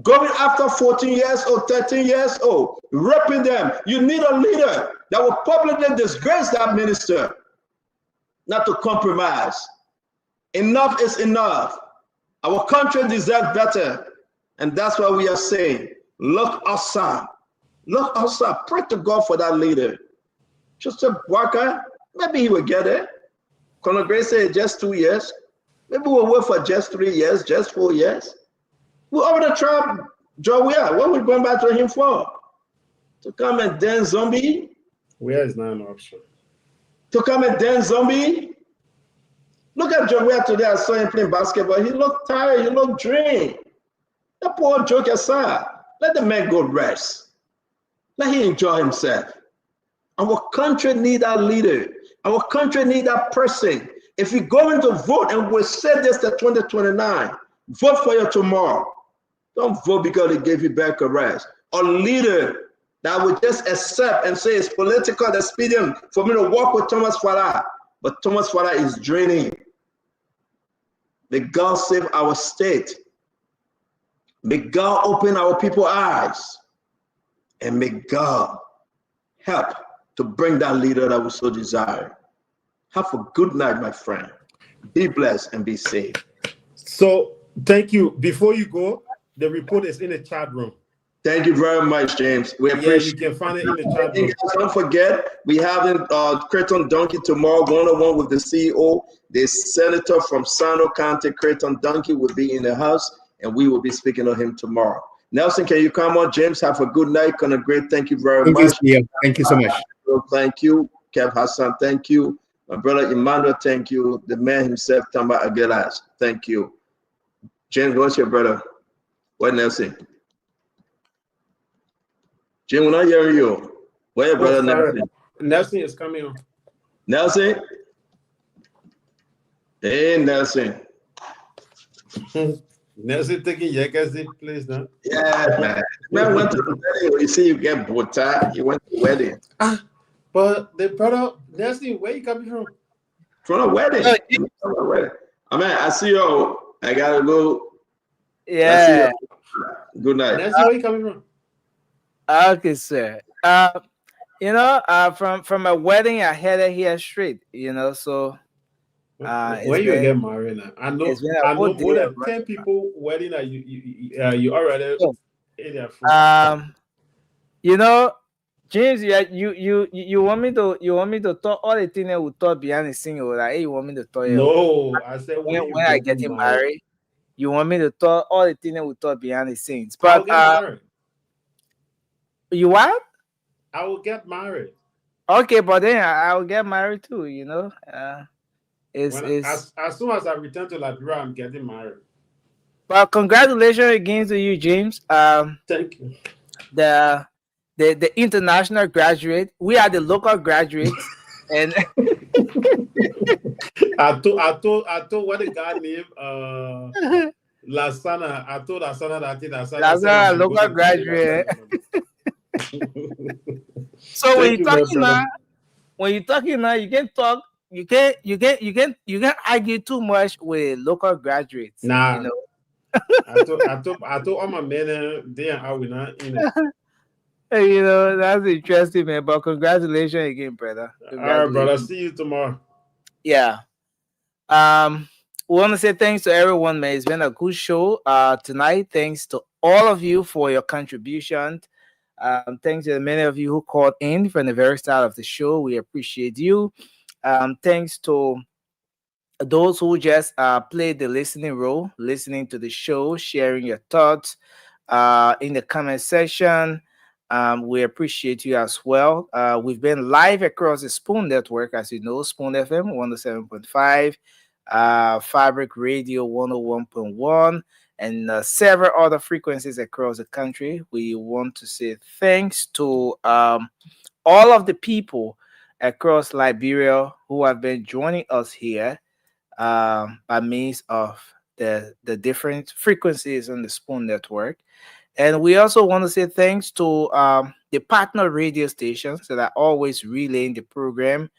Going after 14 years old, 13 years old, raping them. You need a leader that will publicly disgrace that minister, not to compromise. Enough is enough. Our country deserves better. And that's why we are saying, look outside. Look outside. Pray to God for that leader. Joseph Boakai, maybe he will get it. Conor Gray said just 2 years. Maybe we'll wait for just 3 years, just 4 years. We over the trap, Joe Weah. What are we going back to him for? To come and dance zombie? Weah is not an option. To come and dance zombie? Look at Joe Weah today. I saw him playing basketball. He looked tired. He looked drained. That poor joke aside. Let the man go rest. Let him enjoy himself. Our country need that leader. Our country need that person. If you're going to vote, and we'll say this to 2029, vote for your tomorrow. Don't vote because they gave you back a rest. A leader that would just accept and say it's political expedient for me to work with Thomas Farah. But Thomas Farah is draining. May God save our state. May God open our people's eyes. And may God help to bring that leader that we so desire. Have a good night, my friend. Be blessed and be safe. So, thank you. Before you go, the report is in the chat room. Thank you very much, James. We appreciate you can find it in the chat room. Don't forget, we have Creighton Donkey tomorrow, one-on-one with the CEO. The senator from Sano County, Creighton Donkey, will be in the house, and we will be speaking to him tomorrow. Nelson, can you come on? James, have a good night. Conor Gray, thank you very much. Thank you so much. Thank you. Kev Hassan, thank you. My brother Emmanuel, thank you. The man himself, Tamba Aguilas, thank you. James, what's your brother? What Nelson? Jim, we're not hearing you. Where your brother Nelson? Nelson is coming on. Nelson? Hey, Nelson. Nelson taking Yeka's place now. Yeah, man. Man went to the wedding. You see, you get Bota. He went to the wedding. But the brother, Nelson, where you coming from? From a wedding. I mean, I see you. I gotta go. Yeah. Good night. Nelson, where you coming from? Okay, sir. You know, from a wedding, I headed here straight. You know, so. Where you get married now? I know more than 10 people wedding that you already in their food. You know, James, you want me to talk all the things that we talk behind the scene, or like, hey, you want me to talk? No, I said when I get married, you want me to talk all the things that we talk behind the scenes. But you what? I will get married. Okay, but then I will get married too. You know. As soon as I return to Liberia, I'm getting married. Well, congratulations again to you, James. Thank you. The international graduate. We are the local graduates, and I told what the guy named Lasana. I told Lasana that Lasana local graduate. So when you're talking now, you can talk. You can't argue too much with local graduates. Nah, you know. I told all my men they and I will not. You know, that's interesting, man. But congratulations again, brother. All right, brother. See you tomorrow. Yeah. We want to say thanks to everyone, man. It's been a good show tonight. Thanks to all of you for your contribution. Thanks to the many of you who called in from the very start of the show. We appreciate you. Thanks to those who just played the listening role, listening to the show, sharing your thoughts in the comment section. We appreciate you as well. We've been live across the Spoon Network, as you know, Spoon FM 107.5, Fabric Radio 101.1, and several other frequencies across the country. We want to say thanks to all of the people across Liberia who have been joining us here by means of the different frequencies on the Spoon Network. And we also want to say thanks to the partner radio stations that are always relaying the program.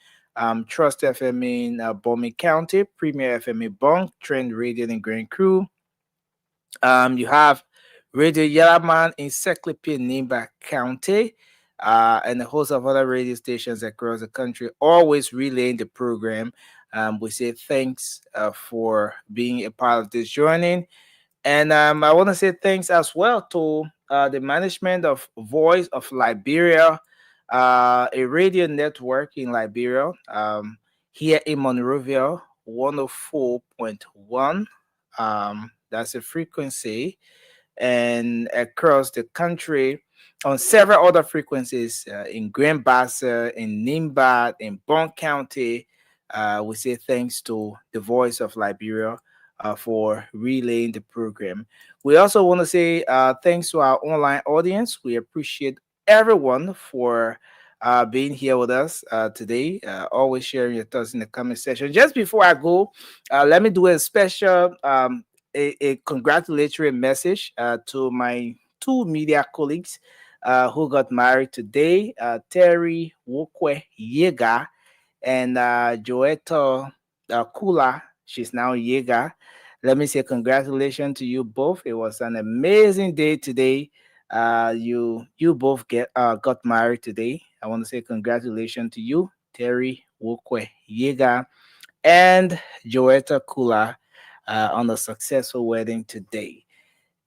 Trust FM in Bomi County, Premier FM in Bong, Trend Radio in Grand Crew. You have Radio Yellowman in Seclipi, Nimba County, and a host of other radio stations across the country, always relaying the program. We say thanks for being a part of this journey. And I want to say thanks as well to the management of Voice of Liberia, a radio network in Liberia, here in Monrovia, 104.1. That's a frequency. And across the country on several other frequencies in Grand Bassa, in Nimba, in Bond County. We say thanks to the Voice of Liberia for relaying the program. We also want to say thanks to our online audience. We appreciate everyone for being here with us today, always sharing your thoughts in the comment section. Just before I go, let me do a special a congratulatory message to my two media colleagues who got married today, Terry Wokwe Yega and Joetta Kula. She's now Yega. Let me say congratulations to you both. It was an amazing day today. You both got married today. I want to say congratulations to you, Terry Wokwe Yega and Joetta Kula, on a successful wedding today.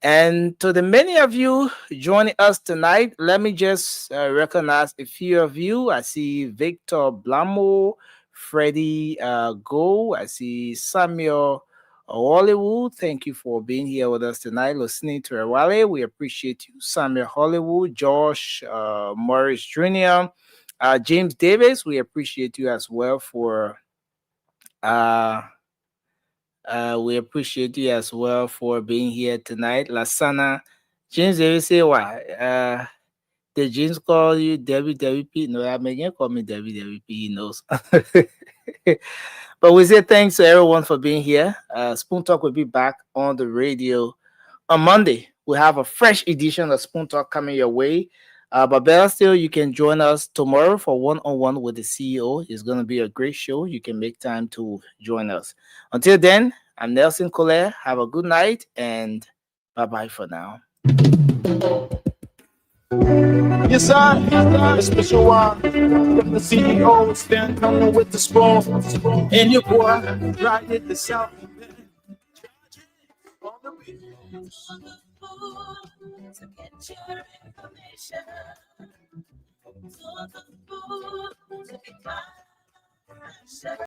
And to the many of you joining us tonight, let me just recognize a few of you. I see Victor Blamo, Freddie Go. I see Samuel Hollywood. Thank you for being here with us tonight, listening to Ewale. We appreciate you. Samuel Hollywood, Josh Morris Jr., James Davis. We appreciate you as well for we appreciate you as well for being here tonight. Lasana, James Davis say why? Did James call you WWP? No, I mean you call me WWP, he knows. But we say thanks to everyone for being here. Spoon Talk will be back on the radio on Monday. We have a fresh edition of Spoon Talk coming your way. But better still, you can join us tomorrow for one-on-one with the CEO. It's going to be a great show. You can make time to join us. Until then, I'm Nelson Collier. Have a good night and bye-bye for now. Yes, sir. A special one from the CEO. Stand coming with the spoon. And your boy, right at the south. To get your information, to the food, to be